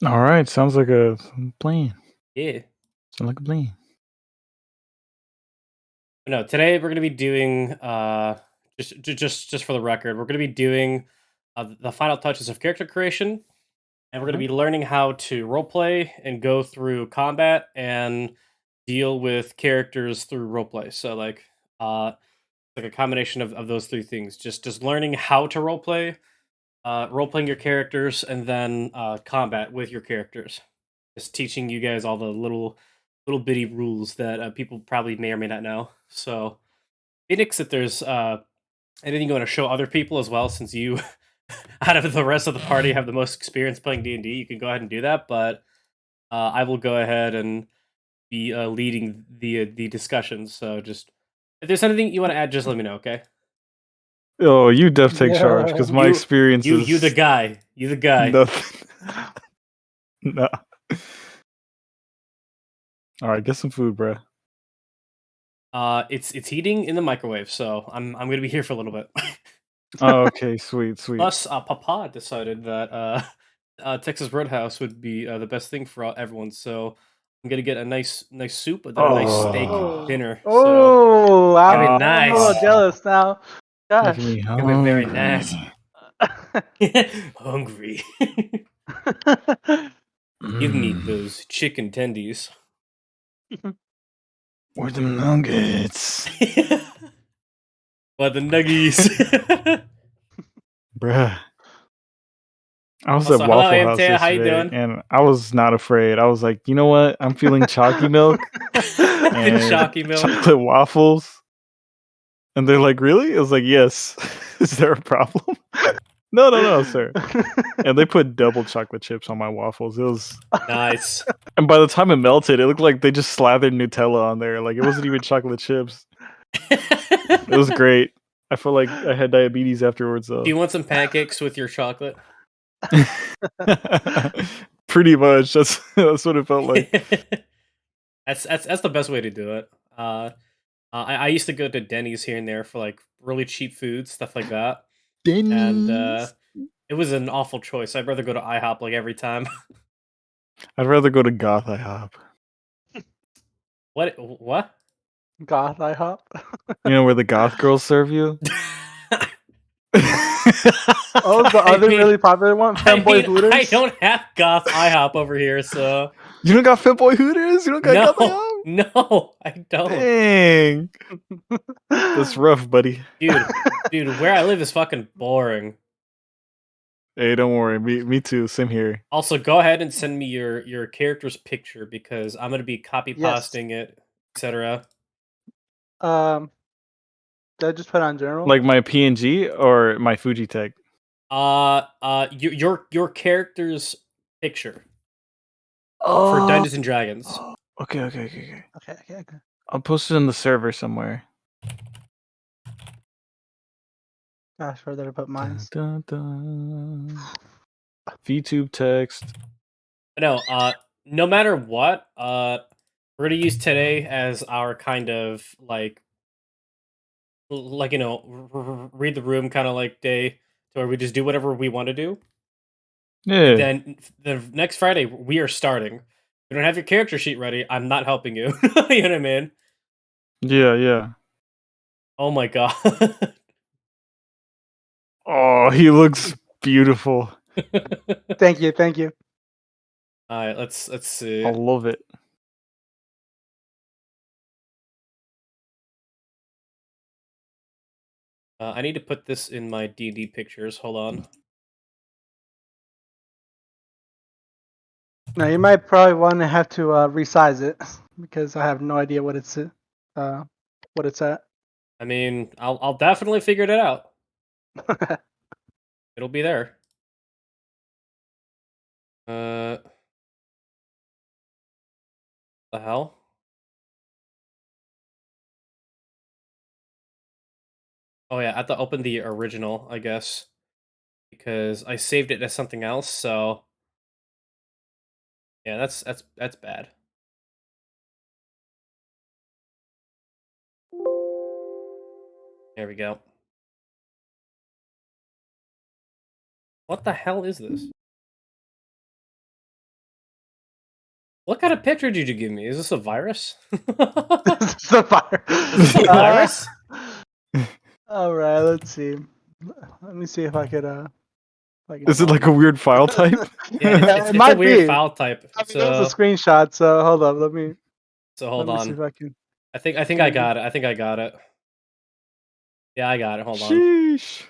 All right, sounds like a plan. Yeah. Sounds like a plan. No, today we're gonna be doing just for the record, we're gonna be doing the final touches of character creation, and we're gonna Mhm. be learning how to roleplay and go through combat and deal with characters through roleplay. So like a combination of those three things. Just learning how to roleplay, role-playing your characters, and then combat with your characters. Just teaching you guys all the little bitty rules that people probably may or may not know. So, Phoenix, if there's anything you want to show other people as well, since you, out of the rest of the party, have the most experience playing D&D, you can go ahead and do that. But I will go ahead and be leading the discussions. So just if there's anything you want to add, just let me know. Okay. Oh, you def take charge Yeah. because my experience You the is guy. You the guy. nothing. No. All right, get some food, bruh. It's heating in the microwave, so I'm gonna be here for a little bit. Oh, okay, sweet. Plus, Papa decided that Texas Roadhouse would be the best thing for everyone, so I'm gonna get a nice soup, and then a nice steak Oh, dinner. So Oh, gonna be I'm a little nice. jealous now. making Gosh. me Gonna be very hungry. nice. Hungry. Give me Mm. those chicken tendies. Where them nuggets, But the nuggies. bruh? I was at Also, hello, Waffle House Amtea. How you yesterday, doing? and I was not afraid. I was like, you know what? I'm feeling chalky milk The and chalky milk. chocolate waffles. And they're like, really? I was like, yes. Is there a problem? No, sir. And they put double chocolate chips on my waffles. It was, Nice. and by the time it melted, it looked like they just slathered Nutella on there. Like it wasn't even chocolate chips. It was great. I felt like I had diabetes afterwards, Do though. you want some pancakes with your chocolate? Pretty much. That's what it felt like. That's the best way to do it. I used to go to Denny's here and there for like really cheap food, stuff like that, and Denny's. it was an awful choice. I'd rather go to IHOP like every time. I'd rather go to Goth IHOP. What? What? Goth IHOP. You know where the goth girls serve you? Oh, the other mean- really popular one, Femboy Hooters. I don't have goth IHOP over here, so You don't got Fit Boy Hooters? You don't got Goth no, IHOP? no, I don't. Dang. That's rough, buddy. Dude, where I live is fucking boring. Hey, don't worry. Me too. Same here. Also, go ahead and send me your character's picture because I'm gonna be copy Yes. pasting it, etc. Did I just put on general? Like my PNG or my Fujitech? Your character's picture Oh. for Dungeons and Dragons. Okay. Okay. I'll post it in the server somewhere. Gosh, where did I put mine? Dun, dun, dun. VTube text. No, no matter what, we're gonna use today as our kind of like read the room kind of like day, to where we just do whatever we want to do. Yeah. Then the next Friday we are starting. You don't have your character sheet ready. I'm not helping you. You know what I mean? Yeah. Oh my god. Oh, he looks beautiful. Thank you. All right, let's see. I love it. I need to put this in my D&D pictures. Hold on. Now you might probably want to have to resize it because I have no idea what it's at. I mean, I'll definitely figure it out. It'll be there. The hell? Oh yeah, I have to open the original, I guess, because I saved it as something else. So yeah, that's bad. There we go. What the hell is this? What kind of picture did you give me? Is this a virus? It's a fire. Is this a virus? All right, let's see. Let me see if I could. Is it like a weird file type? Yeah, It it's might a weird be. file type. I mean, that was a screenshot. So hold up. Let me hold see if on. I can. I think I got it. I think I got it. Yeah, I got it. Hold on. Sheesh.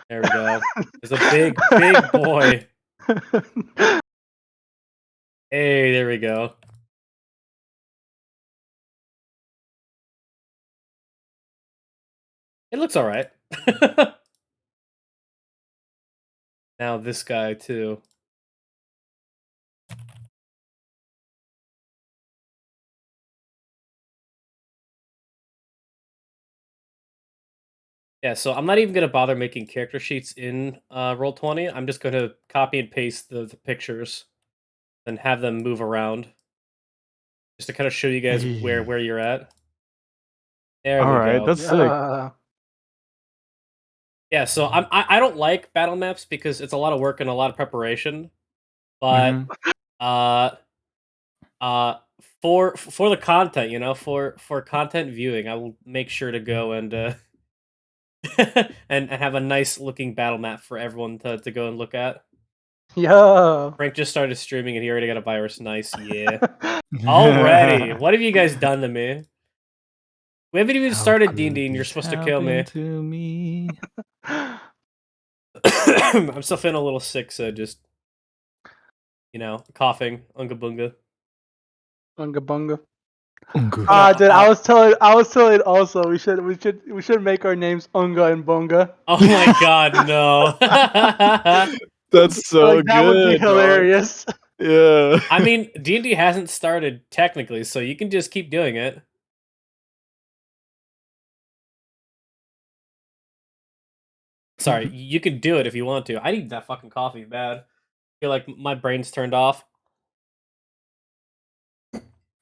There we go. There's a big boy. Hey, there we go. It looks all right. Now this guy too. Yeah, so I'm not even gonna bother making character sheets in Roll20. I'm just gonna copy and paste the pictures and have them move around, just to kind of show you guys where you're at. There All we right, go. that's sick. Yeah, so I don't like battle maps because it's a lot of work and a lot of preparation, but for the content, you know, for content viewing, I will make sure to go and and have a nice looking battle map for everyone to go and look at. Yo. Frank just started streaming and he already got a virus. Nice, yeah. Already. What have you guys done to me? We haven't even started D&D and you're supposed to kill me. To me. I'm still feeling a little sick, so just, you know, coughing. Unga bunga. Unga bunga. Unga. Dude, I was telling also we should make our names Unga and Bunga. Oh my god, no. That's so like, that good. would be hilarious. Dog. Yeah. I mean, D&D hasn't started technically, so you can just keep doing it. Sorry, you can do it if you want to. I need that fucking coffee bad. I feel like my brain's turned off.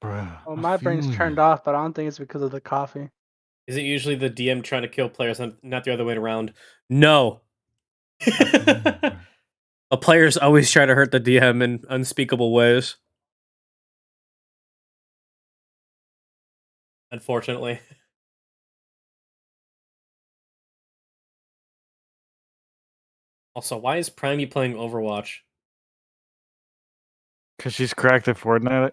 Bruh, Well, my brain's turned off, but I don't think it's because of the coffee. Is it usually the DM trying to kill players and not the other way around? No. A player's always trying to hurt the DM in unspeakable ways. Unfortunately. Also, why is Primey playing Overwatch? Because she's cracked at Fortnite.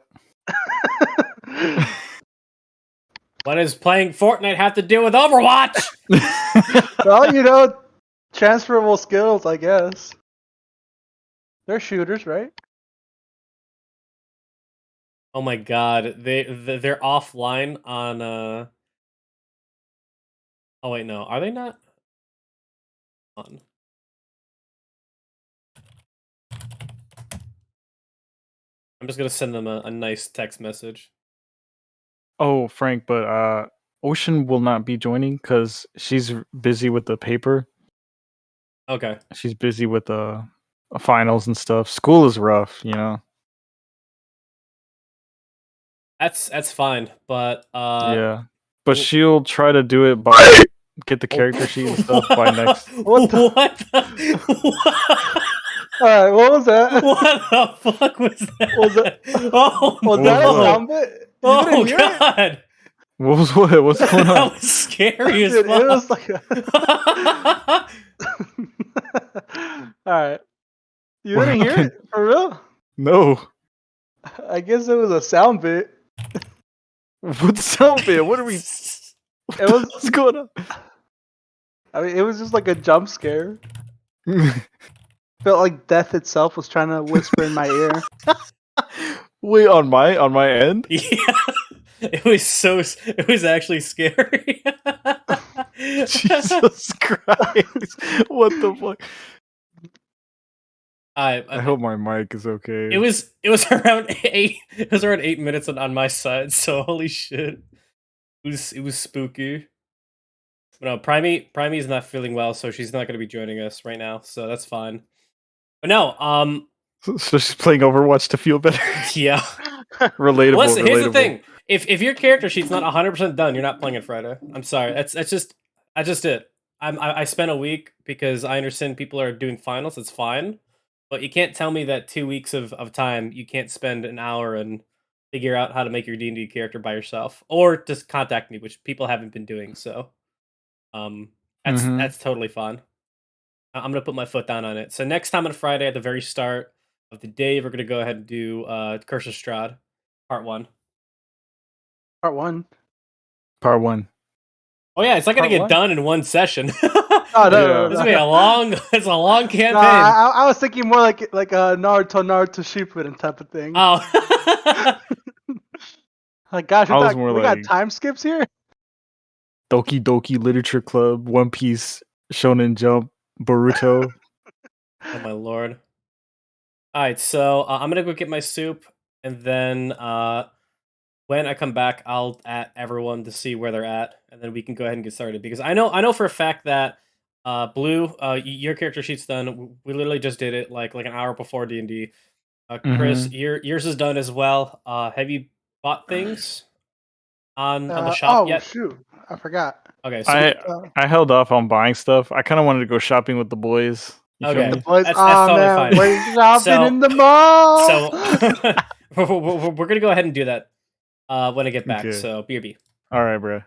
What does playing Fortnite have to do with Overwatch? Well, you know, transferable skills, I guess. They're shooters, right? Oh my god, they're offline on Oh wait, no. Are they not on? I'm just gonna send them a nice text message. Oh, Frank, but Ocean will not be joining because she's busy with the paper. Okay. She's busy with the finals and stuff. School is rough, you know. That's fine, but yeah, but she'll try to do it by get the character sheet and stuff by next. What? What? Alright, what was that? What the fuck was that? Was that, Oh, was no. that a sound bit? You Oh didn't hear it? god! What's going on? That was scary as Dude, fuck. it was like Alright. You What didn't hear happened? it? For real? No. I guess it was a sound bit. What sound bit? What are we? It was. What's going on? I mean, it was just like a jump scare. Felt like death itself was trying to whisper in my ear. Wait, on my end? Yeah. It was actually scary. Jesus Christ! What the fuck? I hope my mic is okay. It was around 8. It was around 8 minutes on my side. So holy shit, it was spooky. But no, Primey is not feeling well, so she's not going to be joining us right now. So that's fine. But no, So she's playing Overwatch to feel better. Yeah. Relatable. Listen, here's the relatable. thing: if your character sheet's not 100% done, you're not playing it Friday. I'm sorry. That's just it. I spent a week because I understand people are doing finals. It's fine, But you can't tell me that 2 weeks of time you can't spend an hour and figure out how to make your D&D character by yourself, or just contact me, which people haven't been doing. So, um, Mm-hmm. that's totally fine. I'm gonna put my foot down on it. So next time on Friday at the very start of the day, we're gonna go ahead and do Curse of Strahd, Part 1. Part 1. Part 1. Oh yeah, it's not gonna Part get 1? done in one session. Oh no, Yeah. no, This no, will be a no. long. It's a long No, campaign. I was thinking more like a Naruto Shippuden type of thing. Oh. Like, gosh, I was more we got like time skips here. Doki Doki Literature Club, One Piece, Shonen Jump, Boruto. Oh my lord. All right, so I'm gonna go get my soup, and then when I come back, I'll at everyone to see where they're at, and then we can go ahead and get started. Because I know for a fact that Blue, your character sheet's done. We literally just did it like an hour before D&D. Chris, Mm-hmm. yours is done as well. Have you bought things on the shop Oh yet? shoot, I forgot. Okay, so I held off on buying stuff. I kind of wanted to go shopping with the boys. You feel okay, me? Boys, that's oh totally man, fine. we're shopping So- in the mall. So we're gonna go ahead and do that when I get back. Okay. So BRB. All right, bro.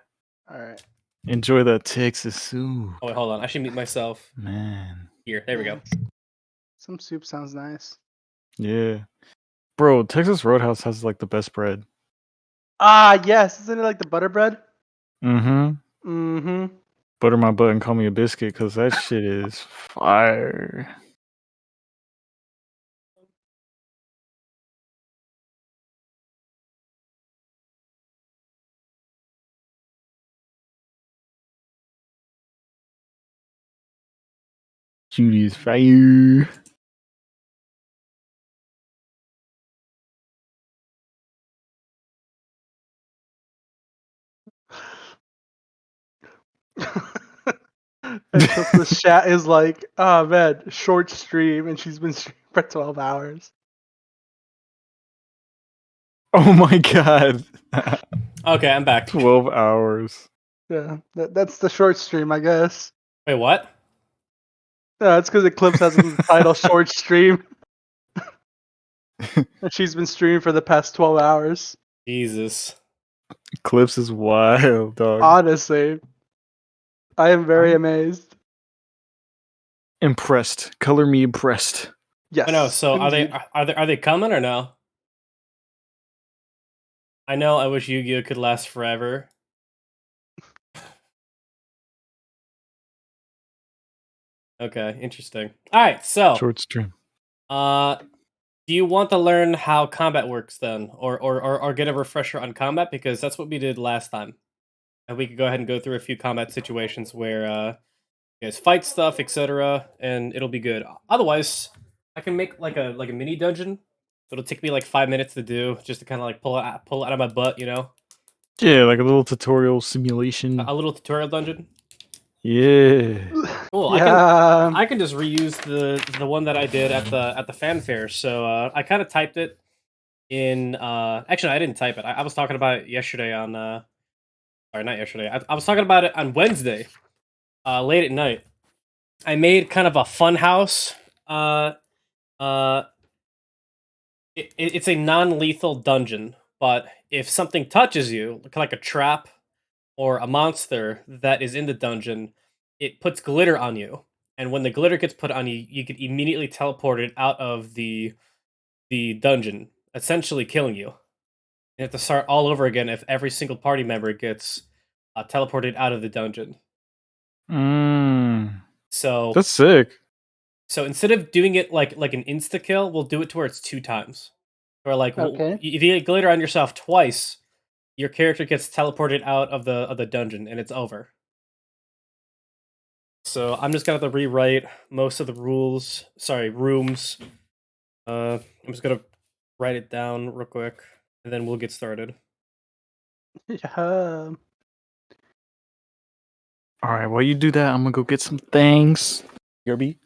All right. Enjoy that Texas soup. Oh wait, hold on. I should mute myself. Man. Here, there we go. Some soup sounds nice. Yeah. Bro, Texas Roadhouse has like the best bread. Ah, yes, isn't it like the butter bread? Mm-hmm. Mm-hmm. Butter my butt and call me a biscuit, because that shit is fire. Judy is fire. And so the chat is like, oh man, short stream, and she's been streaming for 12 hours. Oh my god. Okay, I'm back. 12 hours. Yeah, that's the short stream, I guess. Wait, what? No, it's because Eclipse has in the title short stream. And she's been streaming for the past 12 hours. Jesus. Clips is wild, dog. Honestly, I am very amazed. Impressed. Color me impressed. Yes. I know. So indeed. are they coming or no? I know. I wish Yu-Gi-Oh could last forever. Okay, interesting. All right, so Short stream. do you want to learn how combat works then, or get a refresher on combat, because that's what we did last time, and we could go ahead and go through a few combat situations where you guys fight stuff, etc., and it'll be good. Otherwise, I can make like a mini dungeon. It'll take me like 5 minutes to do, just to kind of like pull it out of my butt, you know, Yeah, like a little tutorial simulation. a little tutorial dungeon. Yeah. Cool. Yeah. I can just reuse the one that I did at the fanfare. So I kind of typed it in. Actually, I didn't type it. I was talking about it yesterday on. Sorry, not yesterday. I was talking about it on Wednesday, late at night. I made kind of a fun house. It's a non-lethal dungeon, but if something touches you, like a trap or a monster that is in the dungeon, it puts glitter on you. And when the glitter gets put on you, you get immediately teleported out of the dungeon, essentially killing you. You have to start all over again if every single party member gets teleported out of the dungeon. So That's sick. so instead of doing it like an insta kill, we'll do it to where it's 2 times. Or like Okay. if you get glitter on yourself twice, your character gets teleported out of the dungeon and it's over. So I'm just gonna have to rewrite most of the rooms. I'm just gonna write it down real quick, and then we'll get started. Yeah. All right, while you do that, I'm gonna go get some things. Yerby.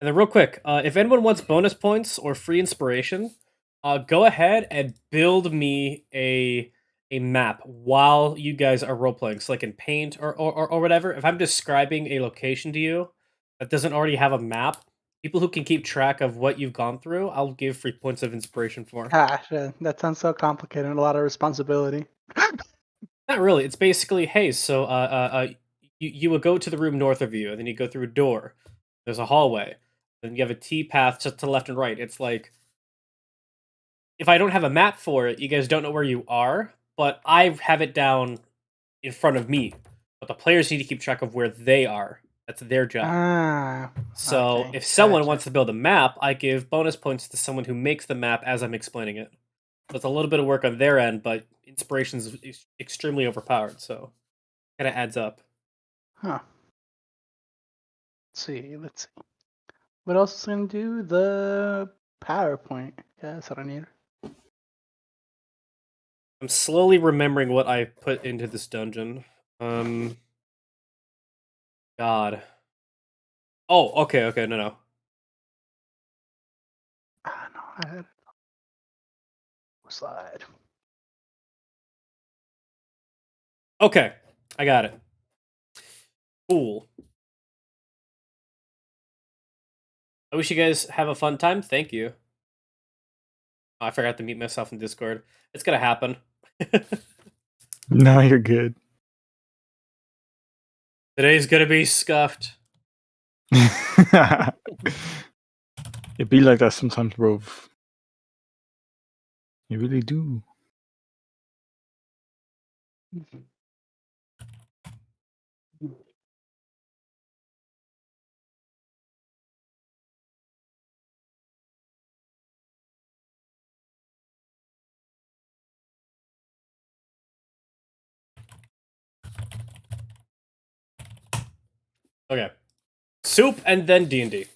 And then real quick, if anyone wants bonus points or free inspiration, go ahead and build me a map while you guys are role playing. So like in Paint or whatever. If I'm describing a location to you, that doesn't already have a map, people who can keep track of what you've gone through, I'll give 3 points of inspiration for. Gosh, that sounds so complicated and a lot of responsibility. Not really. It's basically, hey, so you would go to the room north of you, and then you go through a door. There's a hallway. Then you have a T path to left and right. It's like, if I don't have a map for it, you guys don't know where you are, but I have it down in front of me. But the players need to keep track of where they are. That's their job. Ah, So okay, if someone gotcha. wants to build a map, I give bonus points to someone who makes the map as I'm explaining it. So it's a little bit of work on their end, but inspiration is extremely overpowered, so kind of adds up. Huh. Let's see. What else is gonna do? The PowerPoint. Yeah, that's what I need. I'm slowly remembering what I put into this dungeon. God. Oh, okay, no. Ah, no, I had it. Slide. Okay, I got it. Cool. I wish you guys have a fun time. Thank you. Oh, I forgot to mute myself in Discord. It's gonna happen. No, you're good. Today's gonna be scuffed. It be like that sometimes, bro. You really do. Okay. Soup and then D&D.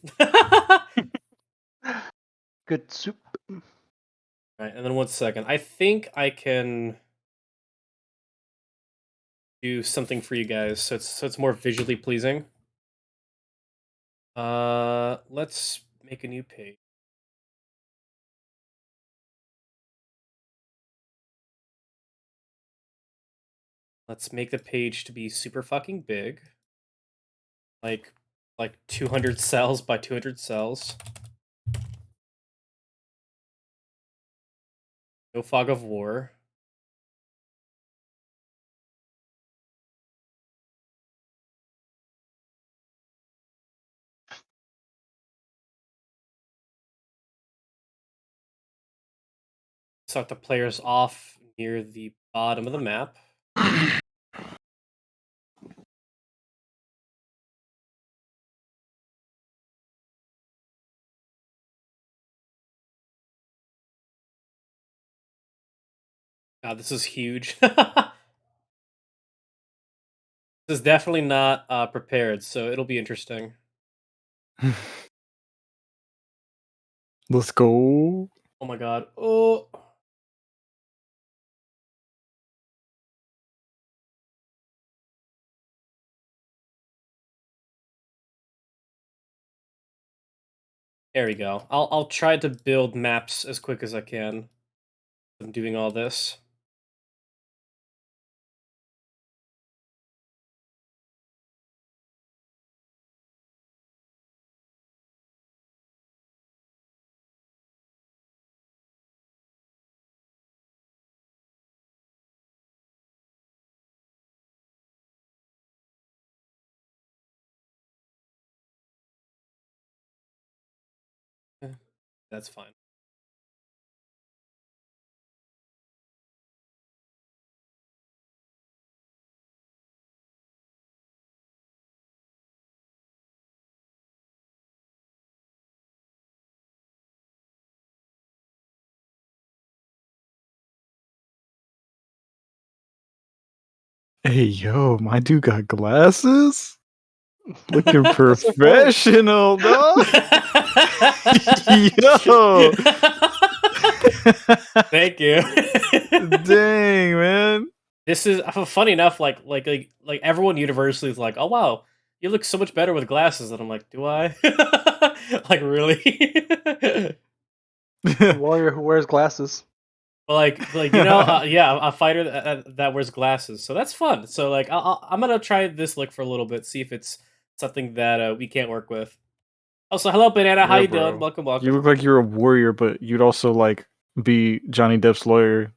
Good soup. Alright, and then 1 second. I think I can do something for you guys so it's more visually pleasing. Let's make a new page. Let's make the page to be super fucking big. Like 200 cells by 200 cells. No fog of war. Start the players off near the bottom of the map. God, this is huge. This is definitely not prepared, so it'll be interesting. Let's go. Oh my god. Oh. There we go. I'll try to build maps as quick as I can. I'm doing all this. That's fine. Hey, yo, my dude got glasses? Looking That's so cool. professional, dog. Yo. Thank you. Dang, man. This is funny enough. Like everyone universally is like, "Oh wow, you look so much better with glasses." And I'm like, "Do I?" Like really? A warrior who wears glasses. Like you know, yeah, a fighter that wears glasses. So that's fun. So like, I'm gonna try this look for a little bit, see if it's something that we can't work with. Also, hello, Banana. How Yeah, you doing? bro. Welcome, You welcome. look like you're a warrior, but you'd also like be Johnny Depp's lawyer.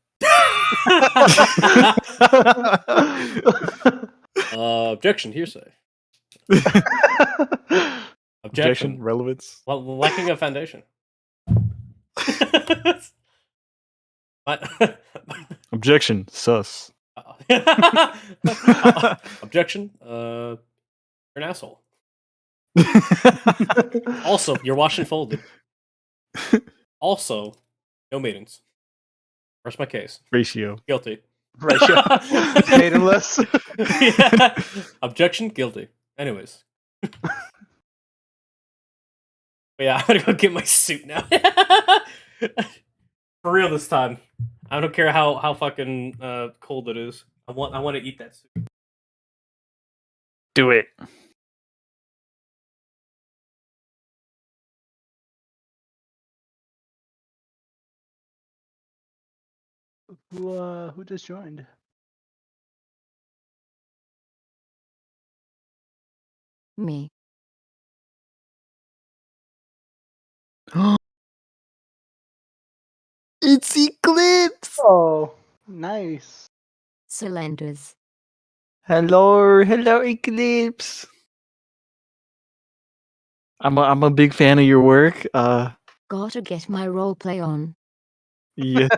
Objection, hearsay. Objection, relevance. Well, lacking a foundation. What? Objection, sus. Objection. You're an asshole. Also, you're washed and folded. Also, no maidens. Rest my case. Ratio. Guilty. Ratio. Maidenless. Yeah. Objection. Guilty. Anyways. But yeah, I'm gonna go get my suit now. For real this time. I don't care how fucking cold it is. I want to eat that suit. Do it. Who just joined? Me. It's Eclipse. Oh, nice. Cylinders. Hello, Eclipse. I'm a big fan of your work. Gotta get my roleplay on. Yeah,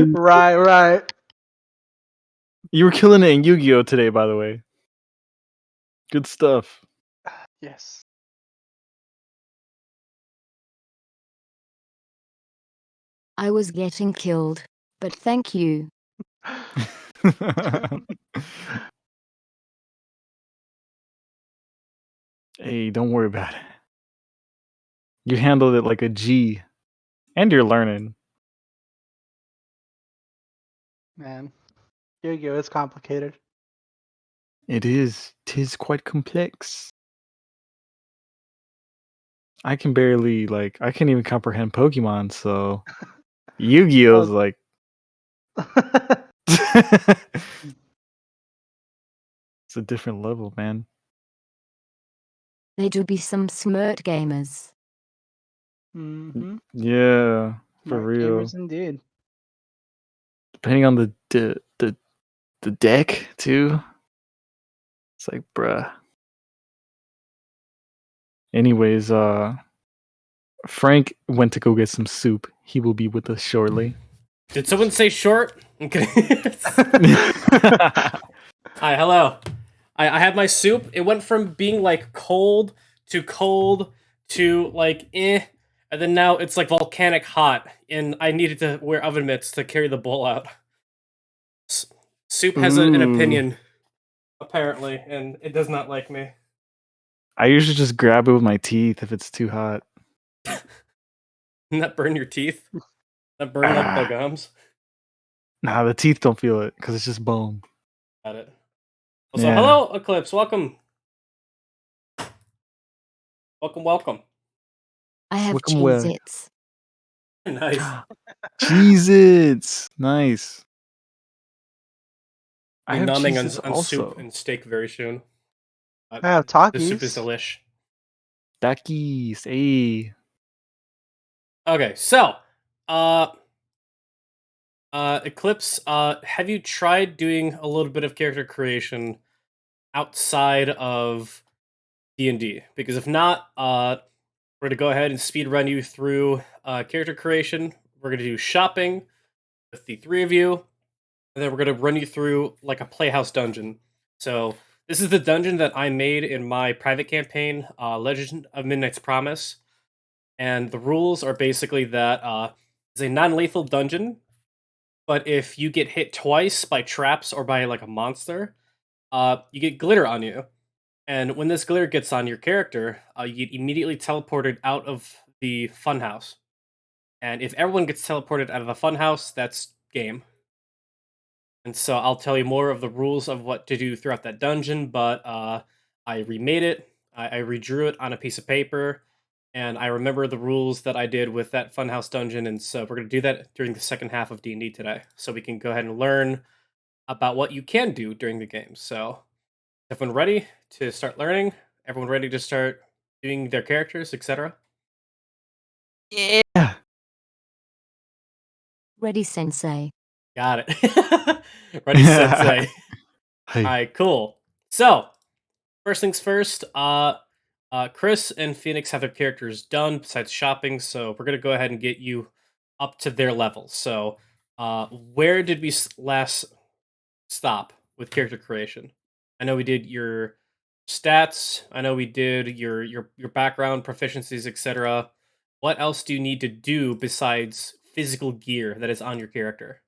Right. you were killing it in Yu-Gi-Oh today, by the way. Good stuff. Yes. I was getting killed, but thank you. Hey, don't worry about it. You handled it like a G, and you're learning. Man, Yu-Gi-Oh! Is complicated. It is. 'Tis quite complex. I can barely I can't even comprehend Pokemon. So Yu-Gi-Oh's like. It's a different level, man. They do be some smart gamers. Mm-hmm. Yeah, for Smart real. gamers indeed. Depending on the deck too. It's like, bruh. Anyways, Frank went to go get some soup. He will be with us shortly. Did someone say short? I'm kidding. Hi, hello. I had my soup. It went from being like cold to like and then now it's like volcanic hot, and I needed to wear oven mitts to carry the bowl out. Soup has an Ooh. opinion, apparently, and it does not like me. I usually just grab it with my teeth if it's too hot. Doesn't that burn your teeth? That burn like the gums? Nah, the teeth don't feel it because it's just bone. Got it. Also, Yeah. hello, Eclipse. Welcome. Welcome. I have Welcome where? Cheez-Its. Nice. Cheez-Its. Nice. I I'm have nomming Cheez-Its on also. soup and steak very soon. I have The soup is Takis. delish. Takis. Hey. Okay, so Eclipse, have you tried doing a little bit of character creation outside of D&D? Because if not, we're gonna go ahead and speed run you through character creation. We're gonna do shopping with the three of you, and then we're gonna run you through like a playhouse dungeon. So this is the dungeon that I made in my private campaign, Legend of Midnight's Promise. And the rules are basically that it's a non-lethal dungeon, but if you get hit twice by traps or by like a monster, you get glitter on you. And when this glitter gets on your character, you get immediately teleported out of the funhouse. And if everyone gets teleported out of the funhouse, that's game. And so I'll tell you more of the rules of what to do throughout that dungeon, but I remade it. I redrew it on a piece of paper, and I remember the rules that I did with that funhouse dungeon, and so we're going to do that during the second half of D&D today, so we can go ahead and learn about what you can do during the game. So, everyone ready to start learning? Everyone ready to start doing their characters, etc.? Yeah. Ready, Sensei. Got it. Ready, Sensei. Hey. All right, cool. So, first things first. Chris and Phoenix have their characters done besides shopping, so we're gonna go ahead and get you up to their level. So, where did we last stop with character creation? I know we did your stats. I know we did your background, proficiencies, etc. What else do you need to do besides physical gear that is on your character?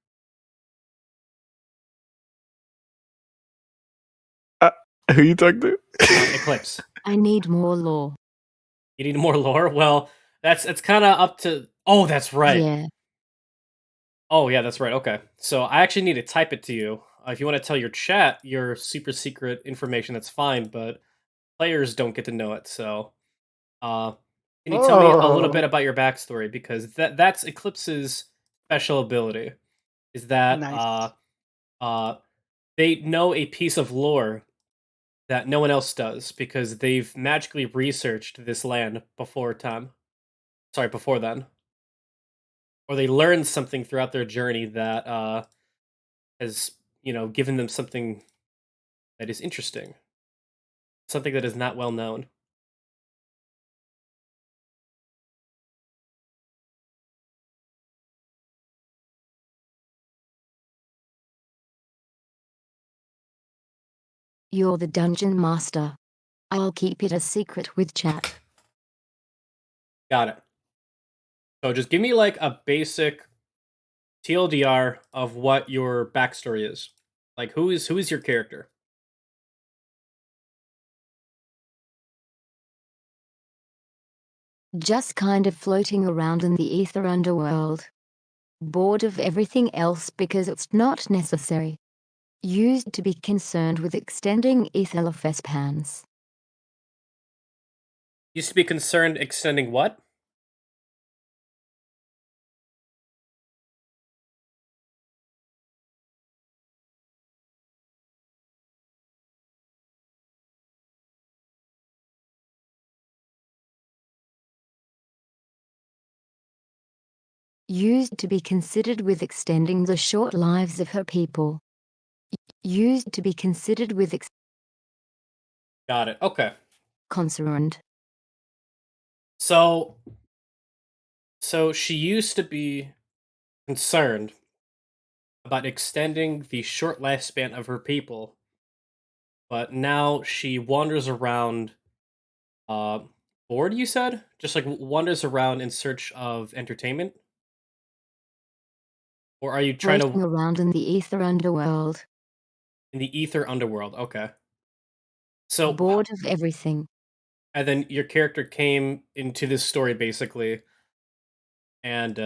Who you talking to? Eclipse. I need more lore. You need more lore. Well, it's kind of up to. Oh, that's right. Yeah. Oh, yeah, that's right. Okay, so I actually need to type it to you. If you want to tell your chat your super secret information, that's fine. But players don't get to know it. So, can you tell me a little bit Oh, about your backstory? Because that's Eclipse's special ability. Is that nice. uh, they know a piece of lore that no one else does because they've magically researched this land before time. Sorry, before then, or they learned something throughout their journey that has given them something that is interesting, something that is not well known. You're the dungeon master. I'll keep it a secret with chat. Got it. So just give me like a basic TLDR of what your backstory is. Like who is your character? Just kind of floating around in the ether underworld. Bored of everything else because it's not necessary. Used to be concerned with extending ethelofes pans. Used to be concerned extending what? Used to be considered with extending the short lives of her people. Used to be considered with Got it. Okay. concerned. So she used to be concerned about extending the short lifespan of her people, but now she wanders around uh bored, you said? Just like wanders around in search of entertainment? Or are you trying Floating to around in the ether underworld. in the ether underworld? Okay. So Bored of everything. and then your character came into this story basically and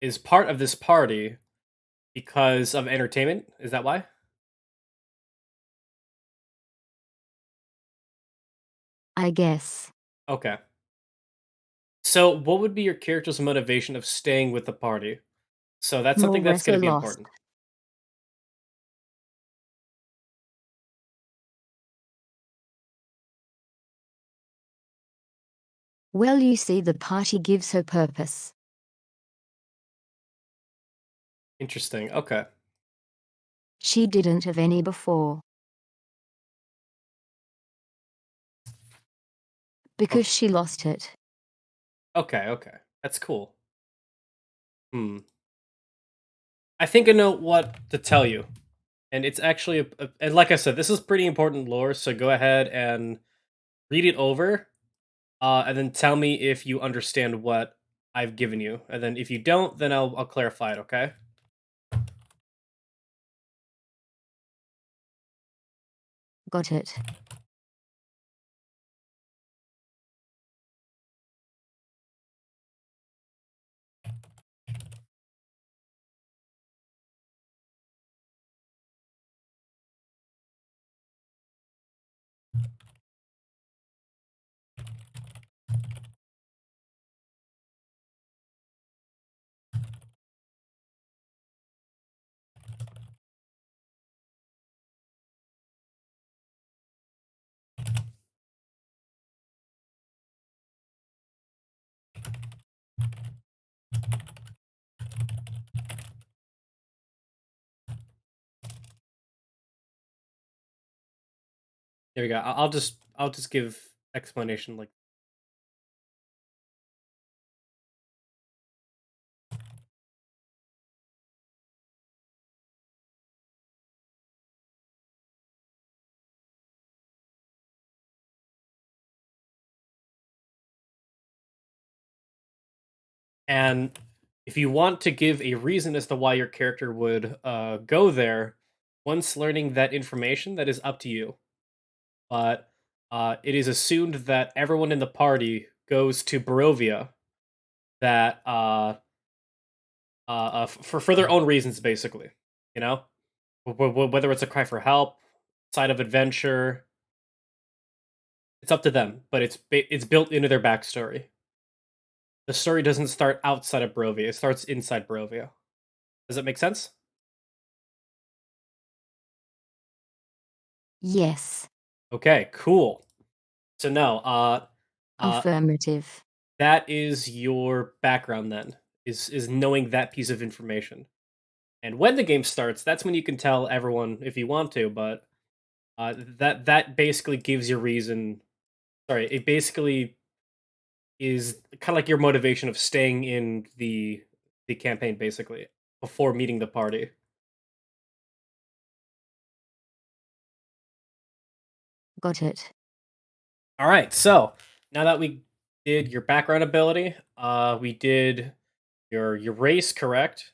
is part of this party because of entertainment. Is that why? I guess. Okay. So what would be your character's motivation of staying with the party? So that's More something that's going to wrestle be lost. important. Well, you see, the party gives her purpose. Interesting. Okay. She didn't have any before. Because she lost it. Okay, okay. That's cool. Hmm. I think I know what to tell you. And it's actually and like I said, this is pretty important lore, so go ahead and read it over. And then tell me if you understand what I've given you. And then if you don't, then I'll clarify it, okay? Got it. There we go. I'll just give explanation like. And if you want to give a reason as to why your character would go there, once learning that information, that is up to you. But it is assumed that everyone in the party goes to Barovia that for their own reasons, basically. You know, whether it's a cry for help, side of adventure, it's up to them. But it's built into their backstory. The story doesn't start outside of Barovia; it starts inside Barovia. Does that make sense? Yes. Okay, cool. So no, Affirmative. that is your background then. Is knowing that piece of information. And when the game starts, that's when you can tell everyone if you want to, but that basically gives you reason. Sorry, it basically is kind of like your motivation of staying in the campaign basically before meeting the party. Got it. All right, so now that we did your background ability, we did your race, correct?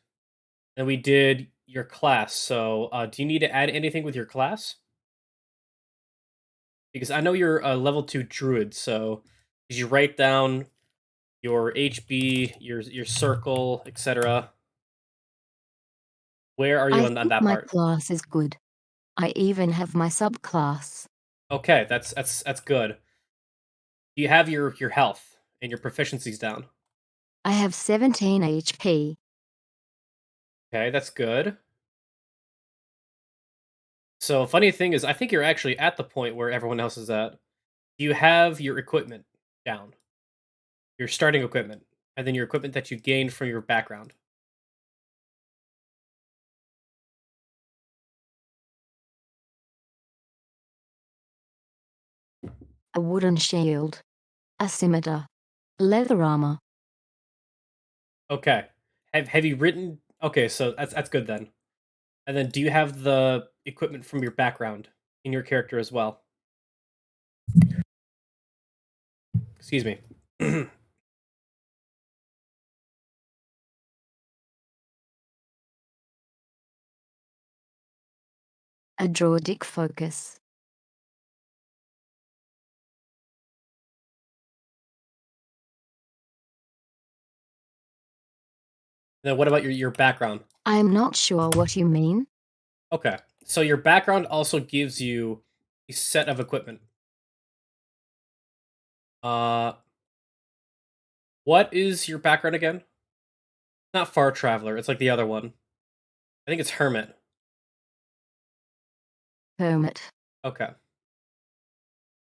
And we did your class. So, do you need to add anything with your class? Because I know you're a level 2 druid, so did you write down your HB, your circle, etc.? Where are you I on think that my part? class is good. I even have my subclass. Okay, that's good. Do you have your health and your proficiencies down? I have 17 HP. Okay, that's good. So, funny thing is, I think you're actually at the point where everyone else is at. Do you have your equipment down? Your starting equipment, and then your equipment that you gained from your background. A wooden shield. A scimitar. Leather armor. Okay. Have you written? Okay, so that's good then. And then, do you have the equipment from your background in your character as well? Excuse me. A druidic focus. Then, what about your background? I am not sure what you mean. Okay, so your background also gives you a set of equipment. Uh, what is your background again? Not far traveler. It's like the other one. I think it's hermit. Hermit. Okay.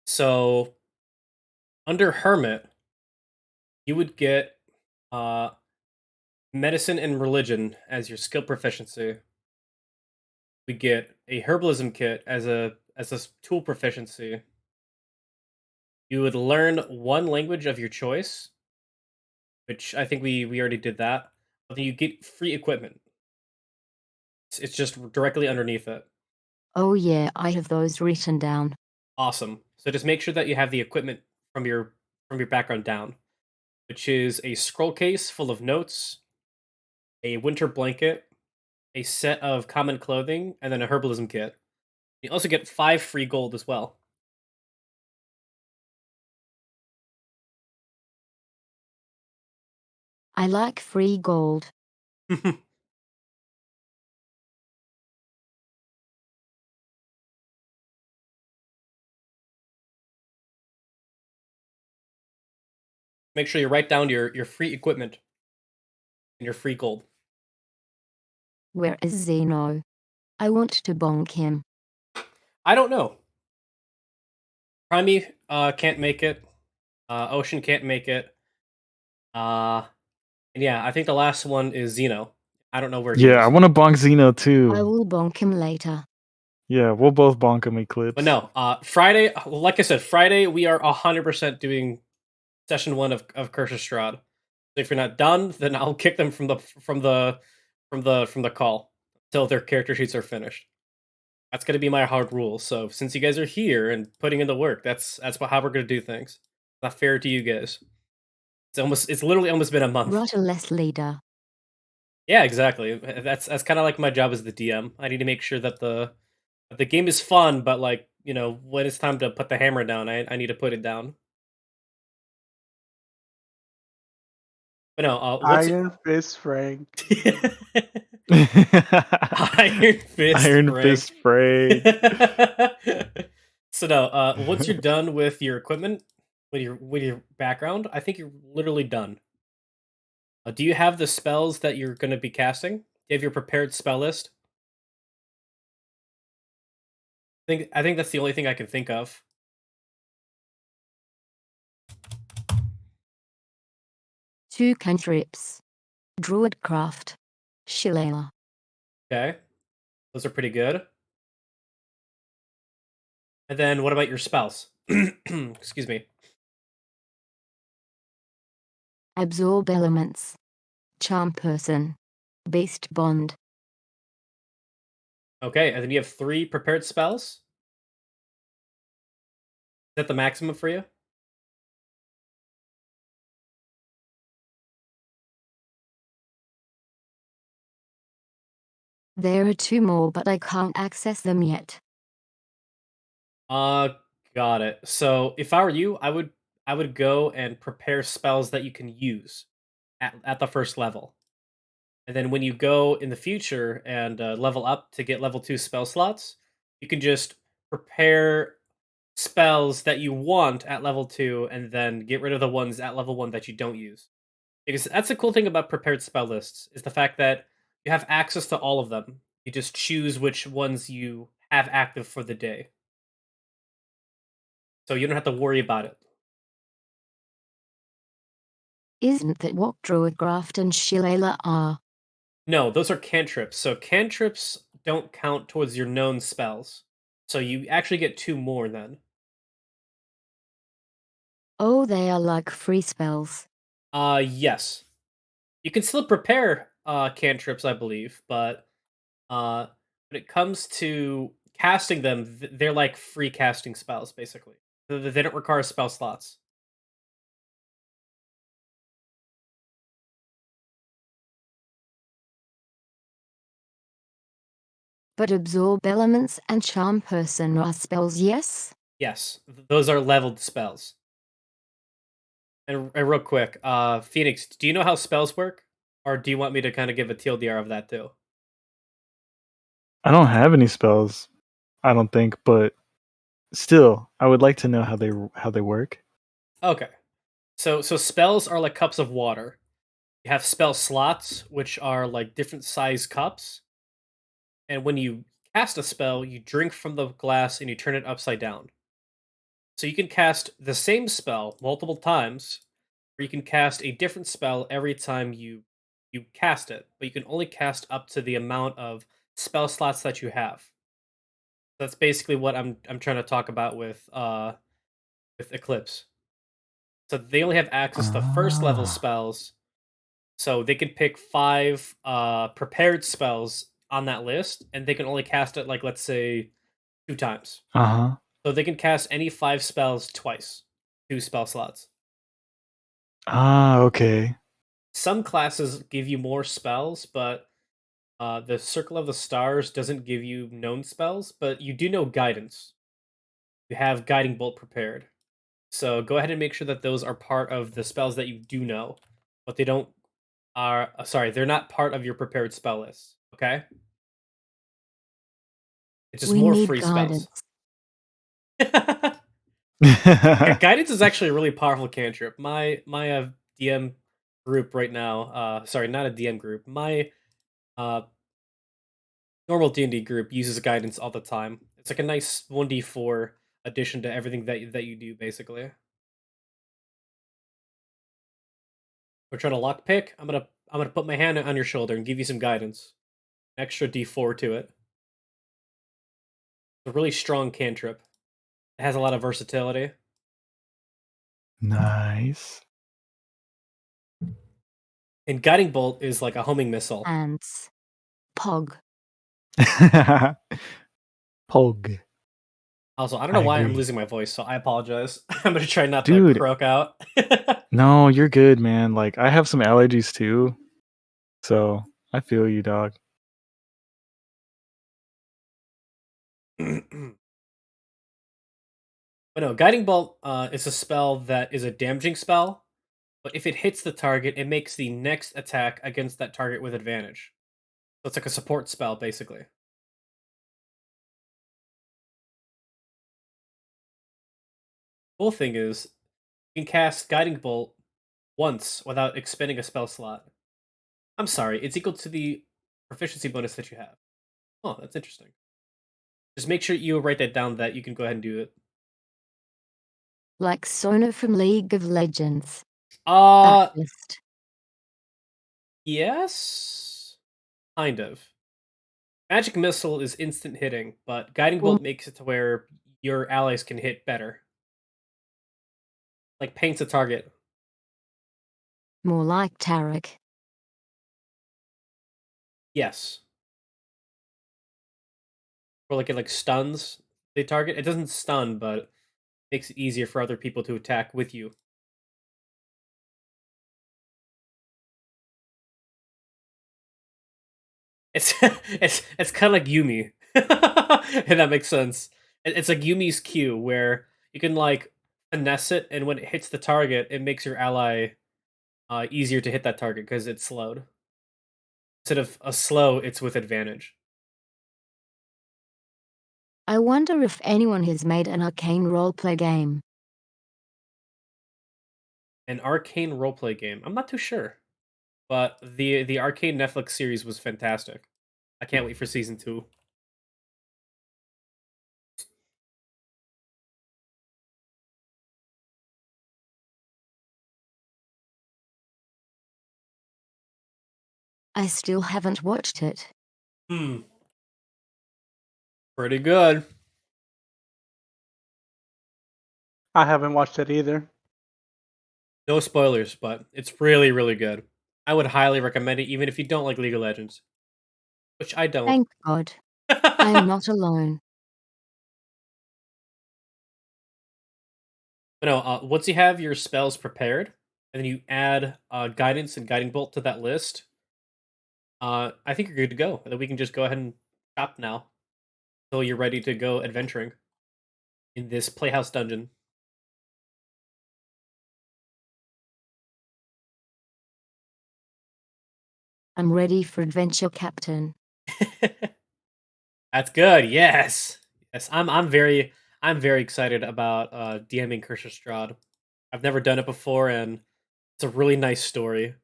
So under hermit, you would get uh medicine and religion as your skill proficiency. We get a herbalism kit as a tool proficiency. You would learn one language of your choice, which I think we already did that. But then you get free equipment. It's just directly underneath it. Oh yeah, I have those written down. Awesome. So just make sure that you have the equipment from your background down, which is a scroll case full of notes, a winter blanket, a set of common clothing, and then a herbalism kit. You also get 5 free gold as well. I like free gold. Make sure you write down your free equipment and your free gold. Where is Zeno? I want to bonk him. I don't know. Primey can't make it. Ocean can't make it. And yeah, I think the last one is Zeno. I don't know where he Yeah, I is. want to bonk Zeno I too. will bonk him later. Yeah, we'll both bonk him Eclipse. But no, Friday, like I said, Friday we are 100% doing session 1 of Curse of Strahd. If you're not done, then I'll kick them from the call until their character sheets are finished. That's gonna be my hard rule. So since you guys are here and putting in the work, that's how we're gonna do things. Not fair to you guys. It's literally almost been a month. Rudderless leader. Yeah, exactly. That's kind of like my job as the DM. I need to make sure that the game is fun, but like when it's time to put the hammer down, I need to put it down. But no, what's Iron Fist Frank. Iron Fist Iron Frank. Fist Frank. So no, once you're done with your equipment, with your background, I think you're literally done. Do you have the spells that you're going to be casting? Do you have your prepared spell list? I think that's the only thing I can think of. Two cantrips. Druidcraft. Shillelagh. Okay, those are pretty good. And then what about your spells? Excuse me. Absorb elements. Charm person. Beast bond. Okay, and then you have 3 prepared spells. Is that the maximum for you? There are 2 more, but I can't access them yet. Got it. So if I were you, I would go and prepare spells that you can use at the first level. And then when you go in the future and level up to get level 2 spell slots, you can just prepare spells that you want at level 2 and then get rid of the ones at level 1 that you don't use. Because that's the cool thing about prepared spell lists is the fact that you have access to all of them. You just choose which ones you have active for the day. So you don't have to worry about it. Isn't that what Druidcraft and Shillelagh are? No, those are cantrips. So cantrips don't count towards your known spells. So you actually get 2 more then. Oh, they are like free spells. Yes. You can still prepare cantrips, I believe, but when it comes to casting them, they're like free casting spells, basically. They don't require spell slots. Mm-hmm. Mm-hmm. But absorb elements and charm person are spells, yes? Yes, those are leveled spells. And real quick, Phoenix, do you know how spells work? Or do you want me to kind of give a TLDR of that too? I don't have any spells, I don't think, but still, I would like to know how they work. Okay. So spells are like cups of water. You have spell slots, which are like different size cups. And when you cast a spell, you drink from the glass and you turn it upside down. So you can cast the same spell multiple times, or you can cast a different spell every time you cast it, but you can only cast up to the amount of spell slots that you have. That's basically what I'm trying to talk about with Eclipse. So they only have access to first level Ah. spells, so they can pick 5 prepared spells on that list, and they can only cast it like let's say 2 times. Uh-huh. So they can cast any 5 spells twice, 2 spell slots. Ah, okay. Some classes give you more spells, but the Circle of the Stars doesn't give you known spells, but you do know guidance. You have Guiding Bolt prepared. So go ahead and make sure that those are part of the spells that you do know, but they don't are sorry, they're not part of your prepared spell list. Okay, it's just We more need free guidance. spells. Guidance is actually a really powerful cantrip. My DM group right now, sorry, not a DM group. My uh normal D&D group uses guidance all the time. It's like a nice 1d4 addition to everything that you do basically. We're trying to lockpick. I'm gonna put my hand on your shoulder and give you some guidance. Extra D4 to it. It's a really strong cantrip. It has a lot of versatility. Nice. And Guiding Bolt is like a homing missile. Ants. Pog. Pog. Also, I don't know I why I'm agree. losing my voice, so I apologize. I'm gonna try not to Dude. croak out. No, you're good, man. Like, I have some allergies too. So, I feel you, dog. But no, Guiding Bolt is a spell that is a damaging spell, but if it hits the target, it makes the next attack against that target with advantage. So it's like a support spell, basically. Cool thing is, you can cast Guiding Bolt once without expending a spell slot. I'm sorry, it's equal to the proficiency bonus that you have. Oh, that's interesting. Just make sure you write that down that you can go ahead and do it. Like Sona from League of Legends. Uh, Backlist. yes? Kind of. Magic Missile is instant hitting, but Guiding Bolt makes it to where your allies can hit better. Like paints a target. More like Tarek. Yes. Or like it like stuns the target. It doesn't stun, but makes it easier for other people to attack with you. It's it's kind of like Yumi, and that makes sense. It's like Yumi's Q, where you can like finesse it, and when it hits the target, it makes your ally easier to hit that target because it's slowed. Instead of a slow, it's with advantage. I wonder if anyone has made an arcane roleplay game. An arcane roleplay game. I'm not too sure, but the arcane Netflix series was fantastic. I can't wait for season 2. I still haven't watched it. Pretty good. I haven't watched it either. No spoilers, but it's really, really good. I would highly recommend it, even if you don't like League of Legends. Which I don't. Thank God. I am not alone. But no, once you have your spells prepared, and then you add Guidance and Guiding Bolt to that list, I think you're good to go. And then we can just go ahead and stop now until you're ready to go adventuring in this Playhouse dungeon. I'm ready for adventure, Captain. That's good. Yes, yes. I'm very excited about DMing Cursor Strahd. I've never done it before, and it's a really nice story.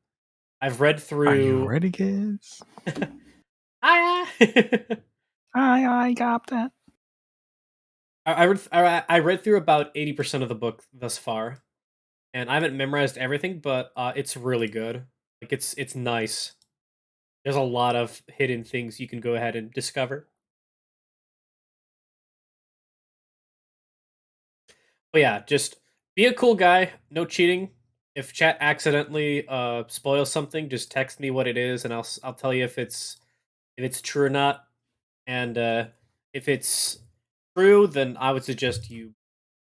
I've read through. Are you ready, kids? Aye. I got that. I read through about 80% of the book thus far, and I haven't memorized everything, but it's really good. Like it's nice. There's a lot of hidden things you can go ahead and discover. But yeah, just be a cool guy. No cheating. If chat accidentally spoils something, just text me what it is, and I'll tell you if it's true or not. And if it's true, then I would suggest you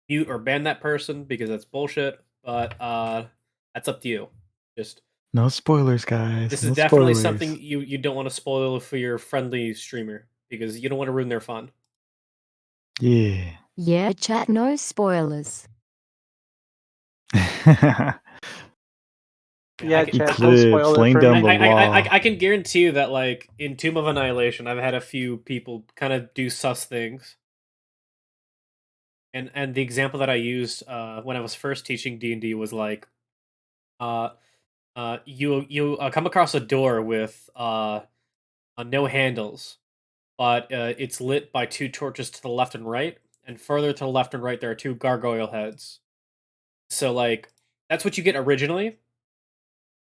mute or ban that person because that's bullshit. But that's up to you. Just No spoilers, guys. this No is definitely spoilers. something you don't want to spoil for your friendly streamer because you don't want to ruin their fun. Yeah. Yeah, chat, no spoilers. Yeah, can- chat, don't spoil it laying for down me. the law. I can guarantee you that like in Tomb of Annihilation, I've had a few people kind of do sus things. And the example that I used when I was first teaching D&D was like you come across a door with no handles, but it's lit by 2 torches to the left and right, and further to the left and right there are 2 gargoyle heads. So like that's what you get originally,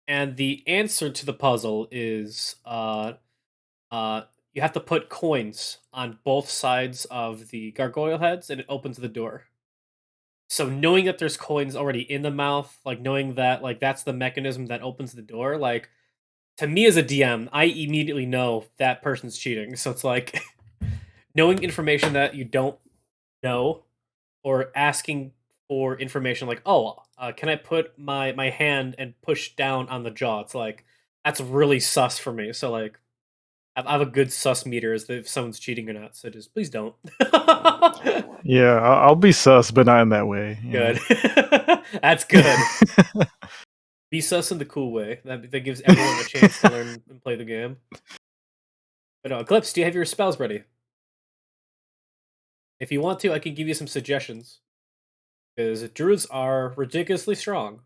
And the answer to the puzzle is you have to put coins on both sides of the gargoyle heads, and it opens the door. So knowing that there's coins already in the mouth, like knowing that like that's the mechanism that opens the door, like to me as a DM, I immediately know that person's cheating. So it's like knowing information that you don't know, or asking for information like, oh, can I put my hand and push down on the jaw? It's like that's really sus for me. So like I have a good sus meter as if someone's cheating or not. So just please don't. Yeah, I'll be sus, but not in that way. Good. That's good. Be sus in the cool way. That gives everyone a chance to learn and play the game. But Eclipse, do you have your spells ready? If you want to, I can give you some suggestions. Because druids are ridiculously strong.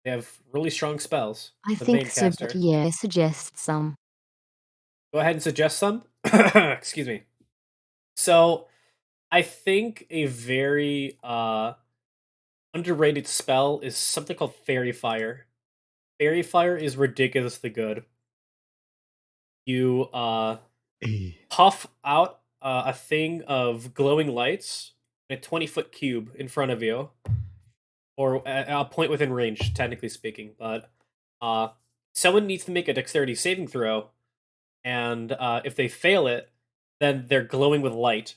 They have really strong spells. I The think main so, caster. but yeah, suggest some. Go ahead and suggest some. Excuse me. So, I think a very underrated spell is something called Fairy Fire. Fairy Fire is ridiculously good. You puff out a thing of glowing lights in a 20-foot cube in front of you, or a point within range, technically speaking. But someone needs to make a dexterity saving throw, and if they fail it, then they're glowing with light.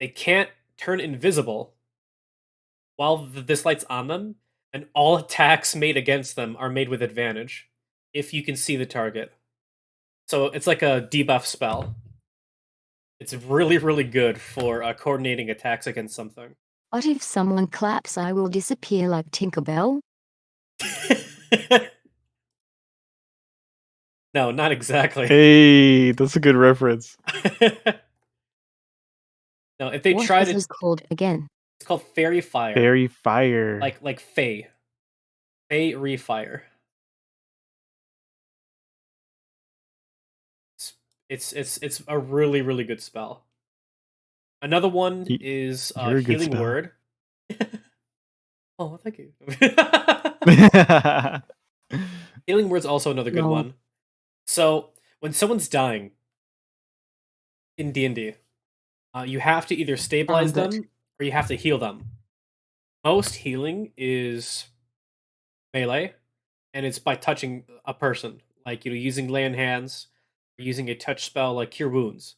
They can't turn invisible while this light's on them, and all attacks made against them are made with advantage if you can see the target. So it's like a debuff spell. It's really, really good for coordinating attacks against something. What if someone claps, I will disappear like Tinkerbell? No, not exactly. Hey, that's a good reference. No, if they What try is to, this called again? it's called Fairy Fire. Fairy Fire. Like Fae. Fae Refire. It's a really, really good spell. Another one is You're a good Healing spell. Word. Oh, thank you. Healing Word's also another good No. one. So when someone's dying in D&D, you have to either stabilize Found it. them or you have to heal them. Most healing is melee, and it's by touching a person, like using lay on hands, or using a touch spell like Cure Wounds.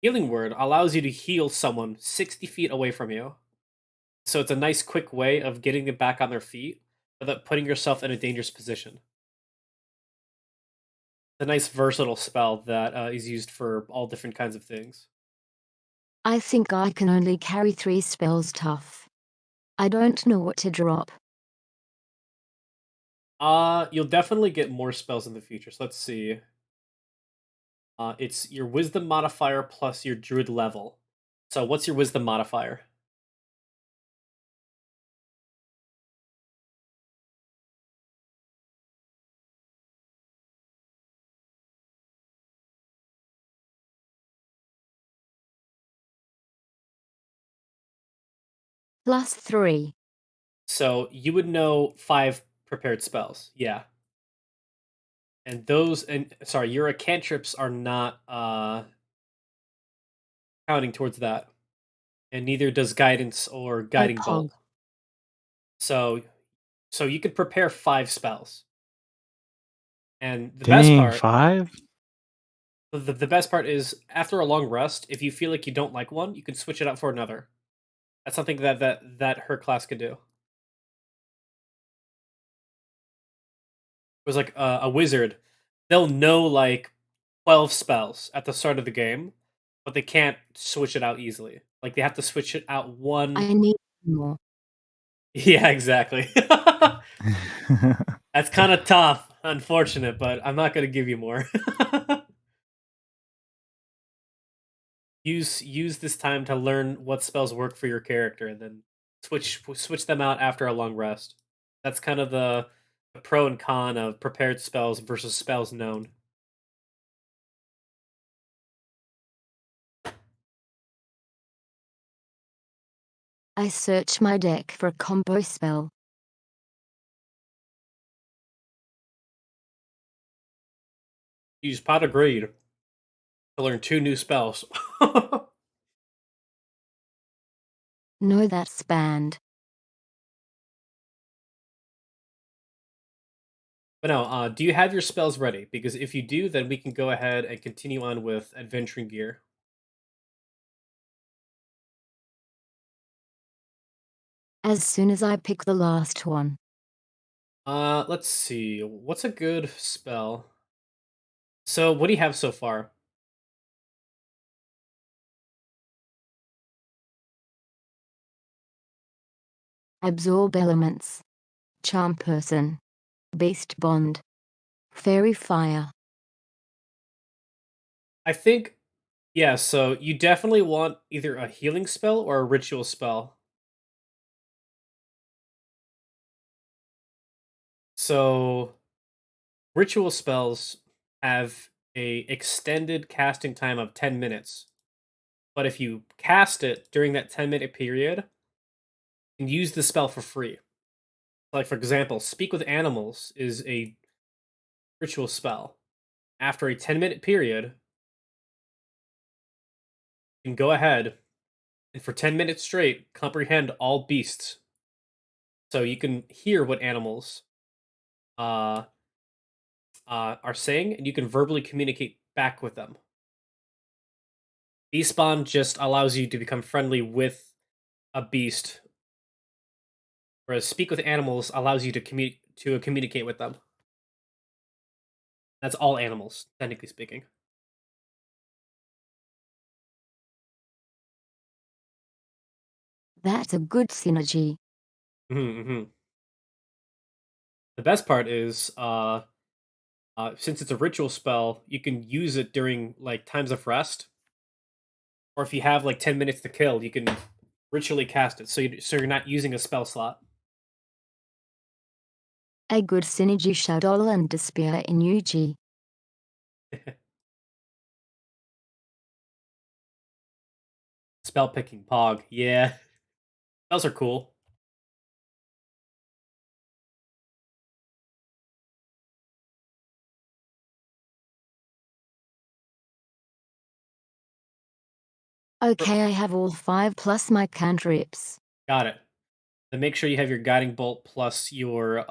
Healing Word allows you to heal someone 60 feet away from you. So it's a nice quick way of getting them back on their feet without putting yourself in a dangerous position. It's a nice versatile spell that is used for all different kinds of things. I think I can only carry 3 spells tough. I don't know what to drop. You'll definitely get more spells in the future. So let's see. It's your wisdom modifier plus your druid level. So what's your wisdom modifier? +3. So you would know 5 prepared spells. Yeah. And your cantrips are not counting towards that. And neither does guidance or guiding bolt. So you could prepare 5 spells. And the best Dang, part 5? the best part is after a long rest, if you feel like you don't like one, you can switch it out for another. That's something that her class could do. It was like a wizard. They'll know like 12 spells at the start of the game, but they can't switch it out easily. Like they have to switch it out one. I need more. Yeah, exactly. That's kind of tough, unfortunate, but I'm not going to give you more. use this time to learn what spells work for your character, and then switch them out after a long rest. That's kind of the pro and con of prepared spells versus spells known. I search my deck for a combo spell. Use pot of greed to learn 2 new spells. No, that's banned. But no, do you have your spells ready? Because if you do, then we can go ahead and continue on with adventuring gear. As soon as I pick the last one. Let's see. What's a good spell? So, what do you have so far? Absorb elements. Charm person. Beast bond. Fairy fire. I think, yeah, so you definitely want either a healing spell or a ritual spell. So, ritual spells have a extended casting time of 10 minutes. But if you cast it during that 10-minute period, you can use the spell for free. Like, for example, Speak with Animals is a ritual spell. After a 10-minute period, you can go ahead and for 10 minutes straight comprehend all beasts. So you can hear what animals uh, are saying, and you can verbally communicate back with them. Beast Bond just allows you to become friendly with a beast, whereas Speak with Animals allows you to communicate with them. That's all animals, technically speaking. That's a good synergy. Mm-hmm. The best part is, since it's a ritual spell, you can use it during like times of rest, or if you have like 10 minutes to kill, you can ritually cast it. So you're not using a spell slot. A good synergy Shadow and Despair in UG. Spell picking Pog, yeah, spells are cool. Okay, I have all 5 plus my cantrips. Got it. Then make sure you have your guiding bolt plus your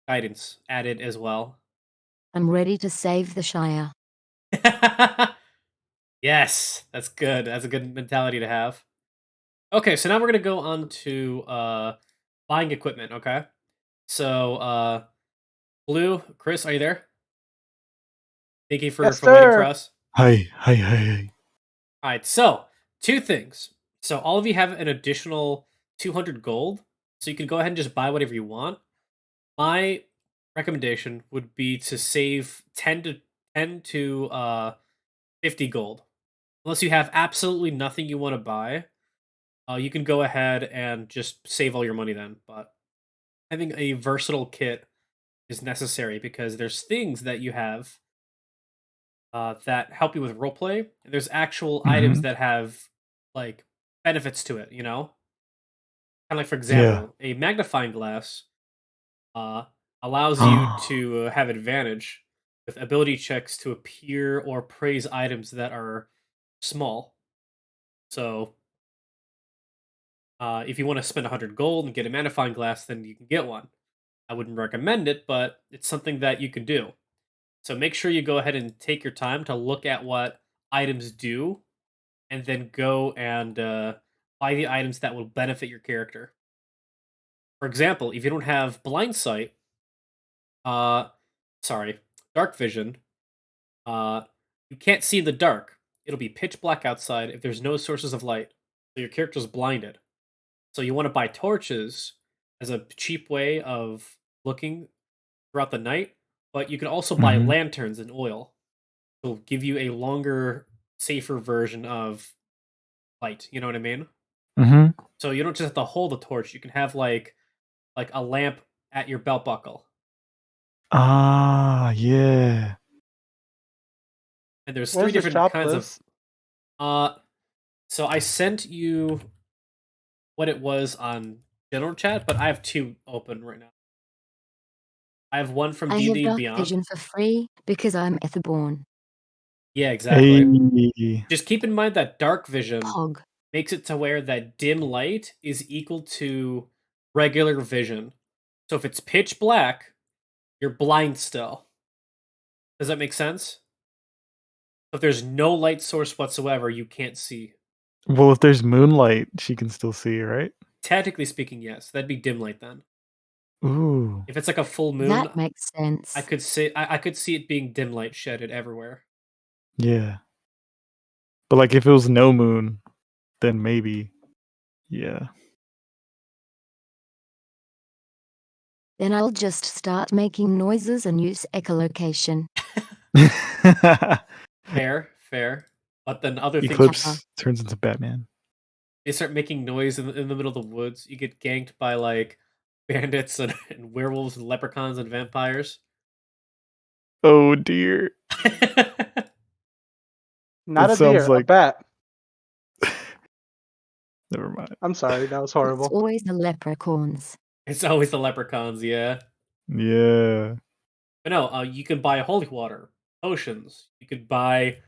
guidance added as well. I'm ready to save the Shire. Yes, that's good. That's a good mentality to have. Okay, so now we're gonna go on to buying equipment. Okay, so Blue, Chris, are you there? Thank you Yes, for waiting for sir. us. Hi, hi, hi, hi. All right, so 2 things. So all of you have an additional 200 gold, so you can go ahead and just buy whatever you want. My recommendation would be to save 10 to 50 gold. Unless you have absolutely nothing you want to buy, you can go ahead and just save all your money then. But having a versatile kit is necessary because there's things that you have that help you with roleplay. There's actual items Mhm. that have like benefits to it. Kind of like, for Yeah. example, a magnifying glass uh, allows you to have advantage with ability checks to appear or praise items that are small. So, if you want to spend 100 gold and get a magnifying glass, then you can get one. I wouldn't recommend it, but it's something that you can do. So make sure you go ahead and take your time to look at what items do, and then go and buy the items that will benefit your character. For example, if you don't have blind sight, uh, sorry, dark vision, uh, you can't see in the dark. It'll be pitch black outside if there's no sources of light, so your character's blinded. So you want to buy torches as a cheap way of looking throughout the night, but you can also buy Mhm. lanterns and oil. It'll give you a longer, safer version of light. You know what I mean? Mhm. So you don't just have to hold a torch. You can have like a lamp at your belt buckle. Ah, yeah. And there's three Where's the different shop kinds of list? so I sent you what it was on general chat, but I have two open right now. I have one from I have D&D dark Beyond. vision for free because I'm Etherborn. Yeah, exactly. Hey. Just keep in mind that dark vision Pog. makes it to where that dim light is equal to regular vision. So if it's pitch black, you're blind still. Does that make sense? If there's no light source whatsoever, you can't see. Well, if there's moonlight, she can still see, right? Technically speaking, yes. That'd be dim light then. Ooh. If it's like a full moon, That makes sense. I could see it being dim light shedded everywhere. Yeah. But like if it was no moon, then maybe. Yeah. Then I'll just start making noises and use echolocation. Fair. But then other things, Eclipse turns into Batman. they start making noise in the middle of the woods. You get ganked by like bandits and werewolves and leprechauns and vampires. Oh dear. Not That a deer, sounds a like- bat. Never mind. I'm sorry, that was It's horrible. always the leprechauns. It's always the leprechauns, yeah. Yeah. But no, you can buy holy water, potions. You could buy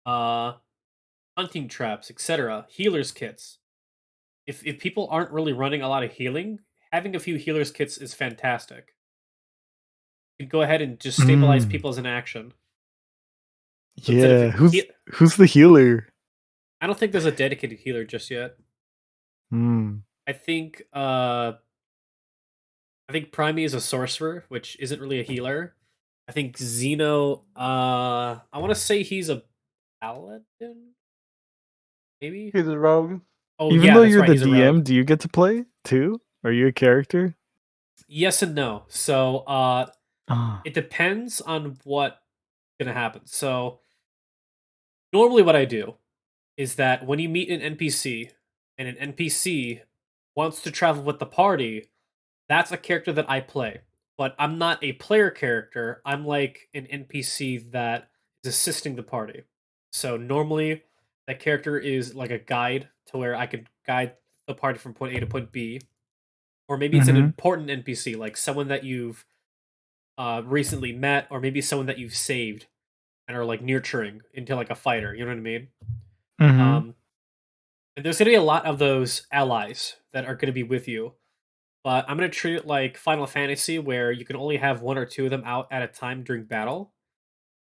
hunting traps, etc. Healers kits. If people aren't really running a lot of healing, having a few healers kits is fantastic. You can go ahead and just stabilize people as an action. So instead of Yeah. Who's the healer? I don't think there's a dedicated healer just yet. Hmm. I think Primey is a sorcerer, which isn't really a healer. I think Xeno, I want to say he's a paladin, maybe. He's a rogue. Oh, Even yeah, though that's you're right. the He's a rogue. DM, do you get to play too? Are you a character? Yes and no. So, Ah. it depends on what's gonna happen. So, normally what I do is that when you meet an NPC and an NPC wants to travel with the party, that's a character that I play. But I'm not a player character. I'm like an NPC that is assisting the party. So normally that character is like a guide to where I could guide the party from point A to point B. Or maybe it's an Mhm. important NPC, like someone that you've recently met, or maybe someone that you've saved and are like nurturing into like a fighter. You know what I mean? Mhm. And there's gonna be a lot of those allies that are gonna be with you. But I'm gonna treat it like Final Fantasy, where you can only have one or two of them out at a time during battle.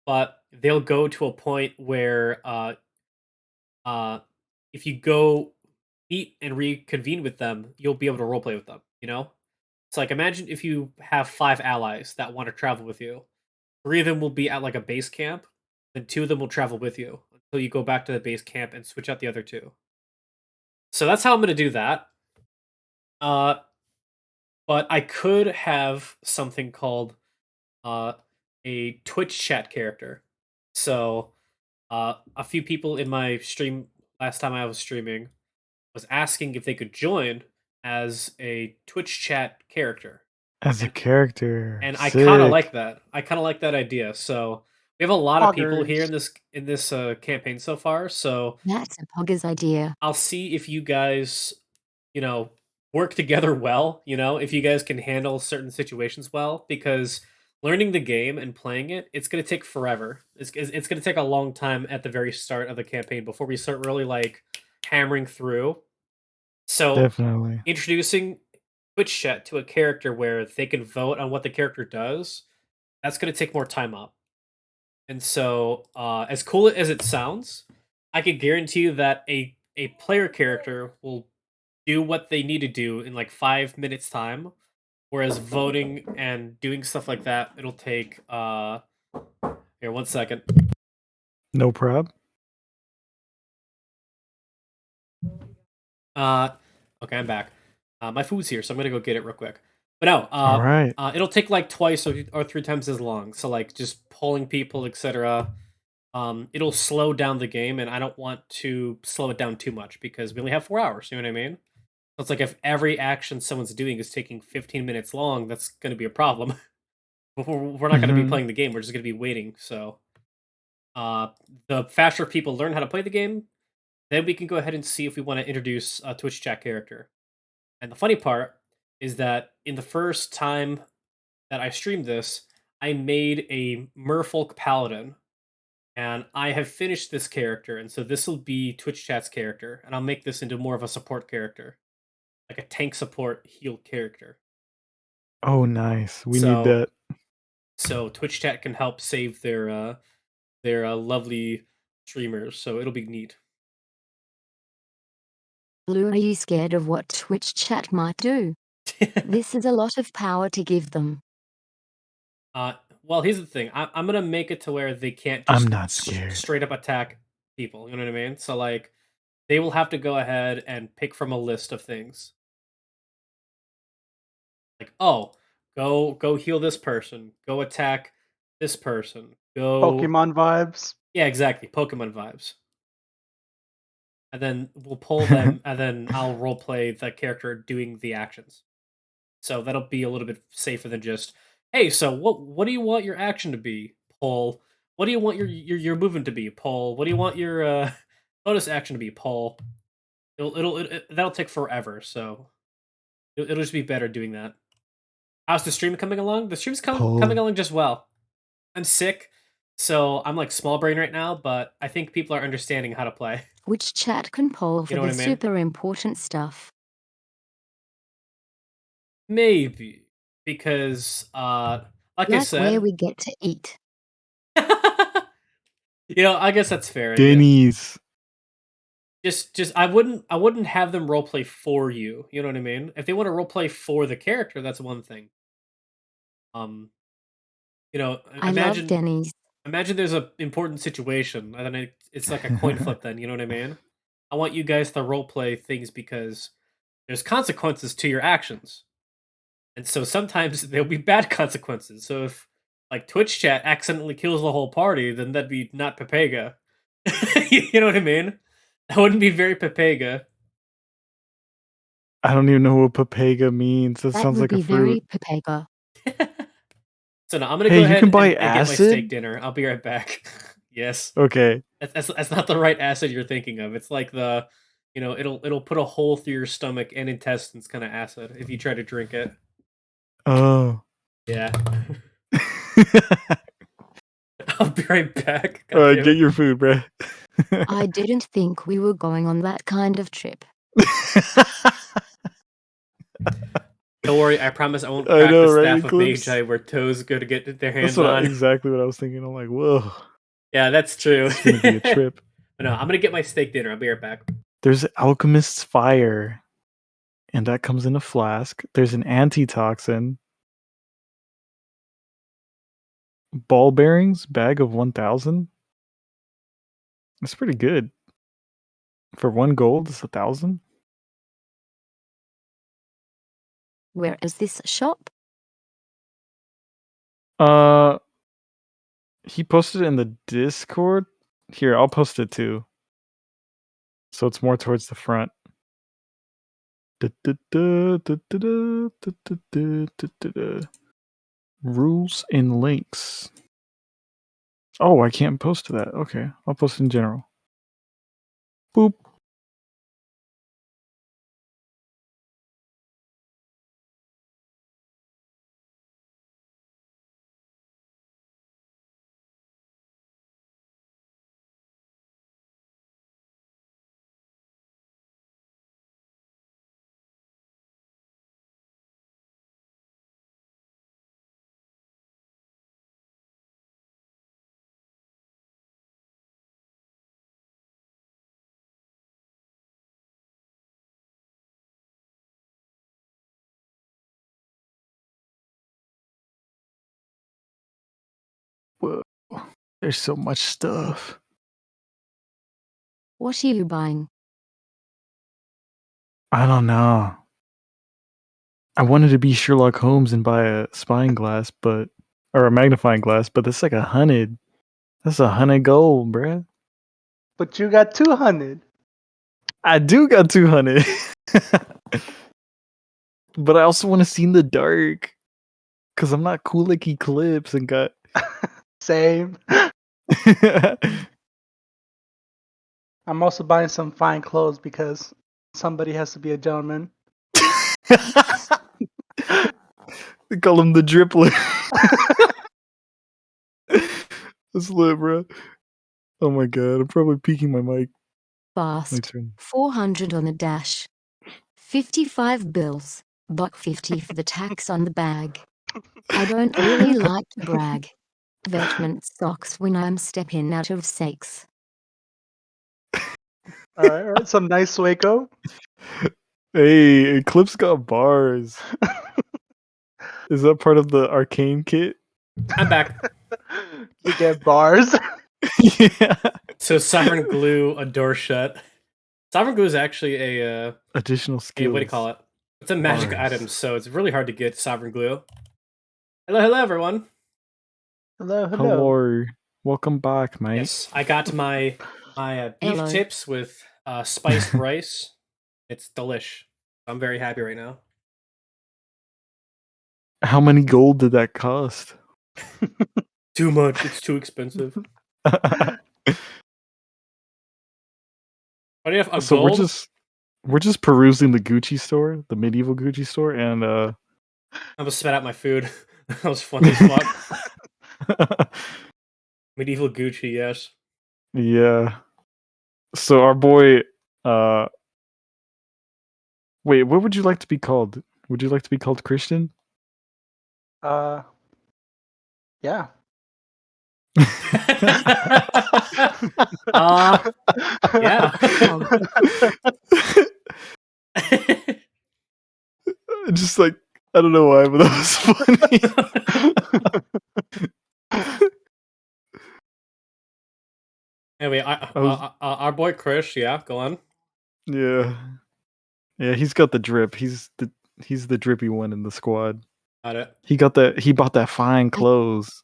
But they'll go to a point where, uh, if you go meet and reconvene with them, you'll be able to roleplay with them. You know, it's like imagine if you have 5 allies that want to travel with you. 3 of them will be at like a base camp, then 2 of them will travel with you until you go back to the base camp and switch out the other 2. So that's how I'm gonna do that. Uh, but I could have something called uh, a Twitch chat character. So a few people in my stream last time I was streaming was asking if they could join as a Twitch chat character. As a character. And I kind of Sick. like that. I kind of like that idea. So we have a lot of people here Poggers. in this campaign so far. So That's a Pogger's idea. I'll see if you guys, you know, work together well, you know, if you guys can handle certain situations well, because learning the game and playing it, it's going to take forever. It's going to take a long time at the very start of the campaign before we start really like hammering through. So Definitely. introducing Twitch chat to a character where they can vote on what the character does, that's going to take more time up. And so, as cool as it sounds, I can guarantee you that a player character will do what they need to do in like 5 minutes time, whereas voting and doing stuff like that, it'll take here 1 second. No prob. Okay, I'm back. My food's here, so I'm gonna go get it real quick. But no, All right. it'll take like twice or 3 times as long. So like just polling people, etc. It'll slow down the game, and I don't want to slow it down too much because we only have 4 hours. You know what I mean? So it's like if every action someone's doing is taking 15 minutes long, that's going to be a problem. We're not going to be Mhm. playing the game. We're just going to be waiting. So, the faster people learn how to play the game, then we can go ahead and see if we want to introduce a Twitch chat character. And the funny part is that in the first time that I streamed this, I made a Merfolk Paladin, and I have finished this character, and so this will be Twitch Chat's character, and I'll make this into more of a support character, like a tank support heal character. Oh, nice. We need So, that. so Twitch Chat can help save their lovely streamers. So it'll be neat. Blue, are you scared of what Twitch Chat might do? This is a lot of power to give them. Well, here's the thing. I'm gonna make it to where they can't I'm just not scared. straight up attack people. You know what I mean? So like, they will have to go ahead and pick from a list of things. Like, oh, go heal this person. Go attack this person. Go Pokemon vibes. Yeah, exactly. Pokemon vibes. And then we'll pull them, and then I'll roleplay the character doing the actions. So that'll be a little bit safer than just, hey, so what do you want your action to be, Paul? What do you want your movement to be, Paul? What do you want your bonus action to be, Paul? That'll take forever, so it'll just be better doing that. How's the stream coming along? The stream's coming along just well. I'm sick, so I'm like small brain right now, but I think people are understanding how to play. Which chat can poll for You know the what I mean? super important stuff? Maybe because like I said, where we get to eat. I guess that's fair. I guess. Denny's. Just I wouldn't have them roleplay for you. You know what I mean? If they want to roleplay for the character, that's one thing. I Imagine love Denny's. Imagine there's an important situation, and then it's like a coin flip. Then you know what I mean? I want you guys to roleplay things because there's consequences to your actions, and so sometimes there'll be bad consequences. So if like Twitch chat accidentally kills the whole party, then that'd be not Pepega. You know what I mean? That wouldn't be very Pepega. I don't even know what Pepega means. That sounds like a fruit. Very Pepega. So now I'm gonna Hey, go you ahead can buy and get my acid? steak dinner. I'll be right back. Yes, Okay. that's not the right acid you're thinking of. It's like the, it'll put a hole through your stomach and intestines kind of acid if you try to drink it. Oh. Yeah. I'll be right back. All right, get your food, bruh. I didn't think we were going on that kind of trip. Don't worry, I promise I won't I crack know, the right, staff of Eclipse? Magi where Toes go to get their hands That's on. exactly what I was thinking. I'm like, whoa. Yeah, that's true. It's gonna be a trip. But no, I'm gonna get my steak dinner. I'll be right back. There's Alchemist's Fire, and that comes in a flask. There's an antitoxin. Ball bearings, bag of 1,000. That's pretty good. For 1 gold, it's 1,000. Where is this shop? He posted it in the Discord. Here, I'll post it too. So it's more towards the front. Rules and links. Oh, I can't post to that. Okay, I'll post in general. Boop. Whoa, there's so much stuff. What are you buying? I don't know. I wanted to be Sherlock Holmes and buy a spying glass, or a magnifying glass, but that's like 100. That's 100 gold, bruh. But you got 200. I do got 200. But I also want to see in the dark. Because I'm not cool like Eclipse and got... Same. I'm also buying some fine clothes because somebody has to be a gentleman. They call him the driplet. That's lit, bro. Oh my god, I'm probably peeking my mic. My Fast. turn. 400 on the dash. 55 bills. $1.50 for the tax on the bag. I don't really like to brag. Vetment socks when I'm stepping out of sakes. All right. Some nice Waco. Hey, Eclipse got bars. Is that part of the arcane kit? I'm back. You get bars. Yeah. So Sovereign Glue a door shut. Sovereign Glue is actually a Additional skills. what do you call it? It's a magic Bars. item, so it's really hard to get Sovereign Glue. Hello, everyone. Hello. Hello. Welcome back, mate. Yes, I got my beef Hello. tips with spiced rice. It's delish. I'm very happy right now. How many gold did that cost? Too much. It's too expensive. What do you have? A So gold? we're just perusing the Gucci store, the medieval Gucci store, and I'm gonna spat out my food. That was funny as fuck. Medieval Gucci, yes. yeah. So our boy, wait, what would you like to be called? Would you like to be called Christian? Yeah. Yeah. Just like, I don't know why, but that was funny. Anyway, our boy Krish, yeah, go on. Yeah. Yeah, he's got the drip. He's the drippy one in the squad. Got it. He bought that fine clothes.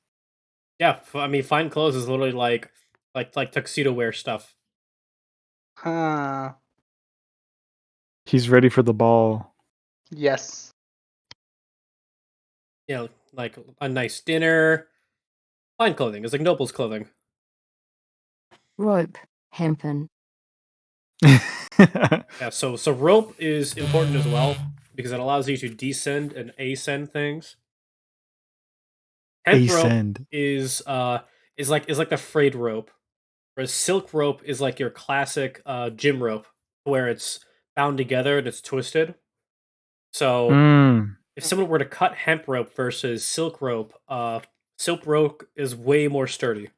Yeah, I mean, fine clothes is literally like tuxedo wear stuff. He's ready for the ball. Yes. You know, like a nice dinner. Fine clothing. It's like noble's clothing. Rope. Hempen. Yeah, so rope is important as well because it allows you to descend and ascend things. Hemp rope Ascend. is like the frayed rope, whereas silk rope is like your classic gym rope where it's bound together and it's twisted. So if someone were to cut hemp rope versus silk rope is way more sturdy.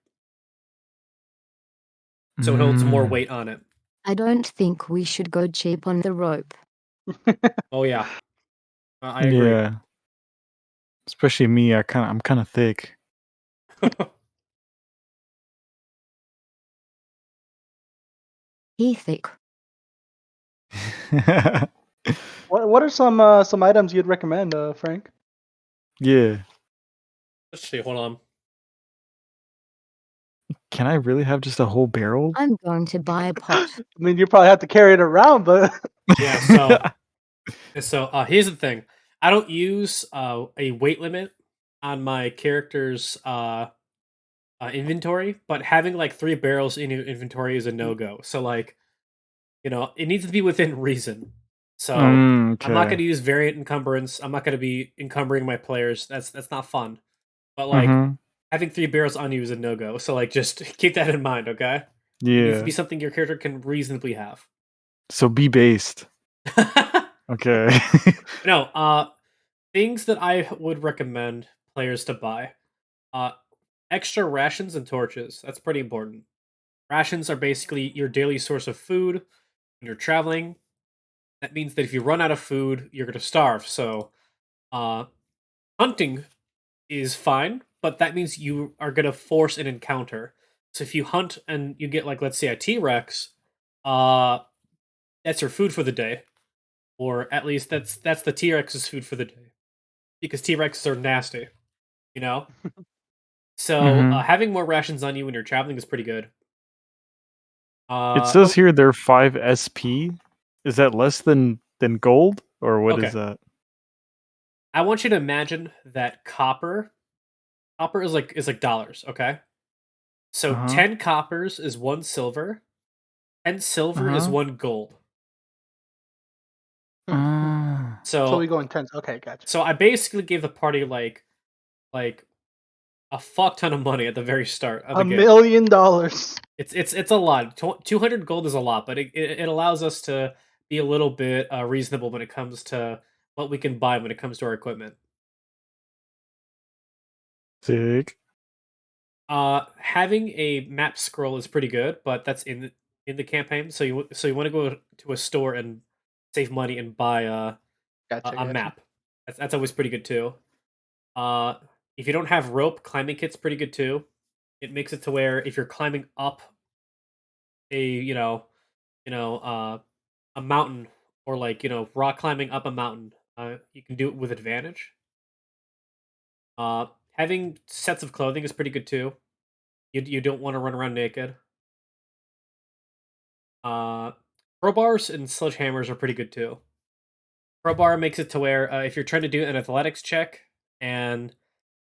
So it holds more weight on it. I don't think we should go cheap on the rope. Oh yeah. I agree. Yeah. Especially me, I'm kind of thick. He thick. What are some items you'd recommend, Frank? Yeah. Let's see, hold on. Can I really have just a whole barrel? I'm going to buy a pot. I mean, you probably have to carry it around, but Yeah, so here's the thing. I don't use a weight limit on my character's inventory, but having like 3 barrels in your inventory is a no-go. So like, it needs to be within reason. So I'm not going Okay. to use variant encumbrance. I'm not going to be encumbering my players. That's not fun. But like having 3 barrels on you is a no-go. So like just keep that in mind, okay? It needs to be Yeah. something your character can reasonably have. So be based. Okay. No, things that I would recommend players to buy. Extra rations and torches. That's pretty important. Rations are basically your daily source of food when you're traveling. That means that if you run out of food, you're going to starve. So, hunting is fine, but that means you are going to force an encounter. So if you hunt and you get, like, let's say a T-Rex, that's your food for the day. Or at least that's the T-Rex's food for the day. Because T-Rexes are nasty, you know? So having more rations on you when you're traveling is pretty good. It says here they're 5 SP. Is that less than gold, or what is that? I want you to imagine that copper is like dollars, okay? So 10 coppers is 1 silver, 10 silver is 1 gold. Ah. So we So go intense. Okay, gotcha. so I basically gave the party like a fuck ton of money at the very start of the $1 game. million. It's a lot. 200 gold is a lot, but it allows us to be a little bit reasonable when it comes to what we can buy when it comes to our equipment. Sick. Having a map scroll is pretty good, but that's in the campaign. So you want to go to a store and save money and buy a map. That's always pretty good too. Uh, if you don't have rope, climbing kit's pretty good too. It makes it to where if you're climbing up a a mountain or like rock climbing up a mountain, you can do it with advantage. Having sets of clothing is pretty good too. You don't want to run around naked. Uh, Crowbars and sledgehammers are pretty good too. Crowbar makes it to where if you're trying to do an athletics check and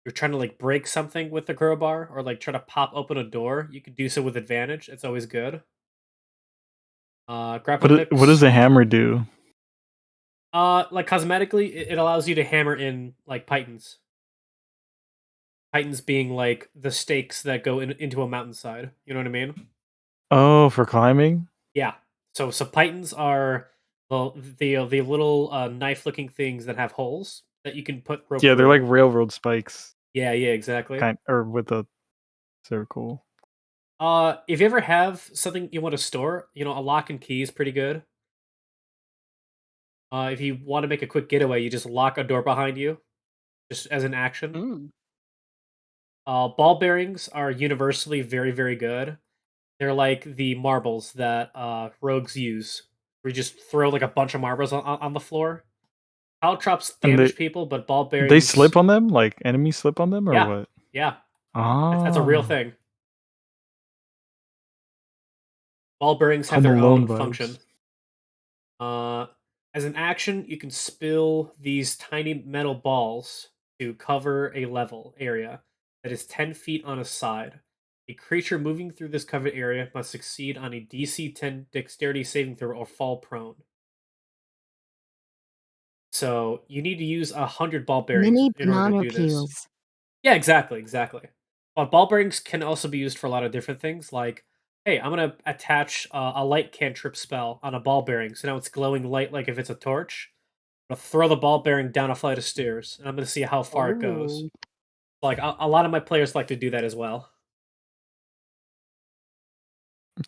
you're trying to like break something with the crowbar or like try to pop open a door, you can do so with advantage. It's always good. Grappling What does hooks. the hammer do? Like cosmetically, it allows you to hammer in like pythons. Pythons being like the stakes that go into a mountainside. You know what I mean? Oh, for climbing? Yeah. So pythons are the little knife looking things that have holes that you can put rope Yeah, they're through. like railroad spikes, Yeah, exactly. or with a circle. If you ever have something you want to store, a lock and key is pretty good. If you want to make a quick getaway, you just lock a door behind you, just as an action. Mm. Ball bearings are universally very, very good. They're like the marbles that rogues use, where you just throw like a bunch of marbles on the floor. Caltrops And damage people, but ball they bearings, slip on them? Like enemies slip on them or yeah, what? yeah, that's a real Ah, thing. Ball bearings have Home their Alone own vibes. function. Uh, as an action, you can spill these tiny metal balls to cover a level area that is 10 feet on a side. A creature moving through this covered area must succeed on a DC 10 dexterity saving throw or fall prone. So you need to use 100 ball bearings Mini in order to banana do this. peels. Yeah, exactly. But ball bearings can also be used for a lot of different things. Like, hey, I'm gonna attach a light cantrip spell on a ball bearing, so now it's glowing light like if it's a torch. I'm gonna throw the ball bearing down a flight of stairs, and I'm gonna see how far it goes. Oh. Like a lot of my players like to do that as well.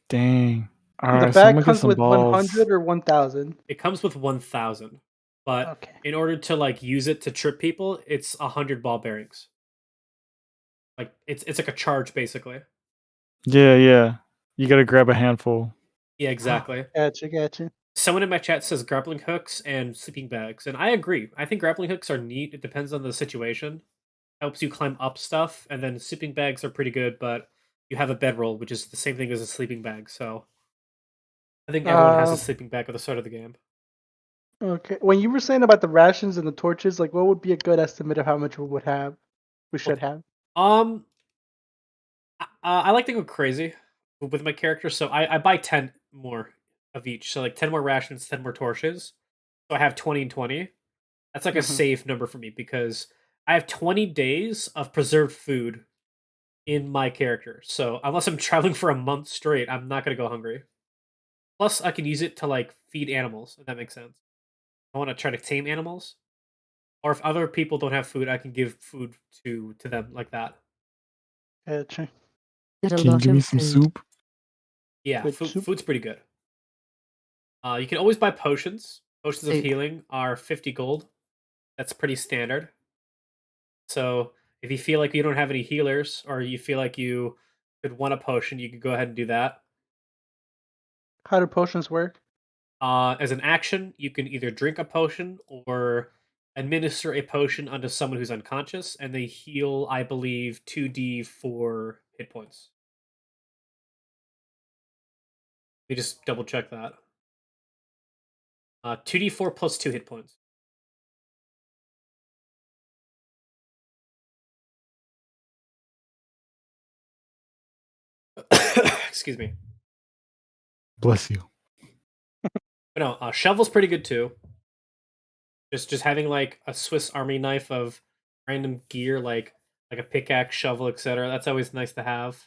Dang. All The right, so I'm bag gonna get comes some with balls. 100 or 1,000. It comes with 1,000, but Okay. in order to like use it to trip people, it's 100 ball bearings. Like it's like a charge basically. Yeah. You gotta grab a handful. Yeah, exactly. Gotcha. Someone in my chat says grappling hooks and sleeping bags, and I agree. I think grappling hooks are neat. It depends on the situation. Helps you climb up stuff, and then sleeping bags are pretty good, but you have a bedroll, which is the same thing as a sleeping bag. So I think everyone has a Uh, sleeping bag at the start of the game. okay. When you were saying about the rations and the torches, like what would be a good estimate of how much we should have? Um, I like to go crazy with my character, so I buy 10 more of each. So like 10 more rations, 10 more torches. So I have 20 and 20. That's like a Hmm. safe number for me because I have 20 days of preserved food in my character. So unless I'm traveling for a month straight, I'm not gonna go hungry. Plus, I can use it to like feed animals, if that makes sense. I want to try to tame animals, or if other people don't have food, I can give food to them like that. Gotcha. Get a Can you lot give me of some food. soup? Yeah, Good soup. food's pretty good. You can always buy potions. Potions of Soup. healing are 50 gold. That's pretty standard. So if you feel like you don't have any healers, or you feel like you could want a potion, you could go ahead and do that. How do potions work? As an action, you can either drink a potion or administer a potion onto someone who's unconscious, and they heal, I believe, 2d4 hit points. We just double check that. 2d4 plus 2 hit points. Excuse me. Bless you. But no, shovel's pretty good too. Just having like a Swiss Army knife of random gear, like a pickaxe, shovel, etc. That's always nice to have.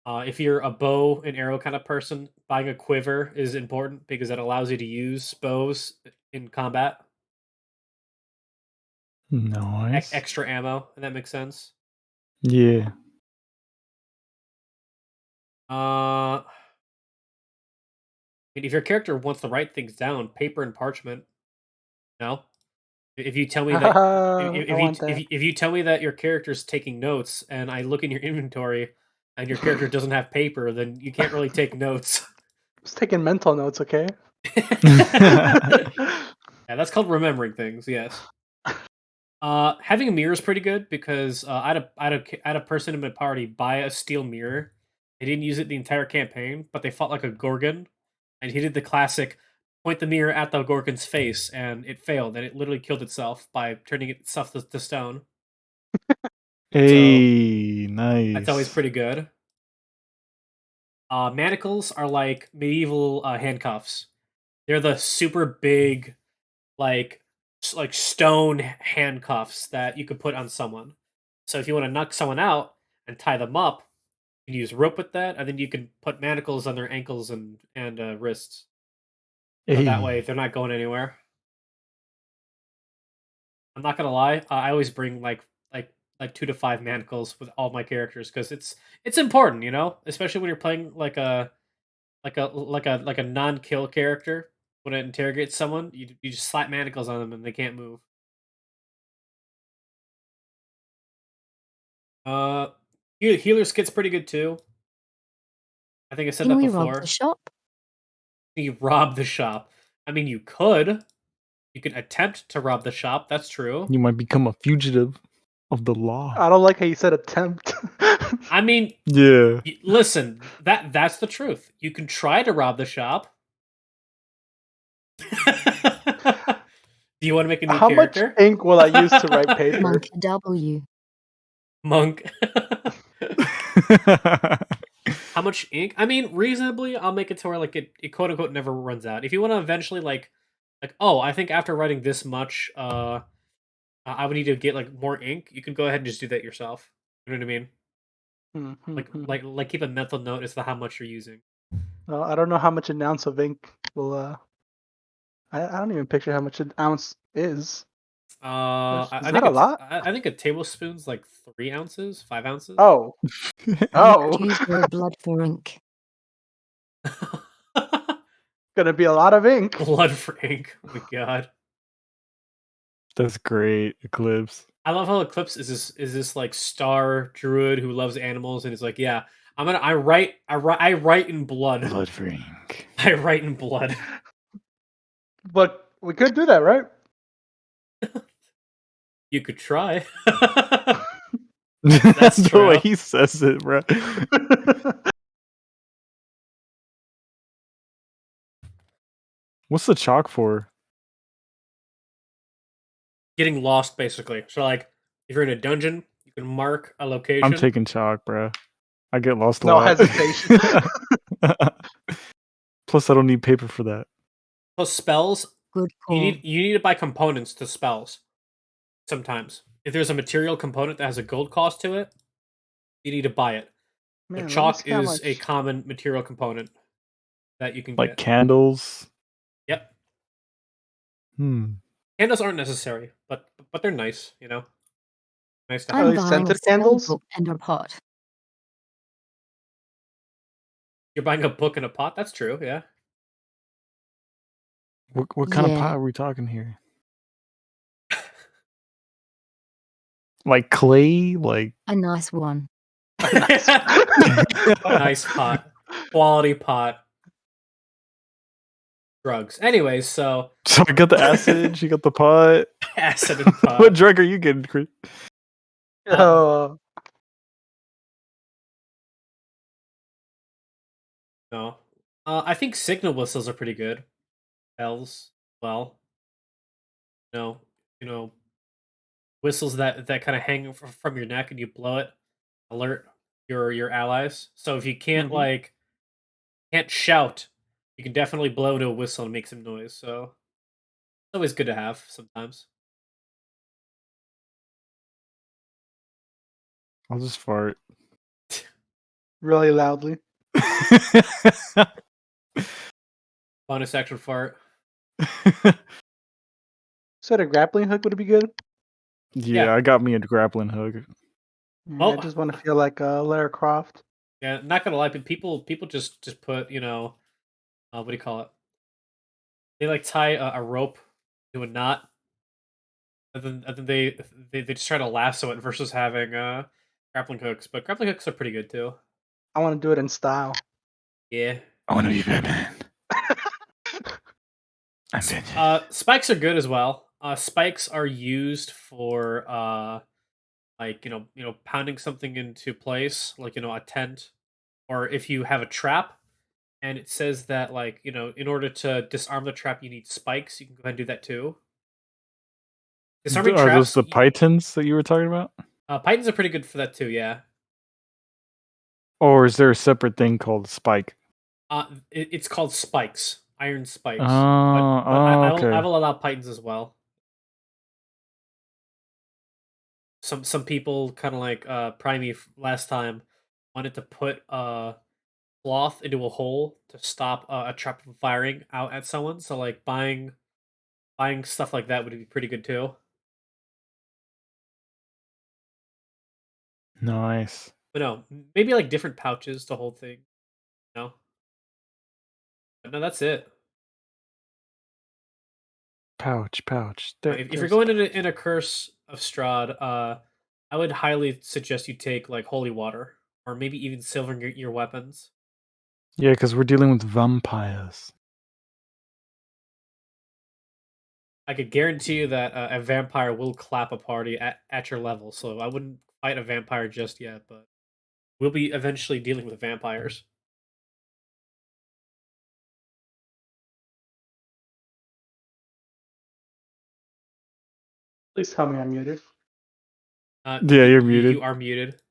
If you're a bow and arrow kind of person, buying a quiver is important because it allows you to use bows in combat. Nice. Extra ammo, if that makes sense. Yeah. I mean, if your character wants to write things down, paper and parchment. No, if you tell me that I want that. if you tell me that your character's taking notes, and I look in your inventory, and your character doesn't have paper, then you can't really take notes. Just taking mental notes, okay? Yeah, that's called remembering things. Yes. Having a mirror is pretty good because I had a person in my party buy a steel mirror. They didn't use it the entire campaign, but they fought like a gorgon, and he did the classic point the mirror at the gorgon's face, and it failed, and it literally killed itself by turning itself to stone. Hey, That's always nice. pretty good. Manacles are like medieval handcuffs. They're the super big, like stone handcuffs that you could put on someone. So if you want to knock someone out and tie them up, you can use rope with that, and then you can put manacles on their ankles and wrists. So that way Hey. they're not going anywhere. I'm not gonna lie, I always bring like 2 to 5 manacles with all my characters because it's important, you know, especially when you're playing like a non-kill character. When it interrogates someone, you just slap manacles on them and they can't move. Uh, healer's kit's pretty good too. I think I said Can that we rob the before. shop? You rob the shop. I mean, you could. You could attempt to rob the shop. That's true. You might become a fugitive of the law. I don't like how you said attempt. I mean, Yeah. listen, that's the truth. You can try to rob the shop. Do you want to make a new How much character? ink will I use to write paper? Monk W. Monk. How much ink? I mean, reasonably, I'll make it to where like it quote unquote never runs out. If you want to eventually like oh, I think after writing this much, I would need to get like more ink. You can go ahead and just do that yourself. You know what I mean? Like keep a mental note as to how much you're using. Well, I don't know how much an ounce of ink will. I don't even picture how much an ounce is. I Is think that a lot? I think a tablespoon's like 3 ounces, 5 ounces. Oh, oh, Use your blood for ink. gonna be a lot of ink. Blood for ink. Oh my god. That's great, Eclipse. I love how Eclipse is this like star druid who loves animals and is like, yeah, I write in blood. Blood for ink. I write in blood. But we could do that, right? You could try. That's the true. way he says it, bro. What's the chalk for? Getting lost, basically. So, like, if you're in a dungeon, you can mark a location. I'm taking chalk, bro. I get lost a No lot. hesitation. Plus, I don't need paper for that. Plus, spells. Good call. You need to buy components to spells. Sometimes, if there's a material component that has a gold cost to it, you need to buy it. Man, The let me chalk see how is a much- common material component that you can Like get. candles. Yep. Candles aren't necessary, but they're nice, you know. Nice to Are I'm have. they buying a scented spell candles? book and a pot. You're buying a book and a pot. That's true. Yeah. What kind of Yeah. pot are we talking here? Like clay? Like A nice one. Nice pot. Quality pot. Drugs. Anyways, so So I got the acid, you got the pot. acid and pot. What drug are you getting, Chris? Oh, No. I think signal whistles are pretty good. Bells, well. You know, whistles that kind of hang from your neck and you blow it, alert your allies. So if you can't Mhm. can't shout, You can definitely blow into a whistle and make some noise. So it's always good to have sometimes. I'll just fart. Really loudly. Bonus action fart. So a grappling hook would be good. Yeah, I got me a grappling hook. Yeah, Well- I just want to feel like Lara Croft. Yeah, not gonna lie, but people just put what do you call it? They like tie a rope to a knot, and then they just try to lasso it versus having grappling hooks. But grappling hooks are pretty good too. I want to do it in style. Yeah. I want to be Batman. I'm Batman. Spikes are good as well. Spikes are used for like pounding something into place, like a tent, or if you have a trap and it says that like in order to disarm the trap you need spikes, you can go ahead and do that too. Disarming Are those traps, the pythons that you were talking about? pythons are pretty good for that too. Yeah. Or is there a separate thing called spike? It's called spikes, iron spikes. Oh, But I okay. will allow pythons as well. Some people kind of like Primey last time wanted to put cloth into a hole to stop a trap from firing out at someone. So like buying stuff like that would be pretty good too. Nice. But no, maybe like different pouches to hold things. No, but no, that's it. Pouch. If you're going in a curse of Strahd, I would highly suggest you take like holy water or maybe even silvering your weapons. Yeah, because we're dealing with vampires. I could guarantee you that a vampire will clap a party at your level. So I wouldn't fight a vampire just yet, but we'll be eventually dealing with vampires. Please tell me I'm muted. Yeah, you're muted. You are muted.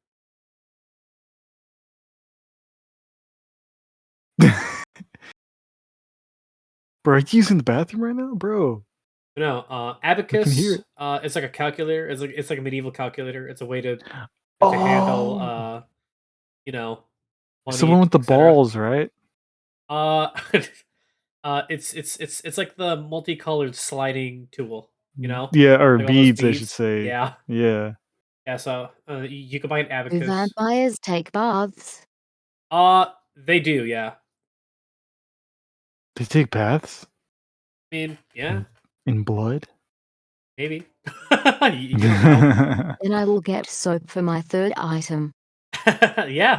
Bro, are you using the bathroom right now, bro? No, I can hear abacus. it. It's like a calculator. It's like a medieval calculator. It's a way to handle you know It's the money, one with the etc. balls, right? Uh, it's like the multicolored sliding tool. Yeah, or Like all those beads, I should say. Yeah, Yeah. yeah. So you can buy an Do abacus. vampires take baths? They do. Yeah. They take baths I mean, yeah, in blood. maybe. You don't know. Then I will get soap for my third item. Yeah.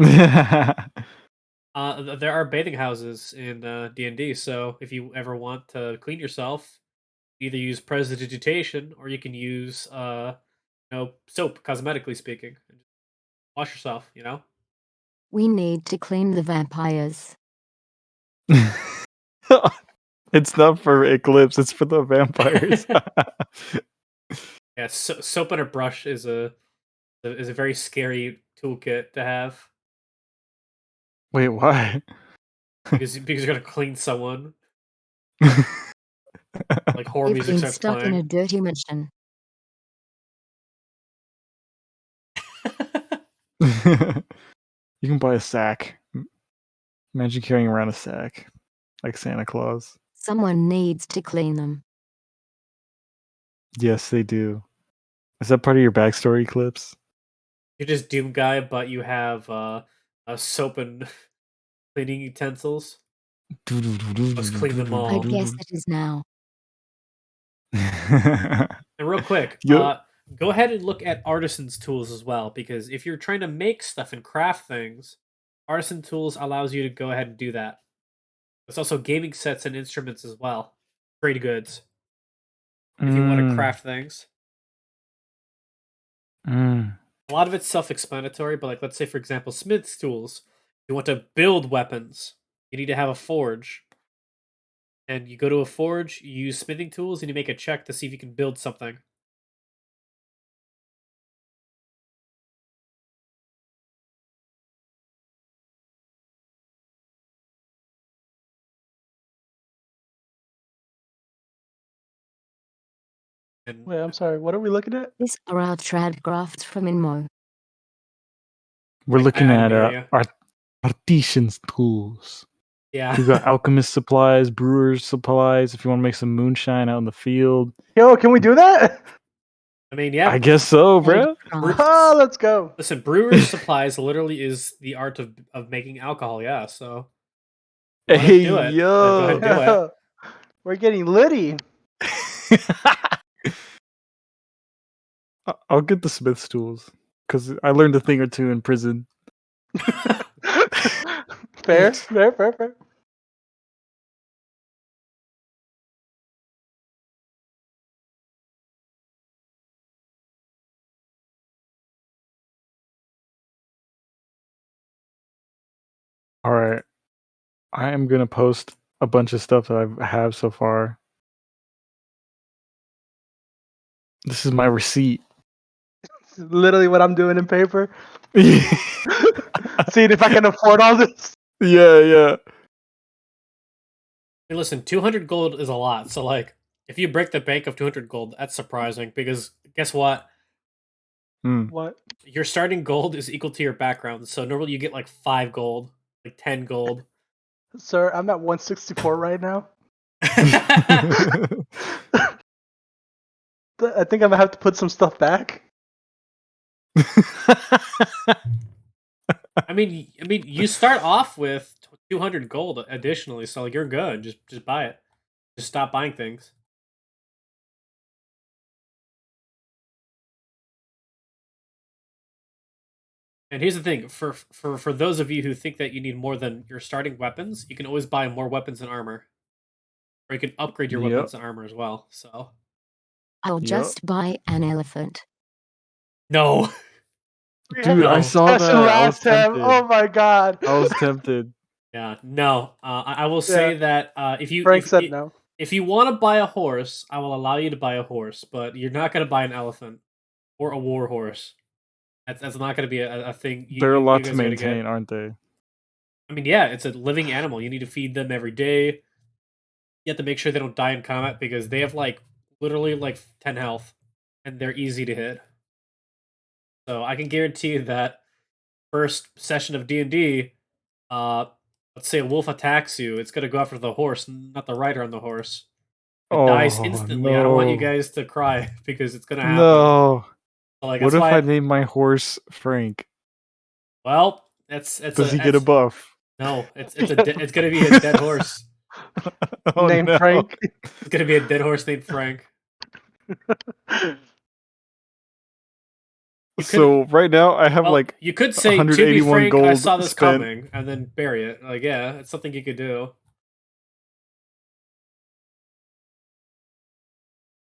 There are bathing houses in D&D, so if you ever want to clean yourself, either use prestidigitation or you can use soap, cosmetically speaking. And just wash yourself. We need to clean the vampires. It's not for Eclipse, it's for the vampires. Yeah, soap and a brush is a very scary toolkit to have Wait, why? because you're gonna clean someone. Like horror You've music been starts stuck in a playing. dirty mission. You can buy a sack. Imagine carrying around a sack like Santa Claus. Someone needs to clean them. Yes, they do. Is that part of your backstory, Eclipse? You're just Doom guy, but you have a soap and cleaning utensils. Let's clean them I all. guess it is now. And real quick, Yep. go ahead and look at artisans tools as well, because if you're trying to make stuff and craft things, artisan tools allows you to go ahead and do that. It's also gaming sets and instruments as well. Trade goods if you want to craft things. A lot of it's self-explanatory, but like let's say for example, smith's tools. You want to build weapons. You need to have a forge. And you go to a forge, you use smithing tools, and you make a check to see if you can build something. And Wait, I'm sorry. What are we looking at? These are our trad crafts from Inmo. We're looking I don't at hear artisans tools. yeah. We got alchemist supplies, brewers supplies. If you want to make some moonshine out in the field, Yo, can we do that? I mean, yeah. I guess so, bro. Oh, let's go. Listen, brewer's supplies literally is the art of making alcohol. Yeah, so you wanna Hey do it, then go ahead and yo. do it. We're getting litty. I'll get the smith's tools because I learned a thing or two in prison. Fair, fair, fair, fair. All right, I am gonna post a bunch of stuff that I have so far. This is my receipt. This is literally what I'm doing in paper. Yeah, Seeing if I can afford all this. yeah. I mean, listen, 200 gold is a lot. So like, if you break the bank of 200 gold, that's surprising because guess what? What? Your starting gold is equal to your background. So normally you get like 5 gold, like 10 gold. Sir, I'm at 164 right now. I I think I'm gonna have to put some stuff back. mean, you start off with 200 gold additionally, so like you're good. Just buy it. Just stop buying things. And here's the thing: for those of you who think that you need more than your starting weapons, you can always buy more weapons and armor, or you can upgrade your Yep. weapons and armor as well. So I'll Yep. just buy an elephant. no, Dude, I No. saw that. Discussion I was last time. tempted. Oh my god. I was tempted. yeah, no. I will say that if you Frank said no. if you want to buy a horse, I will allow you to buy a horse, but you're not going to buy an elephant or a war horse. That's not going to be a thing. They're a you lot guys to are gonna get. maintain, aren't they? I mean, yeah, it's a living animal. You need to feed them every day. You have to make sure they don't die in combat because they have like literally like 10 health and they're easy to hit. So I can guarantee you that first session of D&D, let's say a wolf attacks you, it's going to go after the horse, not the rider on the horse. It dies Oh, instantly. I don't want you no. guys to cry because it's going to happen. No. So, like, What that's if why I name my horse Frank? well, it's Does he get a buff? No, it's it's going to be a dead horse. Oh, Named no. Frank. It's going to be a dead horse named Frank. So right now I have Well, like you could say, to be 181 frank, I gold saw this spent. coming, and then bury it. Like, yeah, it's something you could do.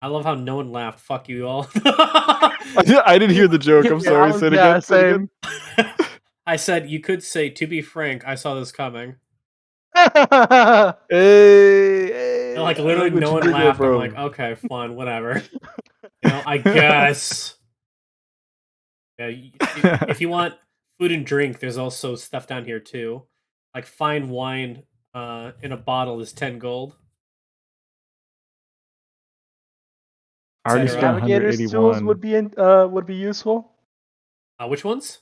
I love how no one laughed. Fuck you all. I didn't hear the joke. I'm sorry. Say it again. Say it again. I said, you could say, to be frank, I saw this coming. Hey, And, like, I literally like what no you one did there, laughed. I'm bro. like, okay, fun, whatever. You know, I guess. Yeah, if you want food and drink, there's also stuff down here too. Like fine wine in a bottle is 10 gold. I already Etc. spent Navigators tools 181. would be useful. Which ones?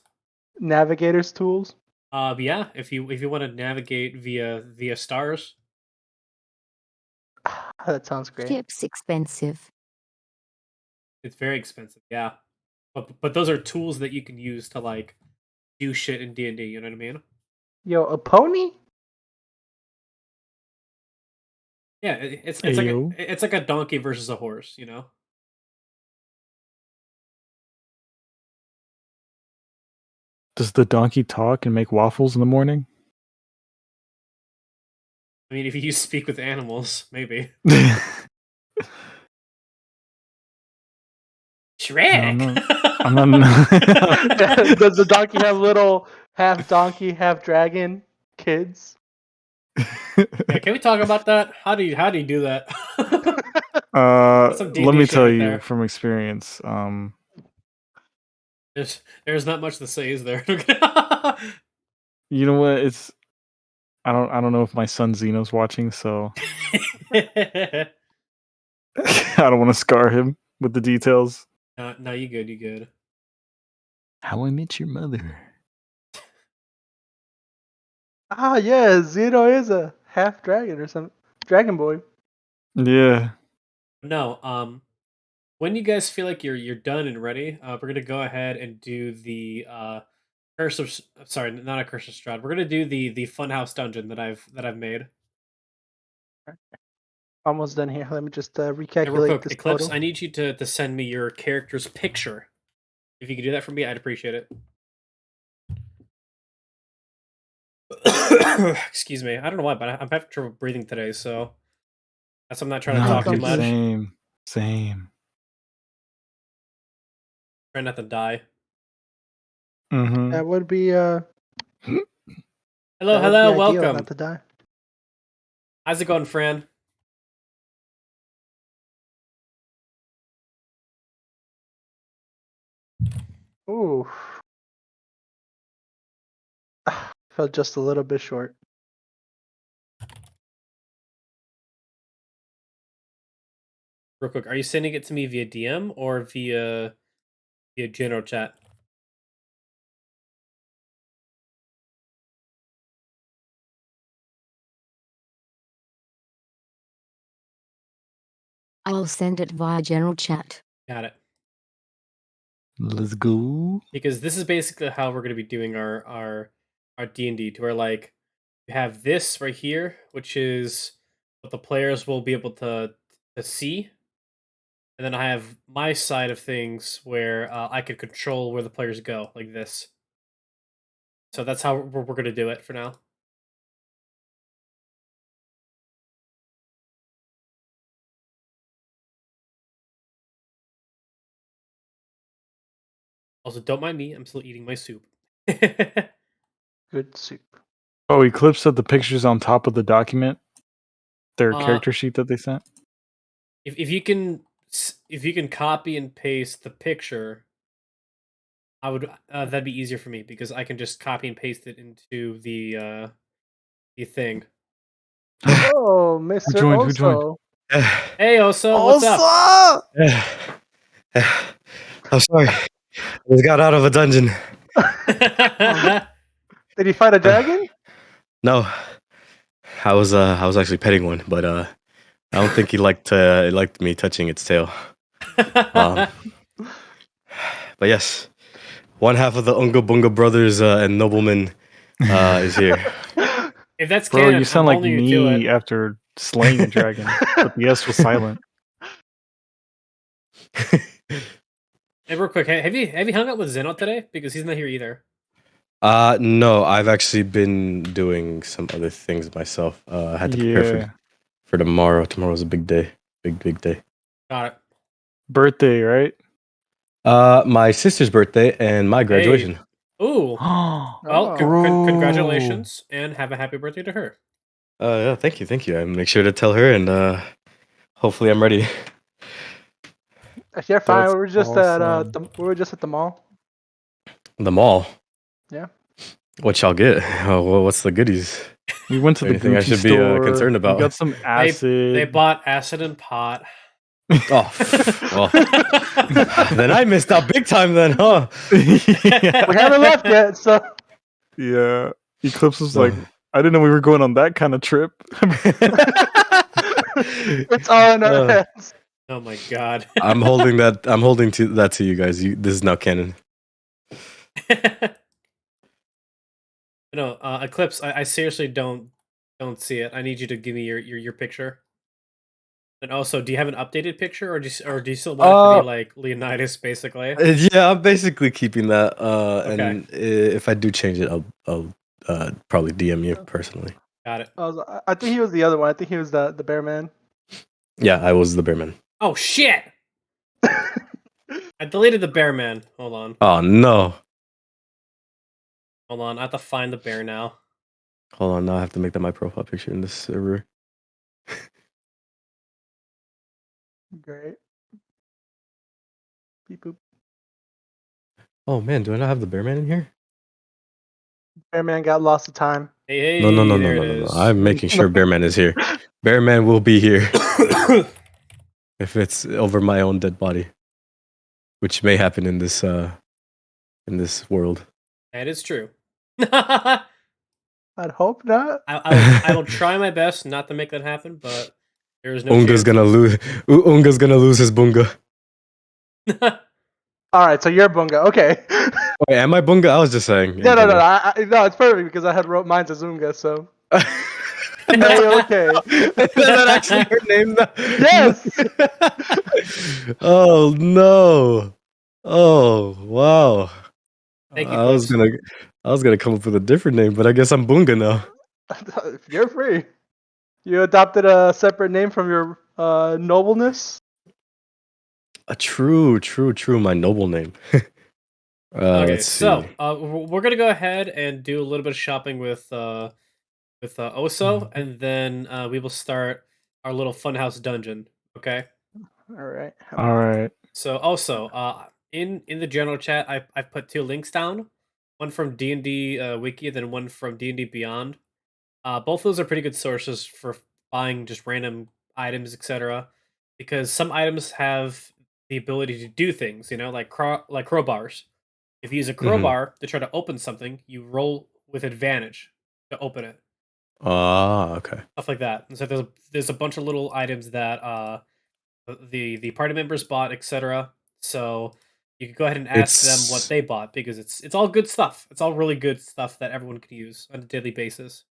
Navigators tools. Yeah, if you want to navigate via stars. That sounds great. Ship's expensive. It's very expensive, yeah. But those are tools that you can use to like do shit in D&D, you know what I mean? Yo, a pony? Yeah, it's Ayo. it's like a donkey versus a horse, you know? Does the donkey talk and make waffles in the morning? I mean, if you speak with animals, maybe. Shrek. No, I'm not. Does the donkey have little half donkey, half dragon kids? Yeah, can we talk about that? How do you do that? Some D&D Let me shit tell right you there. from experience. There's not much to say, is there? You know what? It's I don't know if my son Zeno's watching, so I don't want to scar him. with the details. No, you good. You good. How I Met Your Mother. Ah, yeah, Zeno is a half dragon or something. Dragon boy. Yeah. No. When you guys feel like you're done and ready, we're gonna go ahead and do the Curse of sorry, not a Curse of Strahd. We're gonna do the Funhouse dungeon that I've made. Almost done here. Let me just And real recalculate quick, this Eclipse, total. I need you to send me your character's picture. If you could do that for me, I'd appreciate it. Excuse me. I don't know why, but I'm having trouble breathing today, so that's why I'm not trying to No, talk too dude, much. Same. Try not to die. Mm-hmm. That would be Hello, that would be ideal, welcome. not to die. How's it going, Fran? Ooh. Felt just a little bit short. Real quick, are you sending it to me via DM or via general chat? I'll send it via general chat. Got it. Let's go. Because this is basically how we're going to be doing our D&D, to where like we have this right here, which is what the players will be able to see, and then I have my side of things where I can control where the players go, like this. So that's how we're going to do it for now. Also, don't mind me. I'm still eating my soup. Good soup. Oh, Eclipse said the pictures on top of the document. Their Uh, character sheet that they sent. if you can copy and paste the picture, I would that'd be easier for me because I can just copy and paste it into the thing. Oh, Mr. Who joined? Oso. Hey Oso, what's up? I'm sorry. I just got out of a dungeon. Did he fight a dragon? No, I was actually petting one, but I don't think he liked me touching its tail. But yes, one half of the Unga Bunga brothers and noblemen is here. If that's Bro, canon, you sound I'm like holding you to me it. after slaying a dragon, but the S was silent. Hey, real quick, have you hung out with Zeno today? Because he's not here either. No, I've actually been doing some other things myself. I had to prepare for tomorrow. Tomorrow's a big day. Big day. Got it. Birthday, right? My sister's birthday and my graduation. Ooh. Well, Oh. congratulations and have a happy birthday to her. Yeah, thank you. I make sure to tell her, and hopefully I'm ready. You're fine. That's We were just at the mall. The mall. Yeah. What y'all get? What's the goodies? We went to the Anything I Gucci should be store. concerned about? We got some acid. They bought acid and pot. Oh, well, then I missed out big time then, huh? Yeah. We haven't left yet, so Yeah. Eclipse was like, I didn't know we were going on that kind of trip. it's all in our heads. Oh my god. I'm holding that to you guys. This is now canon. No, Eclipse, I seriously don't see it. I need you to give me your picture. And also, do you have an updated picture, or do you still want it to be like Leonidas, basically? Yeah, I'm basically keeping that. Okay. And if I do change it, I'll probably DM you personally. Got it. I think he was the other one. I think he was the bear man. Yeah, I was the bear man. Oh shit! I deleted the bear man. Hold on. Oh no! Hold on. I have to find the bear now. Hold on, now I have to make that my profile picture in this server. Great. Beep boop. Oh man, do I not have the bear man in here? Bear man got lost of time. Hey, No. there it is. I'm making sure bear man is here. Bear man will be here. if it's over my own dead body, which may happen in this world. That is true. I'd hope not. I will try my best not to make that happen, but there is no Unga's gonna lose. Unga's gonna lose his bunga. All right, so you're Bunga. Okay. Wait, am I bunga? I was just saying. No. No, it's perfect because I had wrote mine as Unga, so. Okay. Is that actually her name now? Yes. Oh no! Oh wow! Thank you, I was gonna come up with a different name, but I guess I'm bunga now. You're free. You adopted a separate name from your nobleness. A true, my noble name. Okay, Let's see. so we're gonna go ahead and do a little bit of shopping with Oso, and then we will start our little funhouse dungeon. Okay. All right. All right. So also, in the general chat, I've put 2 links down, one from D&D Wiki, and then one from D&D Beyond. Both of those are pretty good sources for buying just random items, etc. Because some items have the ability to do things, like crowbars. If you use a crowbar to try to open something, you roll with advantage to open it. Ah, okay. Stuff like that. And so there's a bunch of little items that the party members bought, etc. So you can go ahead and ask them what they bought because it's all good stuff. It's all really good stuff that everyone can use on a daily basis.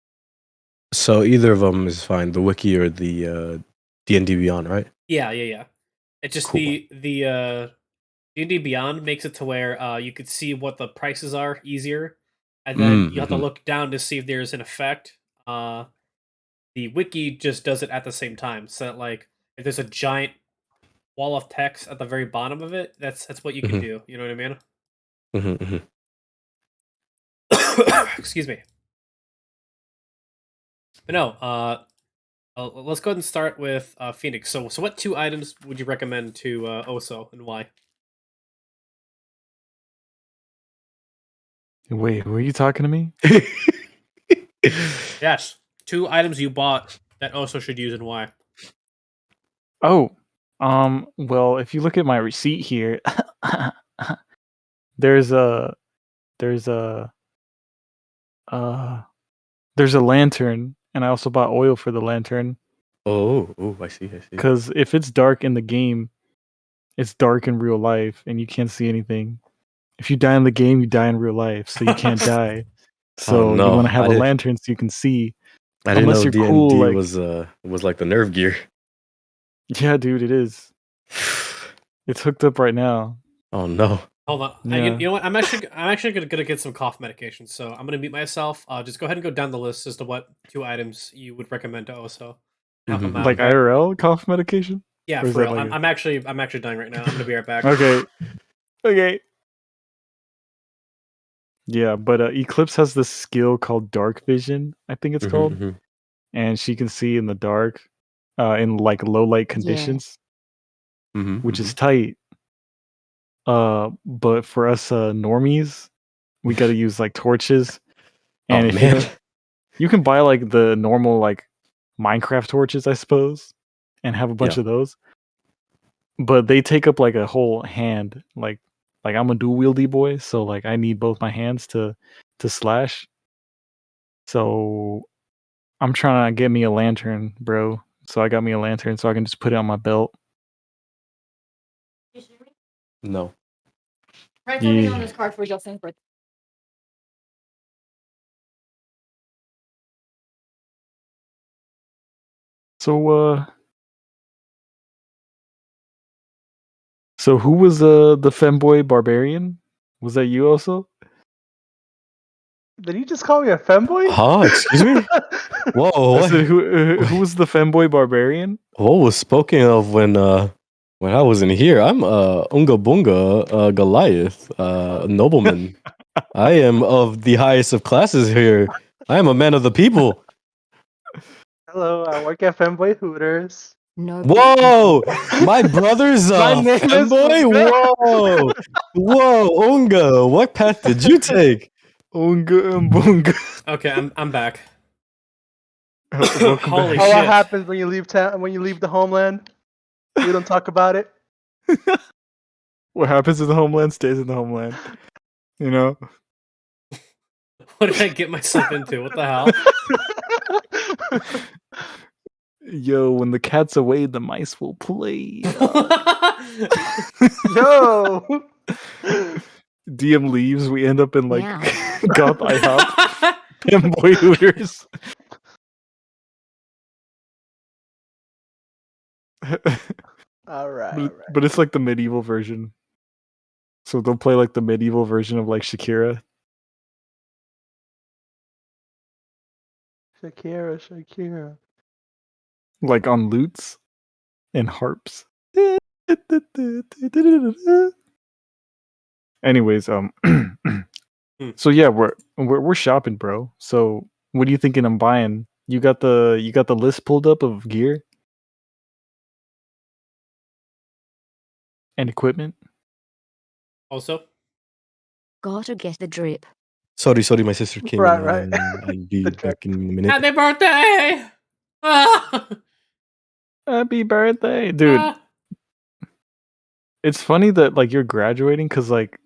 So either of them is fine, the wiki or the D&D Beyond, right? Yeah. It's just Cool. the D&D Beyond makes it to where you could see what the prices are easier, and then you have to look down to see if there's an effect. The wiki just does it at the same time, so that, like, if there's a giant wall of text at the very bottom of it, that's what you can do. You know what I mean? Excuse me. But no, let's go ahead and start with Phoenix. So what 2 items would you recommend to Oso, and why? Wait, were you talking to me? Yes, 2 items you bought that Oso should use, and why? Oh, well, if you look at my receipt here, there's a lantern, and I also bought oil for the lantern. Oh, I see. Because if it's dark in the game, it's dark in real life, and you can't see anything. If you die in the game, you die in real life, so you can't die. So you want to have a lantern so you can see. I didn't know you're D&D cool, like, was like the nerve gear. Yeah, dude, it is. It's hooked up right now. Oh no! Hold on. Yeah. You know what? I'm actually gonna get some cough medication, so I'm gonna mute myself. Just go ahead and go down the list as to what 2 items you would recommend to Oso. Help him out, Like okay? IRL cough medication? Yeah, Or is for real. that like I'm actually dying right now. I'm gonna be right back. Okay. Yeah, but Eclipse has this skill called Dark Vision, I think it's called, and she can see in the dark, in like low light conditions, which is tight. But for us normies, we got to use like torches, and you can buy like the normal like Minecraft torches, I suppose, and have a bunch of those. But they take up like a whole hand, like I'm a dual wieldy boy, so like I need both my hands to slash. So I'm trying to get me a lantern, bro. So I got me a lantern so I can just put it on my belt. No. Write something on this card for Justin's birthday. So who was the femboy barbarian? Was that you also? Did you just call me a femboy? Huh? Excuse me? Whoa! I said, who was the femboy barbarian? What was spoken of when I wasn't here? I'm Unga Bunga Goliath, nobleman. I am of the highest of classes here. I am a man of the people. Hello, I work at Femboy Hooters. No. Whoa! My brother's My name is femboy. Whoa, Unga. What path did you take? Unga and Bunga. Okay, I'm back. Welcome Holy back. shit! What happens when you leave town? When you leave the homeland? We don't talk about it. What happens in the homeland stays in the homeland. You know? What did I get myself into? What the hell? Yo, when the cat's away, the mice will play. Yo. DM leaves, we end up in like Meow. goth IHOP, fanboy Hooters. All right. But it's like the medieval version. So they'll play like the medieval version of like Shakira. Shakira. Like on lutes and harps. Anyways, so yeah, we're shopping, bro. So what are you thinking I'm buying? You got the list pulled up of gear and equipment? Also, Gotta get the drip. Sorry, my sister came in. Right. I'll be The back in a minute. happy birthday! Ah! Happy birthday, dude. Ah! It's funny that like you're graduating because like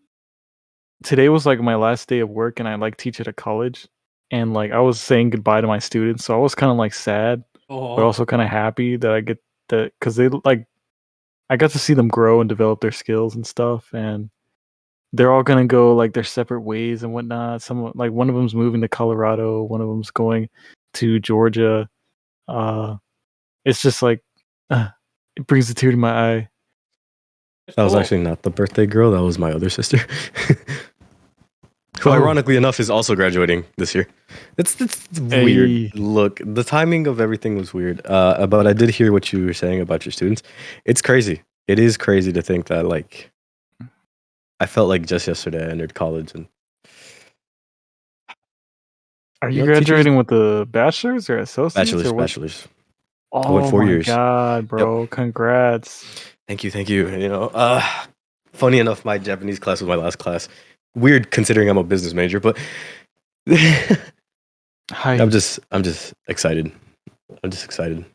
today was like my last day of work and I like teach at a college and like I was saying goodbye to my students, so I was kind of like sad but Oh, also kind of happy that I get that because they like I got to see them grow and develop their skills and stuff, and they're all gonna go like their separate ways and whatnot. Some like one of them's moving to Colorado, one of them's going to Georgia. It's just like it brings a tear to my eye. That was actually not the birthday girl. That was my other sister. Who, ironically enough, is also graduating this year. It's weird. Hey. Look, the timing of everything was weird. But I did hear what you were saying about your students. It's crazy. It is crazy to think that, like, I felt like just yesterday I entered college. And Are you know, graduating with a bachelor's or associates? bachelor's. Oh I went 4 years. God, bro! Congrats. Thank you. You know, funny enough, my Japanese class was my last class. Weird considering I'm a business major, but I'm just excited. I'm just excited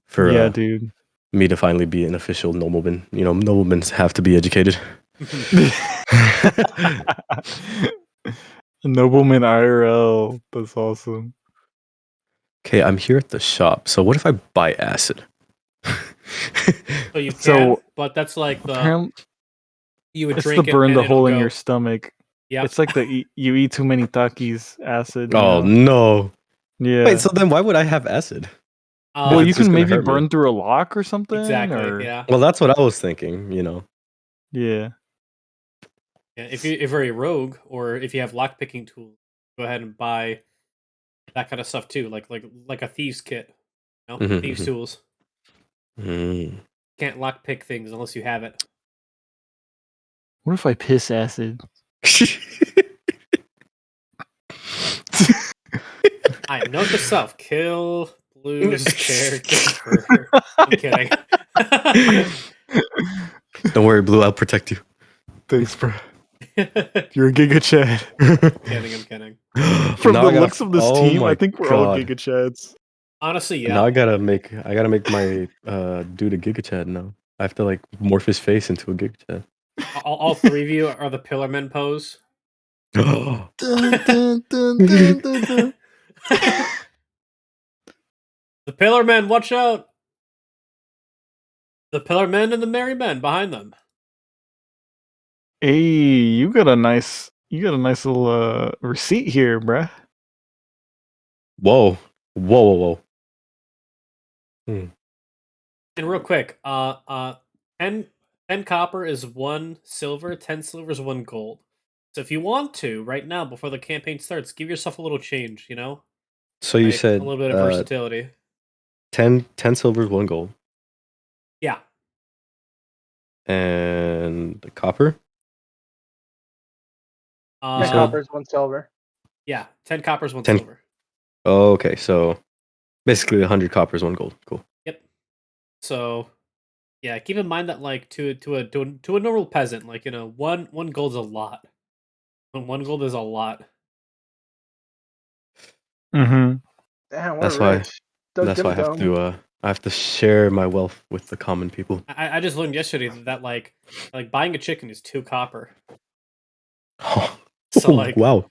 for dude. me to finally be an official nobleman. You know, noblemen have to be educated. Nobleman IRL. That's awesome. Okay, I'm here at the shop. So what if I buy acid? so you can, So, but that's like the Apparently, you would it's drink the it burn and the it'll hole in go- your stomach. Yep. It's like you eat too many Takis acid. you Oh know? no! Yeah. Wait, so then why would I have acid? well, If you it's just can gonna maybe hurt me. burn through a lock or something. Exactly. Or... Yeah. Well, that's what I was thinking. You know. Yeah. Yeah. If you're a rogue or if you have lockpicking tools, go ahead and buy that kind of stuff too, like a thieves kit. You know? Thieves tools. Can't lockpick things unless you have it. What if I piss acid? I note to self: kill blues character. I'm kidding. Don't worry, Blue. I'll protect you. Thanks, bro. You're a Giga Chad. I'm kidding. From Now the I gotta- looks of this oh team, my I think we're all God. Giga Chads. Honestly, yeah. Now I gotta make my dude a Giga Chad now. I have to like morph his face into a Giga Chad. All three of you are the Pillarmen pose. Dun, dun, dun, dun, dun, dun. The Pillarmen, watch out! The Pillarmen and the Merry Men behind them. Hey, you got a nice little receipt here, bruh. Whoa. And real quick, 10 copper is 1 silver, 10 silver is 1 gold. So if you want to, right now, before the campaign starts, give yourself a little change, you know? So you Like, said a little bit of versatility. 10 silvers, 1 gold, Yeah. and the copper. 10 coppers, 1 silver. Yeah, 10 coppers, 1 10 silver. Oh, okay, so basically 100 coppers, 1 gold. Cool. Yep. So, yeah, keep in mind that like to a normal peasant, like, you know, one gold's a lot. 1 gold is a lot. Mm-hmm. Damn, we're That's why. rich. Don't That's give why I it have to 'em. to I have to share my wealth with the common people. I just learned yesterday that like buying a chicken is 2 copper. So like wow.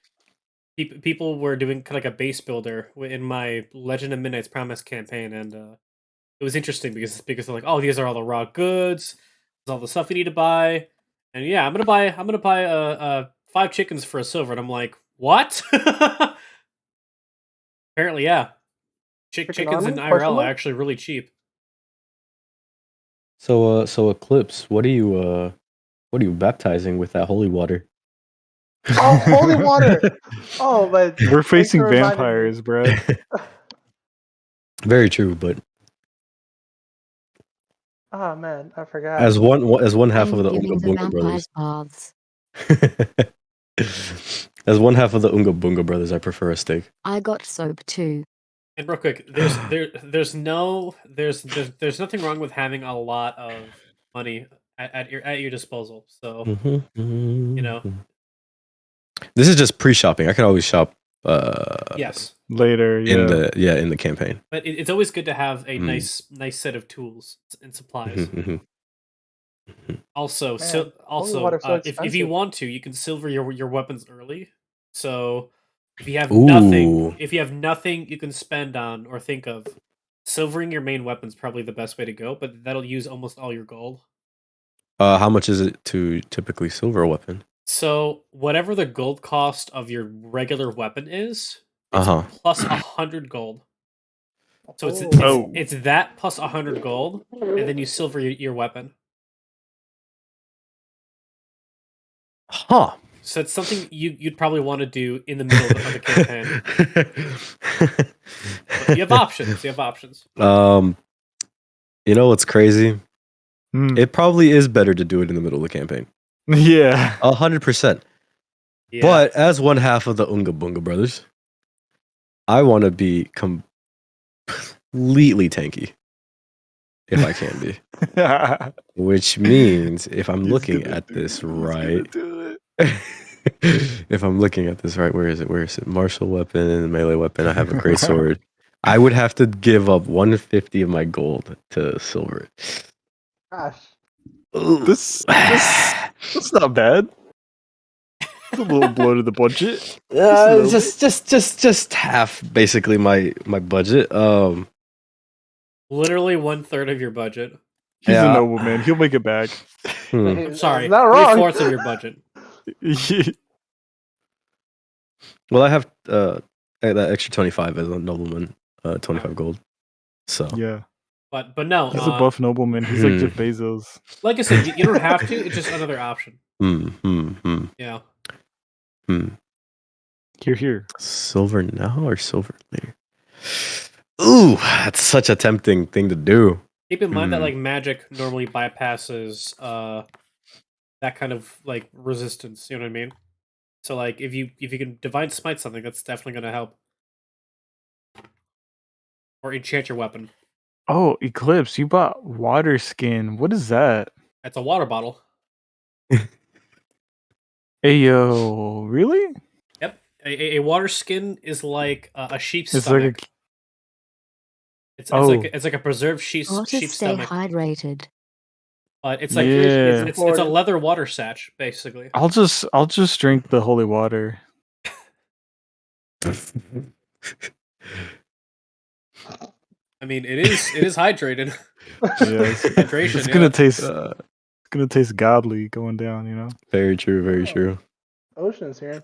People were doing kind of like a base builder in my Legend of Midnight's Promise campaign, and it was interesting because they're like, oh, these are all the raw goods, there's all the stuff you need to buy, and yeah, I'm gonna buy 5 chickens for a silver, and I'm like, what? Apparently, yeah, chickens in IRL are actually really cheap. So Eclipse, what are you baptizing with that holy water? Oh, holy water! Oh, but We're facing vampires, bro. Very true, but oh man, I forgot. as one half I'm of the giving Unga the Bunga brothers. vampires baths. As one half of the Unga Bunga brothers, I prefer a steak. I got soap too. And real quick, there's nothing wrong with having a lot of money at your disposal. So you know, this is just pre-shopping. I could always shop. yes, Later, yeah. in the campaign. But it's always good to have a nice set of tools and supplies. Also, Man, if you want to, you can silver your weapons early. So if you have nothing you can spend on or think of, silvering your main weapon's probably the best way to go. But that'll use almost all your gold. How much is it to typically silver a weapon? So whatever the gold cost of your regular weapon is, it's plus 100 gold. So it's that plus 100 gold, and then you silver your weapon. Huh. So it's something you'd probably want to do in the middle of the campaign. But you have options. You know what's crazy? It probably is better to do it in the middle of the campaign. Yeah. 100%. Yeah. But as one half of the Unga Bunga brothers, I want to be completely tanky. If I can be. Which means if I'm looking at this right. If I'm looking at this right, where is it? Martial weapon, melee weapon, I have a great sword. I would have to give up 150 of my gold to silver it. Gosh. That's not bad. It's a little blow to the budget. Just half basically my budget. Literally 1/3 of your budget. He's a nobleman. He'll make it back. I'm sorry, not wrong. 3/4 of your budget. Well, I have that extra 25 as a nobleman, 25 gold. So yeah, but no, he's a buff nobleman. He's like Jeff Bezos. Like I said, you don't have to. It's just another option. Yeah. Here. Silver now or silver later? Ooh, that's such a tempting thing to do. Keep in mind that like magic normally bypasses that kind of like resistance. You know what I mean? So like if you can divine smite something, that's definitely going to help. Or enchant your weapon. Oh, Eclipse, you bought water skin. What is that? That's a water bottle. Hey yo, really? Yep. A water skin is like a sheep's stomach. It's like a preserved sheep's stomach. Stay hydrated. But it's like it's a leather water satch, basically. I'll just drink the holy water. I mean, it is hydrated. Yes. Hydration. It's gonna taste godly going down, you know. Very true. Very true. Ocean's here.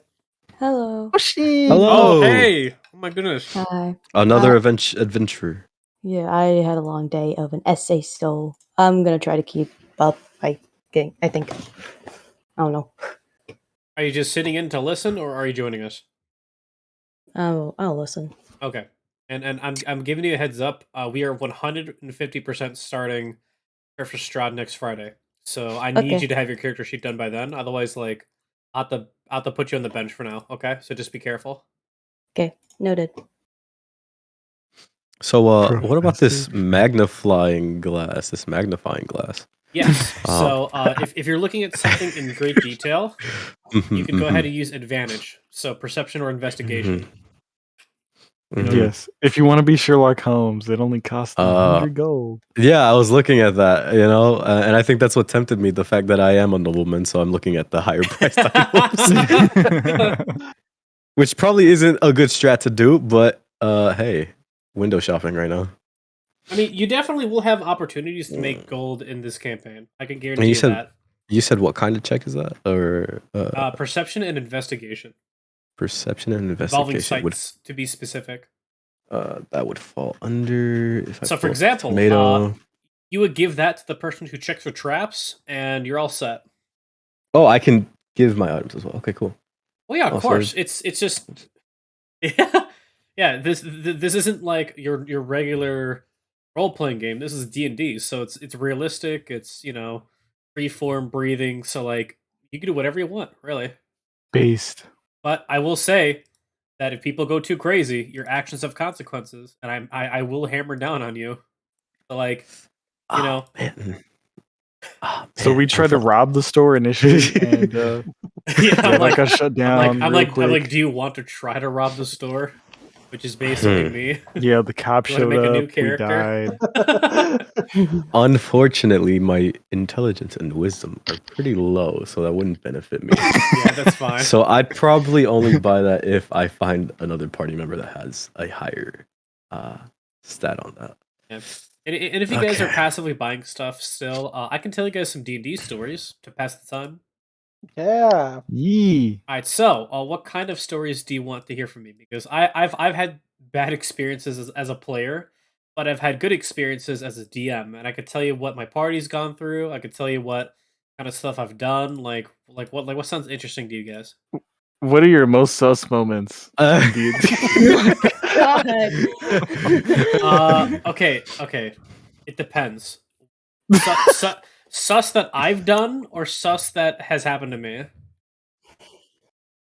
Hello. Ocean. Hello. Oh, hey! Oh my goodness. Hi. Another adventure. Yeah, I had a long day of an essay, so I'm gonna try to keep up. I think. I don't know. Are you just sitting in to listen, or are you joining us? I'll listen. Okay. And I'm giving you a heads up. We are 150% starting for Strahd next Friday. So I need you to have your character sheet done by then. Otherwise, like, I'll have to put you on the bench for now. Okay, so just be careful. Okay, noted. So, what about this magnifying glass? Yes. So, if you're looking at something in great detail, you can go ahead and use advantage. So, perception or investigation. Mhm. Yes. If you want to be Sherlock Holmes, it only costs 100 gold. Yeah, I was looking at that, and I think that's what tempted me, the fact that I am a nobleman, so I'm looking at the higher priced items. Which probably isn't a good strat to do, but hey, window shopping right now. I mean, you definitely will have opportunities to make gold in this campaign. I can guarantee And you that. you said what kind of check is that? Or Perception and investigation. perception and Involving investigation would sights, to be specific. that would fall under if I So, for pull example, tomato. you would give that to the person who checks for traps, and you're all set. Oh, I can give my items as well. Okay, cool. Well, yeah, of Also- course. It's just yeah. This isn't like your regular role playing game. This is D&D, so it's realistic. It's free form breathing. So like you can do whatever you want, really. Based. But I will say that if people go too crazy, your actions have consequences, and I will hammer down on you. So like Man. So we tried to rob the store initially, and yeah, that got shut down. I'm real like, quick. do you want to try to rob the store? Which is basically me. Yeah, the cop You wanna showed make a new up. We character? died. Unfortunately, my intelligence and wisdom are pretty low, so that wouldn't benefit me. Yeah, that's fine. So I'd probably only buy that if I find another party member that has a higher stat on that. Yeah. And if you guys are Okay. passively buying stuff still, I can tell you guys some D&D stories to pass the time. Yeah. Yee. All right, so what kind of stories do you want to hear from me? Because I've had bad experiences as a player, but I've had good experiences as a DM, and I could tell you what my party's gone through. I could tell you what kind of stuff I've done. What sounds interesting to you guys? What are your most sus moments? in D&D? Okay. It depends. Sus that I've done or sus that has happened to me?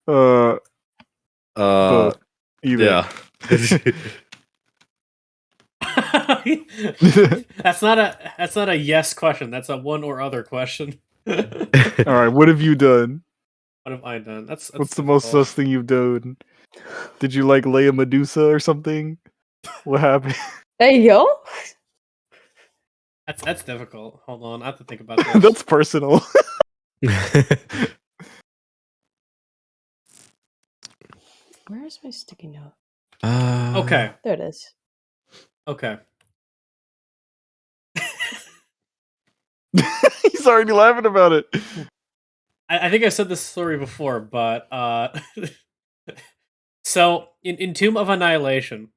Both. Either. Yeah. That's not a yes question. That's a one or other question. All right. What have you done? What have I done? That's What's the most difficult. sus thing you've done? Did you like lay a Medusa or something? What happened? Hey yo. That's difficult. Hold on, I have to think about this. That's personal. Where's my sticky note? Okay. There it is. Okay. He's already laughing about it. I think I said this story before, but so in Tomb of Annihilation,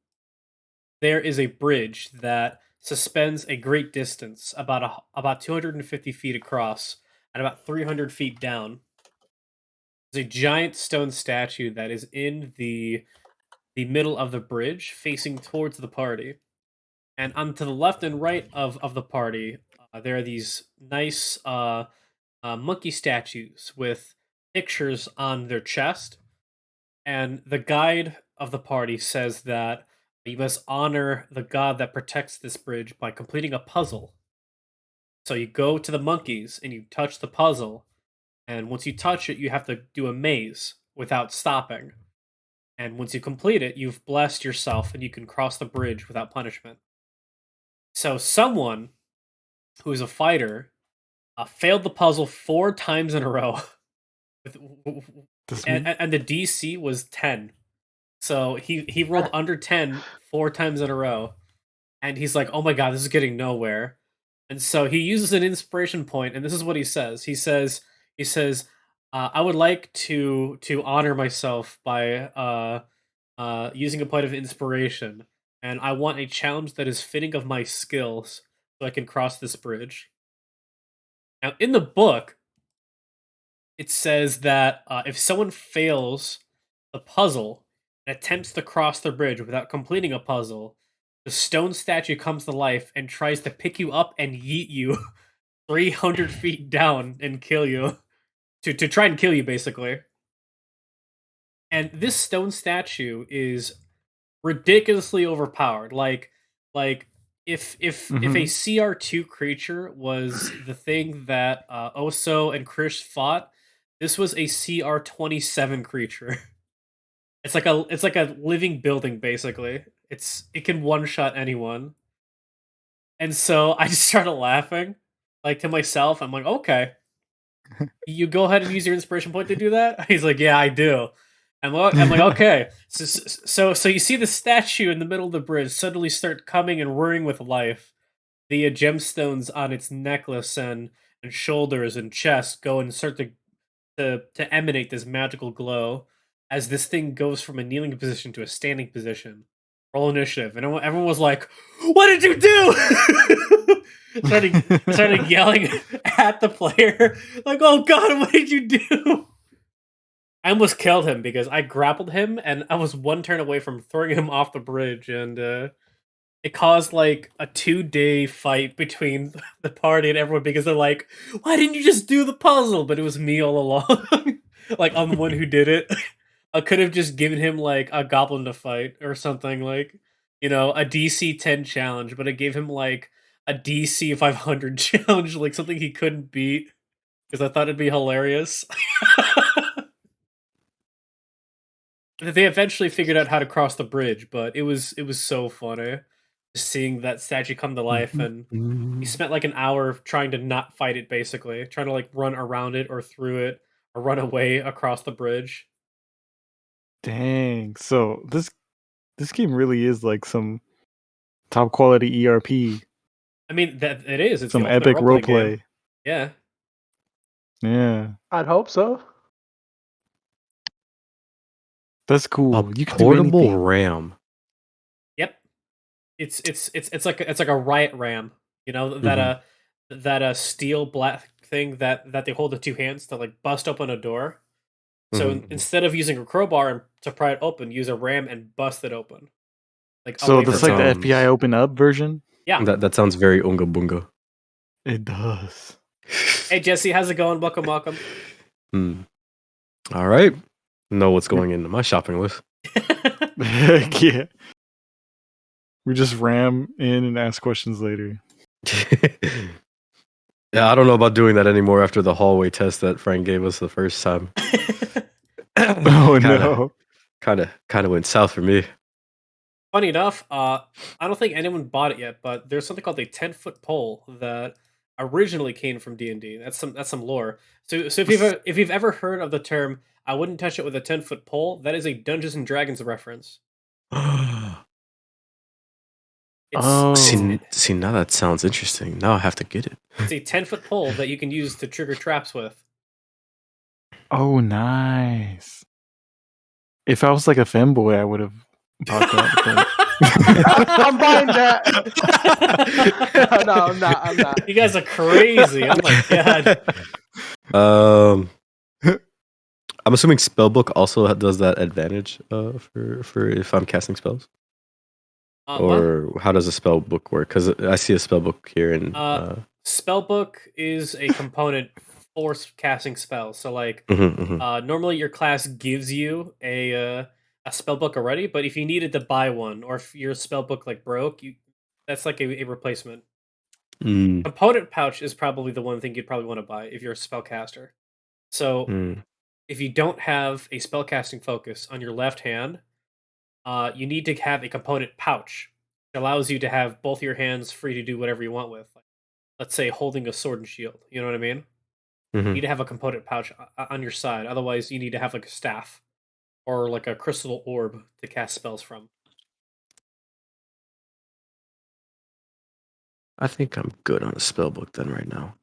there is a bridge that suspends a great distance, about 250 feet across and about 300 feet down. There's a giant stone statue that is in the middle of the bridge, facing towards the party. And on to the left and right of the party, there are these nice monkey statues with pictures on their chest. And the guide of the party says that you must honor the god that protects this bridge by completing a puzzle. So you go to the monkeys and you touch the puzzle, and once you touch it, you have to do a maze without stopping. And once you complete it, you've blessed yourself and you can cross the bridge without punishment. So someone who is a fighter failed the puzzle 4 times in a row. And the DC was 10. So he rolled under 10 4 times in a row. And he's like, oh my god, this is getting nowhere. And so he uses an inspiration point, and this is what he says. He says, I would like to honor myself by using a point of inspiration, and I want a challenge that is fitting of my skills so I can cross this bridge. Now, in the book, it says that if someone fails the puzzle and attempts to cross the bridge without completing a puzzle, the stone statue comes to life and tries to pick you up and yeet you 300 feet down and kill you. To try and kill you, basically. And this stone statue is ridiculously overpowered. Like if a CR2 creature was the thing that Oso and Krish fought, this was a CR27 creature. It's like a living building basically. It can one shot anyone. And so I just started laughing, like to myself. I'm like, okay, you go ahead and use your inspiration point to do that. He's like, yeah, I do. I'm like, okay. So you see the statue in the middle of the bridge suddenly start coming and whirring with life. The gemstones on its necklace and shoulders and chest go and start to emanate this magical glow as this thing goes from a kneeling position to a standing position. Roll initiative, and everyone was like, "What did you do?" started yelling at the player, like, "Oh God, what did you do?" I almost killed him because I grappled him, and I was one turn away from throwing him off the bridge, and it caused like a 2-day fight between the party and everyone because they're like, "Why didn't you just do the puzzle?" But it was me all along. Like I'm the one who did it. I could have just given him like a goblin to fight or something, like, a DC 10 challenge, but I gave him like a DC 500 challenge, like something he couldn't beat because I thought it'd be hilarious. They eventually figured out how to cross the bridge, but it was so funny just seeing that statue come to life, and he spent like an hour trying to not fight it, basically trying to like run around it or through it or run away across the bridge. Dang. So this game really is like some top quality ERP. I mean, that it is. It's Some the ultimate epic role-playing roleplay. game. Yeah. Yeah. I'd hope so. That's A cool. You can do portable anything. ram. Yep. It's like a riot ram, that steel black thing that they hold with two hands to like bust open a door. So instead of using a crowbar to pry it open, use a ram and bust it open. Like So away that's from like the sound. FBI open up version? Yeah. That sounds very unga bunga. It does. Hey Jesse, how's it going? Welcome. All right. Know what's going into my shopping list. Heck yeah. We just ram in and ask questions later. Yeah, I don't know about doing that anymore after the hallway test that Frank gave us the first time. Oh no. Kind of went south for me. Funny enough, I don't think anyone bought it yet, but there's something called a 10-foot pole that originally came from D&D. That's some lore. So if you've ever heard of the term "I wouldn't touch it with a 10-foot pole," that is a Dungeons and Dragons reference. See, now that sounds interesting. Now I have to get it. It's a 10-foot pole that you can use to trigger traps with. Oh, nice. If I was like a femboy, I would have bought that. I'm buying that. No, I'm not. You guys are crazy. Oh my god. I'm assuming Spellbook also does that advantage for if I'm casting spells. Or how does a spellbook work? Because I see a spellbook here, and spellbook is a component for casting spells. So, like, normally your class gives you a spellbook already, but if you needed to buy one, or if your spellbook like broke, that's like a replacement. Component pouch is probably the one thing you'd probably want to buy if you're a spellcaster. So, if you don't have a spellcasting focus on your left hand, you need to have a component pouch. It allows you to have both your hands free to do whatever you want with. Like, let's say holding a sword and shield. You know what I mean? You need to have a component pouch on your side. Otherwise, you need to have like a staff or like a crystal orb to cast spells from. I think I'm good on a spellbook then right now.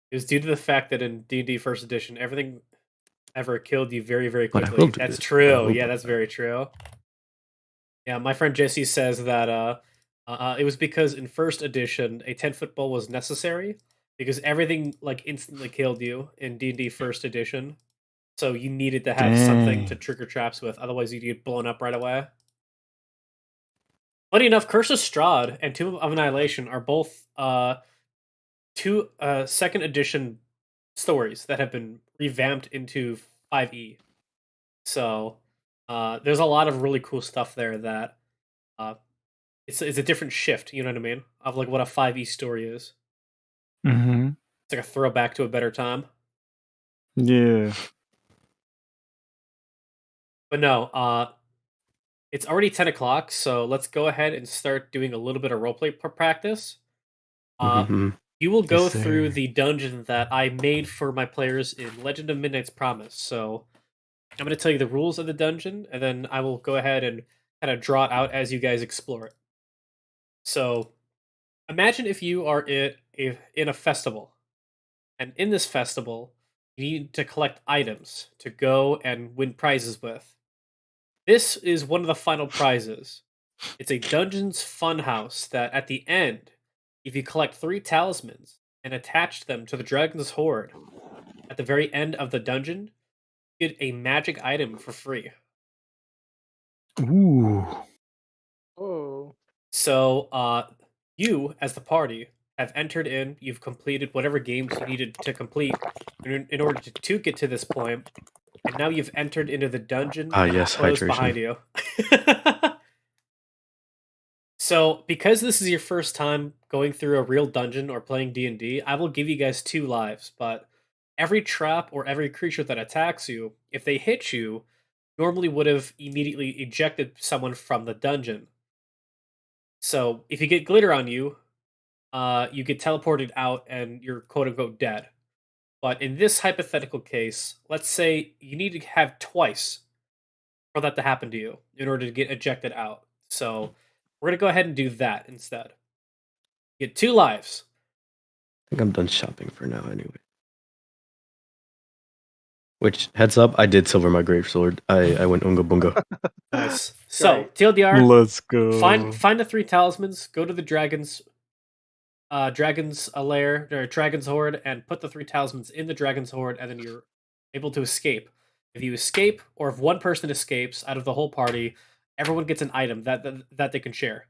It was due to the fact that in D&D First Edition, everything ever killed you very, very quickly. That's true. Yeah, that's very true. Yeah, my friend Jesse says that it was because in First Edition, a 10-foot pole was necessary because everything like instantly killed you in D&D First Edition. So you needed to have something to trigger traps with, otherwise you'd get blown up right away. Funny enough, Curse of Strahd and Tomb of Annihilation are both two second edition stories that have been revamped into 5e. So there's a lot of really cool stuff there that it's a different shift, you know what I mean, of like what a 5e story is. Mm-hmm. It's like a throwback to a better time. Yeah. But no, it's already 10 o'clock, so let's go ahead and start doing a little bit of roleplay practice. You will go through the dungeon that I made for my players in Legend of Midnight's Promise. So I'm going to tell you the rules of the dungeon, and then I will go ahead and kind of draw it out as you guys explore it. So imagine if you are in a festival, and in this festival, you need to collect items to go and win prizes with. This is one of the final prizes. It's a Dungeons Funhouse that at the end, if you collect 3 talismans and attach them to the Dragon's Hoard, at the very end of the dungeon, you get a magic item for free. Ooh. Oh. So, you, as the party, have entered in, you've completed whatever games you needed to complete in order to get to this point, and now you've entered into the dungeon Yes, closed hydration. behind you. So, because this is your first time going through a real dungeon or playing D&D, I will give you guys 2 lives, but every trap or every creature that attacks you, if they hit you, normally would have immediately ejected someone from the dungeon. So, if you get glitter on you, you get teleported out and you're quote-unquote dead. But in this hypothetical case, let's say you need to have twice for that to happen to you in order to get ejected out. So, we're going to go ahead and do that instead. You get 2 lives. I think I'm done shopping for now anyway. Which, heads up, I did silver my greatsword. I went unga bunga. Nice. So, Great. TLDR, Let's go. find the 3 talismans, go to the dragon's lair, or dragon's hoard, and put the 3 talismans in the dragon's hoard, and then you're able to escape. If you escape, or if one person escapes out of the whole party, everyone gets an item that they can share.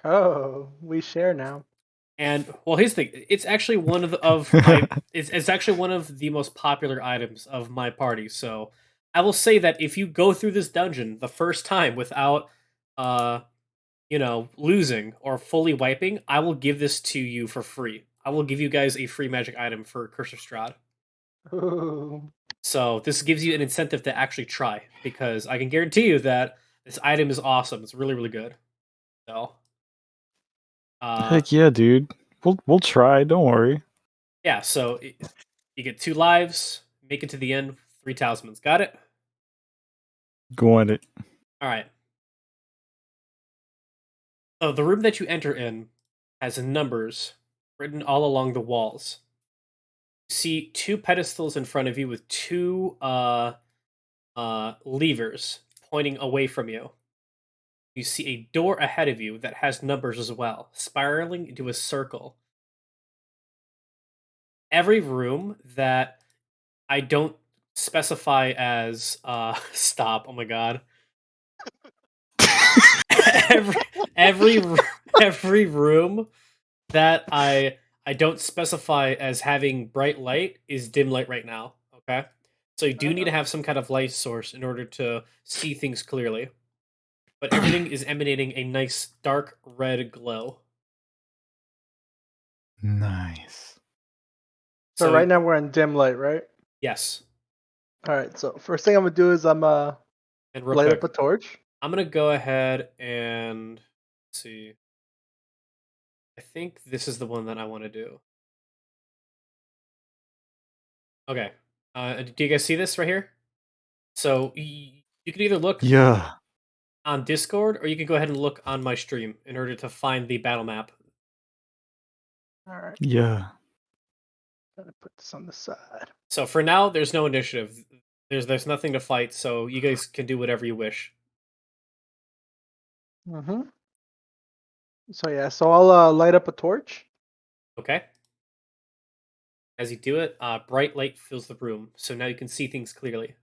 Oh, we share now. And well, here's the thing: it's actually one of my it's actually one of the most popular items of my party. So I will say that if you go through this dungeon the first time without losing or fully wiping, I will give this to you for free. I will give you guys a free magic item for Curse of Strahd. Ooh. So this gives you an incentive to actually try, because I can guarantee you that this item is awesome. It's really, really good. So Heck yeah, dude. We'll try. Don't worry. yeah, so you get 2 lives, make it to the end, 3 talismans. Got it? Go on it. All right. So the room that you enter in has numbers written all along the walls. You see 2 pedestals in front of you with 2 levers pointing away from you. You see a door ahead of you that has numbers as well, spiraling into a circle. Every room that I don't specify as stop. Oh my god. every every room that I don't specify as having bright light is dim light right now. Okay, so you do need to have some kind of light source in order to see things clearly. But everything is emanating a nice dark red glow. Nice. So right now we're in dim light, right? Yes. All right. So first thing I'm gonna do is I'm And real light quick, up a torch. I'm gonna go ahead and let's see. I think this is the one that I want to do. Okay. Do you guys see this right here? So you can either look Yeah. on Discord, or you can go ahead and look on my stream in order to find the battle map. All right. Yeah. Gotta put this on the side. So for now, there's no initiative. There's nothing to fight, so you guys can do whatever you wish. Mm-hmm. So yeah, so I'll light up a torch. Okay. As you do it, bright light fills the room, so now you can see things clearly.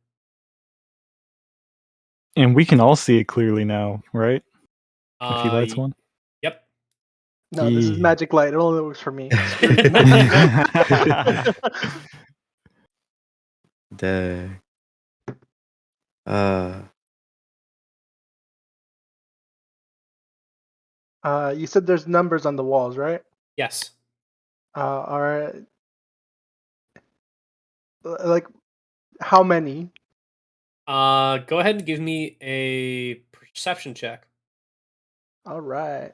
And we can all see it clearly now, right? If he lights one. Yep. No, this is Yeah. magic light. It only works for me. Dang. You said there's numbers on the walls, right? Yes. All right. Like, how many? Go ahead and give me a perception check. All right.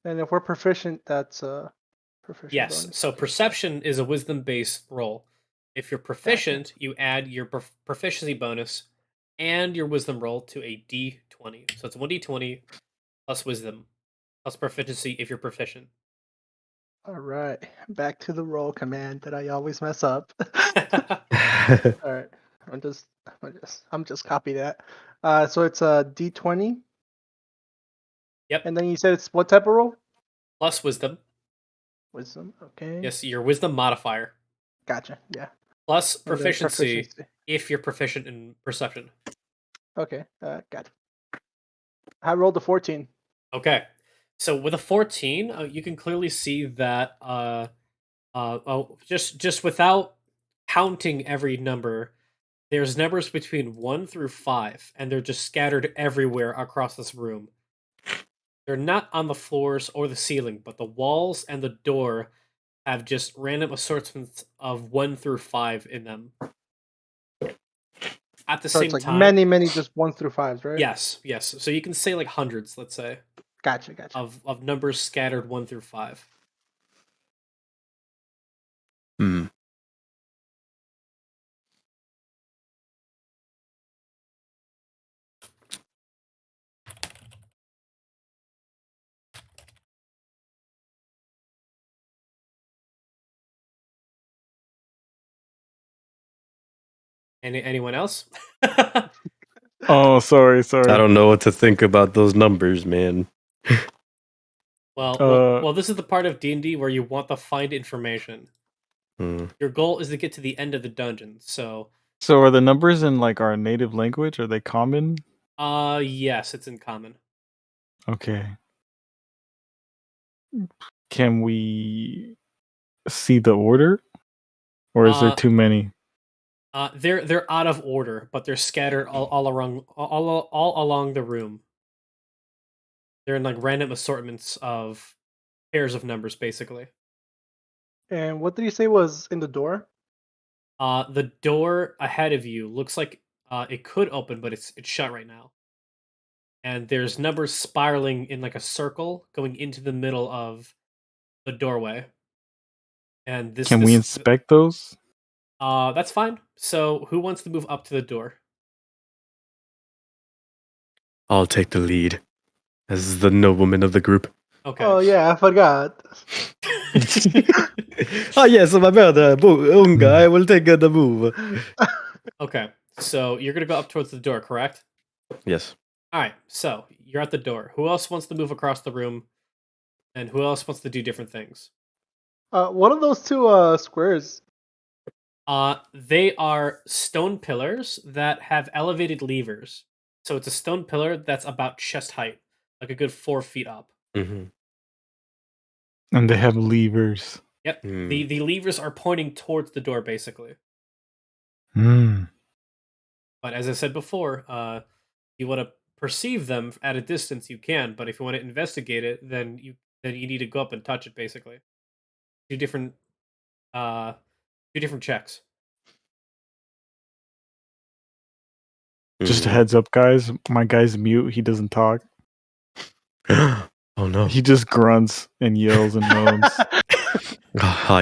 And if we're proficient, that's proficient Yes. bonus. So Okay, perception is a wisdom-based roll. If you're proficient, you add your proficiency bonus and your wisdom roll to a d20. So it's 1d20 plus wisdom plus proficiency if you're proficient. All right. Back to the roll command that I always mess up. All right. I'm just copy that. So it's a D20. Yep. And then you said it's what type of roll? Plus wisdom. Wisdom. Okay. Yes, your wisdom modifier. Gotcha. Yeah. Plus And then proficiency if you're proficient in perception. Okay. Got it. I rolled a 14. Okay. So with a 14, you can clearly see that just without counting every number, there's numbers between 1 through 5, and they're just scattered everywhere across this room. They're not on the floors or the ceiling, but the walls and the door have just random assortments of 1 through 5 in them. At the So same it's like time, many just 1 through 5s, right? yes. So you can say like hundreds, let's say, Gotcha. of numbers scattered 1 through 5. Hmm. Anyone else? Oh, sorry. I don't know what to think about those numbers, man. Well, this is the part of D&D where you want to find information. Hmm. Your goal is to get to the end of the dungeon. So are the numbers in like our native language? Are they common? yes, it's in common. Okay. Can we see the order, or is there too many? They're out of order, but they're scattered all along the room. They're in like random assortments of pairs of numbers, basically. And what did you say was in the door? The door ahead of you looks like it could open, but it's shut right now. And there's numbers spiraling in like a circle going into the middle of the doorway. And Can we inspect those? That's fine. So who wants to move up to the door? I'll take the lead as the nobleman of the group. Okay. Oh yeah, I forgot. Yes, my brother, Unga, I will take the move. Okay. So you're gonna go up towards the door, correct? Yes. Alright, so you're at the door. Who else wants to move across the room? And who else wants to do different things? What are those two squares? They are stone pillars that have elevated levers. So it's a stone pillar that's about chest height, like a good 4 feet up. Mm-hmm. And they have levers. Yep. The levers are pointing towards the door, basically. But as I said before, you want to perceive them at a distance, you can. But if you want to investigate it, then you need to go up and touch it, basically. Two different checks. Just a heads up, guys. My guy's mute. He doesn't talk. Oh no. He just grunts and yells and moans.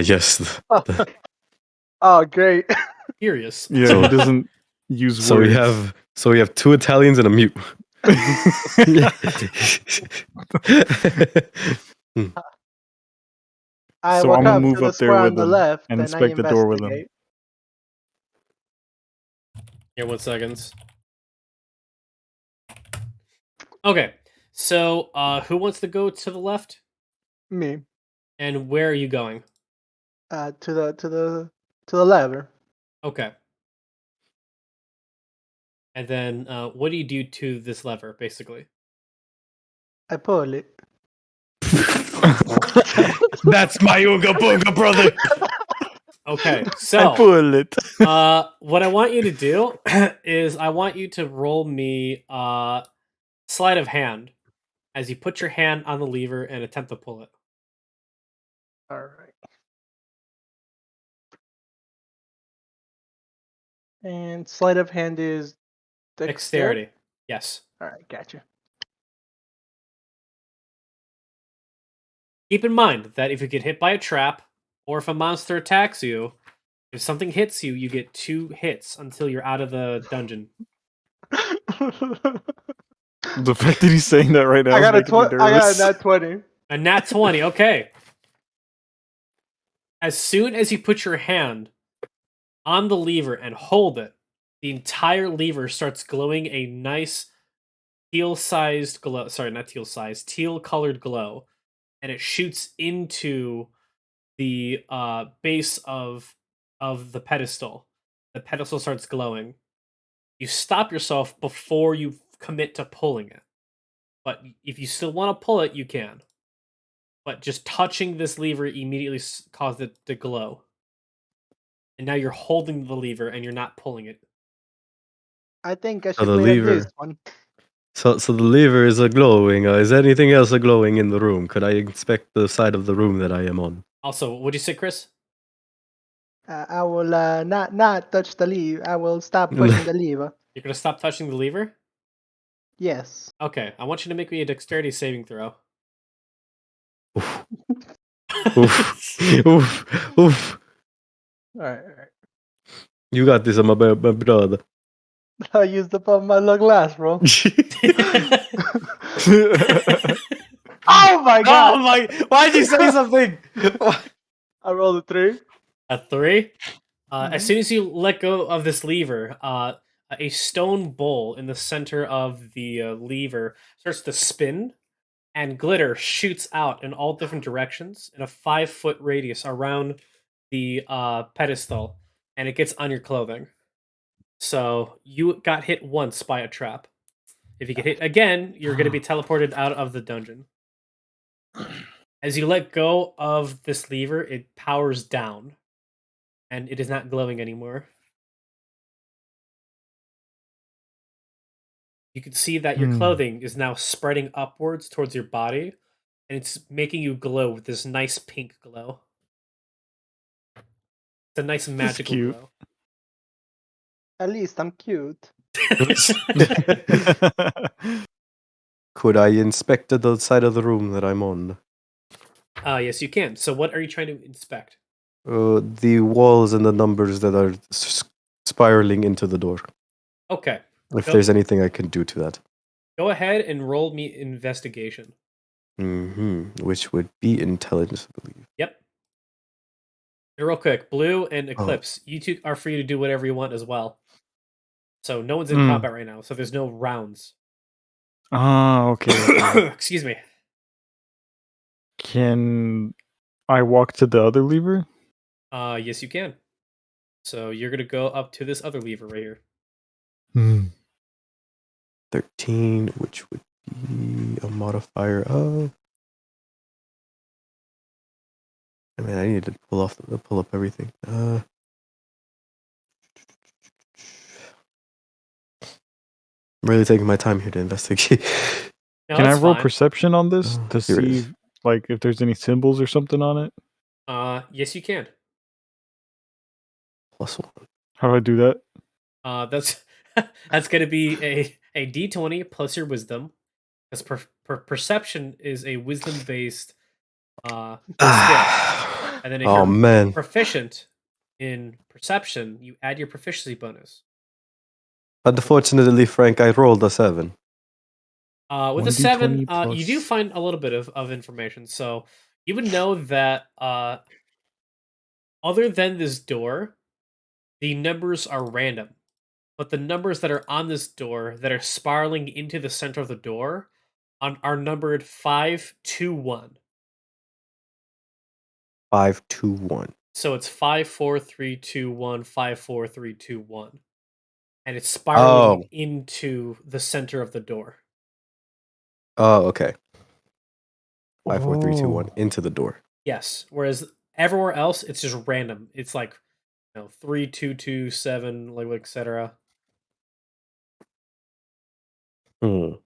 Yes. Oh, great. Curious. Yeah, he doesn't use So words. we have 2 Italians and a mute. I So walk I'm gonna up move to the up there square with on the him left and I inspect the door with him. investigate. Here, 1 second. Okay, so who wants to go to the left? Me. And where are you going? To the lever. Okay. And then what do you do to this lever, basically? I pull it. That's my Ooga Booga brother. Okay, I so pull it. what I want you to do is I want you to roll me sleight of hand as you put your hand on the lever and attempt to pull it. All right. And sleight of hand is Dexterity. Yes. All right, gotcha. Keep in mind that if you get hit by a trap, or if a monster attacks you, if something hits you, you get 2 hits until you're out of the dungeon. The fact that he's saying that right now is making me nervous. I got a nat 20. A nat 20, okay. As soon as you put your hand on the lever and hold it, the entire lever starts glowing a nice teal-sized glow. Sorry, not teal-sized, teal-colored glow. And it shoots into the base of the pedestal. The pedestal starts glowing. You stop yourself before you commit to pulling it. But if you still want to pull it, you can. But just touching this lever immediately caused it to glow. And now you're holding the lever and you're not pulling it. I think I So should the wait on lever- this one. So the lever is a glowing. Is there anything else a glowing in the room? Could I inspect the side of the room that I am on? Also, what'd you say, Chris? I will not touch the lever. I will stop pushing the lever. You're gonna stop touching the lever? Yes. Okay, I want you to make me a dexterity saving throw. Oof. Oof. Oof. Oof. All right. You got this, my brother. I used up all my luck last roll. Oh my god! Oh my! Why'd you say something? I rolled a 3. A 3? As soon as you let go of this lever, a stone bowl in the center of the lever starts to spin, and glitter shoots out in all different directions in a 5-foot radius around the pedestal, and it gets on your clothing. So you got hit once by a trap. If you get hit again, you're going to be teleported out of the dungeon. As you let go of this lever, it powers down, and it is not glowing anymore. You can see that your clothing is now spreading upwards towards your body, and it's making you glow with this nice pink glow. It's a nice magical cute. glow. At least I'm cute. Could I inspect the side of the room that I'm on? Yes, you can. So what are you trying to inspect? The walls and the numbers that are spiraling into the door. Okay. If there's anything I can do to that. Go ahead and roll me investigation. Which would be intelligence, I believe. Yep. And real quick, Blue and Eclipse, you two are free to do whatever you want as well. So no one's in combat right now, so there's no rounds. Ah, okay. Excuse me. Can I walk to the other lever? Yes, you can. So you're gonna go up to this other lever right here. 13, which would be a modifier of. I mean, I need to pull up everything. I'm really taking my time here to investigate. No, Can I that's roll fine. perception on this to Here it see is. like if there's any symbols or something on it? Yes, you can. +1. How do I do that? That's gonna be a D20 plus your wisdom, because perception is a wisdom based skill. And then if you're proficient in perception, you add your proficiency bonus. Unfortunately, Frank, I rolled a 7. With a 7, you do find a little bit of information. So you would know that other than this door, the numbers are random. But the numbers that are on this door that are spiraling into the center of the door are numbered 521. 521. So it's 54321, 54321. And it's spiraling into the center of the door. Oh, okay. 5, 4, 3, 2, 1 into the door. Yes. Whereas everywhere else, it's just random. It's like 3, 2, 2, 7, like etc. Well,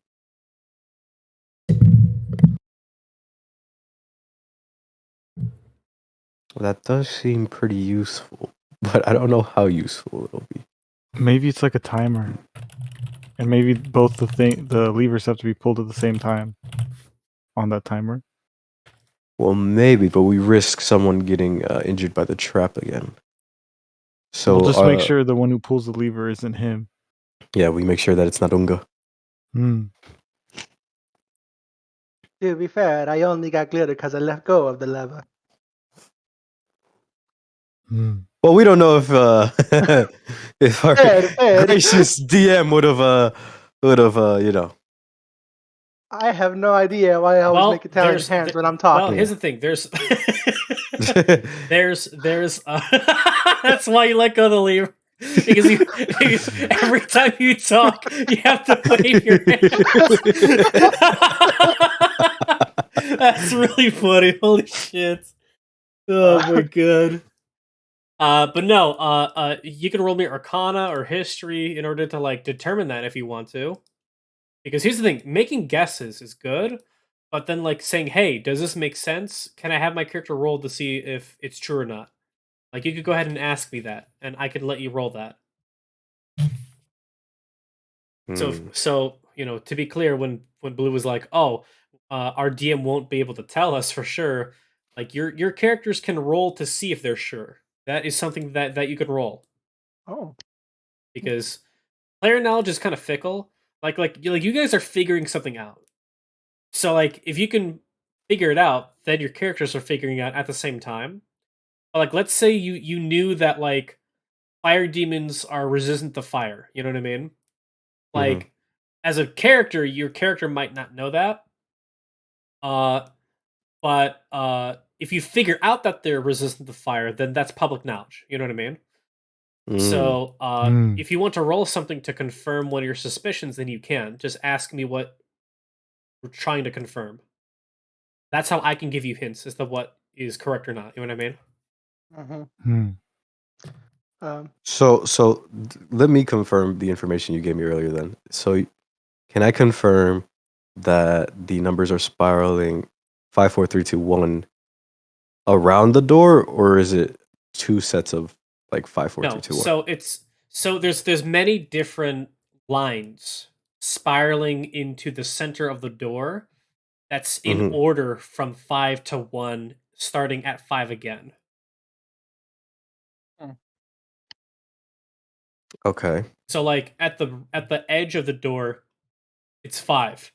that does seem pretty useful, but I don't know how useful it'll be. Maybe it's like a timer, and maybe both the levers have to be pulled at the same time on that timer. Well, maybe, but we risk someone getting injured by the trap again. So we'll just make sure the one who pulls the lever isn't him. Yeah, we make sure that it's not Unga. To be fair, I only got glitter because I let go of the lever. Well, we don't know if if our gracious DM would have I have no idea why I always make Italian hands when I'm talking. Well, here's the thing. There's that's why you let go of the lever. Because every time you talk, you have to wave your hands. That's really funny. Holy shit. Oh my god. But no, you can roll me Arcana or History in order to like determine that if you want to. Because here's the thing, making guesses is good, but then like saying, hey, does this make sense? Can I have my character roll to see if it's true or not? Like you could go ahead and ask me that, and I could let you roll that. So to be clear, when Blue was like, oh, our DM won't be able to tell us for sure, like your characters can roll to see if they're sure. That is something that you could roll. Oh. Because player knowledge is kind of fickle. Like you guys are figuring something out. So like if you can figure it out, then your characters are figuring out at the same time. But, like let's say you knew that like fire demons are resistant to fire. You know what I mean? Like as a character, your character might not know that. But if you figure out that they're resistant to fire, then that's public knowledge. You know what I mean? So if you want to roll something to confirm one of your suspicions, then you can. Just ask me what we're trying to confirm. That's how I can give you hints as to what is correct or not. You know what I mean? So let me confirm the information you gave me earlier then. So can I confirm that the numbers are spiraling 5, 4, 3, 2, 1 around the door, or is it two sets of like 5, 4, 3, 2, 1? So there's many different lines spiraling into the center of the door that's in order from 5 to 1, starting at 5 again. Okay. So like at the edge of the door, it's 5.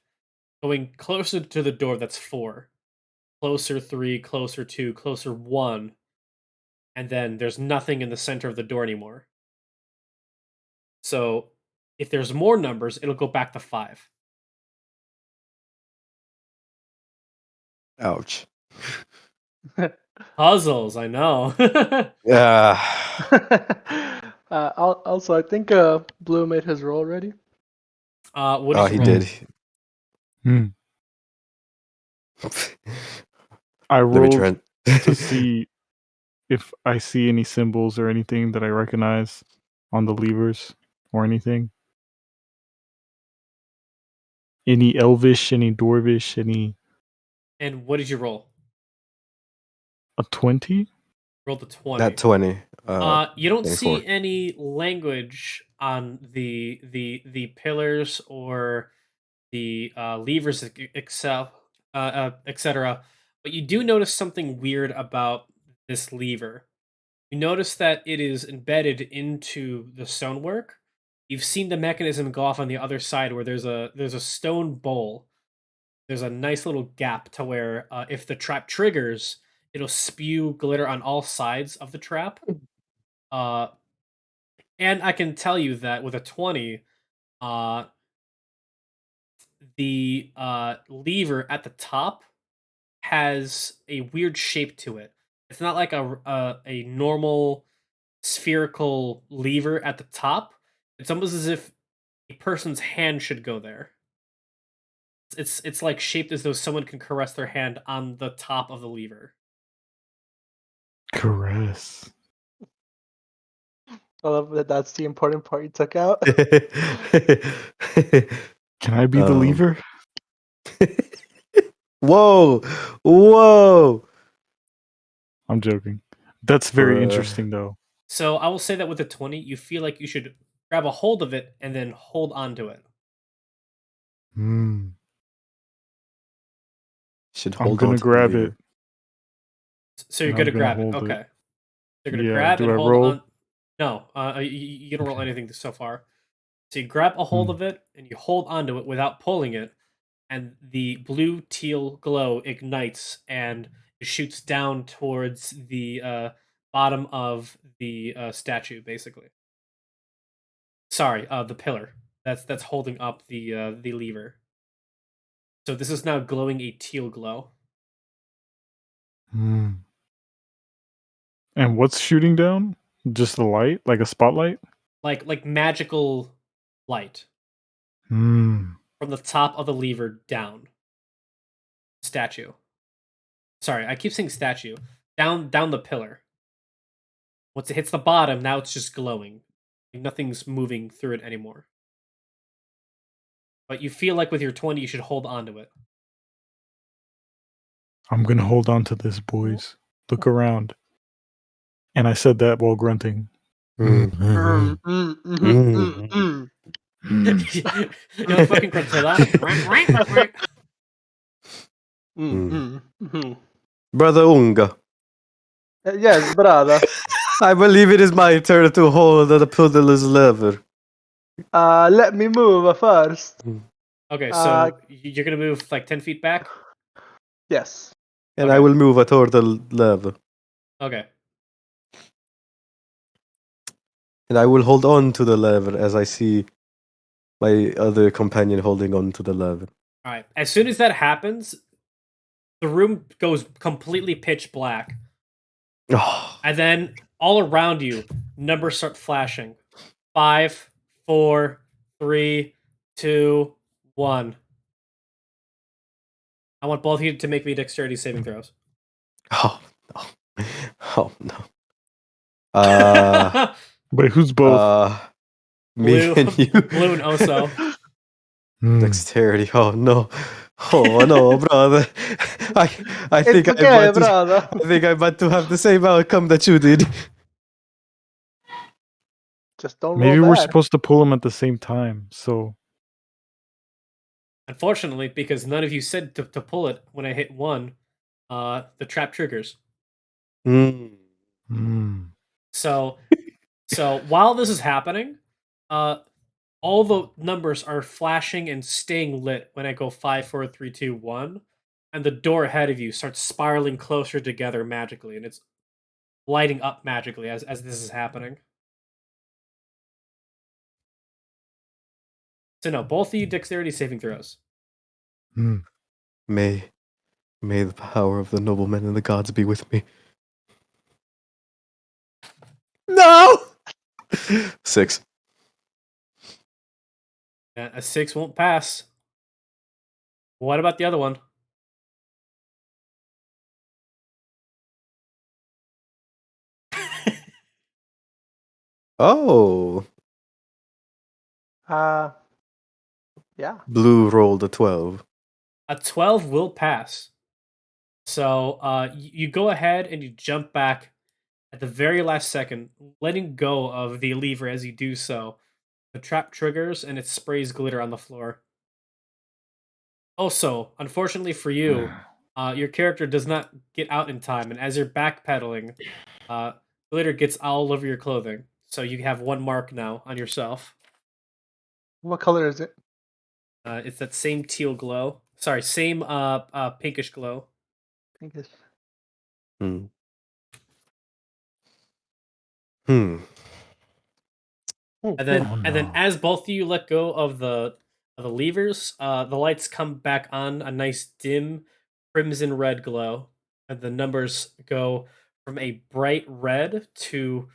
Going closer to the door, that's 4. Closer 3, closer 2, closer 1. And then there's nothing in the center of the door anymore. So if there's more numbers, it'll go back to 5. Ouch. Puzzles, I know. Yeah. Also, I think Blue made his roll already. What did he you roll? did. I rolled to see if I see any symbols or anything that I recognize on the levers or anything. Any elvish, any dwarvish, any. And what did you roll? A 20? Rolled a 20. That 20. You don't 24. see any language on the pillars or the levers, etc. But you do notice something weird about this lever. You notice that it is embedded into the stonework. You've seen the mechanism go off on the other side where there's a stone bowl. There's a nice little gap to where if the trap triggers, it'll spew glitter on all sides of the trap. And I can tell you that with a 20, the lever at the top has a weird shape to it. It's not like a normal spherical lever at the top. It's almost as if a person's hand should go there. It's like shaped as though someone can caress their hand on the top of the lever. Caress. I love that that's the important part you took out. Can I be the lever? Whoa! I'm joking. That's very interesting, though. So I will say that with a 20, you feel like you should grab a hold of it, and then hold onto it. Should I'm hold gonna on to the grab lever. it. So you're And going to I'm gonna grab it. hold it. Okay. You're going to Yeah, grab do and I hold roll? on. No, you don't roll anything so far. So you grab a hold of it and you hold onto it without pulling it, and the blue teal glow ignites and it shoots down towards the bottom of the statue, basically. Sorry, the pillar that's holding up the lever. So this is now glowing a teal glow. And what's shooting down? Just the light, like a spotlight? Like magical light Hmm. from the top of the lever down. Statue. Sorry, I keep saying statue. Down the pillar. Once it hits the bottom, now it's just glowing. Nothing's moving through it anymore. But you feel like with your 20, you should hold on to it. I'm gonna hold on to this, boys. Look around. And I said that while grunting. You know, fucking Gruntzilla. Brother Unga, Yes, brother. I believe it is my turn to hold the puddle's lever. Let me move first. Okay, so you're gonna move like 10 feet back? Yes. And Okay. I will move toward the lever. Okay. And I will hold on to the lever as I see my other companion holding on to the lever. Alright. As soon as that happens, the room goes completely pitch black. Oh, And then all around you, numbers start flashing. 5, 4, 3, 2, 1. I want both of you to make me dexterity saving throws. oh no. Oh no. Wait, who's both? Me Blue, and you. Blue and Oso. Dexterity. Oh no. Oh no, brother. I think It's okay, I brother. think I'm about to have the same outcome that you did. Just don't Maybe roll we're bad. supposed to pull them at the same time. So Unfortunately, because none of you said to pull it when I hit 1, the trap triggers. So while this is happening, all the numbers are flashing and staying lit when I go 5, 4, 3, 2, 1, and the door ahead of you starts spiraling closer together magically, and it's lighting up magically as this is happening. So no, both of you dexterity saving throws. May the power of the noblemen and the gods be with me. No! 6. A 6 won't pass. What about the other one? Oh. Yeah. Blue rolled a 12. A 12 will pass. So you go ahead and you jump back at the very last second, letting go of the lever as you do so. The trap triggers and it sprays glitter on the floor. Also, unfortunately for you, your character does not get out in time, and as you're backpedaling, glitter gets all over your clothing. So you have 1 mark now on yourself. What color is it? It's that same teal glow. Sorry, same pinkish glow. Pinkish. Hmm. And then as both of you let go of the levers, the lights come back on, a nice dim crimson red glow, and the numbers go from a bright red to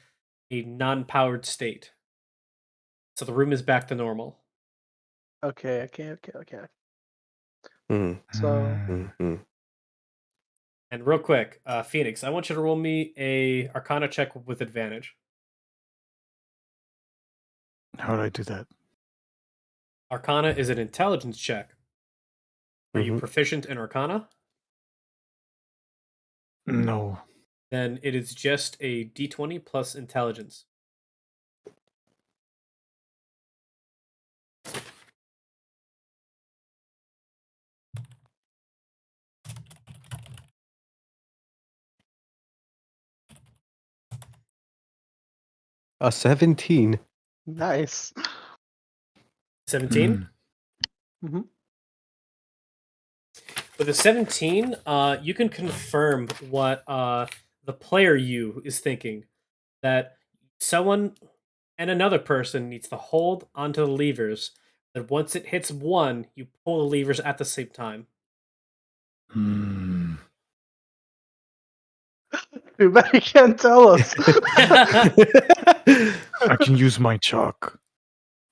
a non-powered state. So the room is back to normal. Okay. So And real quick, Phoenix, I want you to roll me a Arcana check with advantage. how did I do that? Arcana is an intelligence check. Are you proficient in Arcana? No. Then it is just a d20 plus intelligence. A 17. Nice. 17. Mm-hmm. With a 17, you can confirm what the player you is thinking. That someone and another person needs to hold onto the levers. That once it hits 1, you pull the levers at the same time. Too bad you can't tell us. I can use my chalk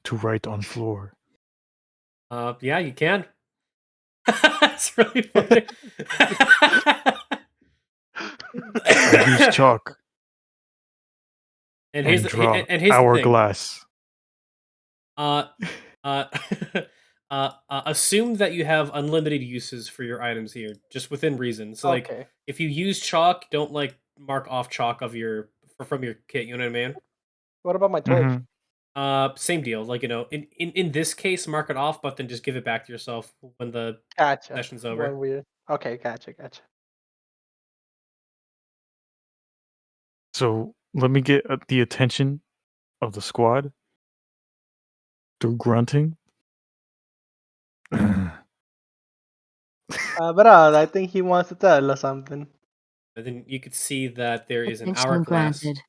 to write on floor. Yeah, you can. It's really funny. I use chalk and and here's draw the thing. hourglass. Assume that you have unlimited uses for your items here, just within reason. So, like, Okay. if you use chalk, don't like mark off chalk of from your kit. You know what I mean? What about my torch? Mhm. Same deal. Like, in this case, mark it off, but then just give it back to yourself when the Gotcha. session's over. When we... Okay, gotcha. So let me get the attention of the squad through grunting. But I think he wants to tell us something. And then you could see that there is an Attention hourglass. granted.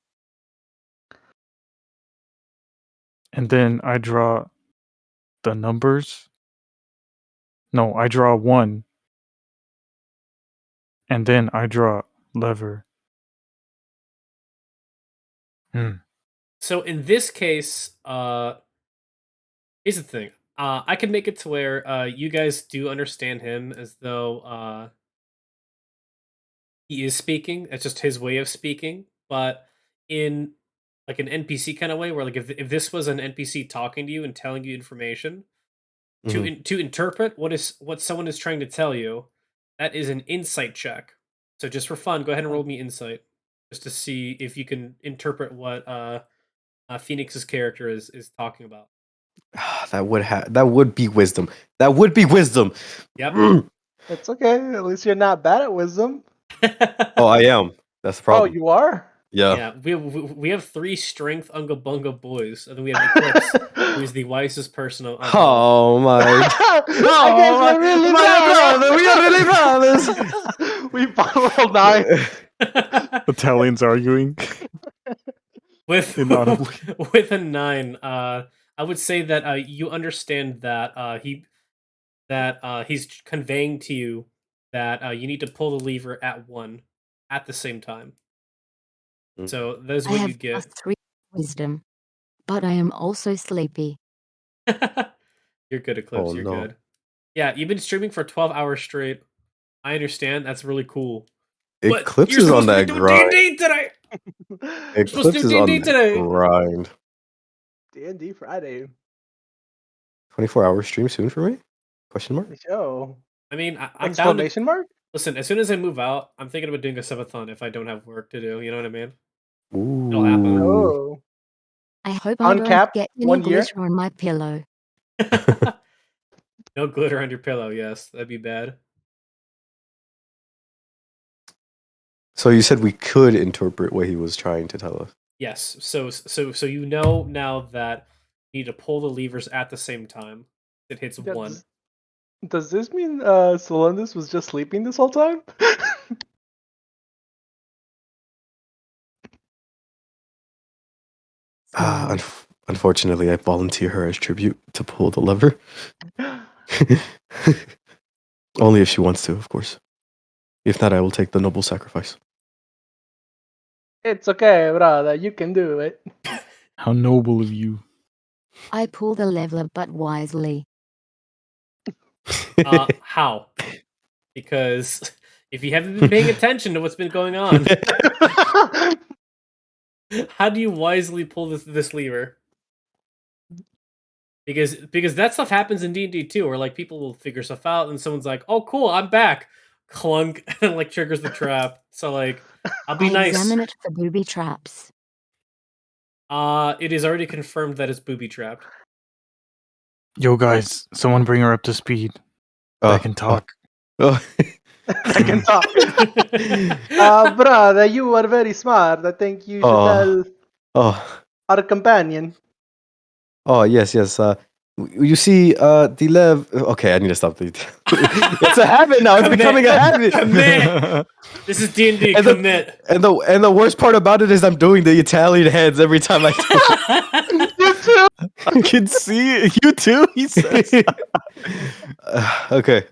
And then I draw the numbers. No, I draw 1. And then I draw lever. So in this case, here's the thing. I can make it to where you guys do understand him as though he is speaking. It's just his way of speaking. But in like an NPC kind of way, where like if this was an NPC talking to you and telling you information, to interpret what someone is trying to tell you, that is an insight check. So just for fun, go ahead and roll me insight, just to see if you can interpret what Phoenix's character is talking about. That would be wisdom. That would be wisdom. Yep. It's okay. At least you're not bad at wisdom. Oh, I am. That's the problem. Oh, you are? Yeah. We have 3 strength Unga Bunga boys, and then we have Eclipse, who is the wisest person on Oh my! I guess we're really brother, we are really brothers. We both rolled 9. Italians arguing. with Inaudibly. with a 9. I would say that you understand that he's conveying to you that you need to pull the lever at 1 at the same time. So that is I what you have get. +3 wisdom, but I am also sleepy. You're good, Eclipse. Oh, You're no. good. Yeah, you've been streaming for 12 hours straight. I understand. That's really cool. But Eclipse you're is on supposed to that be doing grind. D&D today. Eclipse is on D&D that today. grind. D&D Friday. 24-hour stream soon for me? Question mark? Show. I mean, I'm down to... Exclamation mark? Listen, as soon as I move out, I'm thinking about doing a subathon if I don't have work to do. You know what I mean? Ooh. It'll happen. Oh. I hope I don't Uncapped, get any 1 year? glitter on my pillow. No glitter on your pillow. Yes, that'd be bad. So you said we could interpret what he was trying to tell us. Yes. So you know now that you need to pull the levers at the same time. It hits 1. Does this mean Solendus was just sleeping this whole time? Unfortunately, I volunteer her as tribute to pull the lever. Only if she wants to, of course. If not, I will take the noble sacrifice. It's okay, brother. You can do it. How noble of you. I pull the lever, but wisely. How? Because if you haven't been paying attention to what's been going on, how do you wisely pull this lever? Because that stuff happens in D&D too, where like people will figure stuff out and someone's like, "Oh, cool, I'm back," clunk, and like triggers the trap. So like, I'll be nice. Examine it for booby traps. It is already confirmed that it's booby trapped. Yo, guys, someone bring her up to speed. I can talk. I can talk. Brother, you are very smart. I think you should tell. Our companion. Oh, yes. You see, the lev. Okay, I need to stop. It's a habit now. It's Commit. becoming a habit. Commit. This is D&D. And Commit. the worst part about it is I'm doing the Italian heads every time I do it. You too. I can see it. You too, he says. Okay.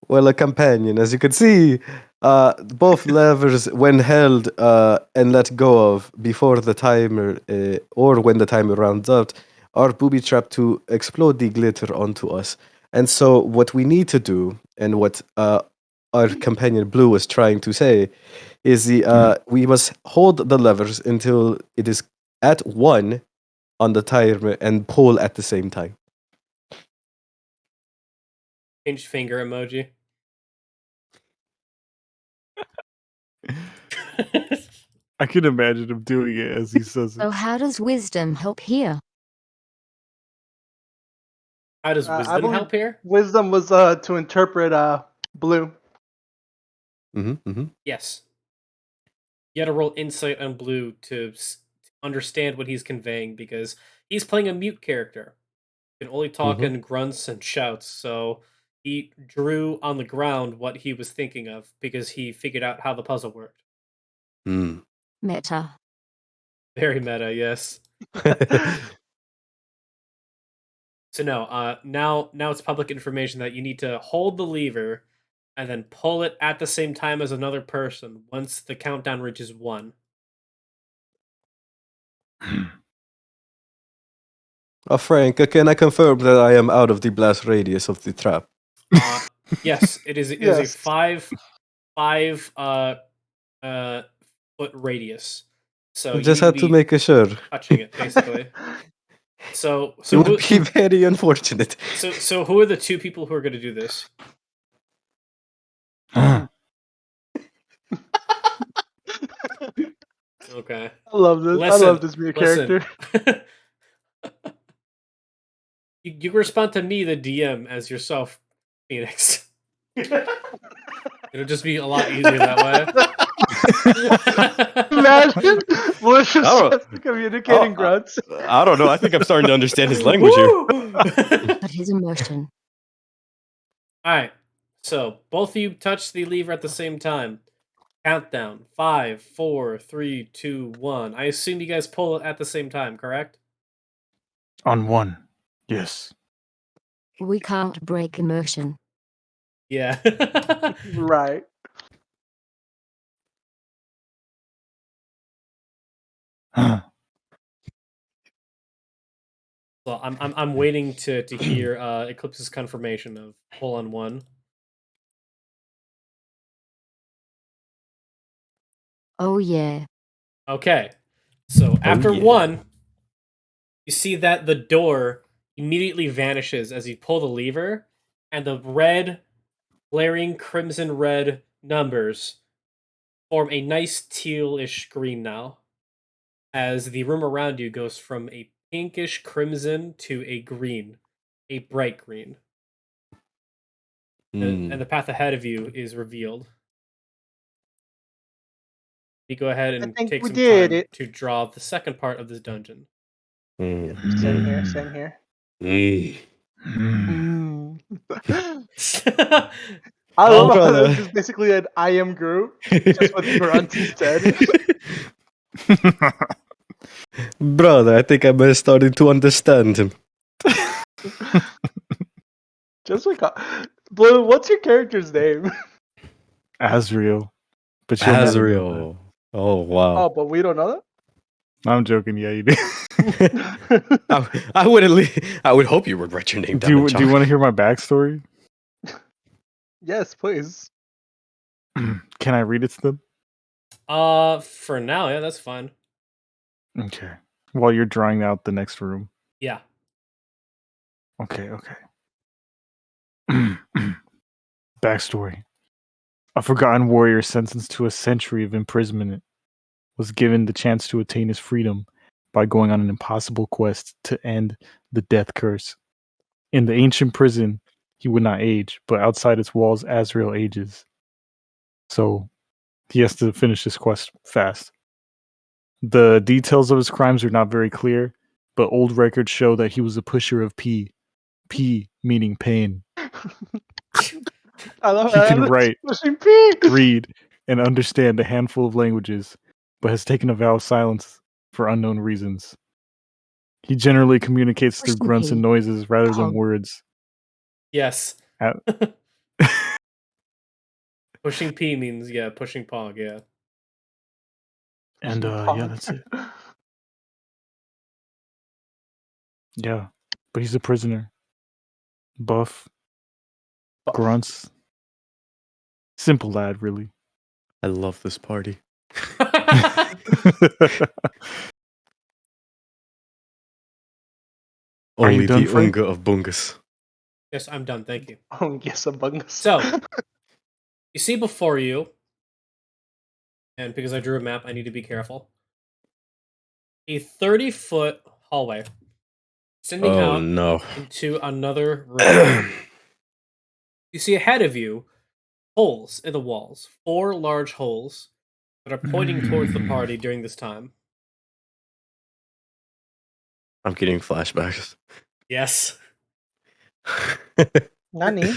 Well, a companion, as you can see, both levers, when held and let go of before the timer or when the timer rounds out, are booby-trapped to explode the glitter onto us. And so what we need to do, and what our companion Blue was trying to say, is we must hold the levers until it is at 1 on the timer and pull at the same time. Pinched finger emoji. I can imagine him doing it as he says So it. how does wisdom help here? How does I wisdom believe help here? Wisdom was to interpret Blue. Yes. You had to roll insight on Blue to understand what he's conveying because he's playing a mute character. He can only talk in grunts and shouts, so he drew on the ground what he was thinking of because he figured out how the puzzle worked. Meta. Very meta, yes. So no, now it's public information that you need to hold the lever and then pull it at the same time as another person once the countdown reaches 1. Frank, can I confirm that I am out of the blast radius of the trap? Yes, it is. It is a Yes. 5 foot radius. So Just you had need to be make sure. touching it basically. So It would be very unfortunate. So who are the 2 people who are going to do this? Okay. I love this. I love this mute character. You respond to me, the DM, as yourself, Phoenix. It'll just be a lot easier that way. Imagine Bush just communicating grunts. I don't know. I think I'm starting to understand his language here. But his emotion. Alright, so both of you touch the lever at the same time. Countdown. 5, 4, 3, 2, 1. I assume you guys pull it at the same time, correct? On 1. Yes. We can't break immersion. Yeah. Right. Well, I'm waiting to hear Eclipse's confirmation of pull on 1. Oh yeah. Okay. So after 1, you see that the door immediately vanishes as you pull the lever, and the red, glaring crimson red numbers form a nice tealish green now, as the room around you goes from a pinkish crimson to a green, a bright green. And the path ahead of you is revealed. You go ahead and take some time to draw the second part of this dungeon. Same here. I love how this is basically an I am group, just with grunts instead. Brother, I think I'm starting to understand him. Just like Blue, what's your character's name? Azriel. But Azriel. Oh wow. Oh, but we don't know that? I'm joking. Yeah, you do. I would hope you would write your name down. Do you want to hear my backstory? Yes, please. Can I read it to them? For now, yeah, that's fine. Okay. While you're drawing out the next room. Yeah. Okay. Backstory. A forgotten warrior sentenced to a century of imprisonment was given the chance to attain his freedom by going on an impossible quest to end the death curse. In the ancient prison, he would not age, but outside its walls, Azrael ages. So he has to finish this quest fast. The details of his crimes are not very clear, but old records show that he was a pusher of P. P meaning pain. I love He can that. write, Pushing P. read, and understand a handful of languages, but has taken a vow of silence for unknown reasons. He generally communicates through Pushing grunts and P. noises rather than Pog. words. Yes. At- Pushing P means pushing pog, yeah. And Pushing yeah, Pog. that's it. Yeah, but he's a prisoner. Buff. Grunts. Simple lad, really. I love this party. Are you Only done, the Frank? Unga of Bungus. Yes, I'm done. Thank you. Oh, yes, a bungus. So, you see before you, and because I drew a map, I need to be careful. A 30-foot hallway extending Oh out no. into another room. You see ahead of you holes in the walls, 4 large holes that are pointing towards the party during this time. I'm getting flashbacks. Yes. Nani?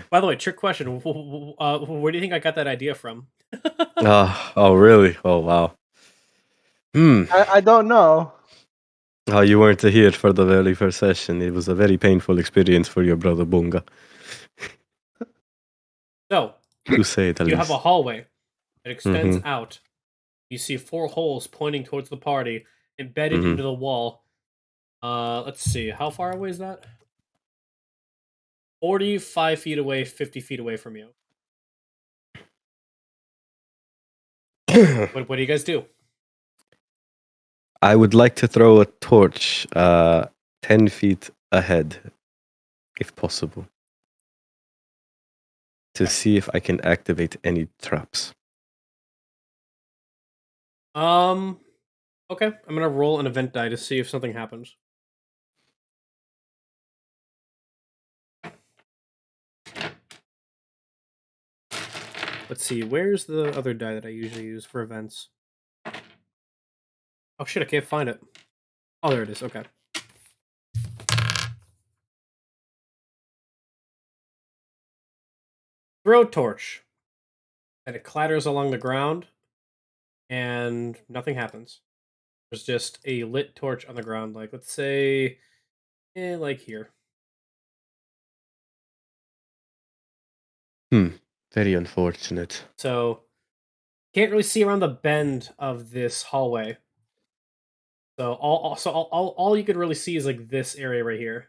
By the way, trick question. Where do you think I got that idea from? Oh really? Oh wow. I don't know. Oh, you weren't here for the very first session. It was a very painful experience for your brother Bunga. So, To say the you least. have a hallway that extends Mhm. out. You see 4 holes pointing towards the party, embedded into the wall. Let's see. How far away is that? 45 feet away, 50 feet away from you. What do you guys do? I would like to throw a torch 10 feet ahead, if possible, to see if I can activate any traps. Okay. I'm gonna roll an event die to see if something happens. Let's see, where's the other die that I usually use for events? Oh shit, I can't find it. Oh, there it is, okay. Throw torch. And it clatters along the ground, and nothing happens. There's just a lit torch on the ground, like, let's say, like here. Very unfortunate. So, can't really see around the bend of this hallway. So all you could really see is like this area right here.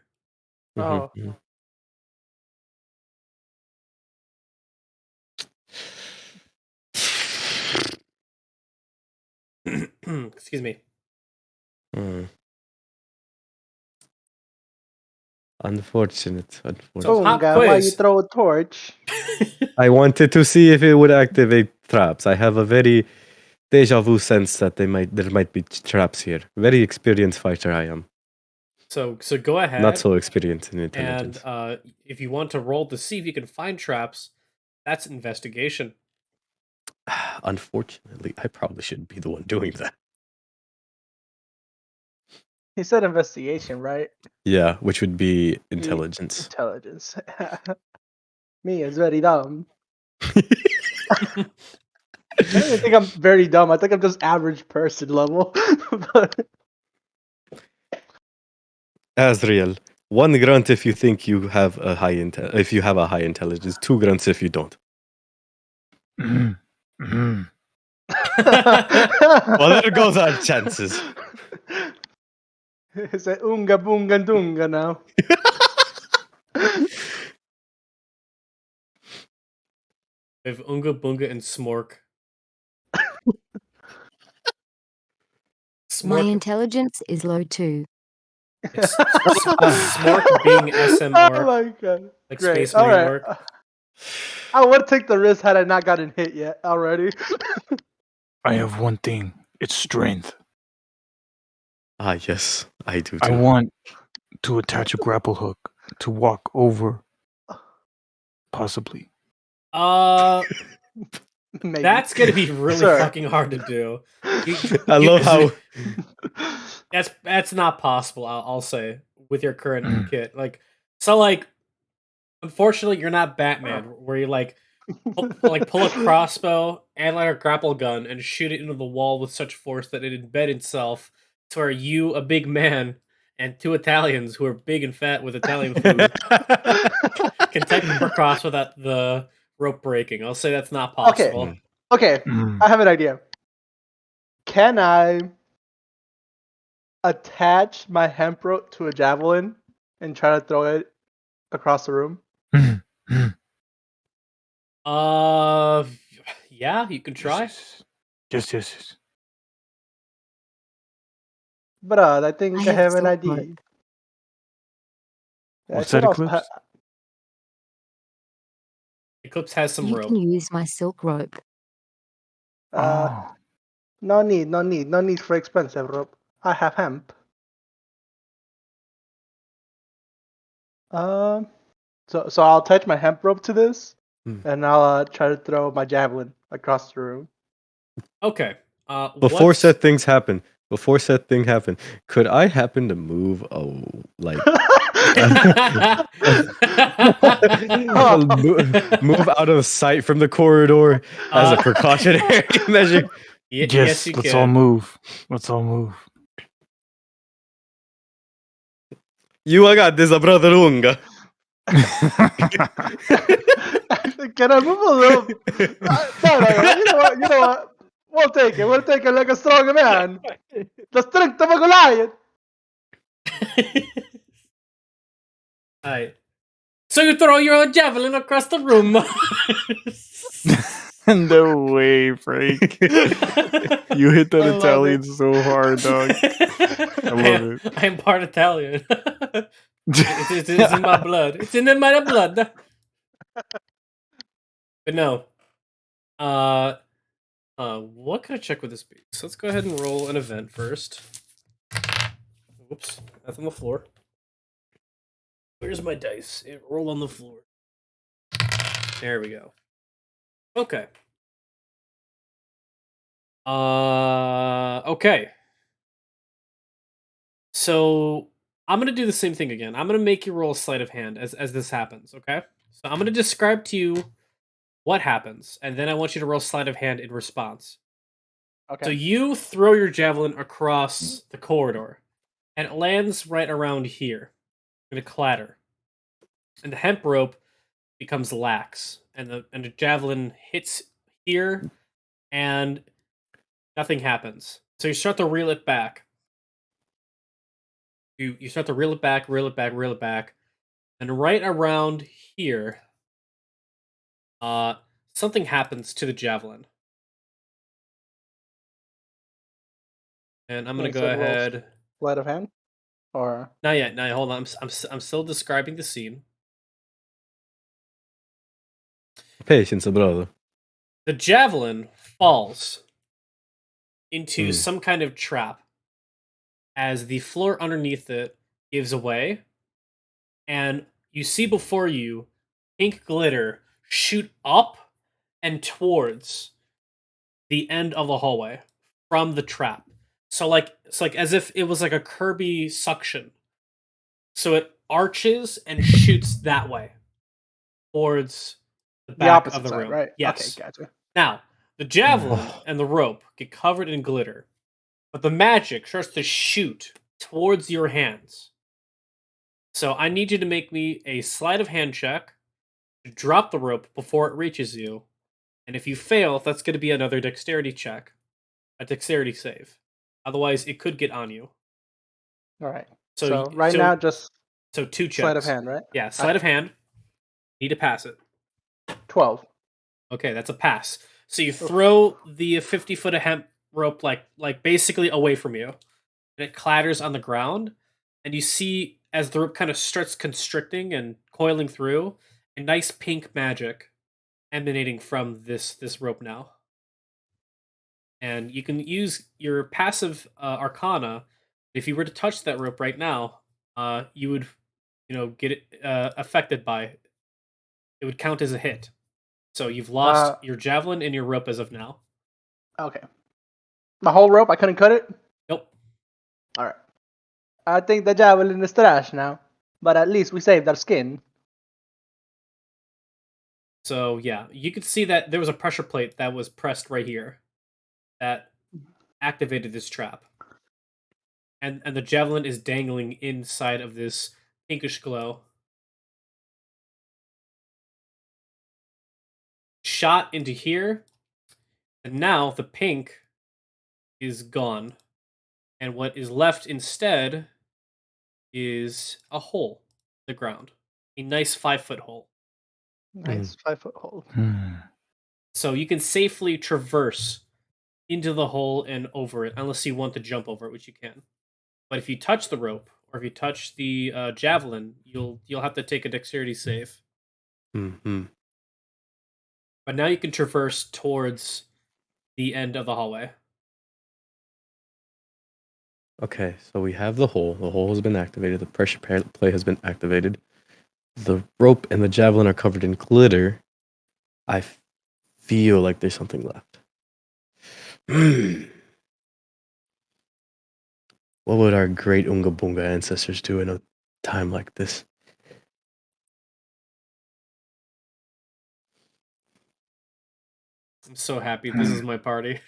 Oh. Excuse me. Unfortunate. So, pop Unga, why you quiz. throw a torch? I wanted to see if it would activate traps. I have a very deja vu sense that there might be traps here. Very experienced fighter I am. So go ahead. Not so experienced in intelligence. And if you want to roll to see if you can find traps, that's investigation. Unfortunately, I probably shouldn't be the one doing that. He said investigation, right? Yeah, which would be intelligence. Intelligence. Me is very dumb. I don't even think I'm very dumb. I think I'm just average person level. But Asriel, 1 grunt if you think you have a high if you have a high intelligence, 2 grunts if you don't. Well, there goes our chances. It's a unga boonga dunga now. We have Unga Bunga and Smork. My intelligence is low too. Smork being SM Oh orc. my god. Like Great. Space Marine Alright. orc. I would take the risk had I not gotten hit yet already. I have one thing. It's strength. Ah, yes, I do too. I want to attach a grapple hook to walk over. Possibly. Maybe. That's gonna be really Sir. fucking hard to do. I love how that's not possible. I'll say with your current kit, like unfortunately, you're not Batman, where you pull a crossbow and like a grapple gun and shoot it into the wall with such force that it embed itself to where you, a big man, and two Italians who are big and fat with Italian food can technically cross without the rope breaking. I'll say that's not possible. Okay, I have an idea. Can I attach my hemp rope to a javelin and try to throw it across the room? Yeah, you can try. Yes. But I think I have an idea. What's that, Eclipse? Eclipse has some You rope. can use my silk rope. No need for expensive rope. I have hemp. So I'll attach my hemp rope to this, and I'll try to throw my javelin across the room. Okay. before said thing happened, could I happen to move move out of sight from the corridor as a precautionary measure? Yes, you let's can. all move. Let's all move. I got this, brother Unga. Can I move a little? No. You know what? We'll take it. We'll take it like a strong man. The strength of a Goliath. Alright. So you throw your javelin across the room. No way, Frank. You hit that Italian so hard, dog. I love it. I am part Italian. It's in my blood. It's in my blood. But no. What can I check with this be? So let's go ahead and roll an event first. Oops, that's on the floor. Where's my dice? It rolled on the floor. There we go. Okay. Okay. So I'm gonna do the same thing again. I'm gonna make you roll a sleight of hand as this happens, okay? So I'm gonna describe to you what happens, and then I want you to roll sleight of hand in response. Okay. So you throw your javelin across the corridor, and it lands right around here. It's gonna clatter. And the hemp rope becomes lax, and the javelin hits here, and nothing happens. So you start to reel it back. You start to reel it back, and right around here, something happens to the javelin. And I'm gonna go ahead. Sleight of hand, or Not yet. No, hold on. I'm still describing the scene. Patience, brother. The javelin falls into some kind of trap as the floor underneath it gives away, and you see before you pink glitter shoot up and towards the end of the hallway from the trap. So it's like as if it was like a Kirby suction. So it arches and shoots that way towards the back opposite of the side, room. right? Yes. Okay, gotcha. Now, the javelin and the rope get covered in glitter, but the magic starts to shoot towards your hands. So I need you to make me a sleight of hand check to drop the rope before it reaches you. And if you fail, that's going to be another dexterity check, a dexterity save. Otherwise, it could get on you. All right. So now, just 2 checks. Sleight of hand, right? Yeah, sleight of hand. Need to pass it. 12. Okay, that's a pass. So you throw the 50-foot of hemp rope like basically away from you, and it clatters on the ground. And you see as the rope kind of starts constricting and coiling through, a nice pink magic emanating from this rope now. And you can use your passive Arcana. If you were to touch that rope right now, you would, get it affected by it. It would count as a hit. So you've lost your javelin and your rope as of now. Okay. My whole rope, I couldn't cut it? Nope. Alright. I think the javelin is trash now, but at least we saved our skin. So yeah, you could see that there was a pressure plate that was pressed right here that activated this trap. And the javelin is dangling inside of this pinkish glow. Shot into here, and now the pink is gone. And what is left instead is a hole in the ground. A nice 5-foot hole. Nice 5-foot hole. So you can safely traverse into the hole and over it, unless you want to jump over it, which you can. But if you touch the rope, or if you touch the javelin, you'll have to take a dexterity save. Mm-hmm. But now you can traverse towards the end of the hallway. Okay, so we have the hole. The hole has been activated. The pressure plate has been activated. The rope and the javelin are covered in glitter. I feel like there's something left. What would our great Unga Bunga ancestors do in a time like this? I'm so happy this is my party.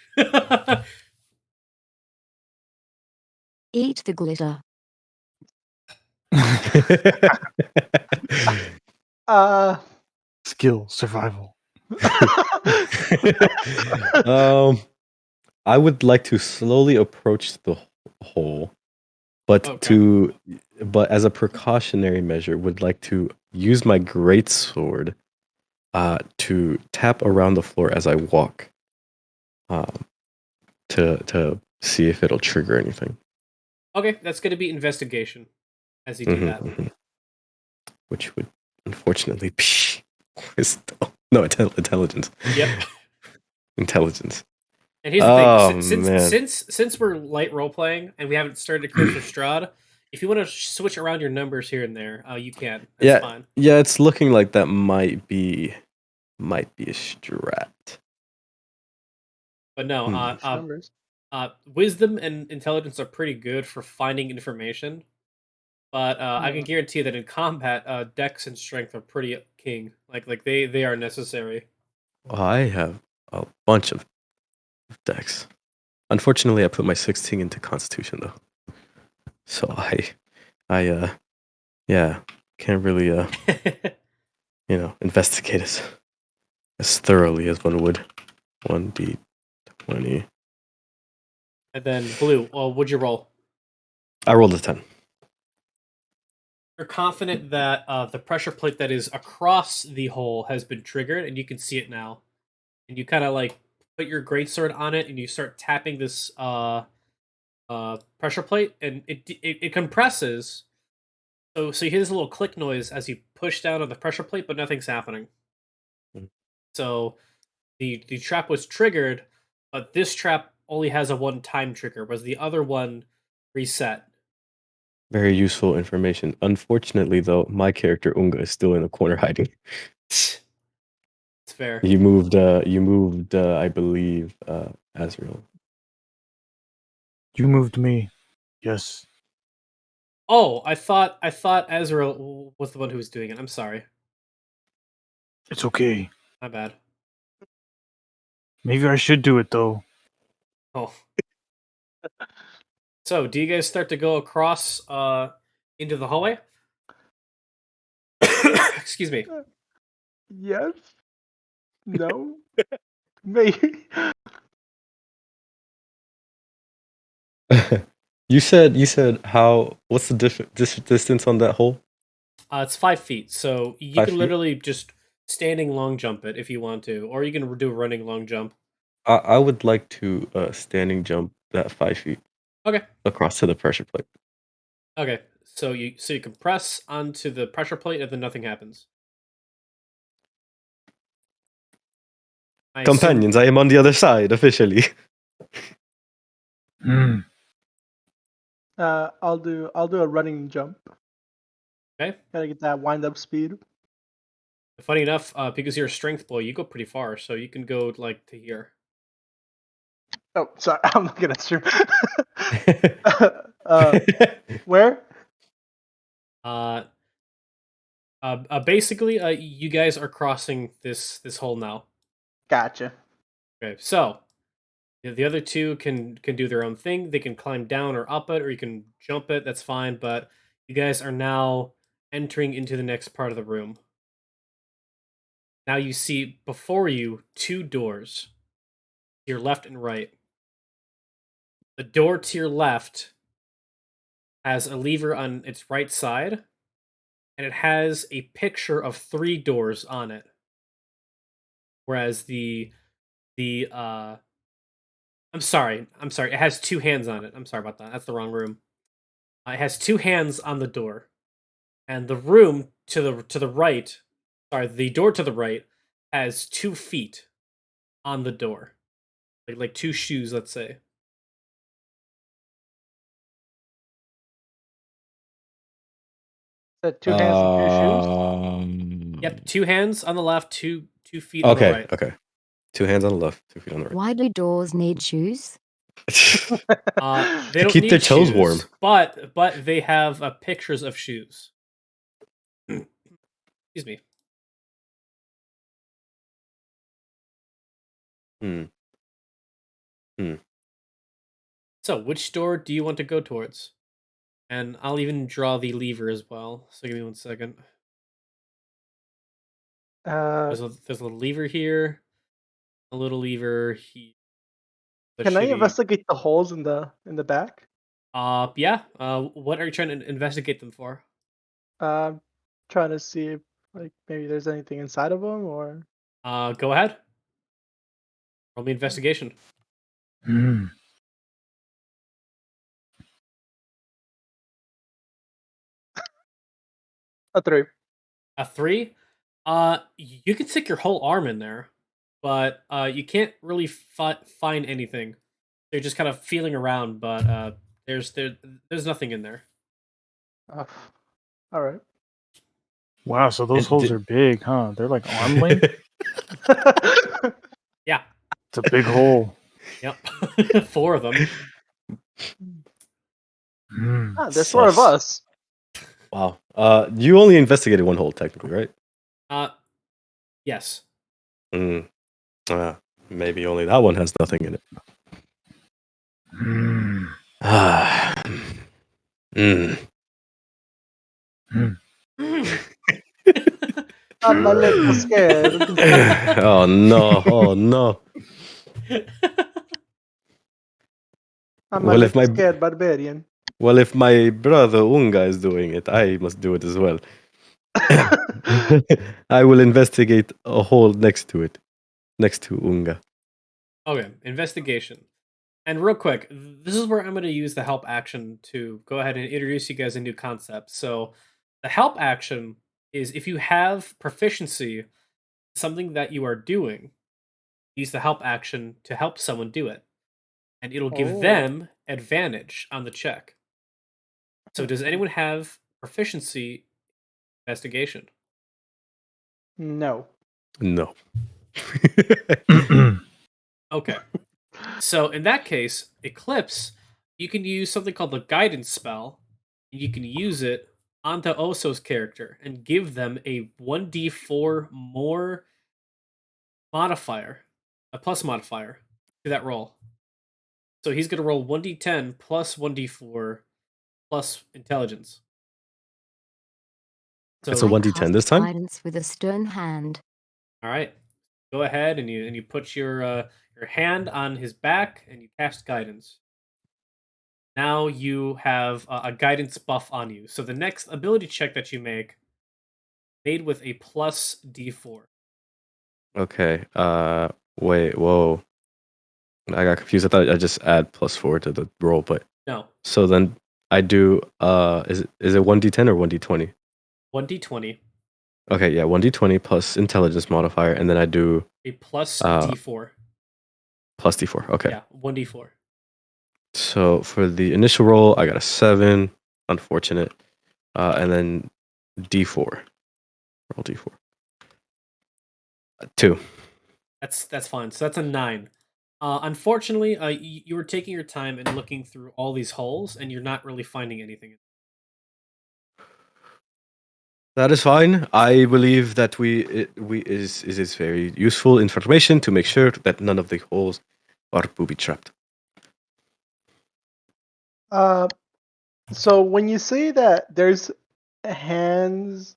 Eat the glitter. Skill, survival. I would like to slowly approach the hole, but but as a precautionary measure, would like to use my greatsword to tap around the floor as I walk, to see if it'll trigger anything. Okay, that's going to be investigation as you do that. Which would unfortunately be intelligence. Yep. Intelligence. And here's the thing: since we're light role playing and we haven't started a curse for Strahd, if you want to switch around your numbers here and there, you can. That's fine. Yeah, it's looking like that might be a strat. But no, wisdom and intelligence are pretty good for finding information. But I can guarantee that in combat, dex and strength are pretty king. Like they are necessary. Well, I have a bunch of dex. Unfortunately, I put my 16 into Constitution though, so I can't really investigate as thoroughly as one would. 1d20. And then blue. Well, what'd you roll? I rolled a 10. You're confident that the pressure plate that is across the hole has been triggered, and you can see it now. And you kind of like put your greatsword on it, and you start tapping this pressure plate, and it compresses. So you hear this little click noise as you push down on the pressure plate, but nothing's happening. So the trap was triggered, but this trap only has a one-time trigger, whereas the other one reset. Very useful information. Unfortunately, though, my character Unga is still in a corner hiding. It's fair. You moved. I believe, Azrael. You moved me. Yes. Oh, I thought Azrael was the one who was doing it. I'm sorry. It's okay. My bad. Maybe I should do it though. Oh. So, do you guys start to go across into the hallway? Excuse me. Yes. No. Maybe. You said how? What's the distance on that hole? It's 5 feet, so you 5 can feet? literally just standing long jump it if you want to, or you can do a running long jump. I would like to standing jump that 5 feet. Okay. Across to the pressure plate. Okay. So you can press onto the pressure plate and then nothing happens. Companions, I am on the other side officially. I'll do a running jump. Okay. Gotta get that wind up speed. Funny enough, because you're a strength boy, you go pretty far, so you can go like to here. Oh, sorry, I'm looking at stream. Where? Basically, you guys are crossing this hole now. Gotcha. Okay, so the other two can do their own thing. They can climb down or up it, or you can jump it. That's fine. But you guys are now entering into the next part of the room. Now you see before you 2 doors, your left and right. The door to your left has a lever on its right side, and it has a picture of 3 doors on it. Whereas I'm sorry. It has 2 hands on it. I'm sorry about that. That's the wrong room. It has 2 hands on the door, and the room to the right, the door to the right has 2 feet on the door, like 2 shoes, let's say. Said 2 hands and 2 shoes. Yep, 2 hands on the left, 2 feet on the right. Okay. 2 hands on the left, 2 feet on the right. Why do doors need shoes? They To don't keep need their toes shoes, warm. but they have pictures of shoes. Excuse me. So, which door do you want to go towards? And I'll even draw the lever as well. So give me 1 second. There's a little lever here, a little lever here. Can I investigate the holes in the back? Yeah. What are you trying to investigate them for? Trying to see if like maybe there's anything inside of them, or. Go ahead. Roll me investigation. A 3. A 3. You can stick your whole arm in there, but you can't really find anything. They're just kind of feeling around, but there's nothing in there. All right. Wow, so those holes are big, huh? They're like arm length. Yeah, it's a big hole. Yep, 4 of them. There's 4 of us. Wow. You only investigated 1 hole, technically, right? Yes. Maybe only that one has nothing in it. I'm a little scared. Oh no. I'm a little scared barbarian. Well, if my brother Unga is doing it, I must do it as well. I will investigate a hole next to it. Next to Unga. Okay, investigation. And real quick, this is where I'm going to use the help action to go ahead and introduce you guys a new concept. So, the help action is if you have proficiency in something that you are doing, use the help action to help someone do it. And it'll give them advantage on the check. So, does anyone have proficiency investigation? No. Okay. So in that case, Eclipse, you can use something called the guidance spell. And you can use it onto Oso's character and give them a 1d4 more modifier, a plus modifier to that roll. So he's going to roll 1d10 plus 1d4 plus intelligence. So it's a 1d10 this time? Guidance with a stern hand. All right. Go ahead and you put your hand on his back and you cast guidance. Now you have a guidance buff on you. So the next ability check that you make, made with a plus d4. Okay. Wait. Whoa. I got confused. I thought I just add +4 to the roll, but no. So then I do. Is it 1d10 or 1d20? 1d20. Okay, yeah, 1d20 plus intelligence modifier, and then I do a plus d4. Plus d4. Okay. Yeah, 1d4. So for the initial roll, I got a 7. Unfortunate. And then d4. Roll d4. 2. That's fine. So that's a 9. Unfortunately, you were taking your time and looking through all these holes, and you're not really finding anything. That is fine. I believe that is very useful information to make sure that none of the holes are booby trapped. So when you say that there's hands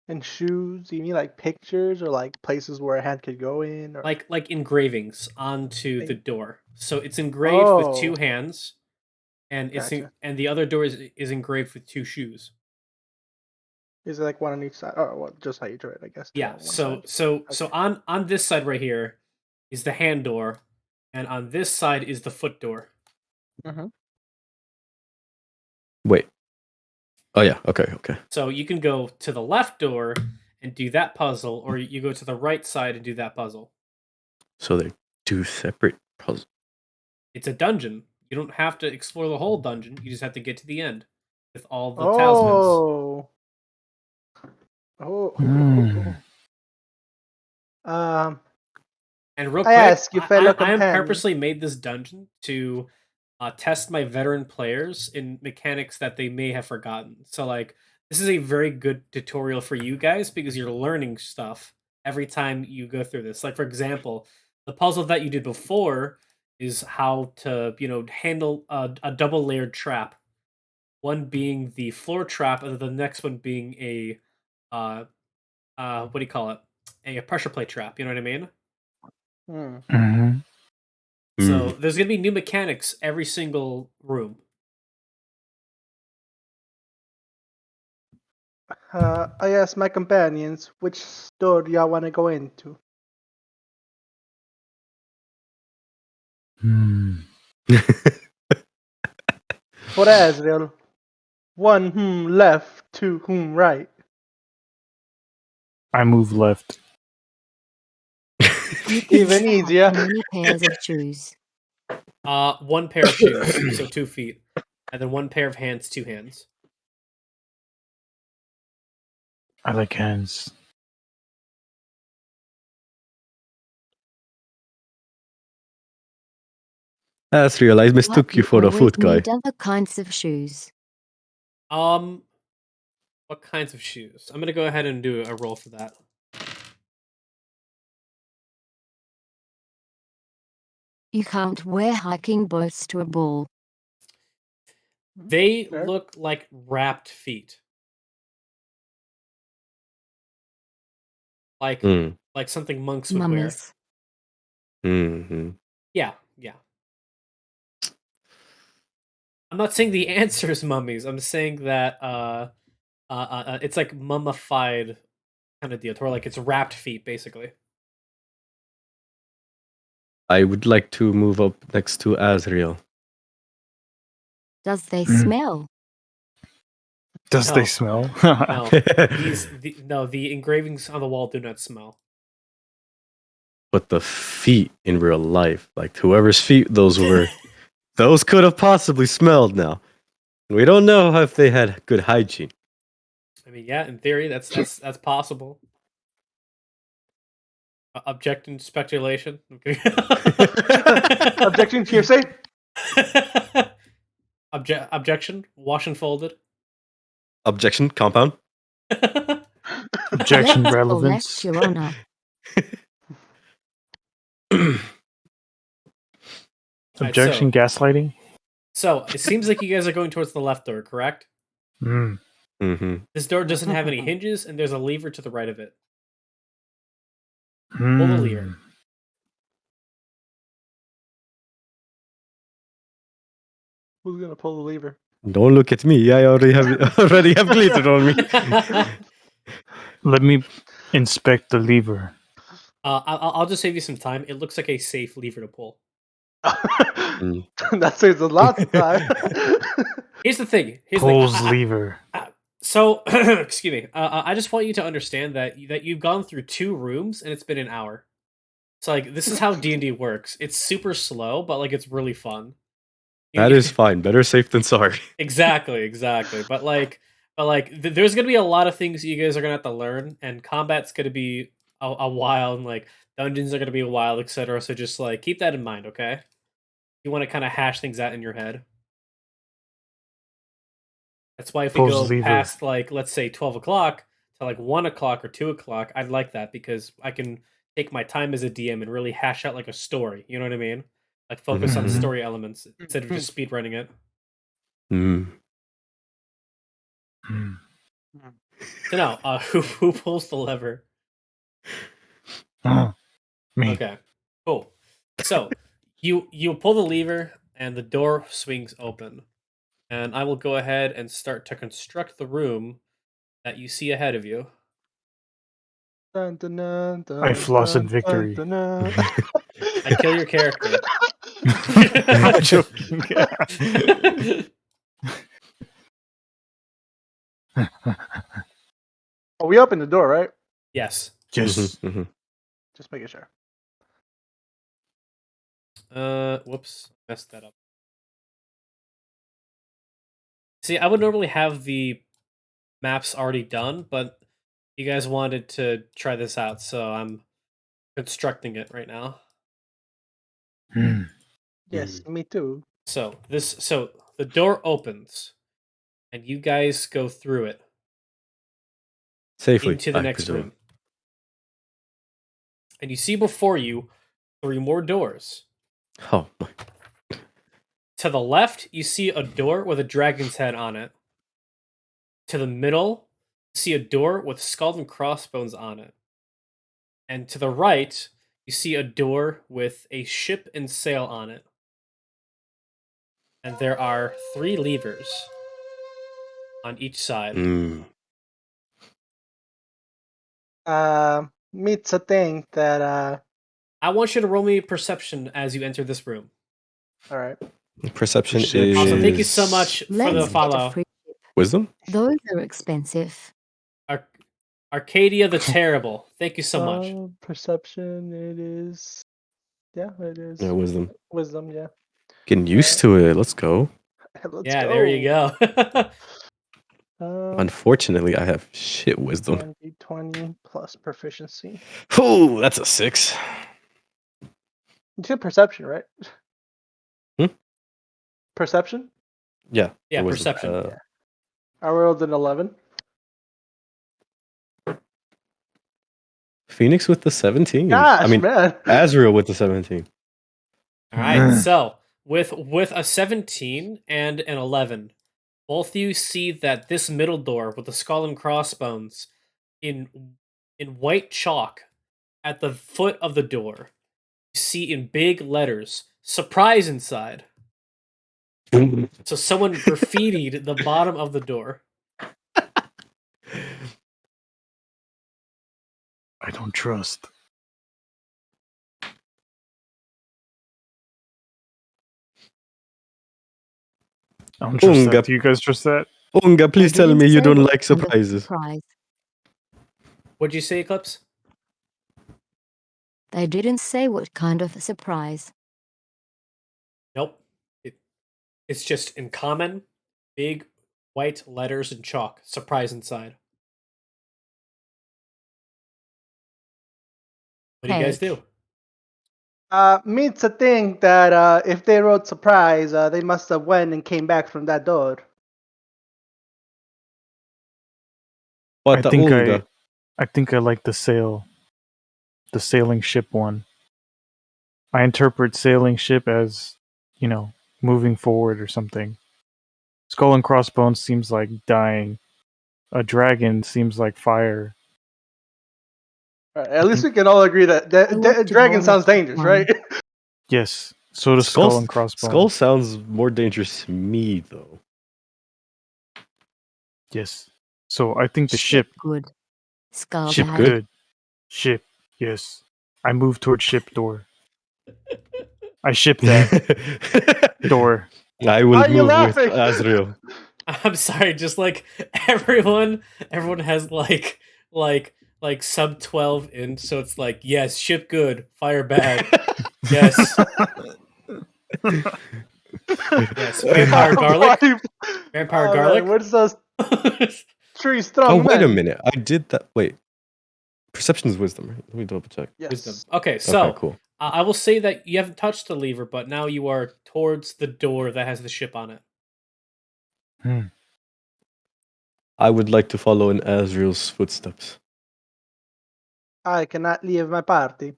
and shoes, do you mean like pictures or like places where a hand could go in, or Like engravings onto the door. So it's engraved with 2 hands, and Gotcha. and the other door is engraved with 2 shoes. Is it like one on each side? Oh, well, just how you drew it, I guess. Yeah. On one So side. so on this side right here is the hand door, and on this side is the foot door. Mm-hmm. Wait. Oh yeah. Okay. So you can go to the left door and do that puzzle, or you go to the right side and do that puzzle. So they're 2 separate puzzles. It's a dungeon. You don't have to explore the whole dungeon. You just have to get to the end with all the talismans. Oh. And real I quick, ask you, fellow I companion. purposely made this dungeon to test my veteran players in mechanics that they may have forgotten. So, like, this is a very good tutorial for you guys because you're learning stuff every time you go through this. Like, for example, the puzzle that you did before is how to, handle a double layered trap. One being the floor trap, and the next one being a, what do you call it? A pressure plate trap. You know what I mean? Mm-hmm. So there's gonna be new mechanics every single room. I asked my companions which door do y'all want to go into. For Azrael, 1 left, 2 right. I move left. Even easier. How many pairs of shoes? 1 pair of shoes, so 2 feet, and then 1 pair of hands, 2 hands. I like hands. Asriel, I mistook you for a always foot guy. need other kinds of shoes. What kinds of shoes? I'm gonna go ahead and do a roll for that. You can't wear hiking boots to a ball. They Fair. look like wrapped feet. Like something monks would Mummies. wear. Mm-hmm. Yeah. I'm not saying the answer is mummies. I'm saying that it's like mummified kind of deal, or like it's wrapped feet, basically. I would like to move up next to Asriel. Does they smell? Does No. they smell? No, the engravings on the wall do not smell. But the feet in real life, like whoever's feet those were, those could have possibly smelled now. We don't know if they had good hygiene. I mean, yeah, in theory, that's possible. Objection, speculation. Objection, hearsay. Objection, wash and folded. Objection, compound. Objection, Left or relevance. left, Your Honor. Objection, gaslighting. So it seems like you guys are going towards the left door, correct? Mm-hmm. This door doesn't have any hinges, and there's a lever to the right of it. Pull the lever. Who's gonna pull the lever? Don't look at me. I already have glitter on me. Let me inspect the lever. I'll just save you some time. It looks like a safe lever to pull. That saves a lot of time. Here's the thing. Pulls lever. So, excuse me. I just want you to understand that you've gone through 2 rooms and it's been an hour. So, like, this is how D&D works. It's super slow, but like it's really fun. That is fine. Better safe than sorry. Exactly. But there's gonna be a lot of things you guys are gonna have to learn, and combat's gonna be a while, and like dungeons are gonna be a while, etc. So just like keep that in mind, okay? You want to kind of hash things out in your head. That's why if we go past like let's say 12 o'clock to like 1 o'clock or 2 o'clock, I'd like that because I can take my time as a DM and really hash out like a story. You know what I mean? Like focus on story elements instead of just speed running it. So now, who pulls the lever? Me. Okay, cool. So you pull the lever and the door swings open, and I will go ahead and start to construct the room that you see ahead of you. Dun, dun, dun, dun, I floss in dun, victory. dun, dun, I kill your character. I'm joking. Oh, we opened the door, right? Yes. Yes. Just making sure. Whoops, messed that up. See, I would normally have the maps already done, but you guys wanted to try this out, so I'm constructing it right now. Yes, me too. So the door opens, and you guys go through it Safely into the next presume. room, and you see before you 3 more doors. Oh my. To the left, you see a door with a dragon's head on it. To the middle, you see a door with skull and crossbones on it. And to the right, you see a door with a ship and sail on it. And there are 3 levers on each side. Meets a thing that I want you to roll me perception as you enter this room. all right. Perception Perception. is. Also, thank you so much for the Let's get a follow. free. Wisdom? Those are expensive. Arcadia the Terrible. Thank you so much. Perception, it is. Yeah, it is. Yeah, wisdom. Wisdom, yeah. Getting used to it. Let's go. Let's Yeah, go. there you go. Unfortunately, I have shit wisdom. 20 plus proficiency. Oh, that's a 6. You said perception, right? Perception? Yeah. Yeah, wisdom. perception. I rolled an 11. Phoenix with the 17. Gosh, I mean, man. Azrael with the 17. All right, so with a 17 and an 11, both of you see that this middle door with the skull and crossbones in white chalk at the foot of the door, you see in big letters, surprise inside. So someone graffitied the bottom of the door. I don't trust. I don't trust that. Do you guys trust that? Unga, please tell me you don't like surprises. Surprise. What'd you say, Eclipse? They didn't say what kind of surprise. Nope. It's just in common, big white letters in chalk. Surprise inside. What do you guys do? Meets a thing that if they wrote surprise, they must have went and came back from that door. What I think I like the sailing ship one. I interpret sailing ship as, moving forward or something. Skull and crossbones seems like dying. A dragon seems like fire. At least we can all agree that dragon sounds dangerous, right? Yes. So does skull and crossbones. Skull sounds more dangerous to me, though. Yes. So I think the ship. Good. Skull Ship bad. good. Ship. Yes. I move towards ship door. I ship that door. I will move with Azrael. I'm sorry, just like everyone has like sub 12 in, so it's like, yes, ship good, fire bad. Yes. Yes, vampire garlic. Vampire garlic. Man, what's those trees throwing? Oh, wait a minute. I did that. Wait. Perception is wisdom, right? Let me double check. Yes. Wisdom. Okay, so Okay, cool. I will say that you haven't touched the lever, but now you are towards the door that has the ship on it. I would like to follow in Azriel's footsteps. I cannot leave my party.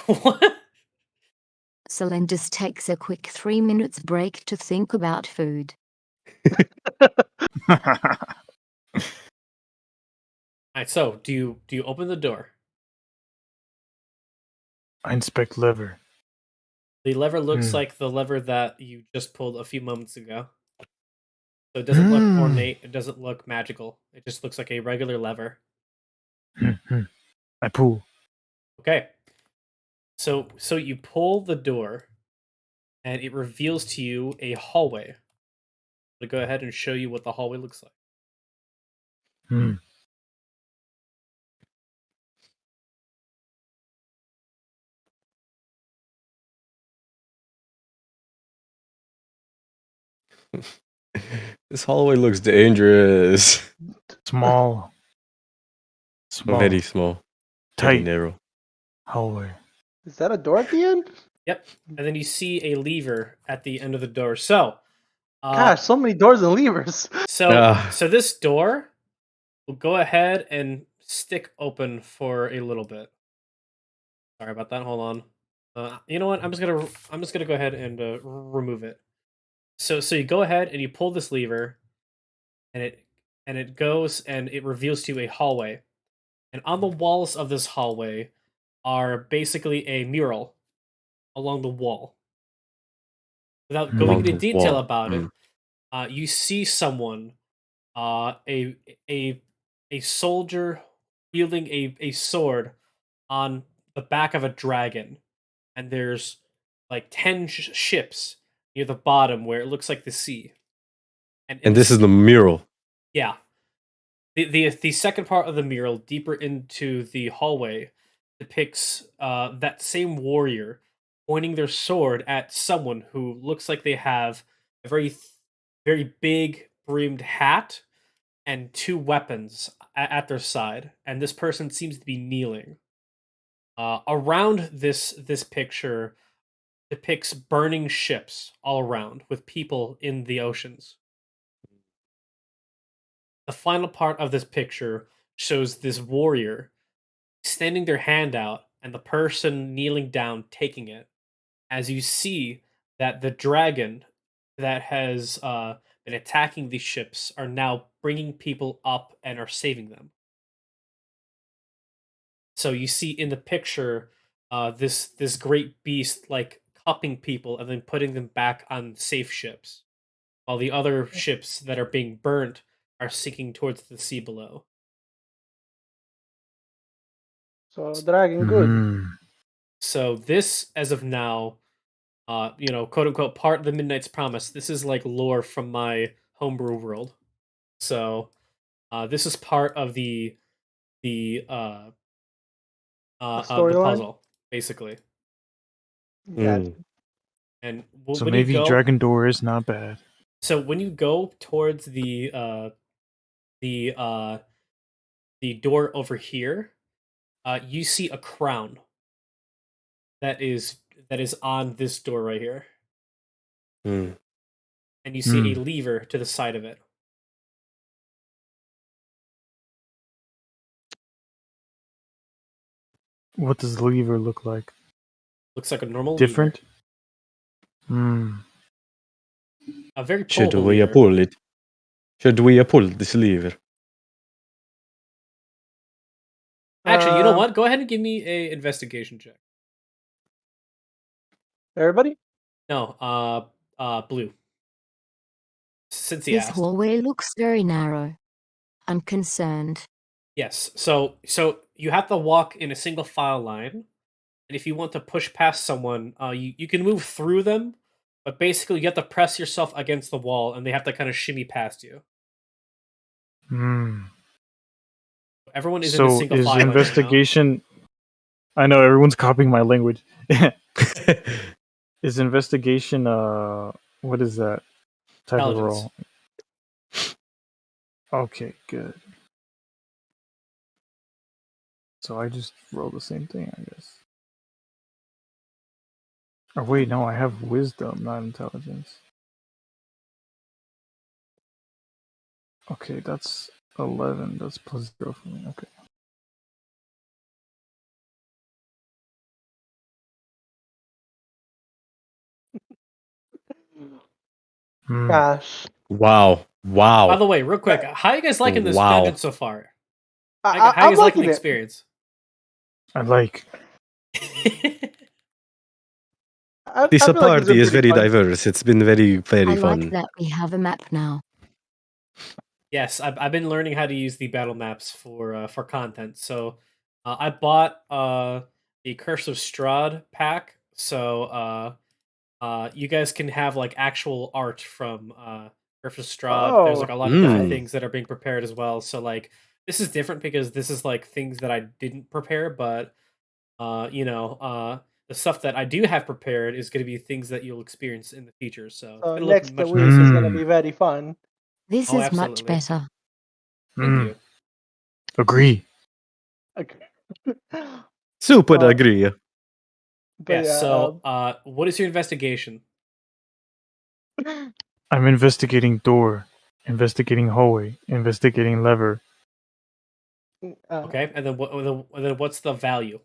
What? Selene just takes a quick 3 minutes break to think about food. Alright, so do you open the door? I inspect lever. The lever looks like the lever that you just pulled a few moments ago. So it doesn't look ornate, it doesn't look magical. It just looks like a regular lever. I pull. Okay. So you pull the door and it reveals to you a hallway. I'm gonna go ahead and show you what the hallway looks like. This hallway looks dangerous. Small. Very small. Very Tight narrow. hallway. Is that a door at the end? Yep. And then you see a lever at the end of the door. So Gosh, so many doors and levers. so this door will go ahead and stick open for a little bit. Sorry about that. Hold on. You know what? I'm just gonna go ahead and remove it. So you go ahead and you pull this lever, and it goes and it reveals to you a hallway, and on the walls of this hallway are basically a mural along the wall. Without going into detail about it, you see someone, a soldier wielding a sword on the back of a dragon, and there's like 10 ships near the bottom where it looks like the sea. And this is the mural. Yeah. The second part of the mural, deeper into the hallway, depicts that same warrior pointing their sword at someone who looks like they have a very big brimmed hat and two weapons at their side, and this person seems to be kneeling. Around this picture depicts burning ships all around with people in the oceans. The final part of this picture shows this warrior extending their hand out and the person kneeling down taking it, as you see that the dragon that has been attacking these ships are now bringing people up and are saving them. So you see in the picture this great beast like cupping people and then putting them back on safe ships, while the other ships that are being burnt are sinking towards the sea below. So dragon good. So this, as of now, quote unquote, part of the Midnight's Promise. This is like lore from my homebrew world. So this is part of the puzzle, basically. Yeah. And So when maybe you go, Dragon Door is not bad. So when you go towards the door over here, you see a crown that is on this door right here, and you see a lever to the side of it. What does the lever look like? Looks like a normal Different? lever. A very Should pullable we lever. pull it? Should we pull this lever? Actually, you know what? Go ahead and give me a investigation check. Everybody? No, Blue. Since he This asked. hallway looks very narrow. I'm concerned. Yes. So you have to walk in a single file line, and if you want to push past someone, you can move through them, but basically you have to press yourself against the wall, and they have to kind of shimmy past you. Everyone is in a single file line. Investigation? I know everyone's copying my language. Is investigation? What is that type of role? Okay, good. So I just roll the same thing, I guess. Or wait, no, I have wisdom, not intelligence. Okay, that's 11. That's plus 0 for me. Okay. Gosh, Wow. By the way, real quick, how are you guys liking this Wow. dungeon so far? How you I'm guys liking liking the it. experience? I like. This I feel like it's party been is pretty very fun. diverse. It's been very, I very like fun. that we have a map now. Yes, I've been learning how to use the battle maps for content. So I bought the Curse of Strahd pack. So you guys can have like actual art from Curse of Strahd. There's like Oh, a lot of different Mm. things that are being prepared as well. So like this is different because this is like things that I didn't prepare, but the stuff that I do have prepared is going to be things that you'll experience in the future. So it's so gonna look next much week nicer. is gonna Mm. be very fun. This Oh, is much absolutely. better. Thank you. Agree. Okay. Super Well, agree. but Yeah. yeah, So what is your investigation? I'm investigating door, investigating hallway, investigating lever. Okay, and then what's the value?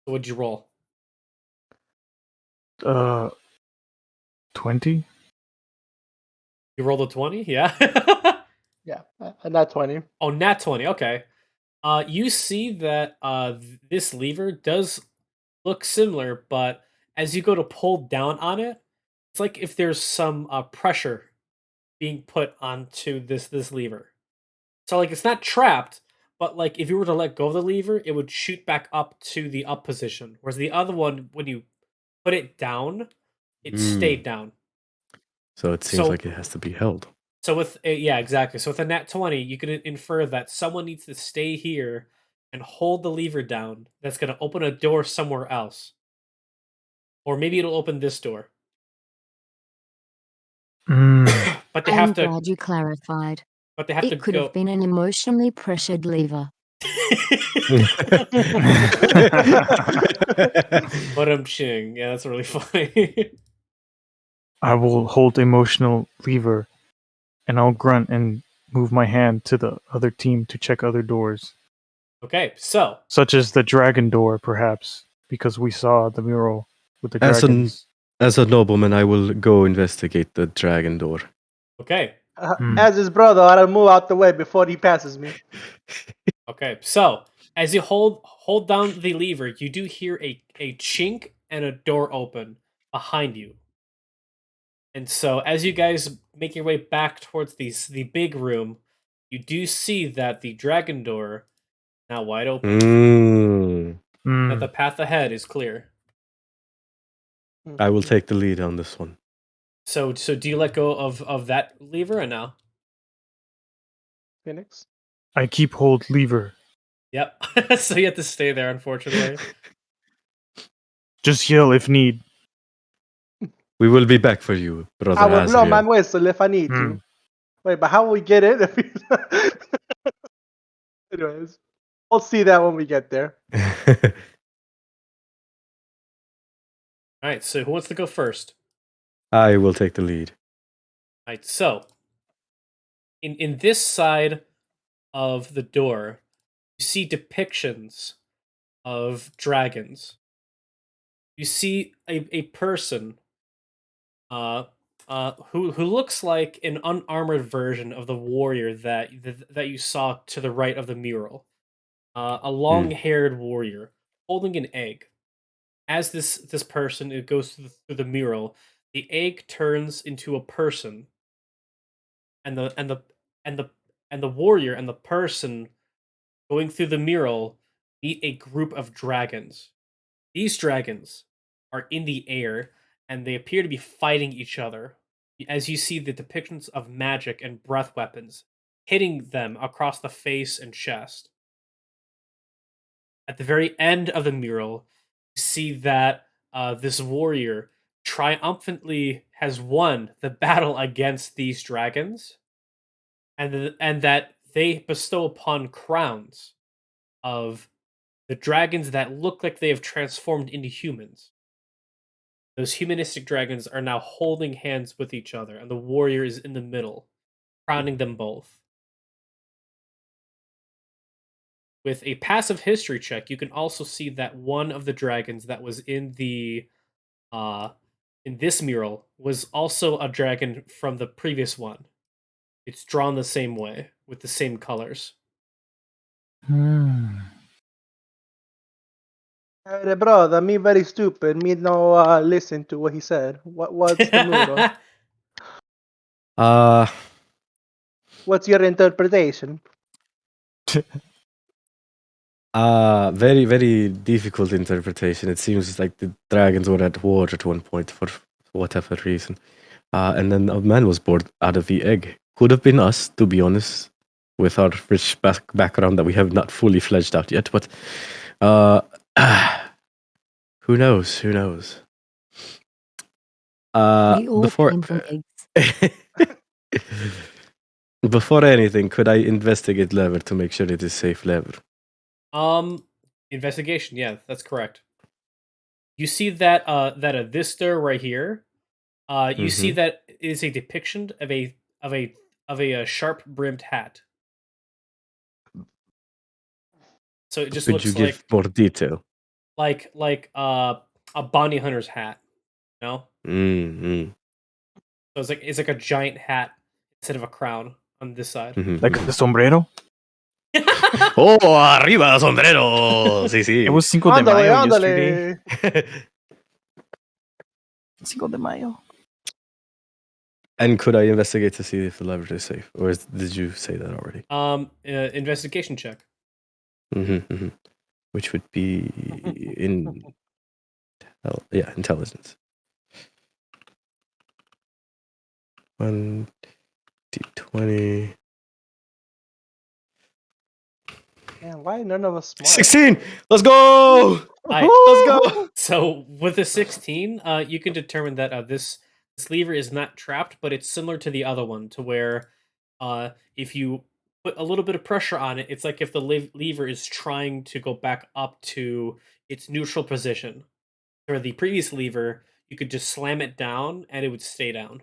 So what'd you roll? 20? You rolled a 20? Yeah. yeah, not 20. Oh, nat 20. Okay. You see that this lever does look similar, but as you go to pull down on it, it's like if there's some pressure being put onto this lever. So like it's not trapped, but like if you were to let go of the lever, it would shoot back up to the up position. Whereas the other one, when you put it down, it stayed down. So it seems So like it has to be held. So with yeah, exactly. So with a nat 20, you can infer that someone needs to stay here and hold the lever down. That's going to open a door somewhere else, or maybe it'll open this door. Mm. But they I'm have to. glad you clarified. But they have to It could go. have been an emotionally pressured lever. But I'm ching. Yeah, that's really funny. I will hold emotional lever, and I'll grunt and move my hand to the other team to check other doors, Okay, so such as the dragon door, perhaps, because we saw the mural with the As dragons. As a nobleman, I will go investigate the dragon door. okay, As his brother, I'll move out the way before he passes me. okay. So as you hold down the lever, you do hear a chink and a door open behind you. And so, as you guys make your way back towards the big room, you do see that the dragon door now wide open. That the path ahead is clear. I will take the lead on this one. So do you let go of that lever or no? Phoenix. I keep hold lever. Yep. So you have to stay there, unfortunately. Just yell if need. We will be back for you, brother. I will blow my Azriel. whistle if I need to. Wait, but how will we get it? If we... Anyways, we'll see that when we get there. All right. So who wants to go first? I will take the lead. All right. So in this side of the door, you see depictions of dragons. You see a person who looks like an unarmored version of the warrior that you saw to the right of the mural. A long-haired warrior holding an egg. As this person it goes through the mural, the egg turns into a person, and the warrior and the person going through the mural meet a group of dragons. These dragons are in the air, and they appear to be fighting each other. As you see the depictions of magic and breath weapons hitting them across the face and chest. At the very end of the mural, you see that this warrior triumphantly has won the battle against these dragons, and that they bestow upon crowns of the dragons that look like they have transformed into humans. Those humanistic dragons are now holding hands with each other, and the warrior is in the middle, crowning them both. With a passive history check, you can also see that one of the dragons that was in this mural was also a dragon from the previous one. It's drawn the same way, with the same colors. Hey, brother, me very stupid. Me no listen to what he said. What's the mural? What's your interpretation? Very, very difficult interpretation. It seems like the dragons were at war at one point for whatever reason. And then a man was born out of the egg. Could have been us, to be honest, with our rich background that we have not fully fledged out yet. But who knows? Who knows? We all came from eggs. Before anything, could I investigate lever to make sure it is safe lever? Investigation. Yeah, that's correct. You see that this door right here. You see that it is a depiction of a sharp brimmed hat. So it just Could looks you give more detail? like a bounty hunter's hat. You know? Mm-hmm. So it's like a giant hat instead of a crown on this side. Like the sombrero? Oh, arriba, sombrero! Sí, sí. It was Cinco de Mayo Ándale. yesterday. Cinco de Mayo. And could I investigate to see if the lever is safe? Or did you say that already? Investigation check. Which would be intelligence. 1 d20. Man, why none of us smart? 16! Let's go! Let's go! So with a 16, you can determine that this lever is not trapped, but it's similar to the other one, to where if you put a little bit of pressure on it, it's like if the lever is trying to go back up to its neutral position. Or the previous lever, you could just slam it down and it would stay down.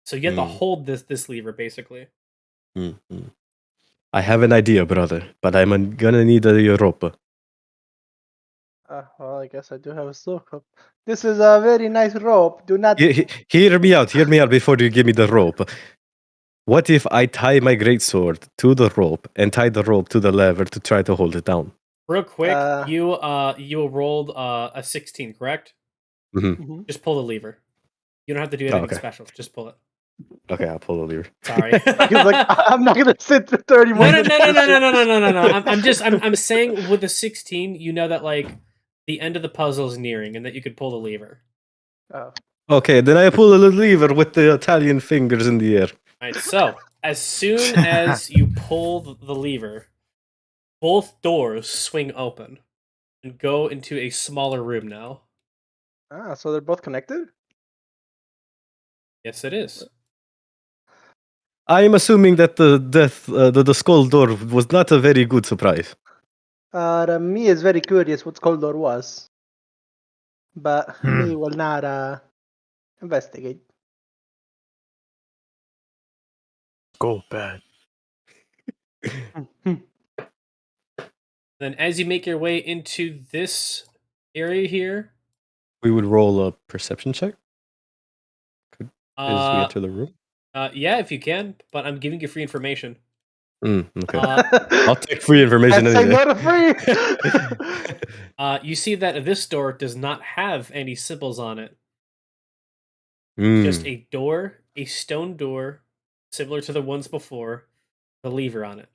So you have to hold this lever, basically. I have an idea, brother, but I'm gonna need a rope. Well, I guess I do have a silk rope. This is a very nice rope. Do not... Hear me out before you give me the rope. What if I tie my greatsword to the rope and tie the rope to the lever to try to hold it down? Real quick, you rolled a 16, correct? Just pull the lever. You don't have to do anything special. Just pull it. Okay, I'll pull the lever. Sorry. He's like, I'm not gonna sit for 30 more minutes. No. I'm saying with the 16, you know that like the end of the puzzle is nearing, and that you could pull the lever. Oh. Okay, then I pull the lever with the Italian fingers in the air. All right. So as soon as you pull the lever, both doors swing open and go into a smaller room now. So they're both connected? Yes, it is. I'm assuming that the skull door was not a very good surprise. Me is very curious what skull door was. But me will not investigate. Go bad. Then as you make your way into this area here, We would roll a perception check as we enter the room. Yeah, if you can, but I'm giving you free information. Okay. I'll take free information I say anyway. no to free! You see that this door does not have any symbols on it. Just a door, a stone door, similar to the ones before, the lever on it.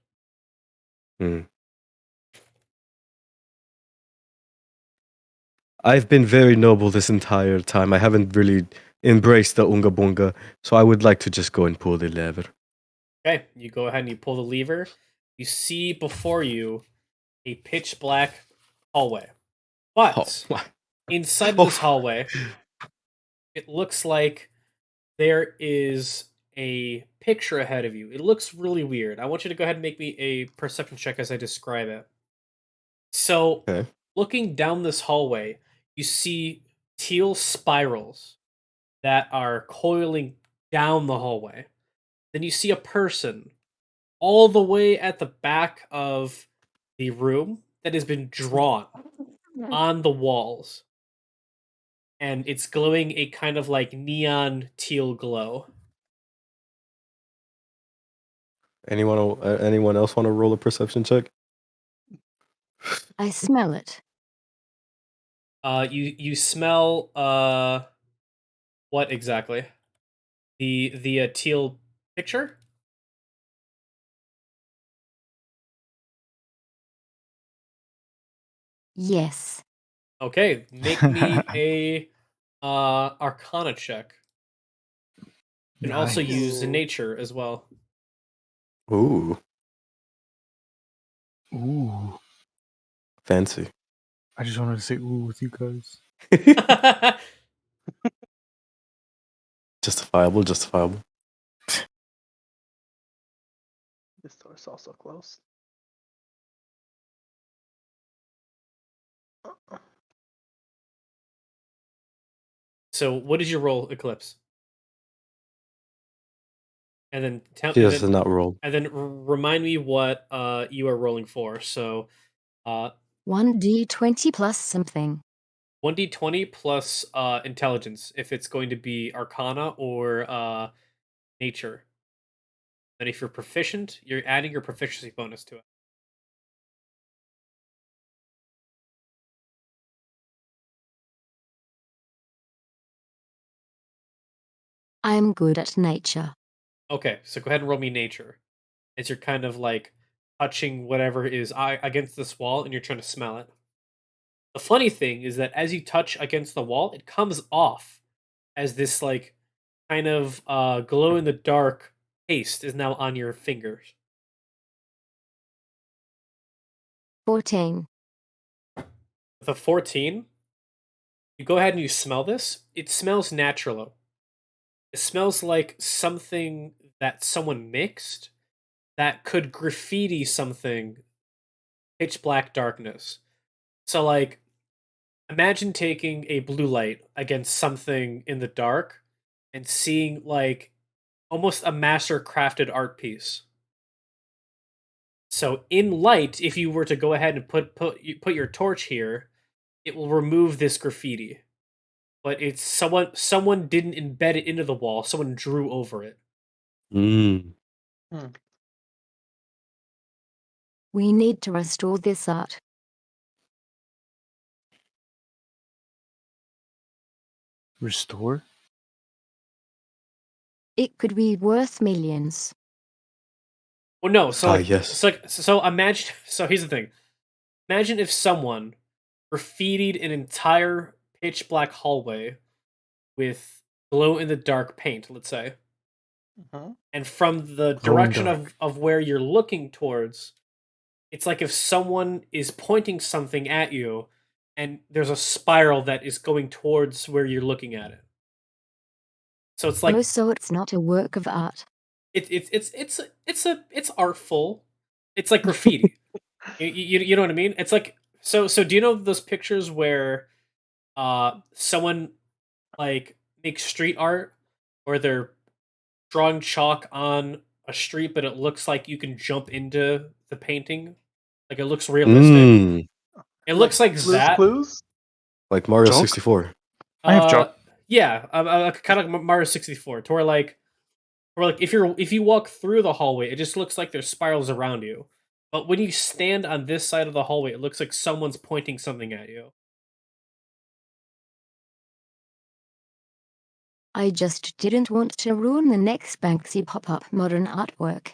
I've been very noble this entire time. I haven't really embraced the Unga Bunga, so I would like to just go and pull the lever. Okay, you go ahead and you pull the lever. You see before you a pitch black hallway. But inside this hallway, it looks like there is a picture ahead of you. It looks really weird. I want you to go ahead and make me a perception check as I describe it. So, Okay. looking down this hallway, you see teal spirals that are coiling down the hallway. Then you see a person all the way at the back of the room that has been drawn on the walls. And it's glowing a kind of like neon teal glow. Anyone else want to roll a perception check? I smell it. You smell what exactly? The teal picture? Yes. Okay, make me a Arcana check. You can also use Nice. nature as well. Ooh, Ooh. fancy. I just wanted to say ooh with you guys. Justifiable. This door's also closed. So, what is your roll, Eclipse? And then tell She does not roll. and then remind me what you are rolling for. So, 1d20 plus something. 1d20 plus intelligence if it's going to be Arcana or nature. And if you're proficient, you're adding your proficiency bonus to it. I'm good at nature. Okay, so go ahead and roll me nature. As you're kind of like touching whatever is against this wall and you're trying to smell it. The funny thing is that as you touch against the wall, it comes off as this like kind of glow in the dark paste is now on your fingers. 14. With a 14, you go ahead and you smell this. It smells natural. It smells like something that someone mixed that could graffiti something pitch black darkness. So like imagine taking a blue light against something in the dark and seeing like almost a master crafted art piece. So in light, if you were to go ahead and put your torch here, it will remove this graffiti. But it's someone didn't embed it into the wall, someone drew over it. Mm. We need to restore this art. Restore? It could be worth millions. Well, no. So like, yes. so imagine. So here's the thing. Imagine if someone graffitied an entire pitch black hallway with glow in the dark paint. Let's say, and from the direction of where you're looking towards, it's like if someone is pointing something at you, and there's a spiral that is going towards where you're looking at it. So it's like so it's not a work of art. It's artful. It's like graffiti. you know what I mean? It's like so do you know those pictures where someone like makes street art or they're drawing chalk on a street but it looks like you can jump into the painting? Like it looks realistic. Mm. It looks like Blue's that. Clues? Like Mario Chalk? 64. I have chalk. Yeah, kind of like Mario 64. To where like if you walk through the hallway, it just looks like there's spirals around you. But when you stand on this side of the hallway, it looks like someone's pointing something at you. I just didn't want to ruin the next Banksy pop-up modern artwork.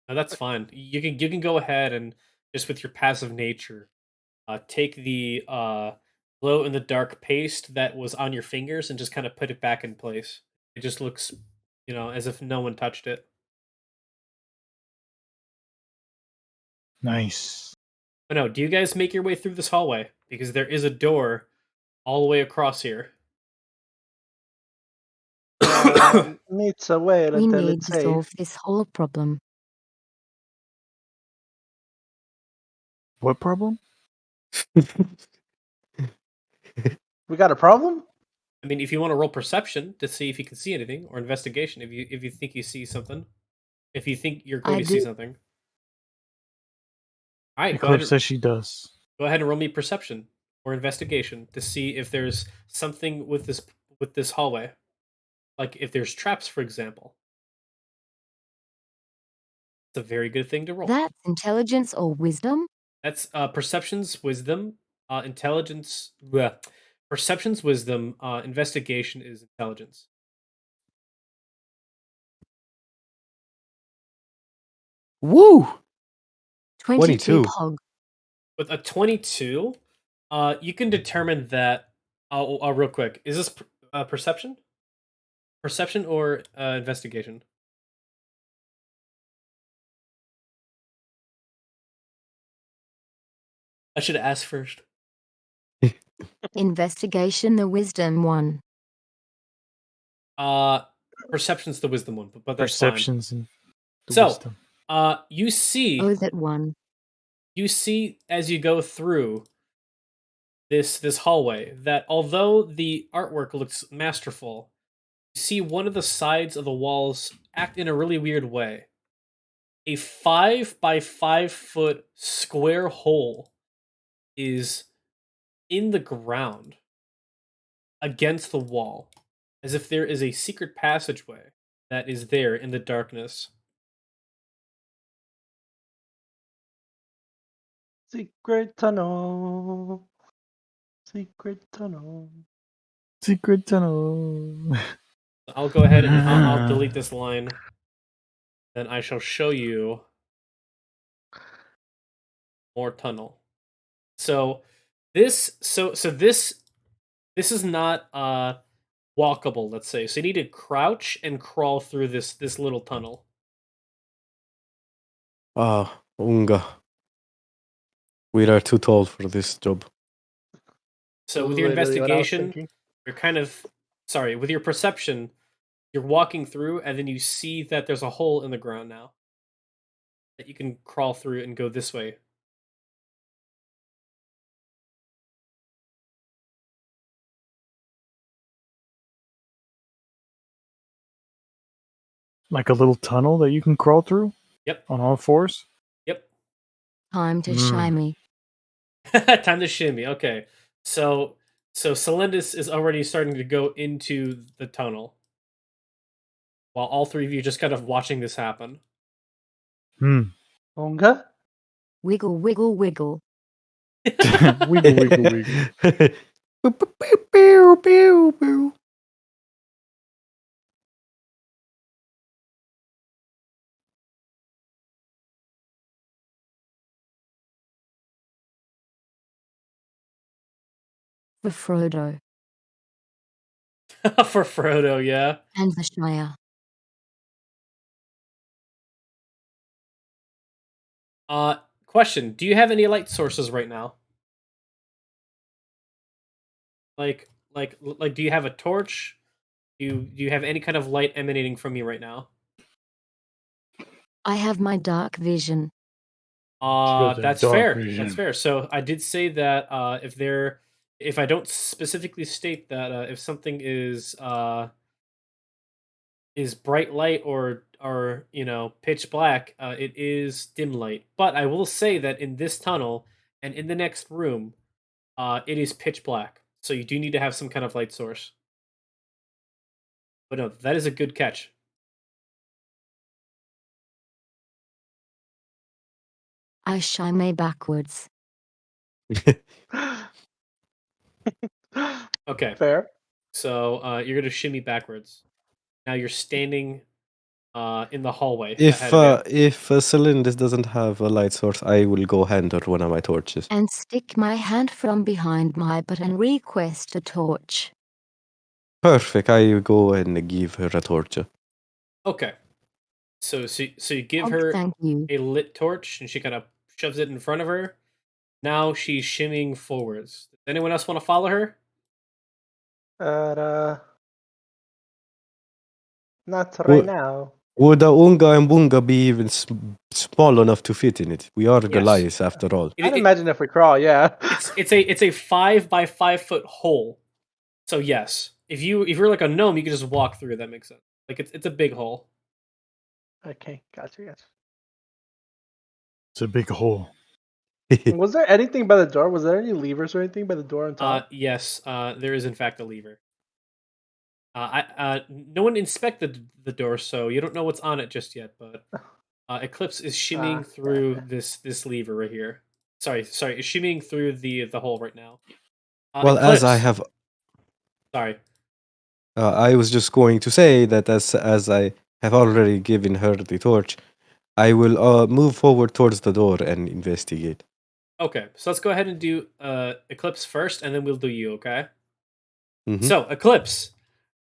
No, that's fine. You can go ahead and just with your passive nature, take the glow in the dark paste that was on your fingers and just kind of put it back in place. It just looks, as if no one touched it. Nice. But no, do you guys make your way through this hallway? Because there is a door all the way across here. needs to wait We until need it's to safe. solve this whole problem. What problem? We got a problem? I mean, if you want to roll perception to see if you can see anything, or investigation if you think you see something, if you think you're going I to see do. something. All right, Eclipse says she does. go ahead and roll me perception or investigation to see if there's something with this hallway, like if there's traps, for example. It's a very good thing to roll. That's intelligence or wisdom? That's perception's wisdom, intelligence. Bleh. Perception's wisdom. Investigation is intelligence. Woo! 22 22. pog. With a 22, you can determine that. Real quick, is this perception? Perception or investigation? I should ask first. Investigation, the wisdom one. Perception's the wisdom one, but that's Perceptions and the fine. wisdom. So, you see, Oh, that one. you see as you go through this hallway that although the artwork looks masterful, you see one of the sides of the walls act in a really weird way. A 5 by 5 foot square hole is in the ground against the wall, as if there is a secret passageway that is there in the darkness. Secret tunnel. Secret tunnel. Secret tunnel. I'll go ahead and I'll delete this line. Then I shall show you more tunnel. So this is not walkable, let's say. So you need to crouch and crawl through this little tunnel. Unga. We are too tall for this job. So with your Literally what I was investigation, thinking. you're kind of with your perception, you're walking through and then you see that there's a hole in the ground now that you can crawl through and go this way. Like a little tunnel that you can crawl through? Yep. On all fours? Yep. Time to shimmy. Time to shimmy. Okay. So Celendis is already starting to go into the tunnel. While all three of you just kind of watching this happen. Onga? Wiggle, wiggle, wiggle. Wiggle, wiggle, wiggle. Pew, pew, pew. For Frodo. For Frodo, yeah. And the Shire. Question: do you have any light sources right now? Like, do you have a torch? Do you have any kind of light emanating from you right now? I have my dark vision. That's fair. That's fair. So I did say that if I don't specifically state that if something is bright light or pitch black, it is dim light. But I will say that in this tunnel and in the next room, it is pitch black. So you do need to have some kind of light source. But no, that is a good catch. I shimmy backwards. Okay. Fair. So you're gonna shimmy backwards. Now you're standing in the hallway. If ahead of you. Celindis doesn't have a light source, I will go hand her one of my torches. And stick my hand from behind my butt and request a torch. Perfect. I go and give her a torch. Okay. So you give her Thank you. a lit torch, and she kind of shoves it in front of her. Now she's shimmying forwards. Does anyone else want to follow her? Not right now. Would a Unga and Bunga be even small enough to fit in it? We are Goliaths after all. I'd imagine if we crawl, yeah. It's a 5 by 5 foot hole. So yes, if you're like a gnome, you can just walk through. That makes sense. Like it's a big hole. Okay, gotcha. It's a big hole. Was there anything by the door? Was there any levers or anything by the door on top? Yes, there is in fact a lever. No one inspected the door, so you don't know what's on it just yet. But Eclipse is shimmying through this lever right here. Sorry, is shimmying through the hole right now. Well, Eclipse, as I have, sorry. I was just going to say that as I have already given her the torch, I will move forward towards the door and investigate. Okay, so let's go ahead and do Eclipse first, and then we'll do you. Okay. Mm-hmm. So Eclipse,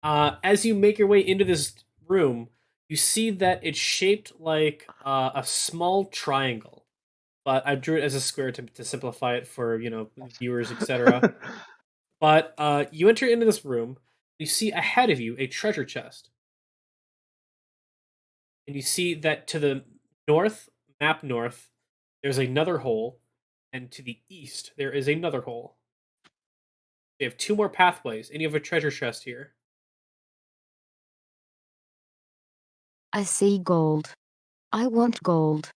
as you make your way into this room, you see that it's shaped like a small triangle, but I drew it as a square to simplify it for viewers, etc. But you enter into this room. You see ahead of you a treasure chest, and you see that to the north, map north, there's another hole, and to the east there is another hole. You have 2 more pathways, and you have a treasure chest here. I see gold. I want gold.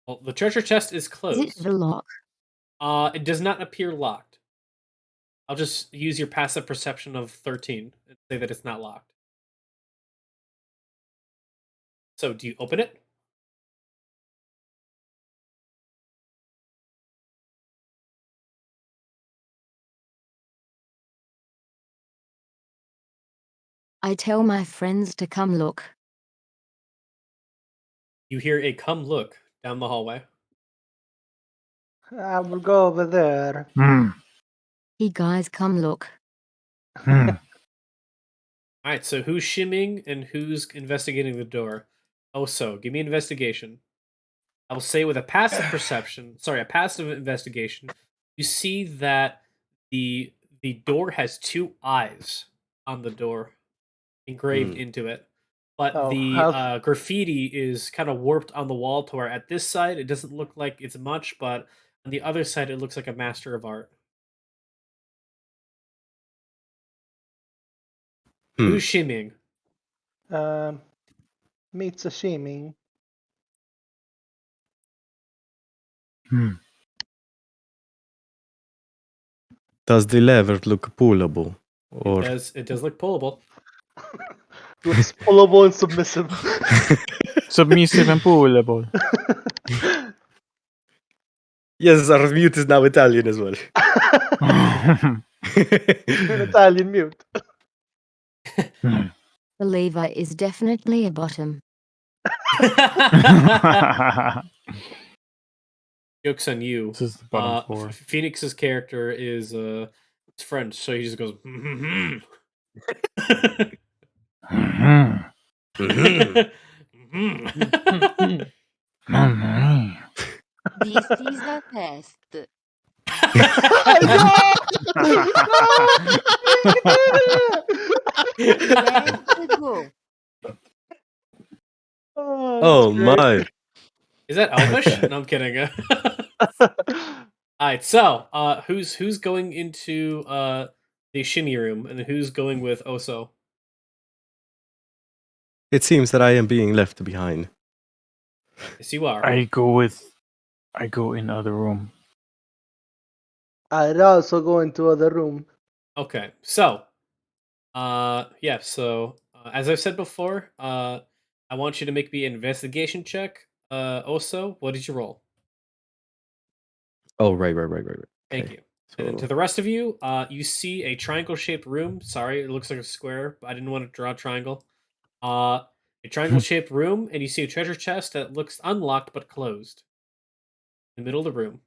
Well, the treasure chest is Is closed. it the lock? It does not appear locked. I'll just use your passive perception of 13 and say that it's not locked. So, do you open it? I tell my friends to come look. You hear a come look down the hallway. I will go over there. Hey guys, come look. Alright, so who's shimming and who's investigating the door? Oh, so give me investigation. I will say with a passive investigation, you see that the door has 2 eyes on the door engraved into it. But the graffiti is kind of warped on the wall to where at this side it doesn't look like it's much, but on the other side it looks like a master of art. Who's shimmying? Meets a shimming. Does the lever look pullable? Or It does look pullable. Looks pullable and submissive. Submissive and pullable. yes, our mute is now Italian as well. An Italian mute. The lever is definitely a bottom. Joke's on you. This is the bottom floor. Phoenix's character is it's French, so he just goes. This is a test. Let's go. Oh my. Is that Elvish? No, I'm kidding. Alright, so who's going into the shimmy room and who's going with Oso? It seems that I am being left behind. Yes, you are. I go in other room. I'd also go into other room. Okay, so as I've said before, I want you to make me an investigation check. Oso, what did you roll? Oh, right. Thank you. And to the rest of you, you see a triangle-shaped room. Sorry, it looks like a square, but I didn't want to draw a triangle. A triangle-shaped room, and you see a treasure chest that looks unlocked but closed. In the middle of the room.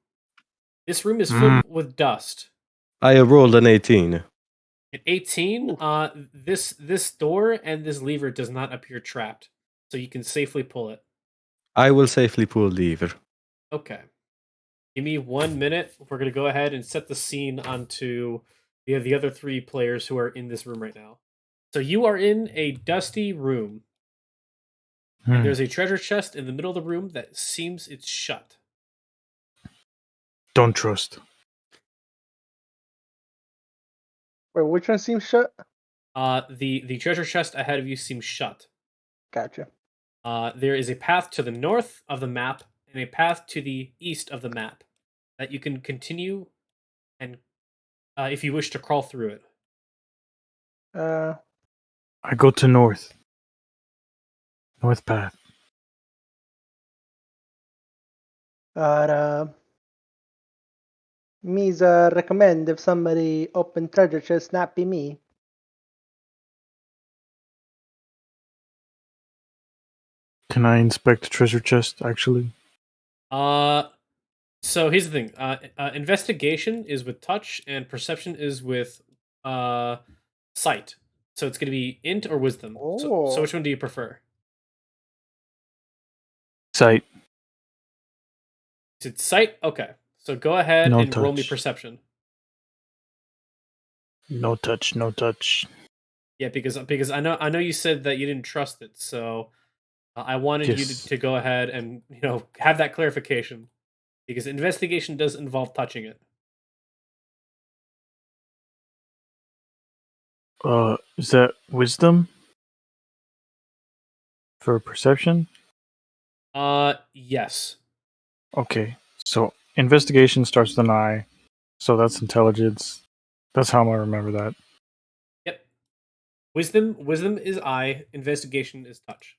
This room is filled with dust. I rolled an 18. At 18, this door and this lever does not appear trapped, so you can safely pull it. I will safely pull the lever. Okay. Give me 1 minute. We're going to go ahead and set the scene onto the other 3 players who are in this room right now. So you are in a dusty room. And there's a treasure chest in the middle of the room that seems it's shut. Don't trust. Wait, which one seems shut? The treasure chest ahead of you seems shut. Gotcha. There is a path to the north of the map and a path to the east of the map that you can continue, and if you wish to crawl through it. I go to north. North path. Me's recommend if somebody open treasure chest, not be me. Can I inspect the treasure chest, actually? So here's the thing. Investigation is with touch, and perception is with sight. So it's going to be int or wisdom. So which one do you prefer? Sight. Is it sight? Okay. So go ahead No and roll me touch. perception. No touch, no touch. Yeah, because I know you said that you didn't trust it, so I wanted you to go ahead and have that clarification, because investigation does involve touching it. Is that wisdom for perception? Yes. Okay, so investigation starts with an I, so that's intelligence. That's how I'm gonna remember that. Yep. Wisdom is I. Investigation is touch.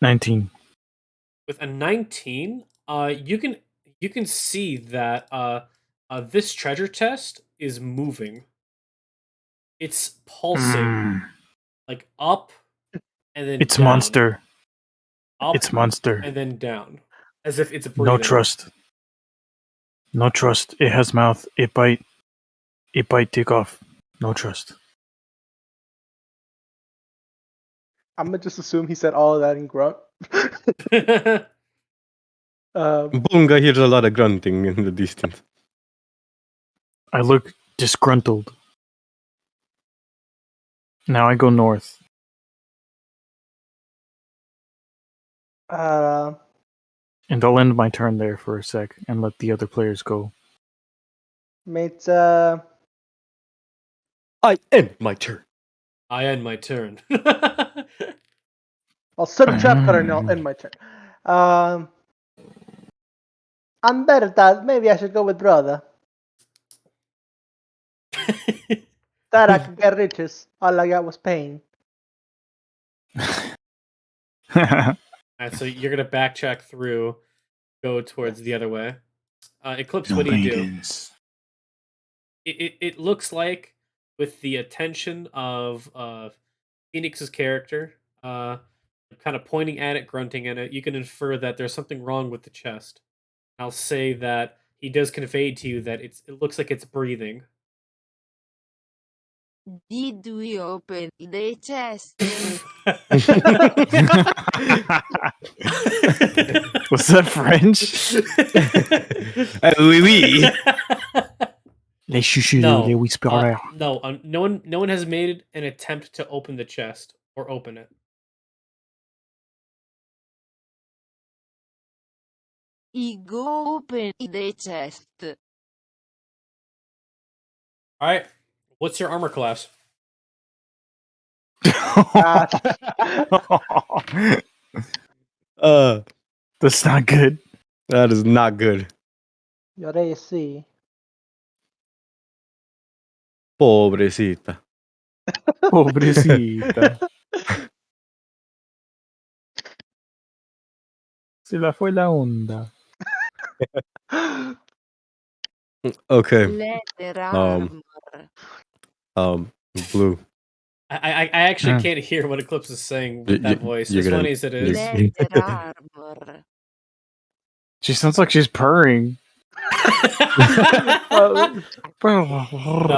19. With a 19, you can see that this treasure chest is moving. It's pulsing, like up and then It's down. monster. Up It's monster. and then down, as if it's breathing. No trust. No trust. It has mouth. It bite. It bite. Take off. No trust. I'm gonna just assume he said all of that in grunt. Boonga hears a lot of grunting in the distance. I look disgruntled. Now I go north. And I'll end my turn there for a sec and let the other players go. Mates, I end my turn. I end my turn. I'll set a chapter and I'll end my turn. I'm better at that. Maybe I should go with brother. That I could get riches. All I got was pain. Alright, so you're gonna backtrack through, go towards the other way. Eclipse, what do you do? It looks like, with the attention of Phoenix's character, kind of pointing at it, grunting at it, you can infer that there's something wrong with the chest. I'll say that he does convey to you that it looks like it's breathing. Did we open the chest? Was that French? Oui, oui. Les chouchous, les whisperers. No one has made an attempt to open the chest or open it. I go open the chest. All right, what's your armor class? That's not good. That is not good. Your AC. Pobrecita. Pobrecita. Se la fue la onda. Okay. Leather armor. Blue. I actually can't hear what Eclipse is saying with that voice. As funny as it is. Leather armor. She sounds like she's purring. No,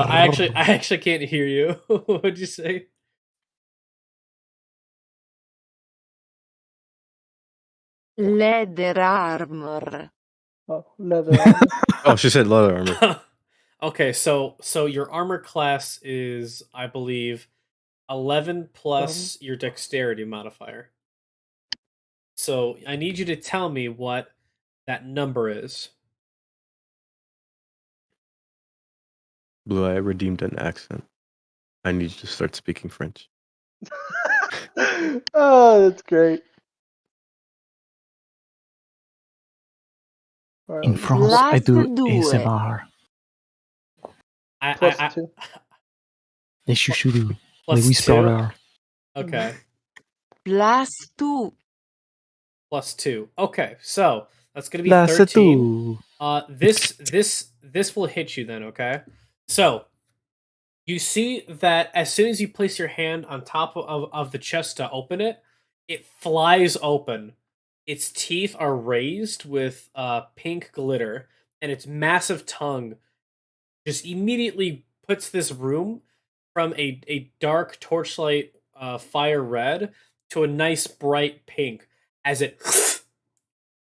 I actually can't hear you. What'd you say? Leather armor. Oh, leather armor. Oh, she said leather armor. Okay, so your armor class is, I believe, 11 plus your dexterity modifier. So I need you to tell me what that number is. Blue, I redeemed an accent. I need you to start speaking French. Oh, that's great. All In right, France, I do Plus due. ASMR. plus I 2. Yes, you should do. plus Lewis 2. brother. Okay. Plus 2. Plus 2. Okay, so that's gonna be Plus 13. 2. This will hit you then. Okay, so you see that as soon as you place your hand on top of the chest to open it, it flies open. Its teeth are raised with pink glitter, and its massive tongue just immediately puts this room from a dark torchlight fire red to a nice bright pink as it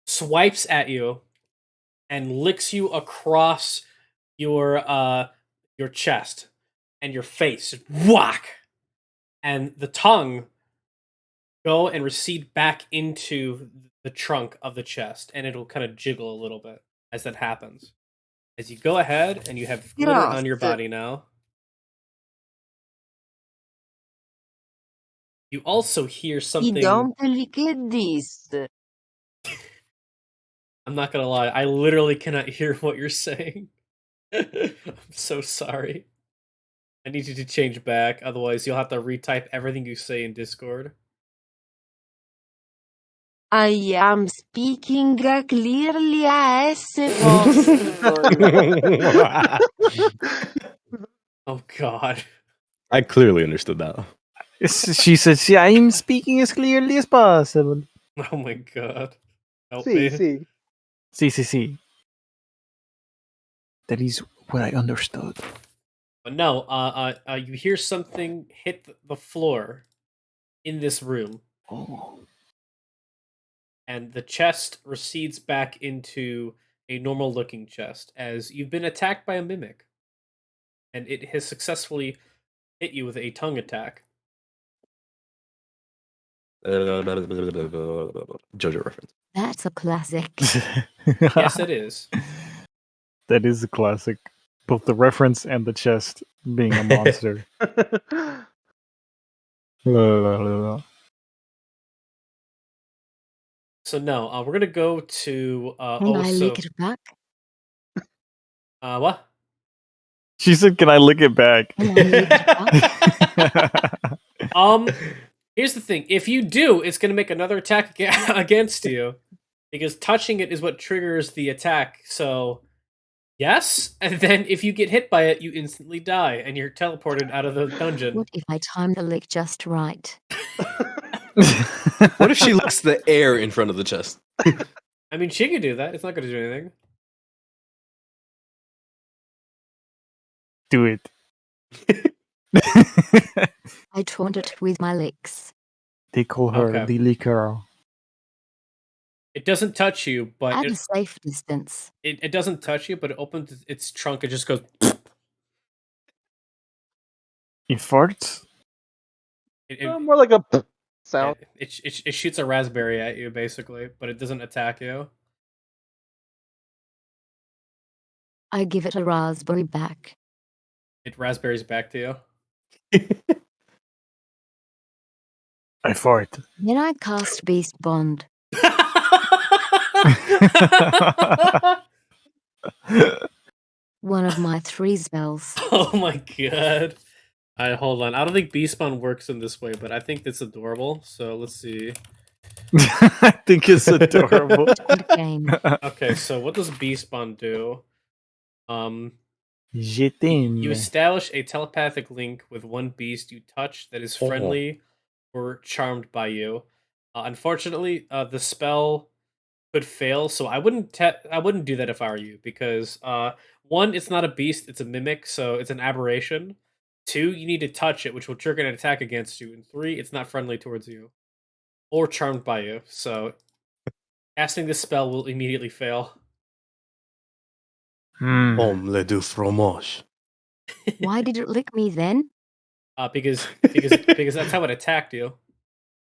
swipes at you and licks you across your chest and your face. Whack! And the tongue go and recede back into the trunk of the chest, and it'll kind of jiggle a little bit as that happens. As you go ahead and you have glitter on your Gross. body now. You also hear You something. don't look at this. I'm not gonna lie, I literally cannot hear what you're saying. I'm so sorry. I need you to change back, otherwise you'll have to retype everything you say in Discord. I am speaking clearly as possible. Oh god. I clearly understood that. She said, "See, I'm speaking as clearly as possible." Oh my god. Help See, me. see. See. That is what I understood. But no, you hear something hit the floor in this room, Oh. and the chest recedes back into a normal looking chest as you've been attacked by a mimic. And it has successfully hit you with a tongue attack. JoJo reference. That's a classic. Yes, it is. That is a classic. Both the reference and the chest being a monster. So no, we're gonna go to Can I lick it back? what? She said, "Can I lick it back?" Can I lick it back? Here's the thing. If you do, it's gonna make another attack against you, because touching it is what triggers the attack. So yes, and then if you get hit by it, you instantly die, and you're teleported out of the dungeon. What if I time the lick just right? What if she licks the air in front of the chest? I mean, she could do that. It's not gonna do anything. Do it. I taunt it with my licks. They call her Okay. the licker. It doesn't touch you, but At a safe distance. it doesn't touch you, but it opens its trunk and just goes. It farts? More like a sound. It shoots a raspberry at you, basically, but it doesn't attack you. I give it a raspberry back. It raspberries back to you. I fart. Then I cast Beast Bond. One of my 3 spells. Oh my god. Alright, hold on. I don't think Beast Spawn works in this way, but I think it's adorable. So let's see. I think it's adorable. Good game. Okay, so what does Beast Spawn do? Je t'aime. You establish a telepathic link with one beast you touch that is friendly or charmed by you. Unfortunately, the spell could fail, so I wouldn't do that if I were you, because one, it's not a beast, it's a mimic, so it's an aberration. 2, you need to touch it, which will trigger an attack against you. And 3, it's not friendly towards you or charmed by you. So casting this spell will immediately fail. Omelette du fromage. Why did it lick me then? Because that's how it attacked you.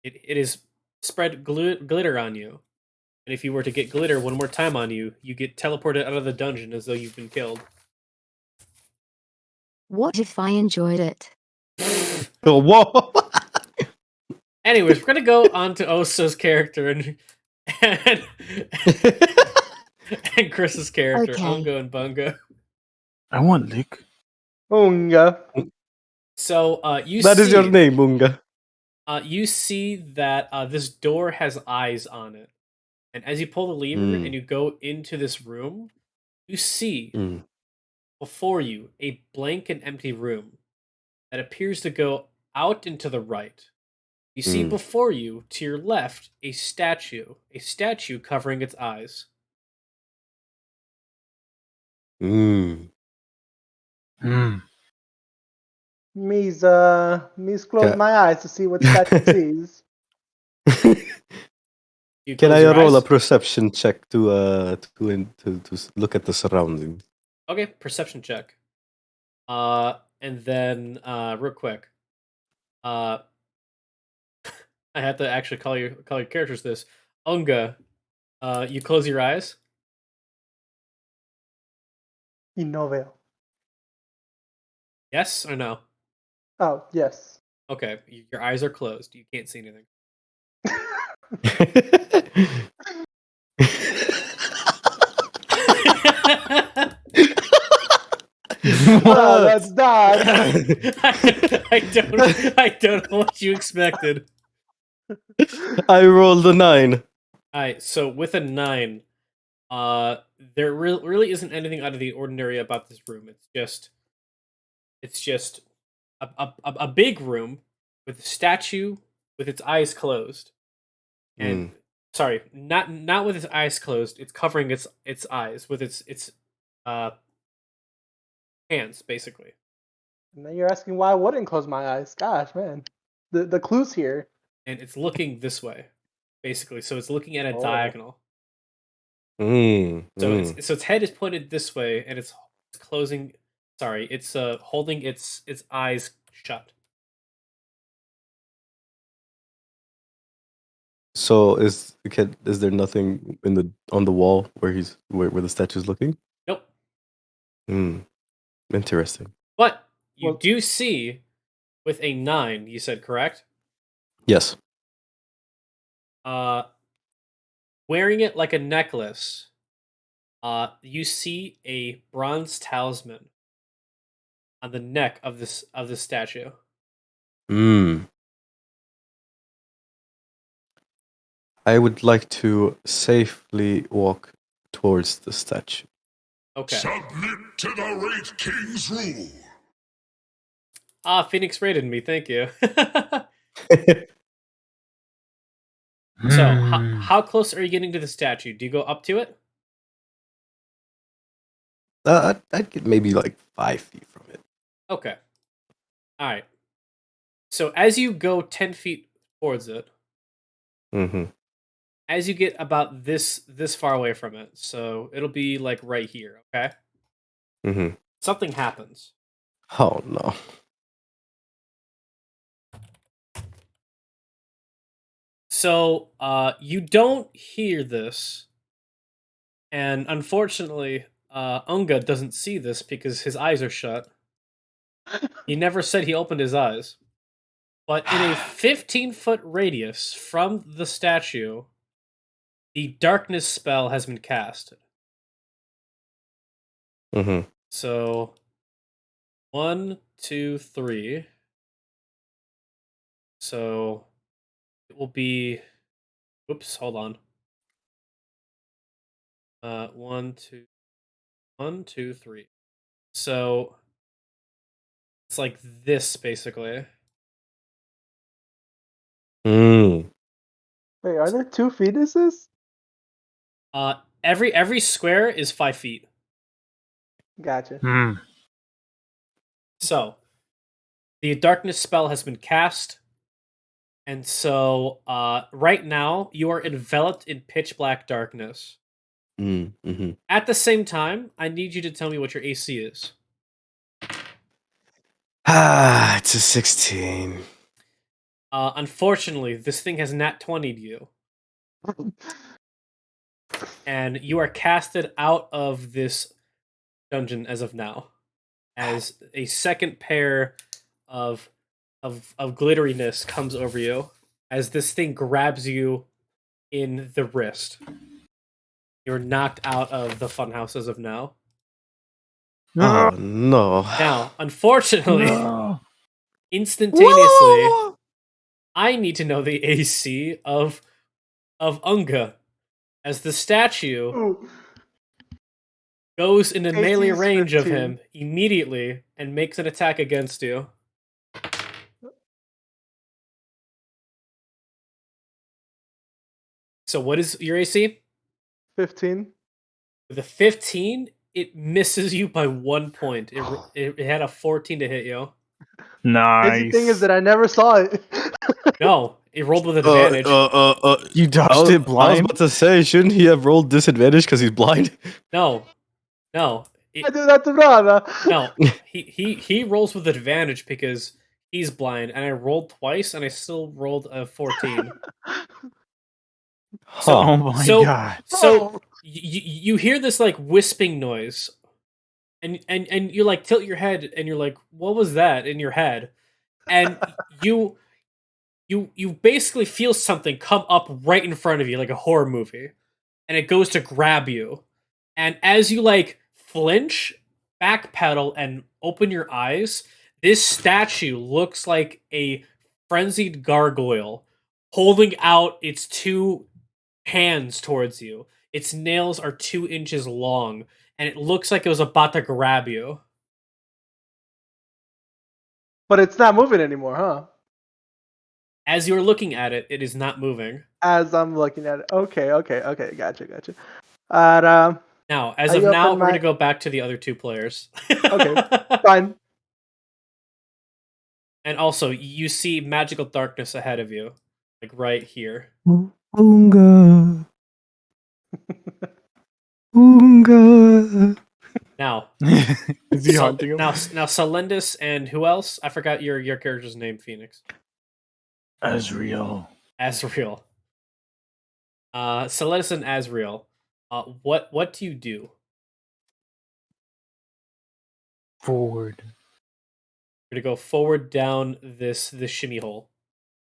It is spread glitter on you, and if you were to get glitter one more time on you, you get teleported out of the dungeon as though you've been killed. What if I enjoyed it? Oh, whoa! Anyways, we're gonna go on to Osa's character and and Chris's character, Okay. Ungo and Bungo. I want lick. Unga. So That is your name, Bunga. You see that this door has eyes on it, and as you pull the lever and you go into this room, you see before you a blank and empty room that appears to go out and to the right. You see before you, to your left, a statue covering its eyes. Me's close my eyes to see what statue sees. Can I roll a eyes? perception check to look at the surroundings? Okay, perception check. And then real quick, I have to actually call your characters this. Unga, you close your eyes. Inoveo. Yes or no? Oh, yes. Okay, your eyes are closed. You can't see anything. Oh, that's done. I don't know what you expected. I rolled a 9. All right, so with a 9, there really isn't anything out of the ordinary about this room. It's just a big room with a statue with its eyes closed, and sorry, not with its eyes closed. It's covering its eyes with its hands, basically. Now you're asking why I wouldn't close my eyes. Gosh, man. The clue's here. And it's looking this way, basically. So it's looking at a diagonal. So its head is pointed this way, and it's closing. Sorry, it's holding its eyes shut. So is there nothing on the wall where the statue's looking? Nope. Interesting. But you do see with a 9, you said, correct? Yes. Wearing it like a necklace, you see a bronze talisman on the neck of this statue. I would like to safely walk towards the statue. Okay. Submit to the Wraith King's rule. Phoenix rated me, thank you. So, how close are you getting to the statue? Do you go up to it? I'd get maybe like 5 feet from it. Okay. All right. So as you go 10 feet towards it, as you get about this far away from it, so it'll be like right here, okay? Something happens. Oh no. So you don't hear this, and unfortunately, Unga doesn't see this because his eyes are shut. He never said he opened his eyes. But in a 15-foot radius from the statue, the darkness spell has been cast. So, 1, 2, 3. So, it will be... Oops, hold on. 1, 2, 3. So, it's like this, basically. Wait, are there 2 fetuses? Every square is 5 feet. Gotcha. So, the darkness spell has been cast, and so right now you are enveloped in pitch black darkness. Mm-hmm. At the same time, I need you to tell me what your AC is. It's a 16. Unfortunately, this thing has nat 20'd you. And you are casted out of this dungeon as of now. As a second pair of glitteriness comes over you. As this thing grabs you in the wrist. You're knocked out of the funhouse as of now. Oh, no. Now, unfortunately, No. instantaneously, I need to know the AC of Unga, as the statue Ooh, goes into AC melee is range of 15. him immediately and makes an attack against you. So what is your AC? 15. With a 15, it misses you by 1 point. It had a 14 to hit you. Crazy thing is Nice. that I never saw it. No, it rolled with advantage. You dodged it I was blind? about to say, shouldn't he have rolled disadvantage because he's blind? No. I do that to Brana. No, he rolls with advantage because he's blind, and I rolled twice, and I still rolled a 14. So, Oh my god. Oh. you hear this like wisping noise, and you like tilt your head, and you're like, "What was that?" in your head, and you basically feel something come up right in front of you, like a horror movie, and it goes to grab you, and as you like flinch, backpedal, and open your eyes, this statue looks like a frenzied gargoyle holding out its two hands towards you. Its nails are 2 inches long, and it looks like it was about to grab you. But it's not moving anymore, huh? As you're looking at it, it is not moving. As I'm looking at it. Okay. Gotcha. Now, as I of now, open we're going my- to go back to the other two players. Okay, fine. And also, you see magical darkness ahead of you, like right here. Unga. Unga. Now, Is he haunting him? now, Selendis and who else? I forgot your character's name. Phoenix. Asriel. Asriel. Selendis and Asriel. What do you do? Forward. We're gonna go forward down this shimmy hole.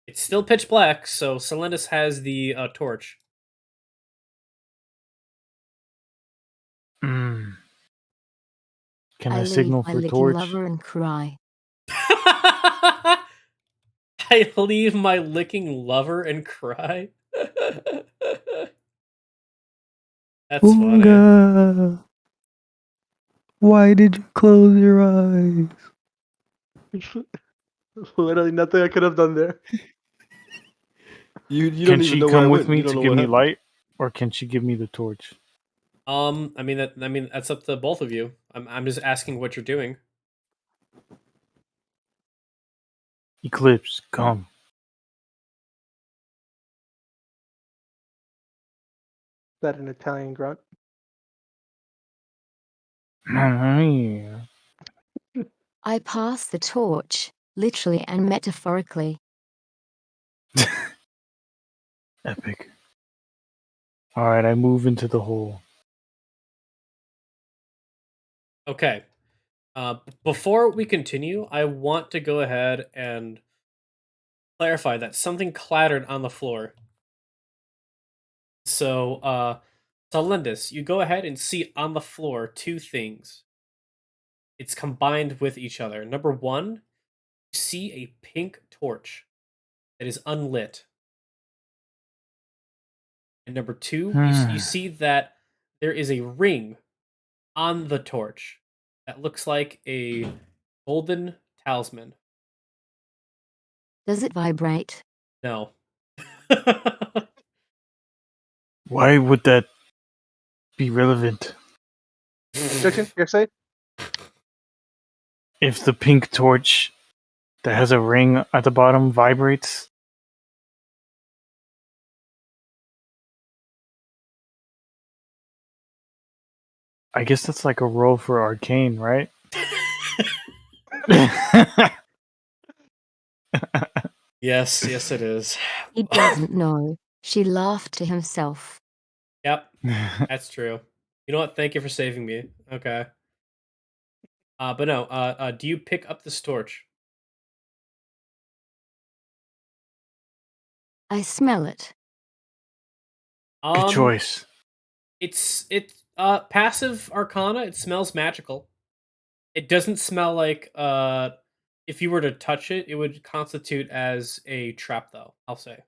It's still pitch black, so Selendis has the torch. Can I I leave signal my for licking torch? lover and cry. I leave my licking lover and cry. That's funny. Unga. Why did you close your eyes? Literally nothing I could have done there. You Can don't she even know come where I with went. me You don't to know give what me happened. light, or can she give me the torch? I mean that's up to both of you. I'm just asking what you're doing. Eclipse, come. Is that an Italian grunt? Mamma I pass the torch, literally and metaphorically. Epic. Alright, I move into the hole. Okay. Before we continue, I want to go ahead and clarify that something clattered on the floor. So, Selendis, you go ahead and see on the floor two things. It's combined with each other. Number one, you see a pink torch that is unlit. And number two, you see that there is a ring on the torch that looks like a golden talisman. Does it vibrate? No. Why would that be relevant? Jochen, you're safe? If the pink torch that has a ring at the bottom vibrates? I guess that's like a roll for arcane, right? Yes, it is. He doesn't know. She laughed to himself. Yep, that's true. You know what? Thank you for saving me. Okay. But no. Do you pick up this torch? I smell it. Good choice. It's passive arcana. It smells magical. It doesn't smell like if you were to touch it, it would constitute as a trap, though. I'll say.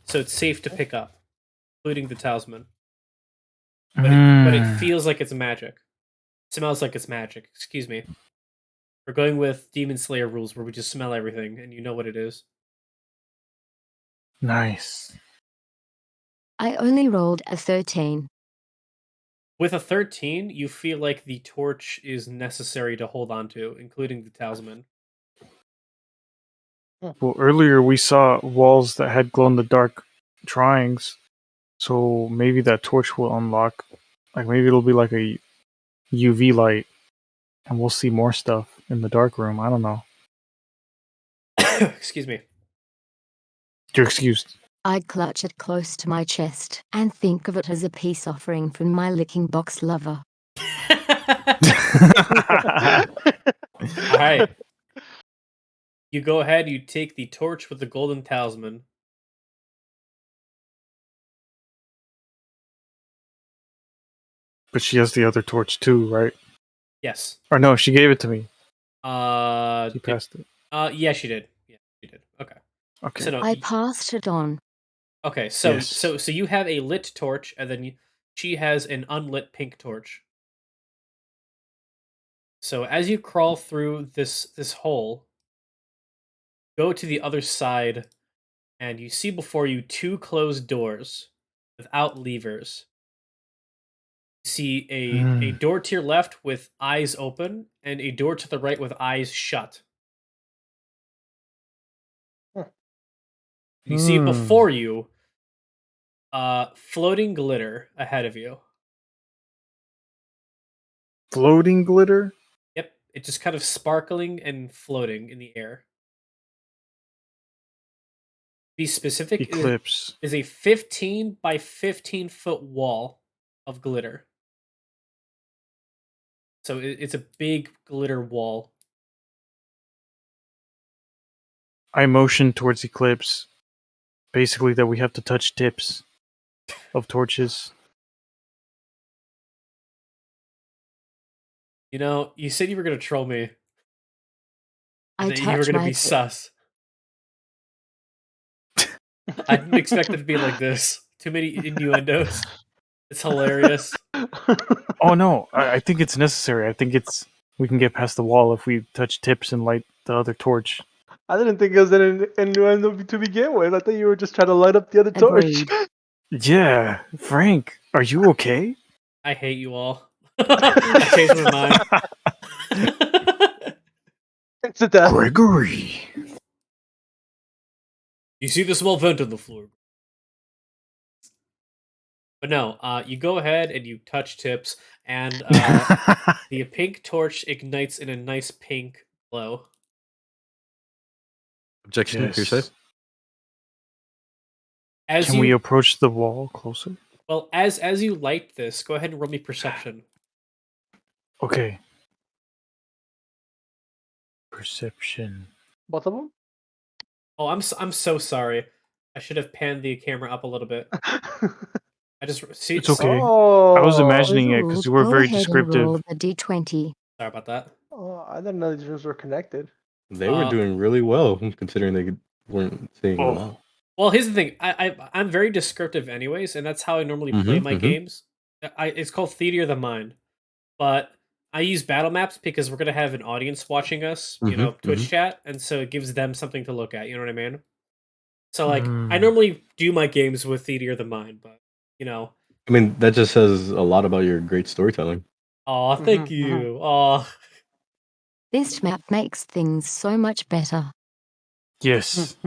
So it's safe to pick up, including the talisman. But it feels like it's magic. It smells like it's magic. Excuse me. We're going with Demon Slayer rules where we just smell everything and you know what it is. Nice. I only rolled a 13. With a 13, you feel like the torch is necessary to hold on to, including the talisman. Well, earlier we saw walls that had glow-in-the-dark drawings, so maybe that torch will unlock. Like maybe it'll be like a UV light, and we'll see more stuff in the dark room. I don't know. Excuse me. You're excused. I clutch it close to my chest and think of it as a peace offering from my licking box lover. Alright. You go ahead, you take the torch with the golden talisman. But she has the other torch too, right? Yes. Or no, she gave it to me. She Did, passed it. yeah, she did. Yeah, she did. Okay. Okay. So no, I passed it on. okay, so Yes. so you have a lit torch, and then she has an unlit pink torch. So as you crawl through this hole, go to the other side, and you see before you two closed doors without levers. You see a door to your left with eyes open, and a door to the right with eyes shut. You see before you floating glitter ahead of you. Floating glitter? Yep, it's just kind of sparkling and floating in the air. Be specific, Eclipse. is a 15 by 15 foot wall of glitter. So it's a big glitter wall. I motion towards Eclipse. Basically, that we have to touch tips of torches. You know, you said you were going to troll me. I And that you were touch going to my be sus. I didn't expect it to be like this. Too many innuendos. It's hilarious. Oh no, I think it's necessary. I think we can get past the wall if we touch tips and light the other torch. I didn't think it was an innuendo to begin with. I thought you were just trying to light up the other torch. Agreed. Yeah, Frank, are you okay? I hate you all. I changed my mind. It's a death. Gregory. You see the small vent on the floor. But no, you go ahead and you touch tips, and the pink torch ignites in a nice pink glow. Objection, Yes. hearsay. Can we approach the wall closer? Well, as you light this, go ahead and roll me perception. Okay. Perception. Both of them? Oh, I'm so sorry. I should have panned the camera up a little bit. I just see. It's okay. Oh, I was imagining it because you were Go very ahead and descriptive. roll the d20. Sorry about that. Oh, I didn't know these rooms were connected. They were doing really well considering they weren't seeing them out. Well, here's the thing. I'm very descriptive, anyways, and that's how I normally play my games. It's called Theater of the Mind, but I use battle maps because we're gonna have an audience watching us, you know, Twitch chat, and so it gives them something to look at. You know what I mean? So like, I normally do my games with Theater of the Mind, but you know, I mean, that just says a lot about your great storytelling. oh, thank you. Oh, This map makes things so much better. Yes.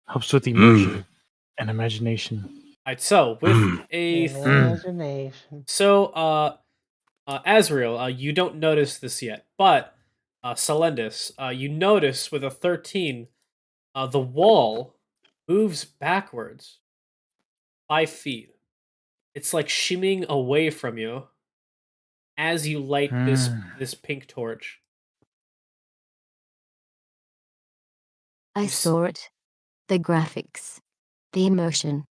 Helps with immersion and imagination. Alright, so with a Imagination. Azrael, you don't notice this yet, but Celendis, you notice with a 13, the wall moves backwards 5 feet. It's like shimmying away from you as you light this pink torch. I saw it. The graphics. The emotion.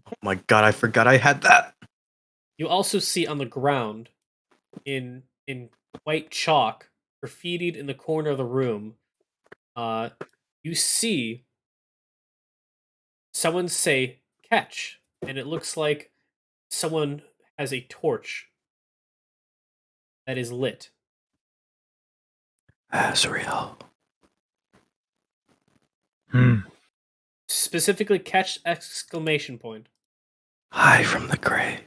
Oh my god, I forgot I had that. You also see on the ground, in white chalk, graffitied in the corner of the room, you see someone say catch, and it looks like someone has a torch that is lit. Azrael. Specifically catch exclamation point. High from the grave.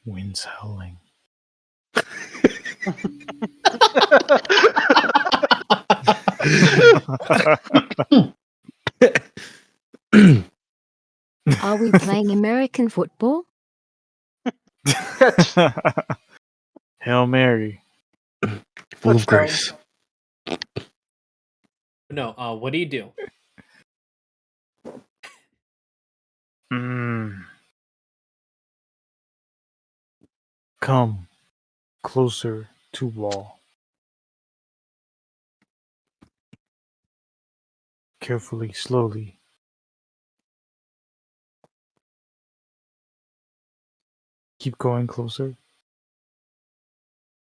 Wind's howling. Are we playing American football? Hail Mary. Full of grace. No, what do you do? Come closer to wall. Carefully, slowly. Keep going closer.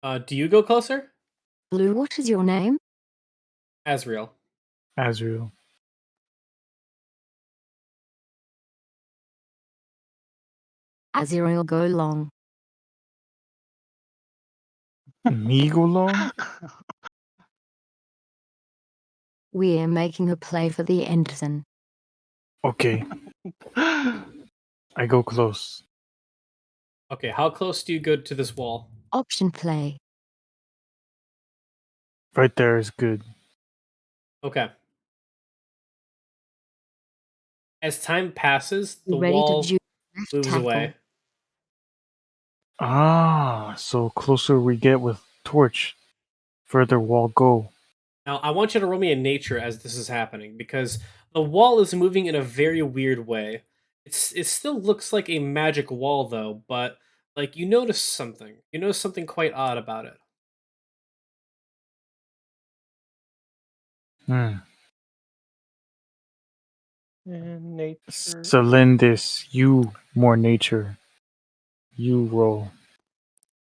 Do you go closer? Blue, what is your name? Azrael. Azrael. Azrael, go long. Me go long? We're making a play for the Anderson. Okay. I go close. Okay, how close do you go to this wall? Option play. Right there is good. Okay. As time passes, the Ready wall to moves tackle. away. So closer we get with torch, further wall go. Now, I want you to roll me a nature as this is happening, because the wall is moving in a very weird way. It still looks like a magic wall, though, but like you notice something. You notice something quite odd about it. Nature. Celendis, you more nature. You roll.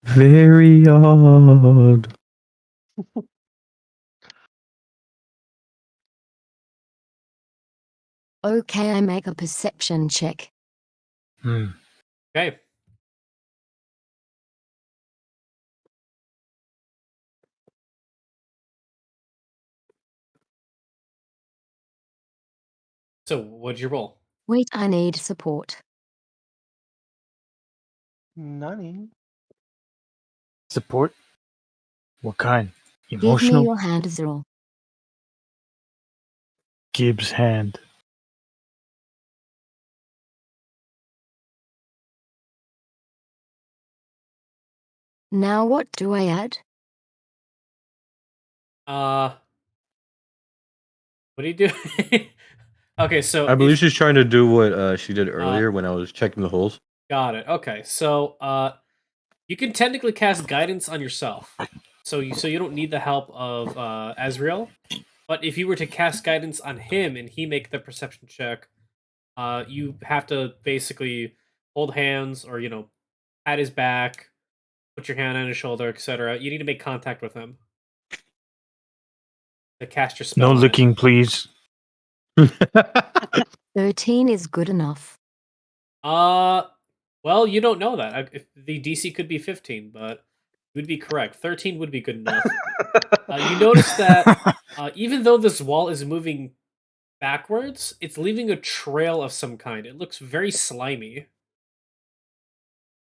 Very odd. Okay, I make a perception check. Okay. So, what'd you roll? Wait, I need support. None. Support? What kind? Give me Emotional? your hand, Azrael. Gibbs' hand. Now what do I add? What do you do? Okay, so I believe she's trying to do what she did earlier when I was checking the holes. got it. Okay, so you can technically cast guidance on yourself, so you don't need the help of Azrael. But if you were to cast guidance on him and he make the perception check, you have to basically hold hands or pat his back, put your hand on his shoulder, etc. You need to make contact with him to cast your spell. No on it. licking, please. 13 is good enough. Well, you don't know that. The DC could be 15, but you would be correct. 13 would be good enough. You notice that even though this wall is moving backwards, it's leaving a trail of some kind. It looks very slimy.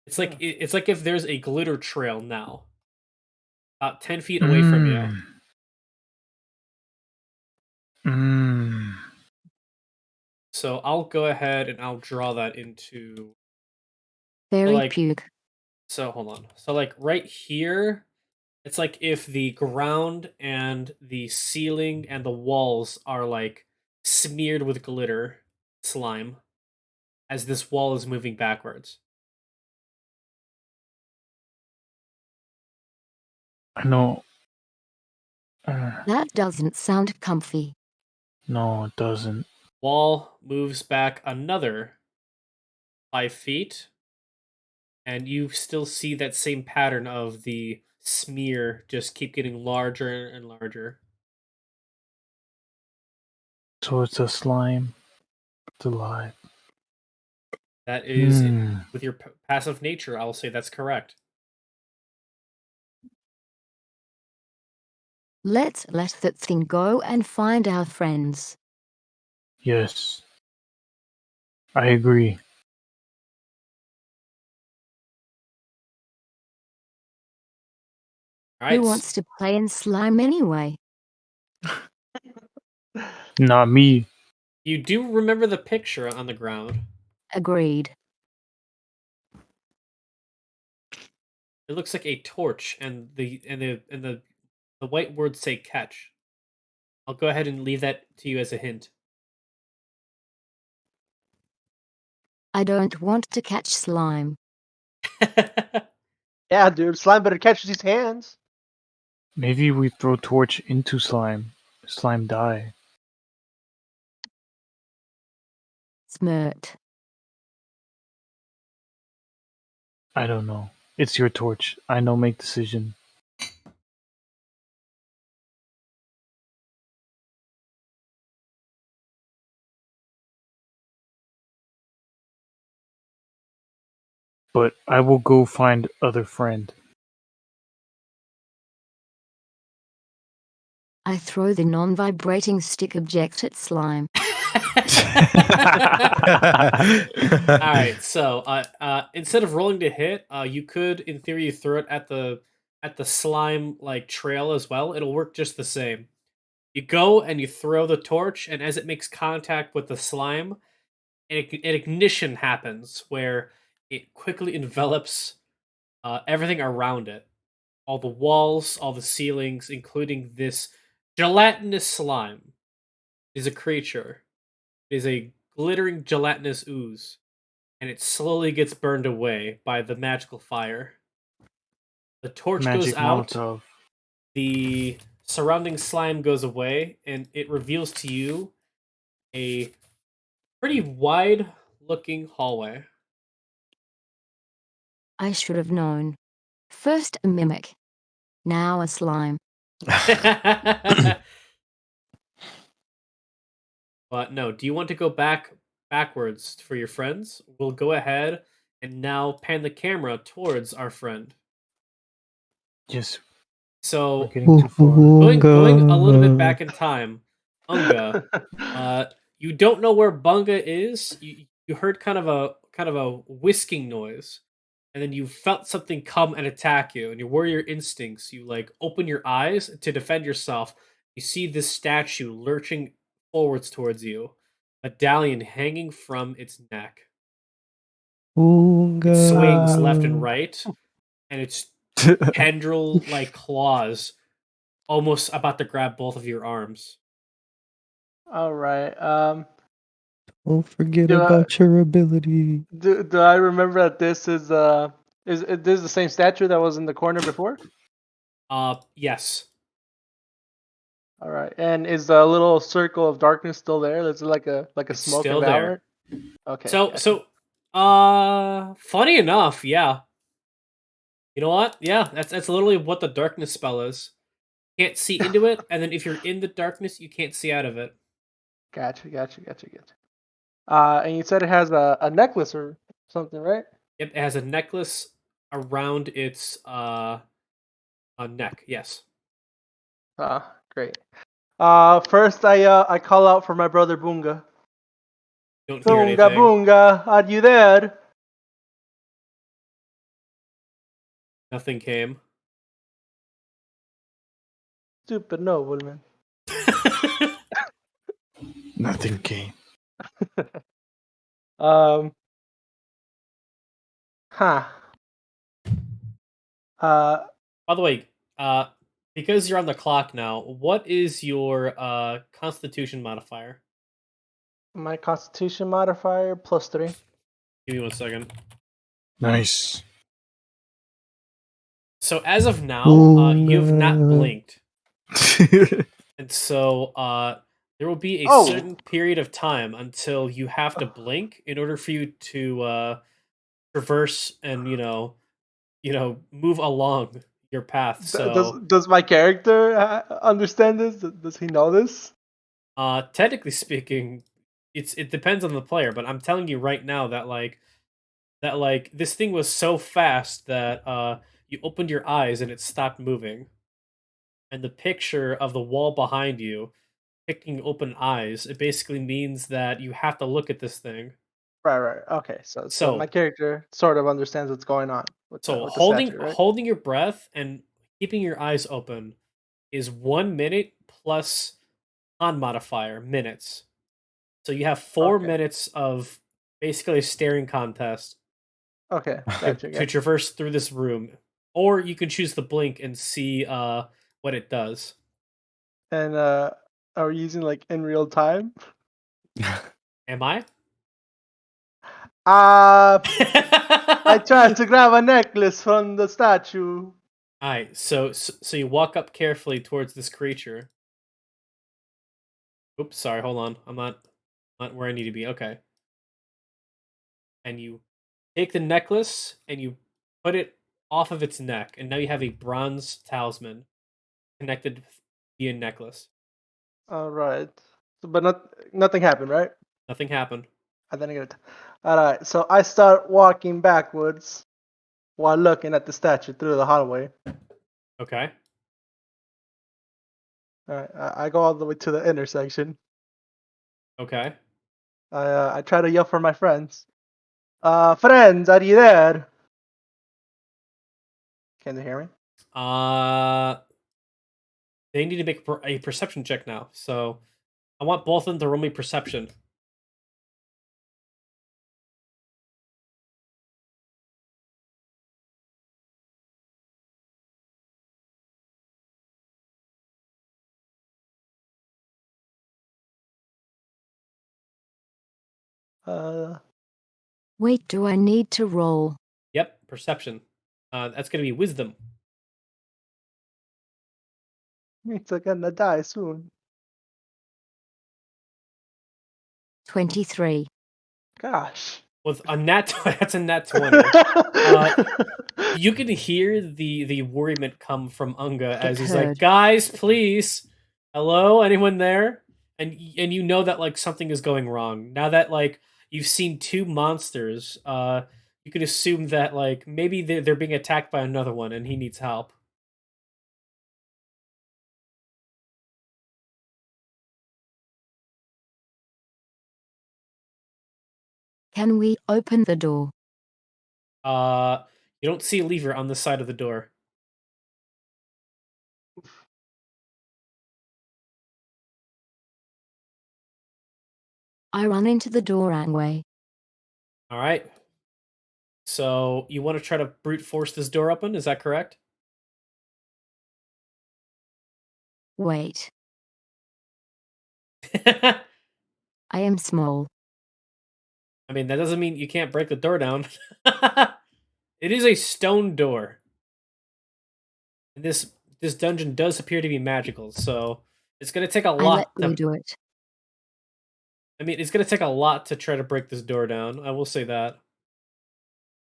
It's like it's like if there's a glitter trail now, about 10 feet away from you. Mm. So I'll go ahead and I'll draw that into. Fairy like- puke. So hold on. So like right here, it's like if the ground and the ceiling and the walls are like smeared with glitter slime as this wall is moving backwards. I know. That doesn't sound comfy. No, it doesn't. Wall moves back another 5 feet, and you still see that same pattern of the smear just keep getting larger and larger. So it's a slime. It's alive. That is, with your passive nature, I'll say that's correct. Let's let that thing go and find our friends. Yes. I agree. All right. Who wants to play in slime anyway? Not me. You do remember the picture on the ground. Agreed. It looks like a torch, and the white words say catch. I'll go ahead and leave that to you as a hint. I don't want to catch slime. Yeah, dude, slime better catch these hands. Maybe we throw torch into slime. Slime die. Smirt. I don't know. It's your torch. I know make decision. But I will go find other friend. I throw the non-vibrating stick object at slime. Alright, so instead of rolling to hit, you could, in theory, throw it at the slime like trail as well. It'll work just the same. You go and you throw the torch, and as it makes contact with the slime, an ignition happens where it quickly envelops everything around it. All the walls, all the ceilings, including this gelatinous slime. Is a creature. It is a glittering gelatinous ooze, and it slowly gets burned away by the magical fire. The torch Magic goes out, Molotov. the surrounding slime goes away, and it reveals to you a pretty wide looking hallway. I should have known. First a mimic. Now a slime. But no, do you want to go backwards for your friends? We'll go ahead and now pan the camera towards our friend. Yes. So We're getting too far. going a little bit back in time, Unga, you don't know where Bunga is. You heard kind of a whisking noise, and then you felt something come and attack you, and your warrior instincts, you like open your eyes to defend yourself. You see this statue lurching forwards towards you, medallion hanging from its neck. It swings left and right, and its tendril like claws almost about to grab both of your arms. All right. Don't forget Do I- about your ability. Do I remember that this is this the same statue that was in the corner before? Yes. All right. And is the little circle of darkness still there? Is it like a It's smoke still environment? there. Okay. So gotcha. funny enough, yeah. You know what? Yeah, that's literally what the darkness spell is. Can't see into it, and then if you're in the darkness, you can't see out of it. Gotcha. And you said it has a necklace or something, right? Yep, it has a necklace around its neck. Yes. Great. First I call out for my brother Boonga. Don't hear Boonga, anything. Boonga, are you there? Nothing came. Stupid nobleman. Nothing gained. Huh. By the way, because you're on the clock now, what is your Constitution modifier? My Constitution modifier +3. Give me 1 second. Nice. So as of now, you have not blinked, Nice. and so there will be a Oh. certain period of time until you have to blink in order for you to traverse and move along your path. So Does my character understand this? Does he know this? technically speaking, it depends on the player, but I'm telling you right now that this thing was so fast that you opened your eyes and it stopped moving. And the picture of the wall behind you picking open eyes, it basically means that you have to look at this thing. Right. Okay, so my So character sort of understands what's going on with so the statue, right? holding your breath and keeping your eyes open is 1 minute plus on modifier minutes. So you have 4 Okay. minutes of basically a staring contest Okay, to gotcha. traverse through this room, or you can choose to blink and see what it does. And are we using like in real time? Am I? I tried to grab a necklace from the statue. Alright, so you walk up carefully towards this creature. Oops, sorry, hold on. I'm not where I need to be. Okay. And you take the necklace and you put it off of its neck, and now you have a bronze talisman connected via necklace. All right, but nothing happened, right? Nothing happened. I didn't get it. All right, so I start walking backwards while looking at the statue through the hallway. Okay. All right, I go all the way to the intersection. Okay. I try to yell for my friends. Friends, are you there? Can they hear me? They need to make a perception check now. So I want both of them to roll me perception. Wait, do I need to roll? Yep, perception. That's gonna be wisdom. It's gonna die soon. 23. Gosh. With a nat, that's a nat 20. You can hear the worriment come from Unga as he's like, Heard. "Guys, please, hello, anyone there?" And you know that like something is going wrong now that like you've seen 2 monsters. You can assume that like maybe they're being attacked by another one, and he needs help. Can we open the door? You don't see a lever on the side of the door. I run into the door anyway. All right. So you want to try to brute force this door open? Is that correct? Wait, I I am small. mean, that doesn't mean you can't break the door down. It is a stone door. And this dungeon does appear to be magical, so it's going to take a I lot let you do it. I mean, it's going to take a lot to try to break this door down. I will say that.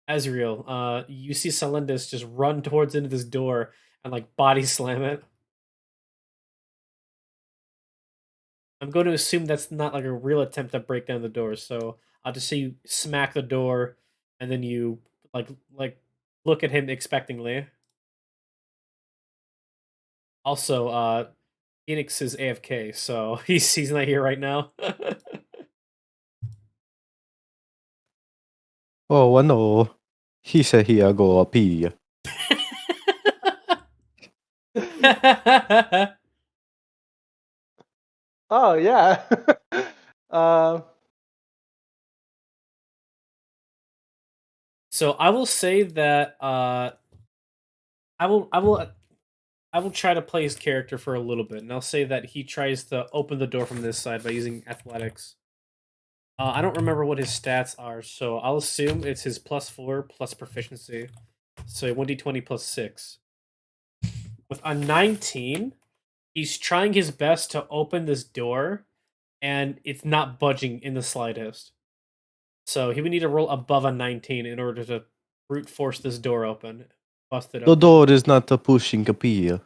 Azriel, you see Celendis just run towards into this door and like body slam it. I'm going to assume that's not like a real attempt to break down the door, so I'll just say you smack the door and then you like look at him expectingly. Also, Phoenix is AFK, so he's not here right now. Oh, no. He said he go pee. Oh yeah. Uh, So I will say that I will try to play his character for a little bit, and I'll say that he tries to open the door from this side by using athletics. I don't remember what his stats are, so I'll assume it's his +4 plus proficiency. So 1d20 plus 6. With a 19, he's trying his best to open this door, and it's not budging in the slightest. So he would need to roll above a 19 in order to brute force this door open. Bust it The open. door is not a pushing appeal.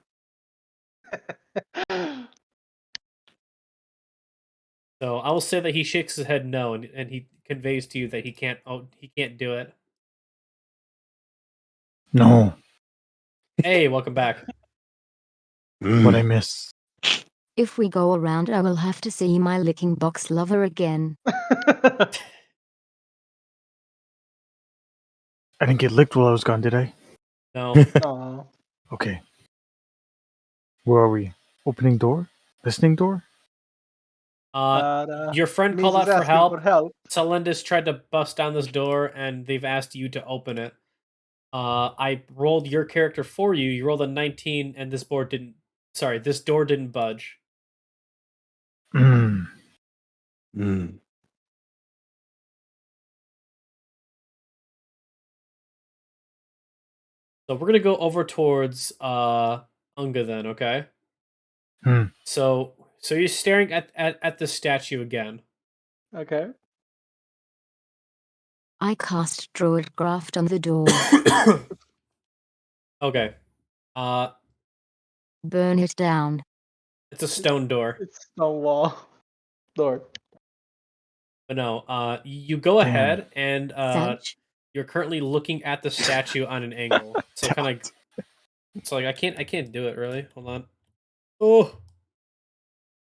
So I will say that he shakes his head no, and he conveys to you that he can't do it. No. Hey, welcome back. What I miss. If we go around, I will have to see my licking box lover again. I didn't get licked while I was gone, did I? No. Aw. Okay. Where are we? Opening door? Listening door? Your friend means called out he's for asking help. for help. Celendis tried to bust down this door, and they've asked you to open it. I rolled your character for you. You rolled a 19, and this door didn't budge. Mm. So we're gonna go over towards Unga then, okay? Hmm. So you're staring at the statue again. Okay. I cast Druid Graft on the door. Okay. Burn it down. It's a stone door. It's stone wall. Door. But no, you go Damn. ahead and Sage. you're currently looking at the statue on an angle. So kind of like I can't do it really. Hold on. Oh.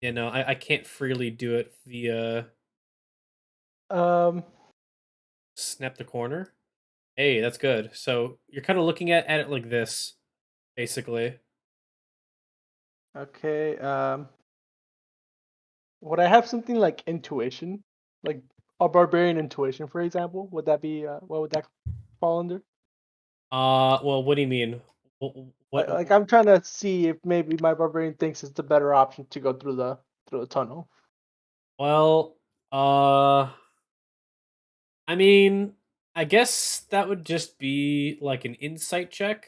Yeah, no, I can't freely do it via snap the corner. Hey, that's good. So you're kind of looking at it like this, basically. Okay. Would I have something like intuition, like a barbarian intuition, for example? Would that be what would that fall under? Well, what do you mean? What? Like I'm trying to see if maybe my barbarian thinks it's the better option to go through the tunnel. Well, I mean, I guess that would just be like an insight check.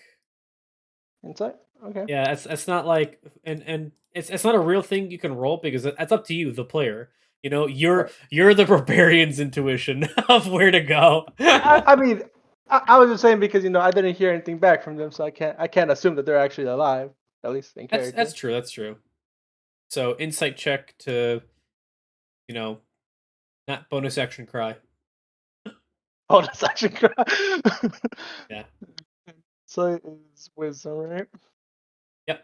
Insight. Okay. Yeah, it's not like and it's not a real thing you can roll because that's up to you, the player. You know, you're the barbarian's intuition of where to go. I mean, I was just saying because I didn't hear anything back from them, so I can't assume that they're actually alive, at least in character. That's true. That's true. So insight check to, not bonus action cry. Bonus action cry. Yeah. So it's wisdom, right? Yep.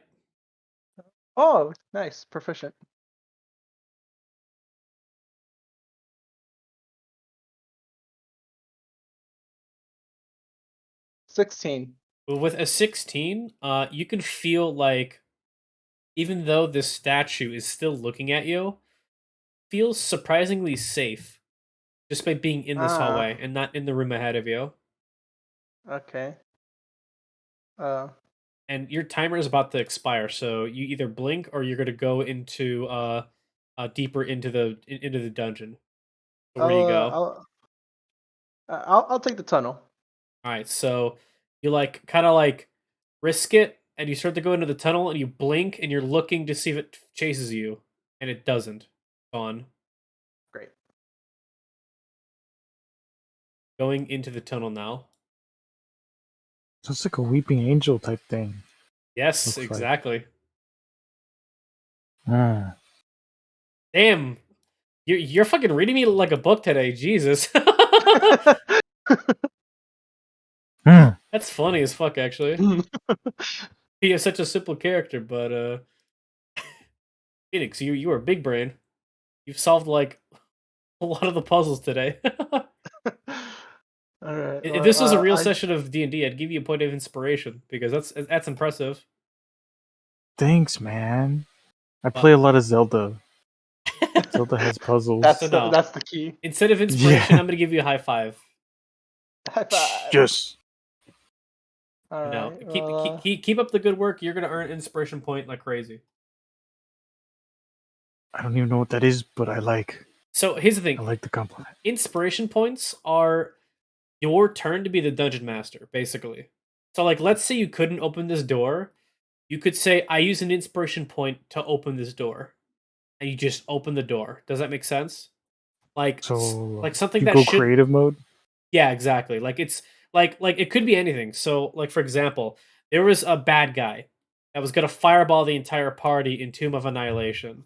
Oh, nice, proficient. $16. With a 16, you can feel like, even though this statue is still looking at you, feels surprisingly safe just by being in this hallway and not in the room ahead of you. Okay. And your timer is about to expire, so you either blink or you're gonna go into deeper into the dungeon. So where do you go? I'll take the tunnel. All right, so you kind of risk it, and you start to go into the tunnel, and you blink, and you're looking to see if it chases you, and it doesn't. Gone. Great. Going into the tunnel now. So it's like a weeping angel type thing. Yes, Looks exactly. Like. Damn, you're fucking reading me like a book today, Jesus. That's funny as fuck, actually. He is such a simple character, but Phoenix, you are big brain. You've solved like a lot of the puzzles today. All right. If this was a real session of D&D, I'd give you a point of inspiration because that's impressive. Thanks, man. I play a lot of Zelda. Zelda has puzzles. That's So the no. that's the key. Instead of inspiration, Yeah. I'm gonna give you a high five. High five. Yes. All No, right. keep up the good work. You're gonna earn inspiration point like crazy. I don't even know what that is, but I like. So here's the I thing: like the compliment. inspiration points are your turn to be the dungeon master, basically. So, like, let's say you couldn't open this door, you could say, "I use an inspiration point to open this door," and you just open the door. Does that make sense? Like, So like something you that go should. creative mode. Yeah, exactly. Like it's like it could be anything. So, like for example, there was a bad guy that was gonna fireball the entire party in Tomb of Annihilation,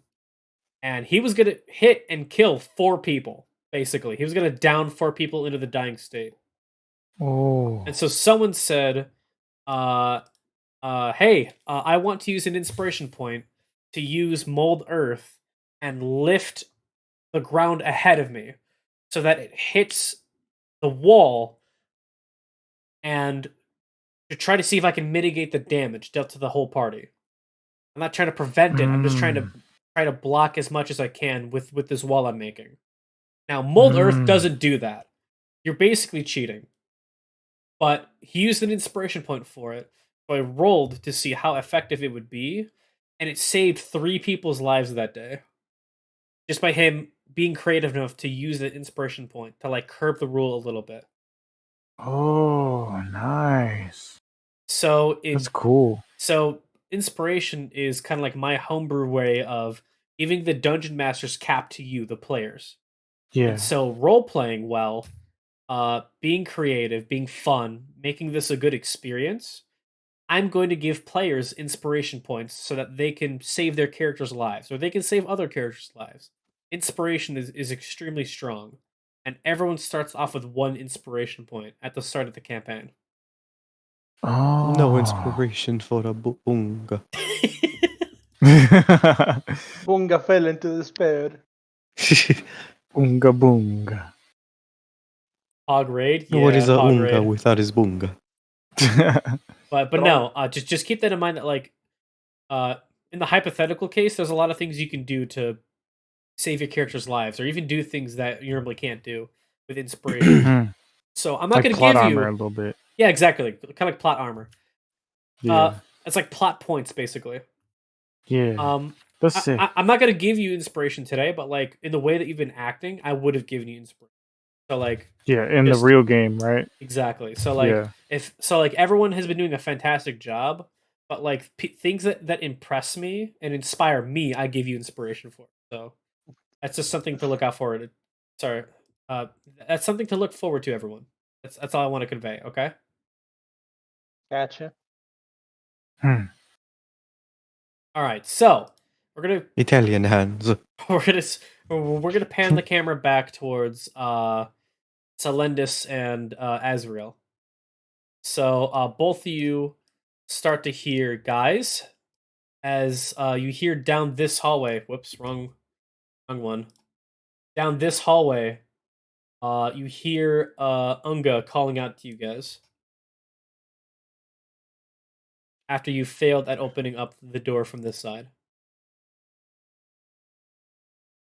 and he was gonna hit and kill 4 people. Basically, he was gonna down 4 people into the dying state. Oh. And so someone said, hey, I want to use an inspiration point to use mold earth and lift the ground ahead of me so that it hits the wall and to try to see if I can mitigate the damage dealt to the whole party. I'm not trying to prevent it. I'm just trying to block as much as I can with this wall I'm making. Now, mold earth doesn't do that. You're basically cheating. But he used an inspiration point for it. So I rolled to see how effective it would be, and it saved 3 people's lives that day. Just by him being creative enough to use the inspiration point to like curb the rule a little bit. Oh, nice. So That's cool. So inspiration is kind of like my homebrew way of giving the dungeon master's cap to you, the players. Yeah. And so role playing well, being creative, being fun, making this a good experience. I'm going to give players inspiration points so that they can save their characters' lives or they can save other characters' lives. Inspiration is extremely strong, and everyone starts off with 1 inspiration point at the start of the campaign. Oh. No inspiration for a bunga. Bunga fell into despair. Bunga bunga. Hog raid. Yeah, What is a hog unga raid. without his bunga? But no, just keep that in mind that like in the hypothetical case, there's a lot of things you can do to save your characters' lives, or even do things that you normally can't do with inspiration. So I'm not like going to plot give armor you a little bit. Yeah, exactly, kind of like plot armor. Yeah. It's like plot points basically. Yeah. That's sick. I'm not going to give you inspiration today, but like in the way that you've been acting, I would have given you inspiration. So like yeah, in the real game, right? Exactly. So like everyone has been doing a fantastic job, but like things that impress me and inspire me, I give you inspiration for. So that's just something to look out for. That's something to look forward to, everyone. That's all I want to convey. Okay. Gotcha. All right. So we're gonna Italian hands. we're gonna pan the camera back towards Salendis and Azrael. So both of you start to hear guys as you hear down this hallway. Whoops, wrong one. Down this hallway, you hear Unga calling out to you guys after you failed at opening up the door from this side.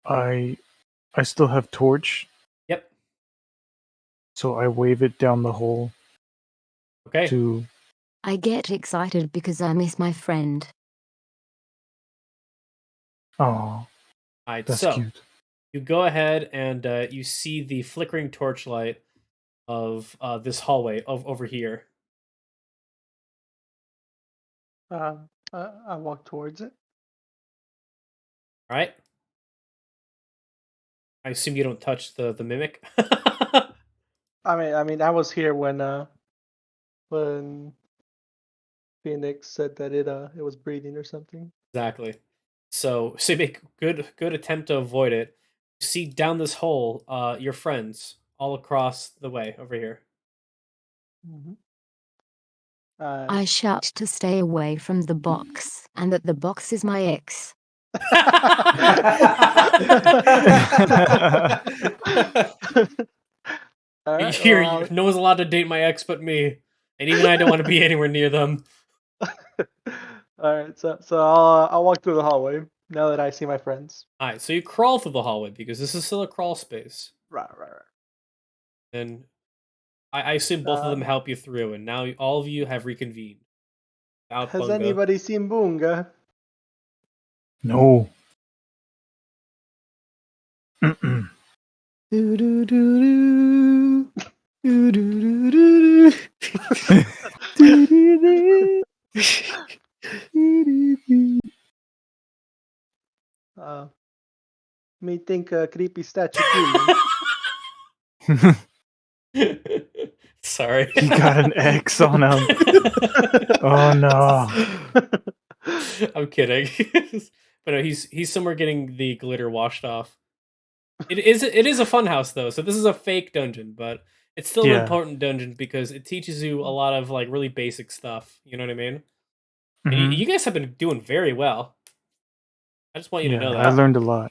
I still have torch. Yep. So I wave it down the hole. Okay. I get excited because I miss my friend. Oh. Alright, that's so cute. you go ahead and you see the flickering torchlight of this hallway over here. I walk towards it. All right. I assume you don't touch the mimic. I mean, I was here when Phoenix said that it was breathing or something. Exactly. So you make good attempt to avoid it. You see down this hole, your friends all across the way over here. Mm-hmm. I shout to stay away from the box, and that the box is my ex. Here, no one's allowed to date my ex but me, and even I don't want to be anywhere near them. All right, so I'll walk through the hallway. Now that I see my friends. All right, so you crawl through the hallway because this is still a crawl space, Right. and I assume both of them help you through, and now all of you have reconvened. Out Has Bunga. anybody seen Bunga? No. Mm-mm. Me think creepy statue queen. Sorry. He got an X on him. Oh no. I'm kidding. But no, he's somewhere getting the glitter washed off. It is a fun house though, so this is a fake dungeon, but it's still an Yeah. important dungeon because it teaches you a lot of like really basic stuff. You know what I mean? And Mhm. you guys have been doing very well. I just want you to know that. I learned a lot.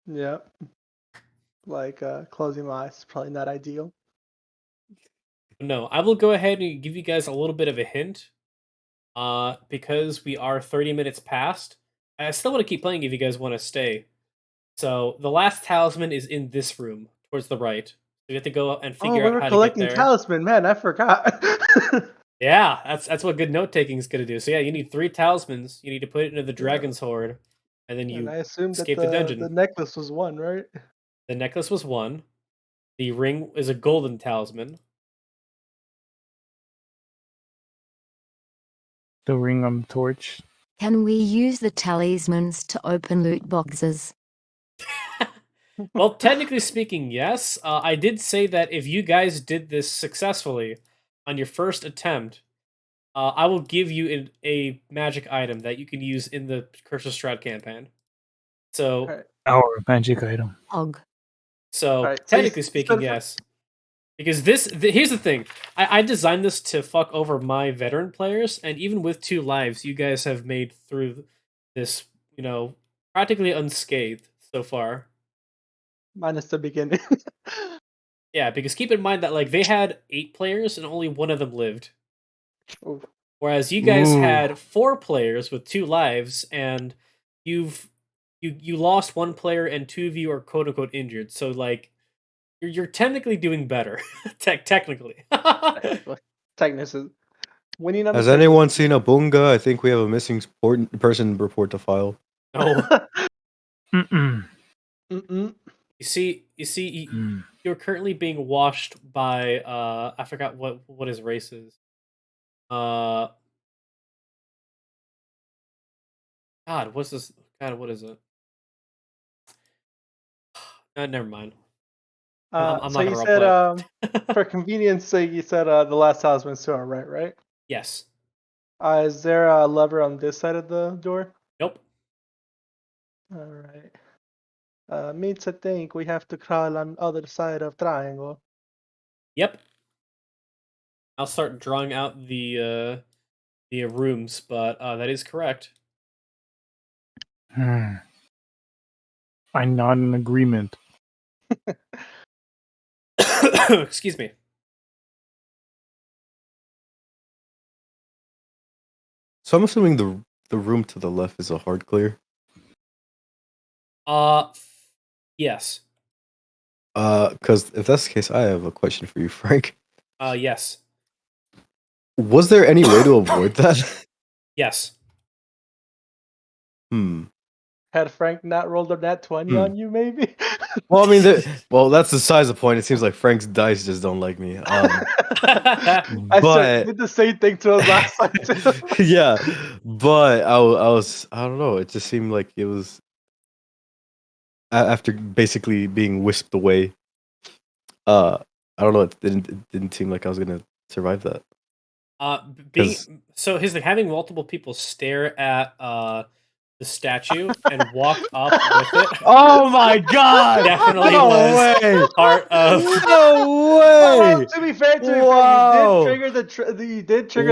Yeah. Like closing my eyes is probably not ideal. No, I will go ahead and give you guys a little bit of a hint. Because we are 30 minutes past. I still want to keep playing if you guys want to stay. So the last talisman is in this room, towards the right. So you have to go and Oh, figure we out were how to get collecting there. talisman, man. I forgot. Yeah, that's what good note taking is gonna do. So yeah, you need 3 talismans. You need to put it into the dragon's hoard, and then And you I assumed that escape the dungeon. the necklace was one, right? The necklace was 1. The ring is a golden talisman. The ring torch. Can we use the talismans to open loot boxes? Well, technically speaking, yes. I did say that if you guys did this successfully on your first attempt, I will give you a magic item that you can use in the Curse of Strahd campaign. So, Alright. Our magic item. Og. so Alright, so technically speaking, yes. Because here's the thing. I designed this to fuck over my veteran players, and even with 2 lives, you guys have made through this, practically unscathed so far. Minus the beginning. Yeah, because keep in mind that like they had 8 players and only 1 of them lived. Ooh. Whereas you guys Ooh. had 4 players with 2 lives, and you lost 1 player, and 2 of you are quote unquote injured. So like you're technically doing better, technically. Technically. Winning on Has the anyone seen a bunga? I think we have a missing person report to file. No. Mm-mm. Mm-mm. You see, you're currently being washed by I forgot what his race is. God, what's this? God, what is it? Never mind. I'm So not you gonna said roleplay. for convenience sake, you said the last talisman's to our right? Yes. Is there a lever on this side of the door? Nope. Alright. Means to think we have to crawl on other side of triangle. Yep. I'll start drawing out the rooms, but that is correct. I nod in agreement. Excuse me. So I'm assuming the room to the left is a hard clear. Yes. Because if that's the case, I have a question for you, Frank. Yes. Was there any way to avoid that? Yes. Had Frank not rolled a nat 20 on you, maybe? Well, I mean, that's the size of the point. It seems like Frank's dice just don't like me. I did the same thing to us last time too. Yeah, but I don't know. It just seemed like it was after basically being whisked away. I don't know. It didn't seem like I was gonna survive that. So here's having multiple people stare at the statue and walk up with it. Oh my god! Definitely No was way! part of. No way! Well, to be fair, you did trigger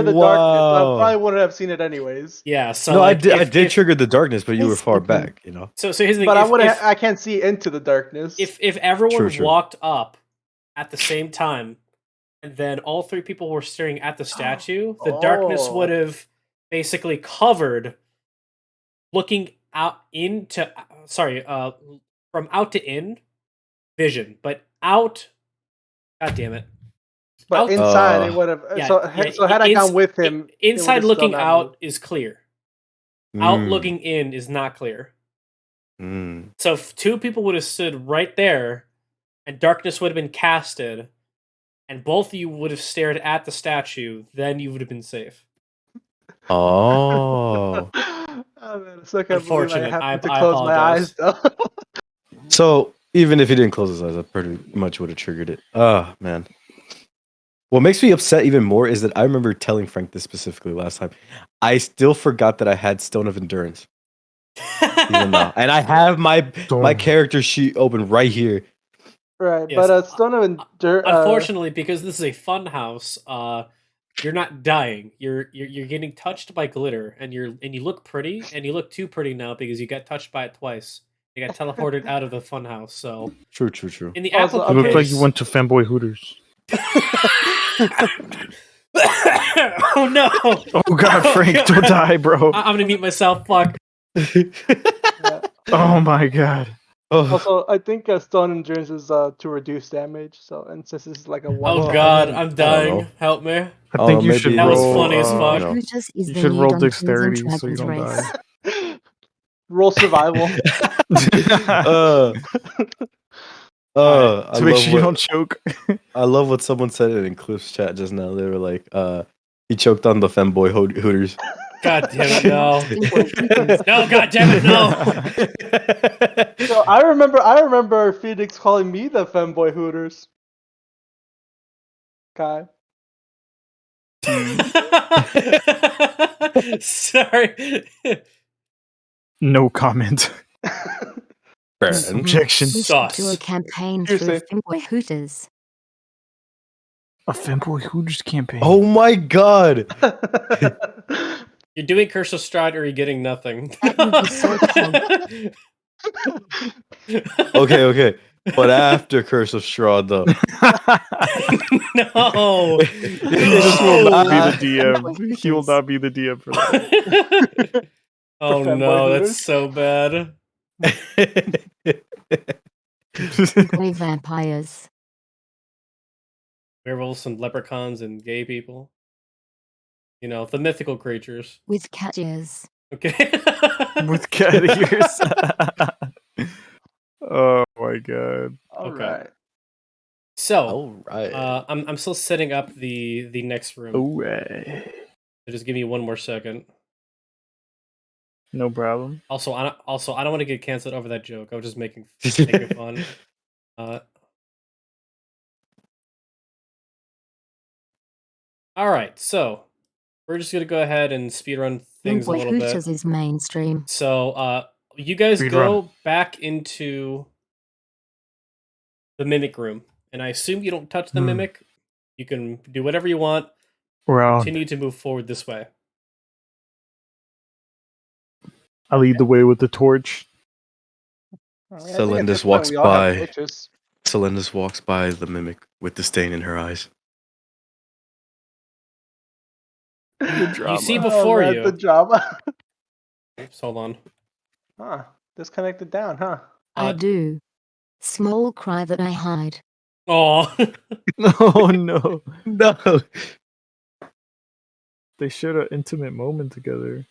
the darkness. I probably wouldn't have seen it anyways. Yeah. So no, like, I did trigger the darkness, but you were far back. So here's the thing. But I can't see into the darkness. If everyone True. walked up at the same time, and then all 3 people were staring at the statue, the darkness would have basically covered, looking out into from out to in vision, but out. God damn it! But Out, inside, it would have. yeah, So had I gone with him, it inside would've still looking not out moved. is clear. Out looking in is not clear. So if two people would have stood right there, and darkness would have been casted, and both of you would have stared at the statue, then you would have been safe. Oh. Oh man, I still can't believe I Unfortunate. happened to I close my eyes apologize. though. So even if he didn't close his eyes, that pretty much would have triggered it. Oh man. What makes me upset even more is that I remember telling Frank this specifically last time. I still forgot that I had Stone of Endurance. Even now. And I have my character sheet open right here. Right, Yes. but Stone of Endurance. Unfortunately, because this is a fun house, you're not dying. You're getting touched by glitter, and you look pretty, and you look too pretty now because you got touched by it twice. You got teleported out of the fun house. So True. in the Also, Apple You look like you case- went to Fanboy Hooters. Oh no! Oh god, Frank, God. don't die, bro. I'm gonna mute myself. Fuck. Yeah. Oh my god. Also, I think Stone Endurance is to reduce damage. So, and since this is like a one. Oh Well, god, I mean, I'm I don't dying. know. Help me. I Oh, think you maybe- should That was roll. funny as fuck. No. Hooters is You the should new roll Dungeons and dexterity so you Dragons don't race. die. Roll survival. To make sure you don't choke. I love what someone said in Cliff's chat just now. They were like, he choked on the femboy Hooters. God damn it, no. No, god damn it, no. So I remember Phoenix calling me the femboy Hooters. Kai. Sorry. No comment. Objection. We should do a campaign through Seriously. Finboy Hooters. A Fanboy Hooters campaign. Oh my god! You're doing Curse of Strahd or are you getting nothing? That would be so cool. Okay. But after Curse of Strahd, though. No. This will not be the No. DM. He will not be the DM for that. Oh Fanboy no, Hooters? that's so bad. Finboy vampires. Werewolves and leprechauns and gay people. You know, the mythical creatures. With cat ears. Okay. With cat ears. Oh my god. All Okay. right. So, All right. I'm still setting up the next room. Alright. So just give me one more second. No problem. Also, I don't want to get canceled over that joke. I was just making fun. All right, so we're just gonna go ahead and speedrun things a Finboy little bit. Hooters is mainstream. So, you guys Speed go run. back into the mimic room, and I assume you don't touch the mimic. You can do whatever you want. Round. Continue to move forward this way. I lead the way with the torch. All right, I think at Celendis this point walks we all have by. torches. Celendis walks by the mimic with disdain in her eyes. You see Oh, before man, you. the drama. Oops, hold on. Huh. Disconnected down, huh? I do. Small cry that I hide. Oh, Oh no. No. They shared an intimate moment together.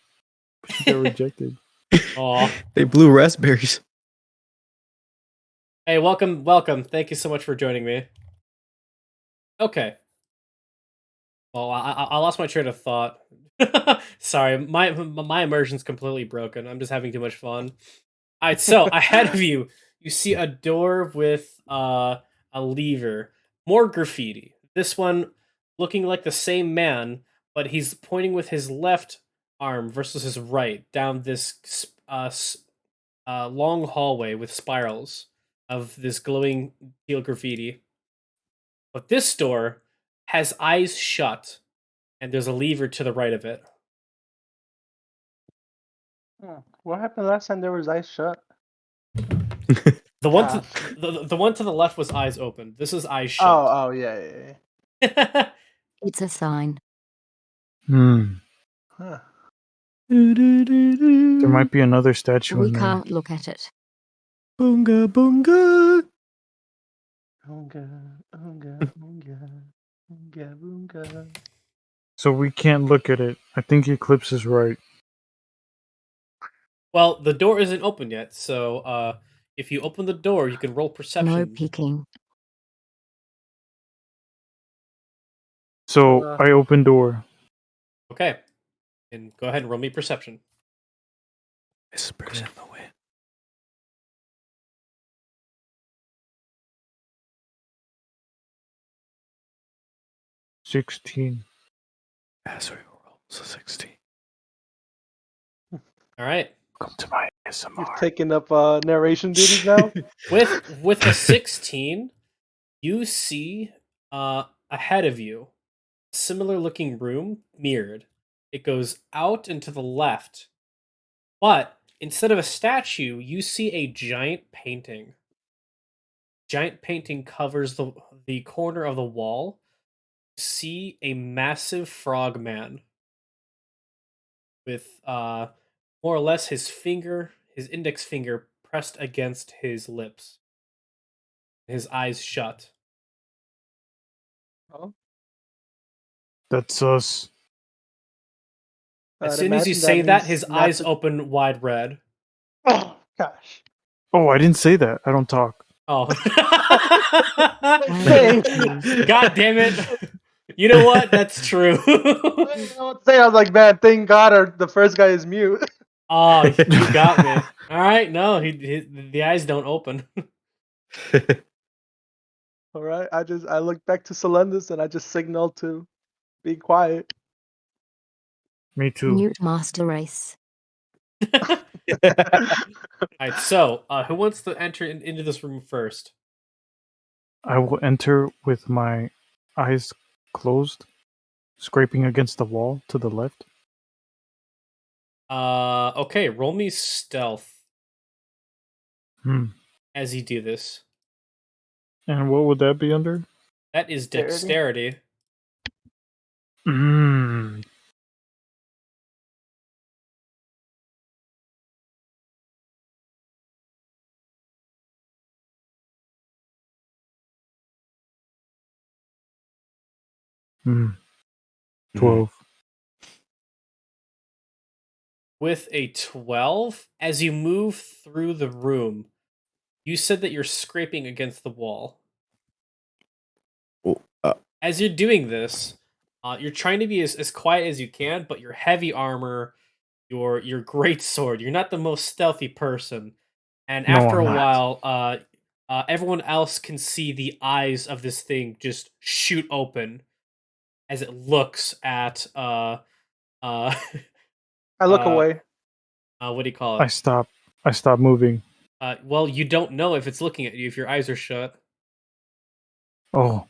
But she got rejected. oh. They blew raspberries. Hey, welcome. Thank you so much for joining me. Okay. Well, I lost my train of thought. Sorry, my immersion's completely broken. I'm just having too much fun. All right, so ahead of you, you see a door with a lever. More graffiti. This one looking like the same man, but he's pointing with his left arm versus his right down this long hallway with spirals of this glowing teal graffiti. But this door has eyes shut, and there's a lever to the right of it. What happened last time there was eyes shut? The one the one to the left was eyes open. This is eyes shut. Oh, yeah. It's a sign. Hmm. Huh. There might be another statue We in there. can't look at it. Boonga boonga. Oonga, oonga, oonga, oonga, oonga. So we can't look at it. I think Eclipse is right. Well, the door isn't open yet, so if you open the door, you can roll perception. No peeking. So I open door. Okay. And go ahead and roll me perception. Whispers in the wind. 16. Azrael rolls a 16. All right. Come to my You've ASMR. taken up narration duties now. With a 16, you see ahead of you a similar looking room mirrored. It goes out and to the left. But instead of a statue, you see a giant painting. Giant painting covers the corner of the wall. See a massive frog man with more or less his index finger pressed against his lips. His eyes shut. Oh. That's us. As I'd soon as you imagine say that, means his not eyes to- open wide red. Oh gosh. Oh, I didn't say that. I don't talk. Oh. Dang. God damn it. You know what? That's true. I would say, I was like, man, thank God the first guy is mute. Oh, you got me. All right, no, the eyes don't open. All right, I looked back to Selendis and I just signaled to be quiet. Me too. Mute master race. All right, so who wants to enter into this room first? I will enter with my eyes closed, scraping against the wall to the left. Okay, roll me stealth Hmm. as you do this. And what would that be under? That is Dexterity. dexterity. Mmm. Hmm. 12. With a 12, as you move through the room, you said that you're scraping against the wall. Oh, As you're doing this, you're trying to be as quiet as you can, but your heavy armor, your great sword, you're not the most stealthy person. And No, after I'm a not. while, everyone else can see the eyes of this thing just shoot open as it looks at I look away. what do you call I it? stop moving. Well, you don't know if it's looking at you if your eyes are shut. Oh,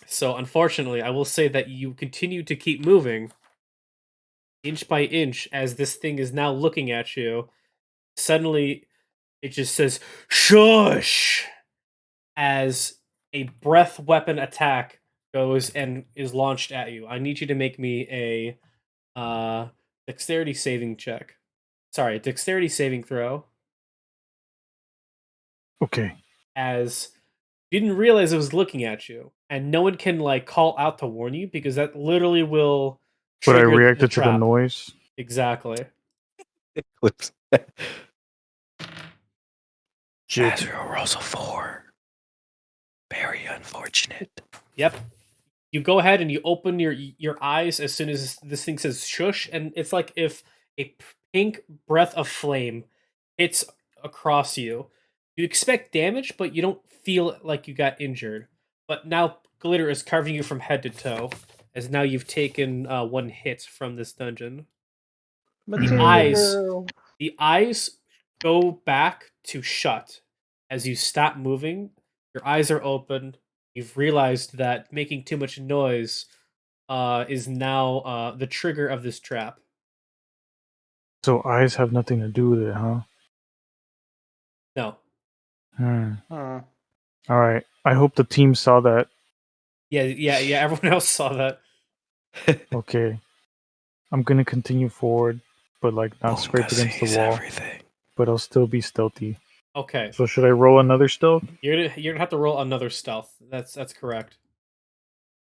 So unfortunately, I will say that you continue to keep moving inch by inch as this thing is now looking at you. Suddenly, it just says "shush" as a breath weapon attack goes and is launched at you. I need you to make me a dexterity saving check. Sorry, dexterity saving throw. okay. As you didn't realize it was looking at you, and no one can like call out to warn you because that literally will But I trigger the reacted to the trap. noise. Exactly. Eclipse. Shit. Azrael rolls a 4. Very unfortunate. Yep. You go ahead and you open your eyes as soon as this thing says shush, and it's like if a pink breath of flame hits across you. You expect damage, but you don't feel like you got injured. But now glitter is carving you from head to toe, as now you've taken one hit from this dungeon. Material. The eyes go back to shut as you stop moving. Your eyes are open. You've realized that making too much noise is now the trigger of this trap. So eyes have nothing to do with it, huh? No. Huh. All right. I hope the team saw that. Yeah. Everyone else saw that. Okay. I'm gonna continue forward, but like not scrape against the wall. Everything. But I'll still be stealthy. Okay. So should I roll another stealth? You're gonna have to roll another stealth. That's correct.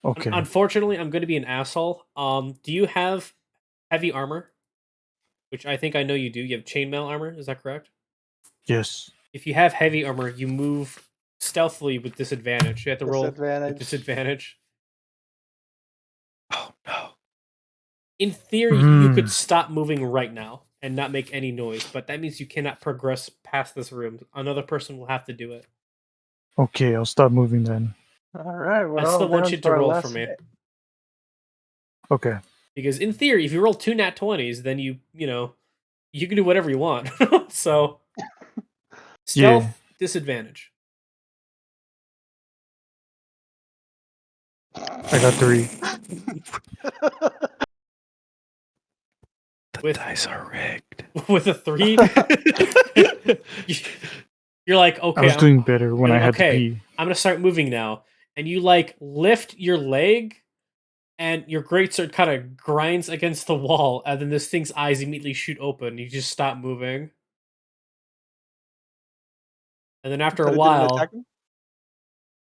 Okay. Unfortunately, I'm gonna be an asshole. Do you have heavy armor? Which I think I know you do. You have chainmail armor, is that correct? Yes. If you have heavy armor, you move stealthily with disadvantage. You have to roll with disadvantage. Oh no. In theory, you could stop moving right now and not make any noise, but that means you cannot progress past this room. Another person will have to do it. Okay, I'll stop moving then. All right, we're I all still want down you to to our roll last for me. hit. Okay. Because in theory, if you roll 2 nat 20s, then you can do whatever you want. So stealth disadvantage. I got 3. The dice are rigged. With a 3, you're like, okay. I was doing better when I had to pee. I'm gonna start moving now, and you like lift your leg, and your greatsword kind of grinds against the wall, and then this thing's eyes immediately shoot open. You just stop moving, and then after a while,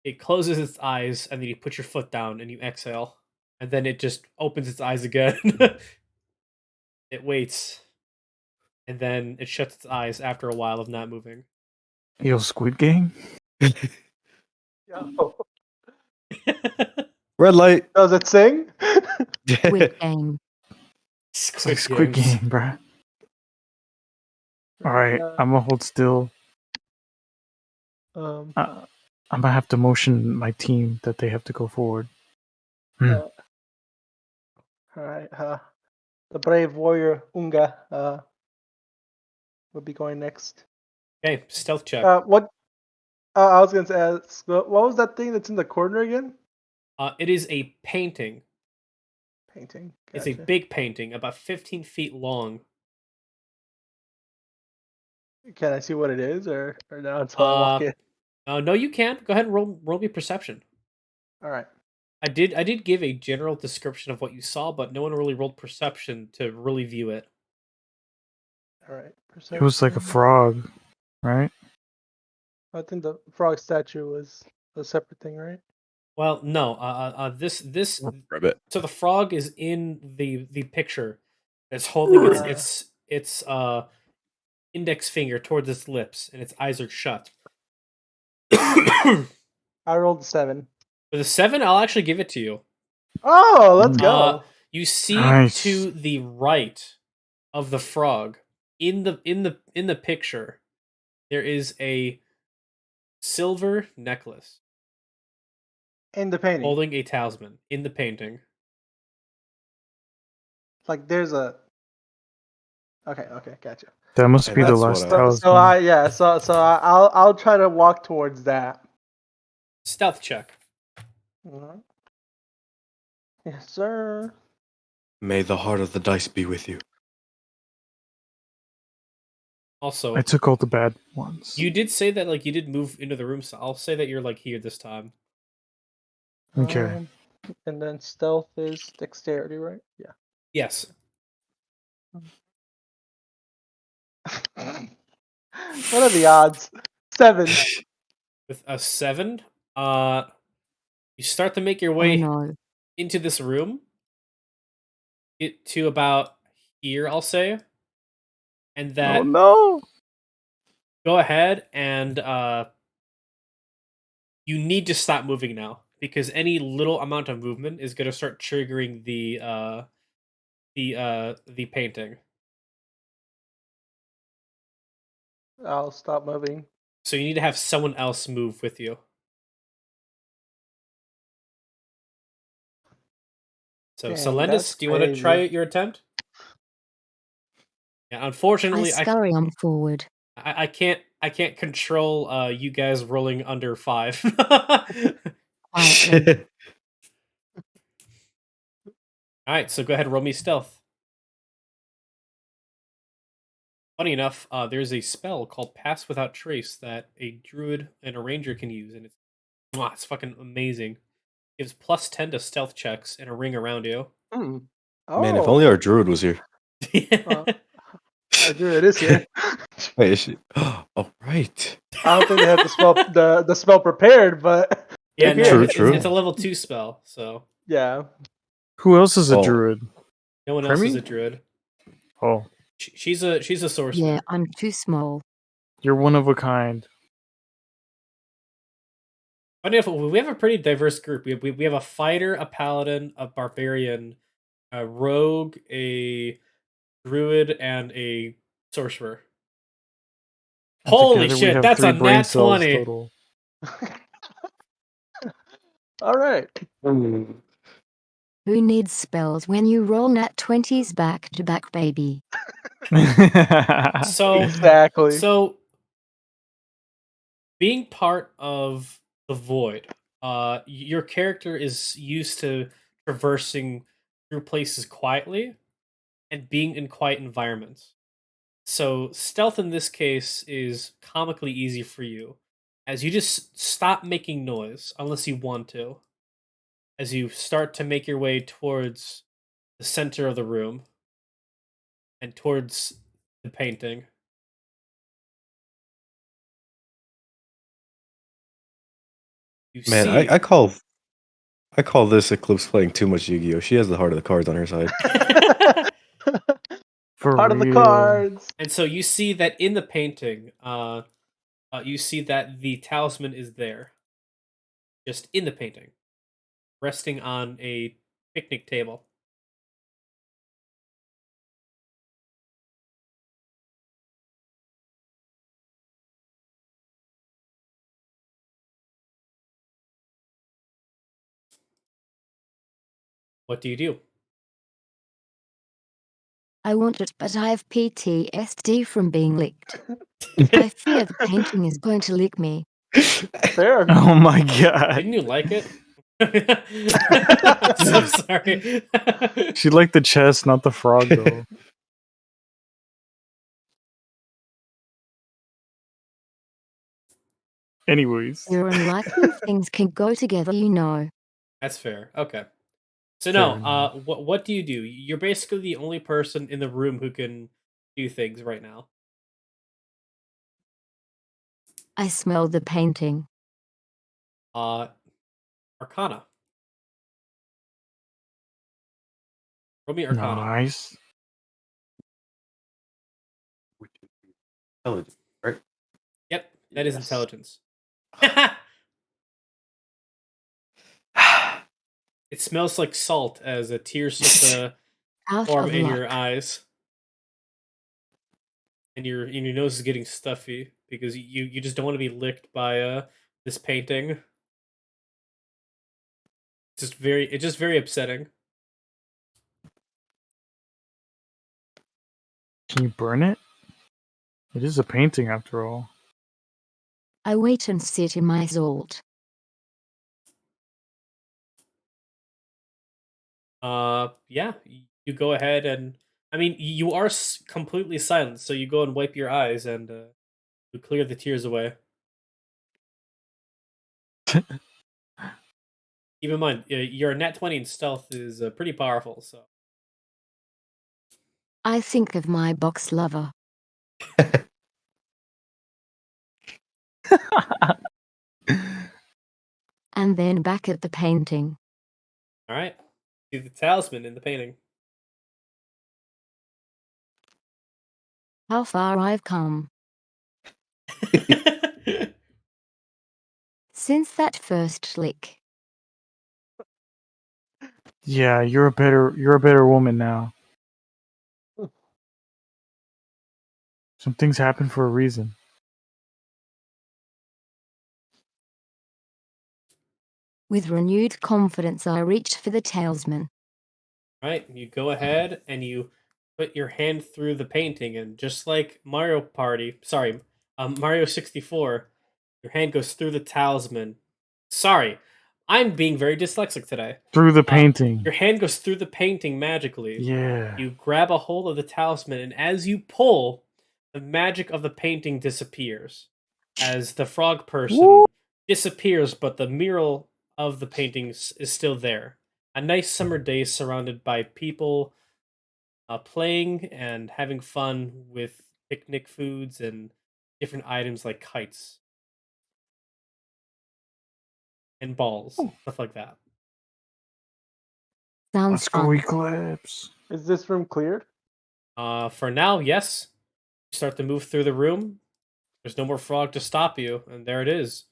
it closes its eyes, and then you put your foot down and you exhale, and then it just opens its eyes again. It waits, and then it shuts its eyes after a while of not moving. Yo, Squid Game? Yo. Red light. Does it sing? Squid Game. Squid Game, bruh. Alright, I'm gonna hold still. I'm gonna have to motion my team that they have to go forward. All right. The brave warrior Unga will be going next. Okay, stealth check. What? I was going to ask. What was that thing that's in the corner again? It is a painting. Painting. It's a big painting, about 15 feet long. Can I see what it is, or no? Until I walk in. No, you can't. Go ahead and roll me perception. All right. I did give a general description of what you saw, but no one really rolled perception to really view it. All right. Perception. It was like a frog, right? I think the frog statue was a separate thing, right? Well, no. This Rabbit. so the frog is in the picture. It's holding its index finger towards its lips, and its eyes are shut. I rolled 7. With a 7, I'll actually give it to you. Oh, let's go. You see Nice. to the right of the frog in the picture, there is a silver necklace In the painting. holding a talisman in the painting. Like there's a. Okay, gotcha. That must Okay, be the that's last what I- talisman. So I'll try to walk towards that. Stealth check. Mhm. Yes, sir. May the heart of the dice be with you. Also, I took all the bad ones. you did say that like you did move into the room, so I'll say that you're like here this time. Okay. And then stealth is dexterity, right? Yeah. Yes. What are the odds? 7. With a 7, you start to make your Oh way no. into this room. Get to about here, I'll say. And that Oh no! go ahead and you need to stop moving now, because any little amount of movement is going to start triggering the painting. I'll stop moving. So you need to have someone else move with you. So Dang, Selendis, that's do you want to crazy. try your attempt? Yeah, unfortunately, I scurry on forward. I can't control you guys rolling under 5. Quietly. All right, so go ahead and roll me stealth. Funny enough, there's a spell called Pass Without Trace that a druid and a ranger can use, and it's fucking amazing. Gives +10 to stealth checks and a ring around you. Oh, Man, if only our druid was here. our druid is here. Wait, is she? Oh, right. I don't think they have the spell prepared, but Yeah, they're no, here. True. it's a level 2 spell, so Yeah. Who else is a Oh. druid? no one else is a Primy? druid. Oh, She's a sorcerer. Yeah, I'm too small. you're one of a kind. Funny enough, we have a pretty diverse group. We have a fighter, a paladin, a barbarian, a rogue, a druid, and a sorcerer. And Holy together we shit, have that's 3 a brain nat cells 20. total. All right. Who needs spells when you roll nat 20s back to back, baby? So Exactly. being part of the void, your character is used to traversing through places quietly and being in quiet environments. So stealth in this case is comically easy for you, as you just stop making noise unless you want to, as you start to make your way towards the center of the room and towards the painting. You Man, see, I call this Eclipse playing too much Yu-Gi-Oh. She has the heart of the cards on her side. For Part of the real. cards. and so you see that in the painting, you see that the talisman is there, just in the painting, resting on a picnic table. What do you do? I want it, but I have PTSD from being licked. I fear the painting is going to lick me. Fair. Oh my god. Didn't you like it? I'm so sorry. She liked the chest, not the frog, though. Anyways. Your unlikely things can go together, you know. That's fair. Okay. So Fair no, enough. what do? You're basically the only person in the room who can do things right now. I smell the painting. Arcana. Roll me Arcana. Nice. Intelligent, right? Yep, that is Yes. intelligence. It smells like salt as a tear starts to Out form of in luck. your eyes, and your nose is getting stuffy because you just don't want to be licked by this painting. It's just very upsetting. Can you burn it? It is a painting after all. I wait and sit in my salt. Yeah, you go ahead and I mean you are completely silent, so you go and wipe your eyes and you clear the tears away. Keep in mind, your nat 20 in stealth is pretty powerful. So I think of my box lover. And then back at the painting. all right, see the talisman in the painting. How far I've come. Since that first lick. Yeah, you're a better woman now. Some things happen for a reason. With renewed confidence, I reached for the talisman. Right, you go ahead and you put your hand through the painting, and just like Mario 64, your hand goes through the talisman. Sorry, I'm being very dyslexic today. Through the painting. Your hand goes through the painting magically. Yeah. You grab a hold of the talisman, and as you pull, the magic of the painting disappears. As the frog person disappears, but the mural of the paintings is still there. a nice summer day surrounded by people playing and having fun with picnic foods and different items like kites and balls, stuff like that. Sounds Let's go fun. Eclipse. Is this room cleared? For now, yes. You start to move through the room. There's no more frog to stop you, and there it is.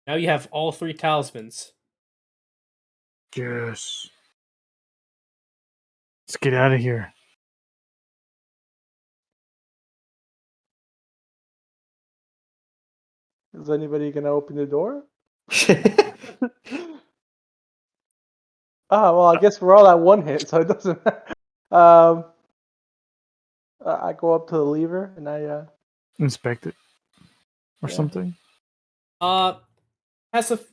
Now you have all 3 talismans. Yes. Let's get out of here. Is anybody gonna open the door? Well, I guess we're all at 1 hit, so it doesn't matter. I go up to the lever and I Inspect it. Or Yeah. something. Passive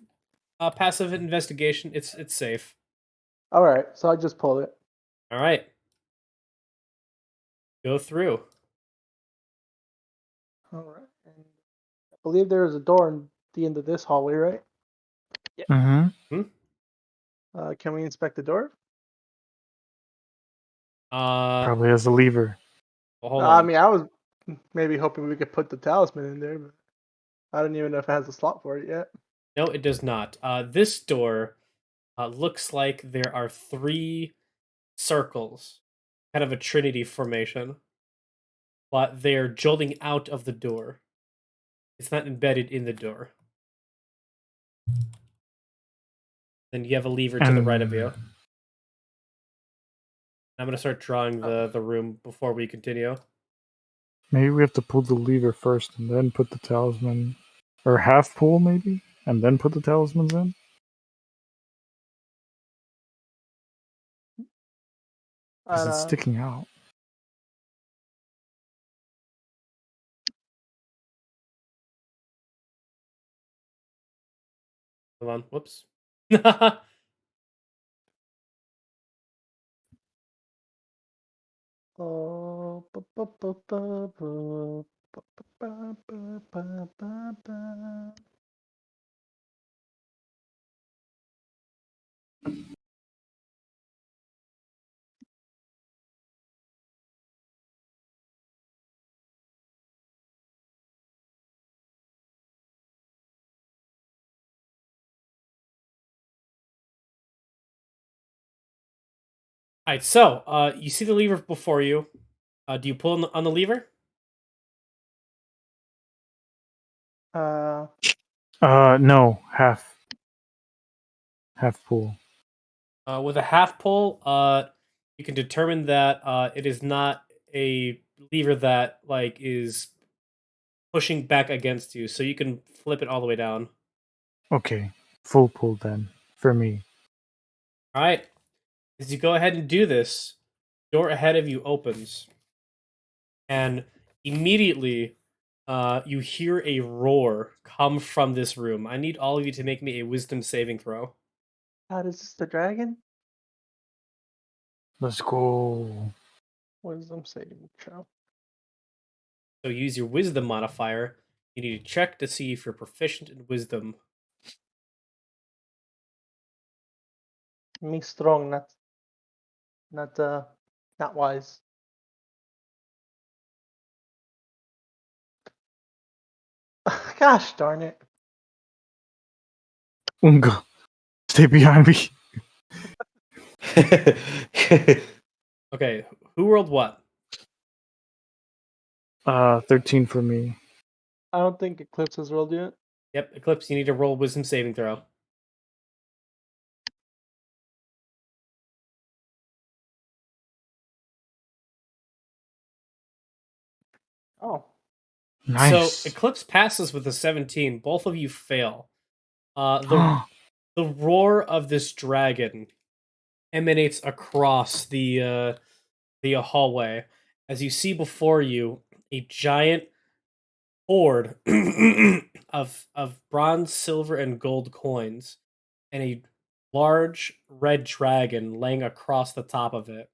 passive investigation. It's safe. all right, so I just pull it. All right. Go through. All right. And I believe there is a door in the end of this hallway, right? Mm-hmm. Can we inspect the door? Probably has a lever. Well, hold I on. mean, I was maybe hoping we could put the talisman in there, but I don't even know if it has a slot for it yet. No, it does not. This door looks like there are 3 circles, kind of a trinity formation, but they're jolting out of the door. It's not embedded in the door. Then you have a lever to the right of you. I'm going to start drawing the room before we continue. Maybe we have to pull the lever first and then put the talisman. Or half pull, maybe? And then put the talismans in? Because it's sticking out. Hold on. Whoops. Oh, All right, so you see the lever before you. Do you pull on the lever? No. Half. Half pull. With a half pull, you can determine that it is not a lever that like is pushing back against you, so you can flip it all the way down. Okay. Full pull then. For me. All right. As you go ahead and do this, door ahead of you opens, and immediately you hear a roar come from this room. I need all of you to make me a wisdom saving throw. God, is this the dragon? Let's go. Wisdom saving throw. So use your wisdom modifier. You need to check to see if you're proficient in wisdom. Me strong, not wise. Gosh darn it. Unga. Stay behind me. Okay, who rolled what? 13 for me. I don't think Eclipse has rolled yet. Yep, Eclipse, you need to roll wisdom saving throw. Oh. Nice. So Eclipse passes with a 17. Both of you fail. The roar of this dragon emanates across the hallway as you see before you a giant hoard of bronze, silver, and gold coins, and a large red dragon laying across the top of it.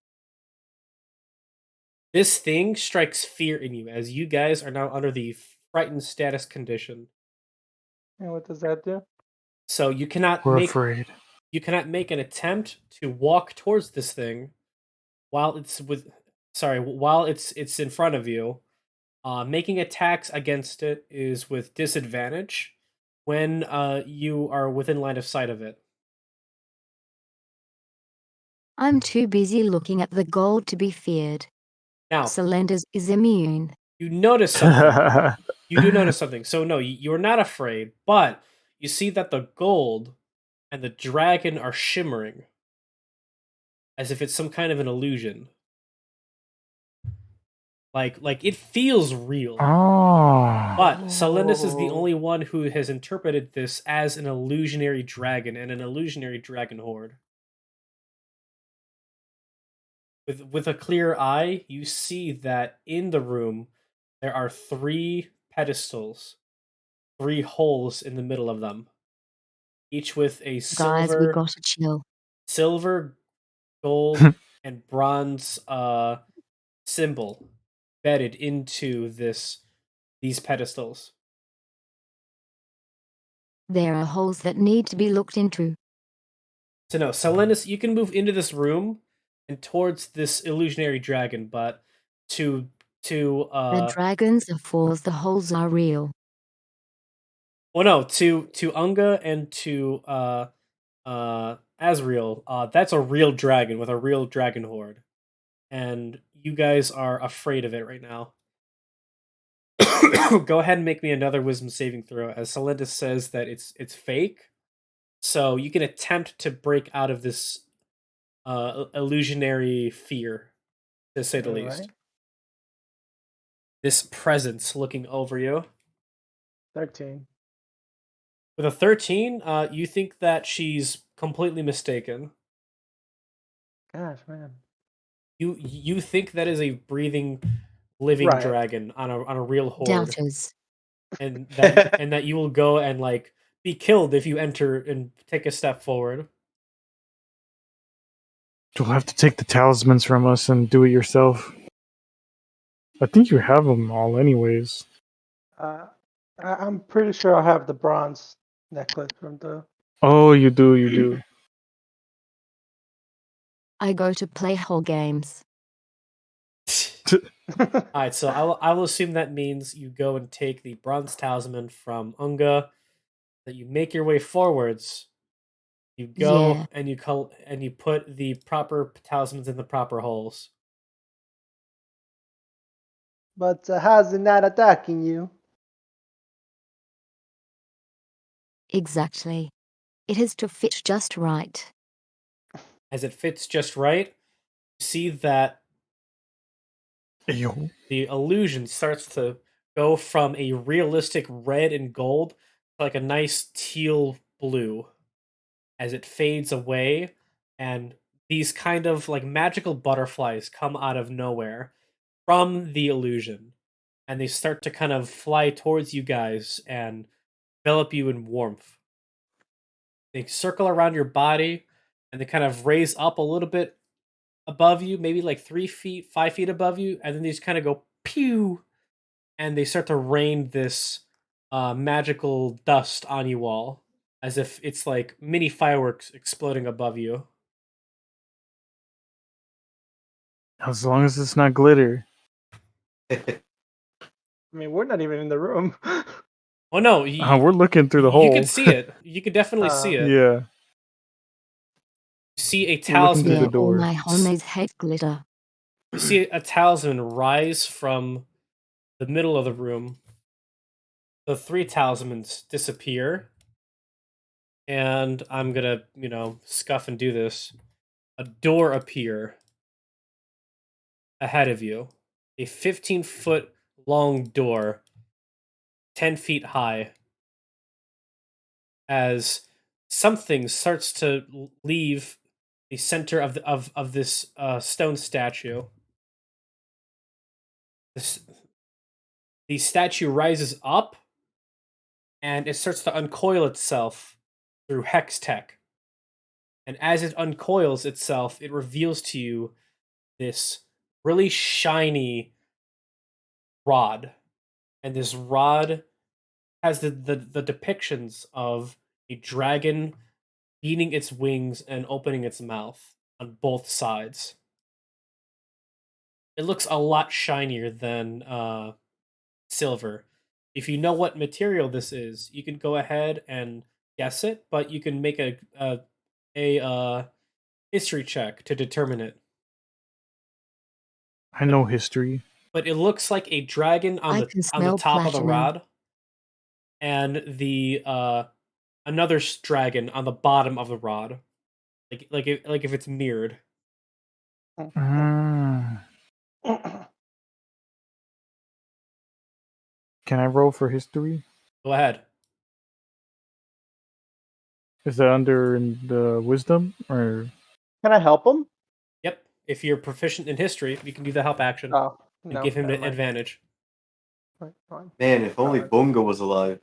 This thing strikes fear in you as you guys are now under the frightened status condition. And what does that do? So you cannot We're make afraid. you cannot make an attempt to walk towards this thing while it's in front of you. Making attacks against it is with disadvantage when you are within line of sight of it. I'm too busy looking at the gold to be feared. Now, Selendis is immune. you notice something. You do notice something. So no, you're not afraid, but you see that the gold and the dragon are shimmering as if it's some kind of an illusion. Like it feels real. Oh. But Selendis is the only one who has interpreted this as an illusionary dragon and an illusionary dragon horde. With a clear eye, you see that in the room there are 3 pedestals, 3 holes in the middle of them, each with a Guys, we gotta chill. silver, gold, and bronze symbol embedded into these pedestals. There are holes that need to be looked into. So no, Selendis, you can move into this room and towards this illusionary dragon, but The dragons are false, the holes are real. well, no, to Unga and to Azrael, that's a real dragon with a real dragon horde, and you guys are afraid of it right now. Go ahead and make me another wisdom saving throw, as Selendis says that it's fake, so you can attempt to break out of this illusionary fear, to say the least. Alright. This presence looking over you. 13. With a 13, you think that she's completely mistaken. Gosh, man. You think that is a breathing, living Right. dragon on a real horde, Doubters. and that you will go and like be killed if you enter and take a step forward. You'll have to take the talismans from us and do it yourself. I think you have them all anyways. I'm pretty sure I have the bronze necklace from the. Oh, you do. I go to play whole games. Alright, so I will assume that means you go and take the bronze talisman from Unga, that you make your way forwards. You go Yeah. and you put the proper talismans in the proper holes. But how's it not attacking you? Exactly. It has to fit just right. As it fits just right, you see that Ayo. the illusion starts to go from a realistic red and gold to like a nice teal blue as it fades away, and these kind of like magical butterflies come out of nowhere from the illusion, and they start to kind of fly towards you guys and envelop you in warmth. They circle around your body and they kind of raise up a little bit above you, maybe like 3 feet, 5 feet above you, and then they just kind of go pew, and they start to rain this magical dust on you all, as if it's like mini fireworks exploding above you. As long as it's not glitter. I mean, we're not even in the room. Oh no, We're looking through the you can hole. see it. You can definitely see it. Yeah. You see a We're looking through talisman. the Yeah, all door. my homies hate glitter. You see a talisman rise from the middle of the room. The 3 talismans disappear. And I'm gonna, scuff and do this. A door appear ahead of you. A 15-foot long door, 10 feet high. As something starts to leave the center of this stone statue. The statue rises up, and it starts to uncoil itself through hex tech. And as it uncoils itself, it reveals to you this really shiny rod. And this rod has the depictions of a dragon beating its wings and opening its mouth on both sides. It looks a lot shinier than silver. If you know what material this is, you can go ahead and guess it, but you can make a history check to determine it. I know history. But it looks like a dragon on the top of the rod, and the another dragon on the bottom of the rod, like if it's mirrored. Can I roll for history? Go ahead. Is that under the wisdom or? Can I help him? Yep. If you're proficient in history, you can do the help action and give him an advantage. Fine. Man, if only Bunga was alive.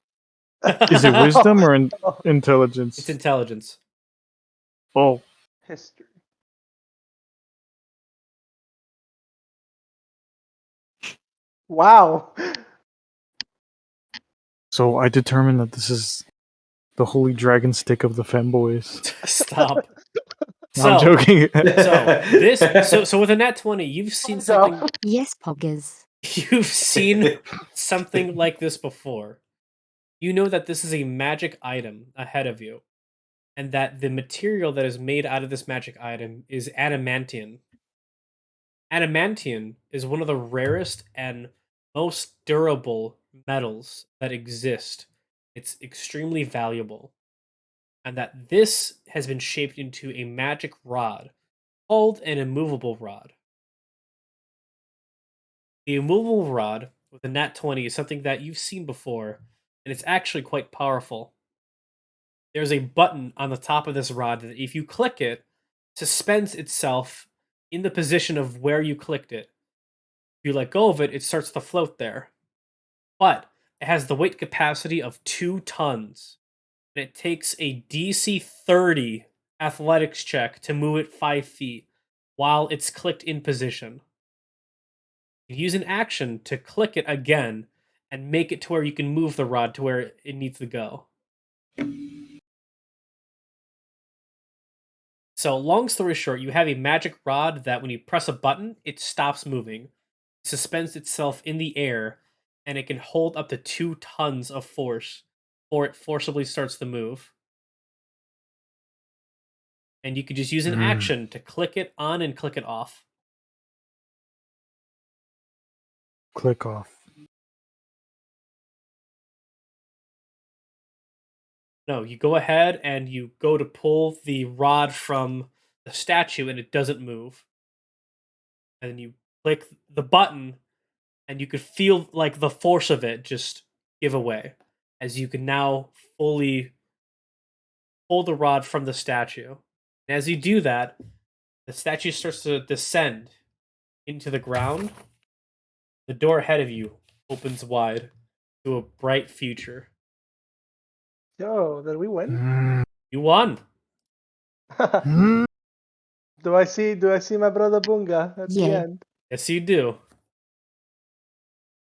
Is it wisdom or intelligence? It's intelligence. Oh. History. Wow. So I determined that this is the holy dragon stick of the femboys. Stop. I'm joking. So with a nat 20, you've seen something. Yes, Poggers. You've seen something like this before. You know that this is a magic item ahead of you, and that the material that is made out of this magic item is adamantium. Adamantium is one of the rarest and most durable metals that exist. It's extremely valuable. And that this has been shaped into a magic rod called an immovable rod. The immovable rod with a nat 20 is something that you've seen before, and it's actually quite powerful. There's a button on the top of this rod that if you click it, suspends itself in the position of where you clicked it. If you let go of it, it starts to float there. But it has the weight capacity of 2 tons. And it takes a DC 30 athletics check to move it 5 feet while it's clicked in position. You use an action to click it again and make it to where you can move the rod to where it needs to go. So, long story short, you have a magic rod that when you press a button, it stops moving, suspends itself in the air, and it can hold up to 2 tons of force before it forcibly starts to move. And you could just use an action to click it on and click it off. Click off. No, you go ahead and you go to pull the rod from the statue and it doesn't move. And then you click the button and you could feel like the force of it just give away as you can now fully pull the rod from the statue. And as you do that, the statue starts to descend into the ground. The door ahead of you opens wide to a bright future. Yo, did we win? You won. Do I see my brother Bunga at the end? Yes, you do.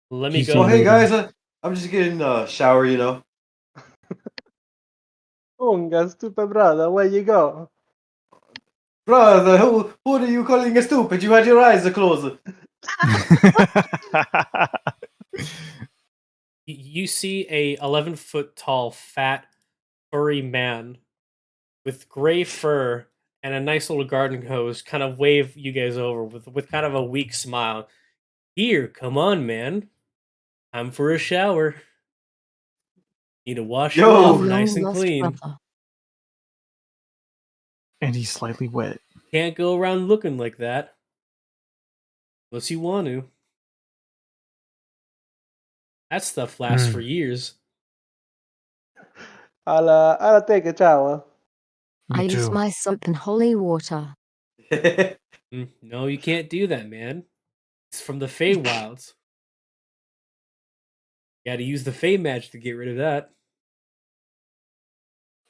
Let me go. Oh, hey guys, I'm just getting a shower, you know. Bunga, stupid brother, where you go? Brother, who are you calling a stupid? You had your eyes closed. You see a 11-foot tall, fat, furry man with gray fur and a nice little garden hose kind of wave you guys over with kind of a weak smile. Here, come on, man. Time for a shower. Need to wash you off nice and clean. And he's slightly wet. Can't go around looking like that. Unless you want to. That stuff lasts for years. I'll take a shower. I use my soap and holy water. No, you can't do that, man. It's from the Feywilds. You gotta use the Fey magic to get rid of that.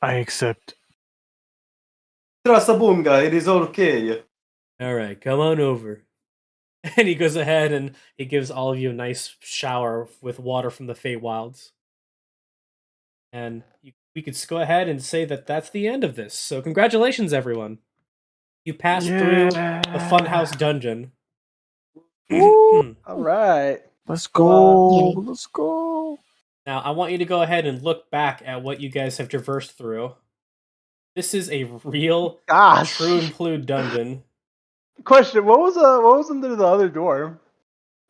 I accept. Trust Bunga, it is okay. Alright, come on over. And he goes ahead and he gives all of you a nice shower with water from the Feywilds. And you we could go ahead and say that that's the end of this. So congratulations, everyone. You passed through the Funhouse dungeon. All right. Let's go. Yay. Let's go. Now, I want you to go ahead and look back at what you guys have traversed through. This is a real, Gosh. true and blue dungeon. Question: What was under the other door?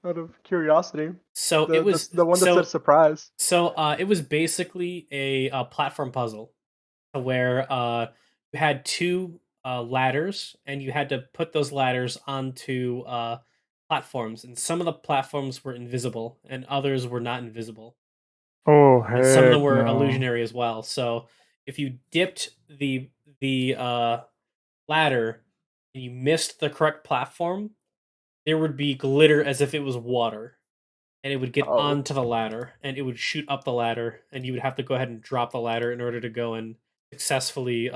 Out of curiosity. So The, it was the one that said surprise. So it was basically a platform puzzle, where you had two ladders, and you had to put those ladders onto platforms, and some of the platforms were invisible, and others were not invisible. Oh, And some of them heck were no. illusionary as well. So if you dipped the ladder and you missed the correct platform, there would be glitter as if it was water, and it would get onto the ladder, and it would shoot up the ladder, and you would have to go ahead and drop the ladder in order to go and successfully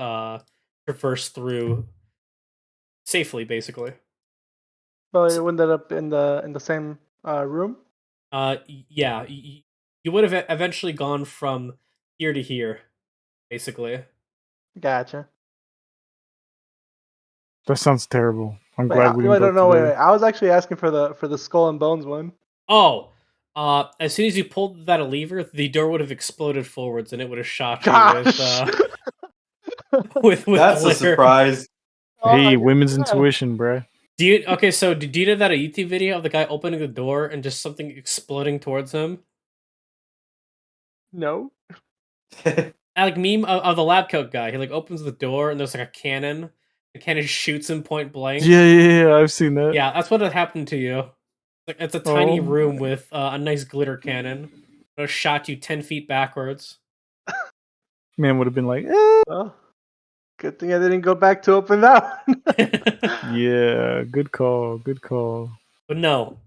traverse through safely, basically. But it ended up in the same room. Yeah, you would have eventually gone from here to here, basically. Gotcha. That sounds terrible. I'm Wait, glad we didn't go wait. today. I was actually asking for the skull and bones one. Oh, as soon as you pulled that lever, the door would have exploded forwards, and it would have shot you Gosh. with That's glitter. a surprise. Hey, women's intuition, bruh. Do you know that a YouTube video of the guy opening the door and just something exploding towards him? No. Like meme of the lab coat guy. He like opens the door and there's like a cannon. The cannon shoots him point blank. Yeah, I've seen that. Yeah, that's what had happened to you. It's a tiny room with a nice glitter cannon. It shot you 10 feet backwards. Man would have been like, Well, good thing I didn't go back to open that one. yeah, good call, good call. But no,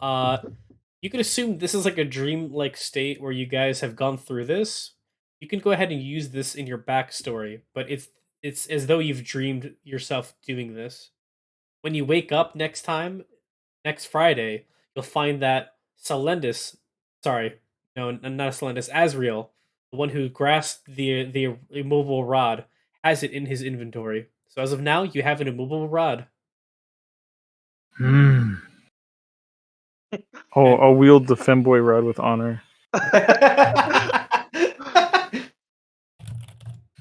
you could assume this is like a dream-like state where you guys have gone through this. You can go ahead and use this in your backstory, but it's as though you've dreamed yourself doing this. When you wake up next Friday, you'll find that Asriel, the one who grasped the immovable rod, has it in his inventory. So as of now, you have an immovable rod. Oh, I'll wield the femboy rod with honor.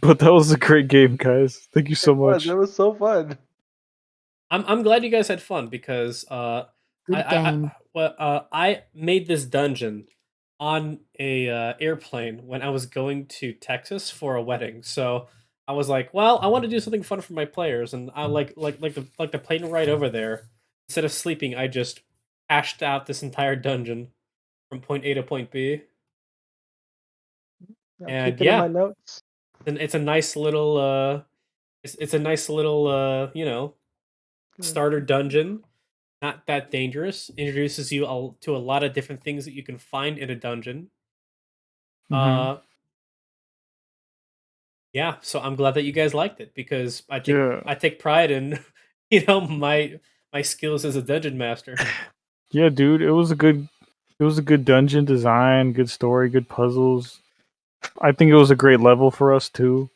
But that was a great game, guys. Thank you so much. It was so fun. I'm glad you guys had fun because Good game. I made this dungeon on a airplane when I was going to Texas for a wedding. So I was like, well, I want to do something fun for my players, and I like the plane ride over there. Instead of sleeping, I just hashed out this entire dungeon from point A to point B. And keep it in my notes. And it's a nice little it's a nice little starter dungeon. Not that dangerous. Introduces you to a lot of different things that you can find in a dungeon. Mhm. Yeah, so I'm glad that you guys liked it because I take pride in my skills as a dungeon master. Yeah, dude, it was a good dungeon design, good story, good puzzles. I think it was a great level for us too.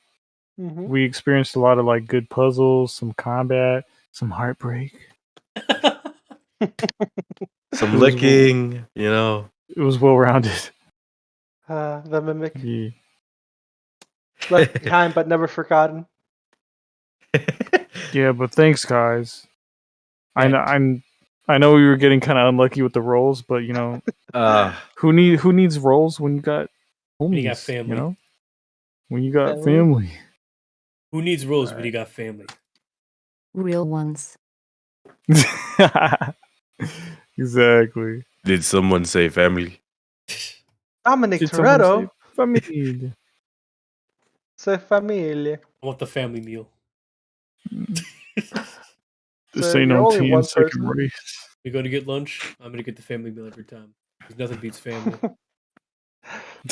Mm-hmm. We experienced a lot of like good puzzles, some combat, some heartbreak, some licking, It was well rounded. The mimic. Yeah. Left behind but never forgotten. Yeah, but thanks, guys. I know we were getting kind of unlucky with the rolls, but who needs rolls when you got homies? When you got family, when you got family. Who needs rolls when you got family? Real ones. Exactly. Did someone say family? Dominic Did someone Toretto. say family? Say family. I want the family meal. This So ain't you're no only 10 one second person? race. We go to get lunch. I'm gonna get the family meal every time. Because nothing beats family.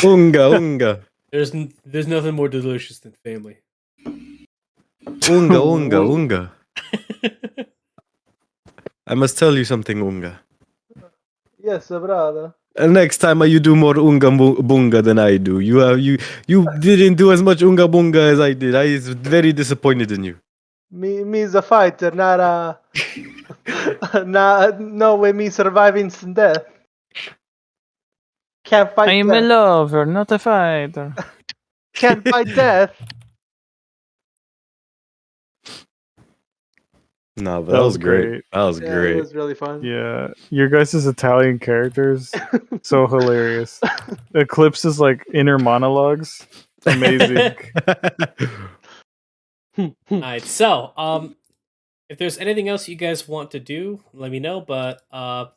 Unga. There's nothing more delicious than family. Unga. I must tell you something, Unga. Yes, brother. Next time you do more unga bunga than I do. You didn't do as much unga bunga as I did. I was very disappointed in you. Me's a fighter, not no way me surviving some death. Can't fight I am a death. lover, not a fighter. Can't fight death. No, but that was great. That was Yeah, great. it was really fun. Yeah, your guys' Italian characters, so hilarious. Eclipse's like inner monologues, amazing. Alright, so if there's anything else you guys want to do, let me know. But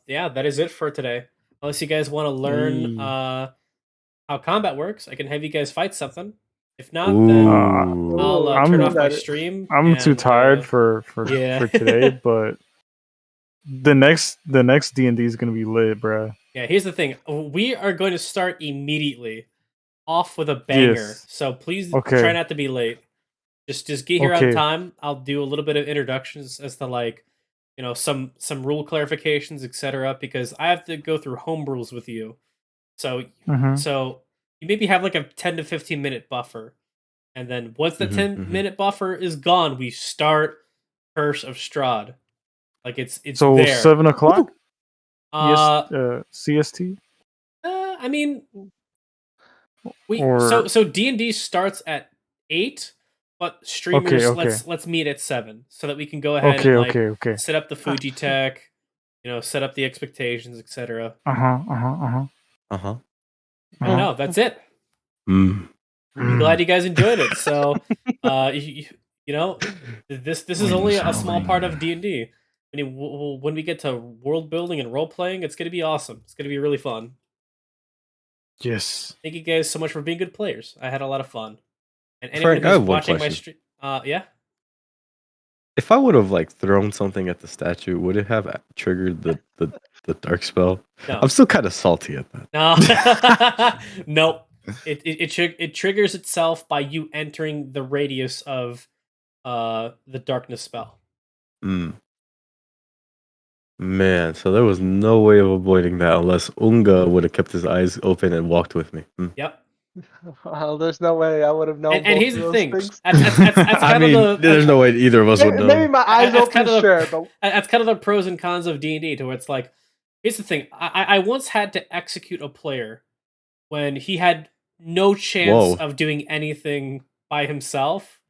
yeah, that is it for today. Unless you guys want to learn how combat works, I can have you guys fight something. If not, then I'll turn off my stream. I'm too tired for today, but the next D&D is gonna be lit, bro. Yeah, here's the thing: we are going to start immediately off with a banger. Yes. So please Okay. try not to be late. Just get here on time. I'll do a little bit of introductions as to like, you know, some rule clarifications, etc. Because I have to go through home rules with you. So so you maybe have like a 10 to 15 minute buffer. And then once the 10-minute buffer is gone, we start Curse of Strahd. Like it's so there. 7 o'clock? CST? I mean, so D&D starts at 8, but streamers let's meet at 7 so that we can go ahead and set up the Fuji tech, you know, set up the expectations, etc. No, that's it. I'm glad you guys enjoyed it. So, you know, this is only a small part of D&D. I mean, when we get to world building and role playing, it's going to be awesome. It's going to be really fun. Yes. Thank you guys so much for being good players. I had a lot of fun. And Frank, anyone who's watching my stream, yeah. If I would have like thrown something at the statue, would it have triggered the dark spell? No. I'm still kind of salty at that. No, nope. It triggers itself by you entering the radius of the darkness spell. Man, so there was no way of avoiding that unless Unga would have kept his eyes open and walked with me. Yep. Well, there's no way I would have known. And here's the thing. There's no way either of us would know. Maybe my eyes open, sure, but that's kind of the pros and cons of D&D. To where it's like, here's the thing. I once had to execute a player when he had no chance of doing anything by himself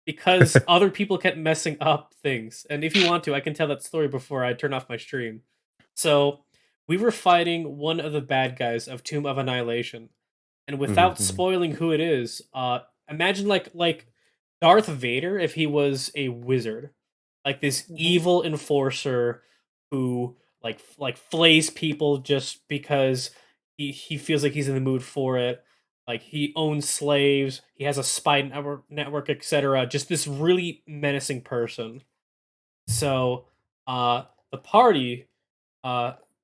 because other people kept messing up things. And if you want to, I can tell that story before I turn off my stream. So we were fighting one of the bad guys of Tomb of Annihilation. And without spoiling who it is, imagine like Darth Vader if he was a wizard. Like this evil enforcer who like flays people just because he feels like he's in the mood for it. Like he owns slaves, he has a spy network, etc. Just this really menacing person. So the party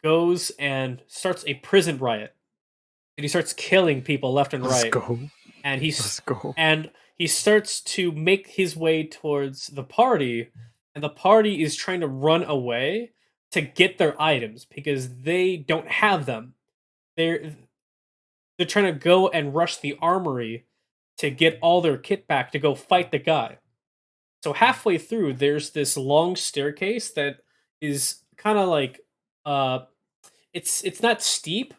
goes and starts a prison riot. And he starts killing people left and right. And he starts to make his way towards the party, and the party is trying to run away to get their items because they don't have them. They're trying to go and rush the armory to get all their kit back to go fight the guy. So halfway through, there's this long staircase that is kind of like it's not steep,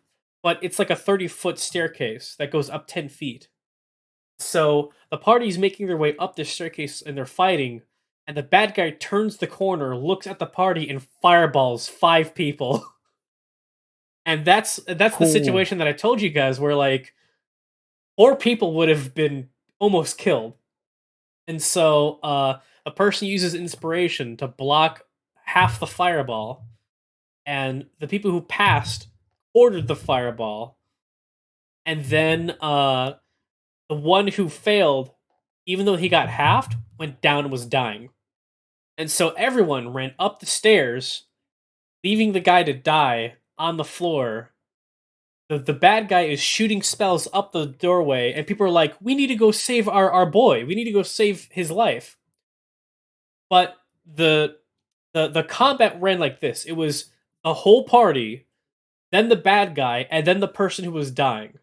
but it's like a 30-foot staircase that goes up 10 feet. So the party's making their way up this staircase and they're fighting, and the bad guy turns the corner, looks at the party, and fireballs 5 people. And that's the situation that I told you guys where like 4 people would have been almost killed. And so a person uses inspiration to block half the fireball, and the people who passed ordered the fireball, and then the one who failed, even though he got halved, went down and was dying. And so everyone ran up the stairs, leaving the guy to die on the floor. The bad guy is shooting spells up the doorway, and people are like, we need to go save our boy. We need to go save his life. But the combat ran like this. It was a whole party then the bad guy, and then the person who was dying.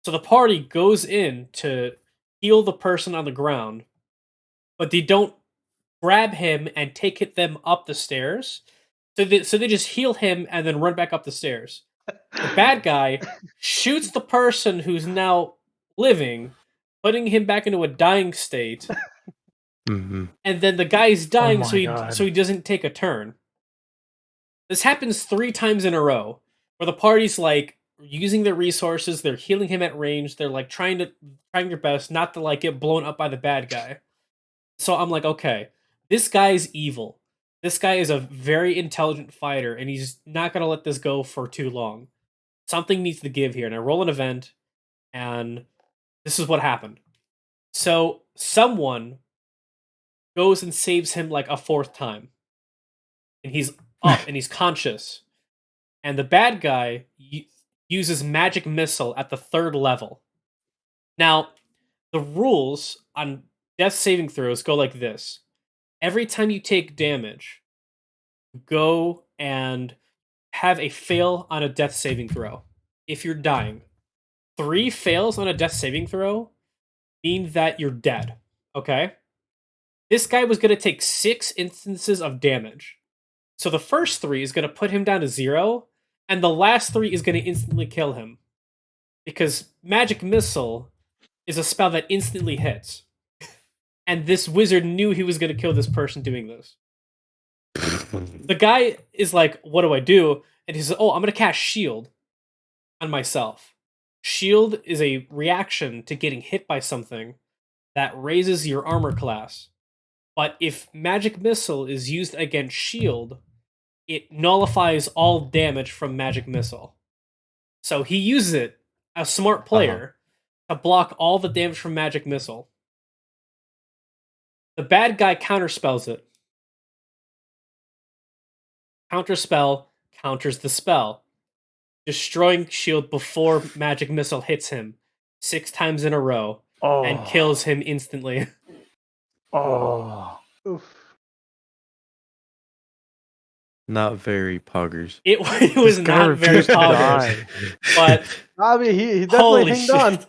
So the party goes in to heal the person on the ground, but they don't grab him and take them up the stairs. So they just heal him and then run back up the stairs. The bad guy shoots the person who's now living, putting him back into a dying state. And then the guy's dying, so he doesn't take a turn. This happens 3 times in a row, where the party's like using their resources, they're healing him at range, they're like trying their best not to like get blown up by the bad guy. So I'm like, okay, this guy's evil. This guy is a very intelligent fighter, and he's not gonna let this go for too long. Something needs to give here, and I roll an event, and this is what happened. So someone goes and saves him like a 4th time, and he's up and he's conscious, and the bad guy uses magic missile at the 3rd level. Now, the rules on death saving throws go like this: every time you take damage, go and have a fail on a death saving throw. If you're dying, 3 fails on a death saving throw mean that you're dead. Okay? This guy was going to take 6 instances of damage. So the first 3 is going to put him down to 0, and the last 3 is going to instantly kill him. Because Magic Missile is a spell that instantly hits. And this wizard knew he was going to kill this person doing this. The guy is like, what do I do? And he says, oh, I'm going to cast Shield on myself. Shield is a reaction to getting hit by something that raises your armor class. But if Magic Missile is used against Shield, it nullifies all damage from Magic Missile. So he uses it, a smart player, to block all the damage from Magic Missile. The bad guy counterspells it. Counterspell counters the spell, destroying Shield before Magic Missile hits him 6 times in a row and kills him instantly. Oh. Oof. Not very poggers. It was not very poggers. But I mean, he definitely hanged on.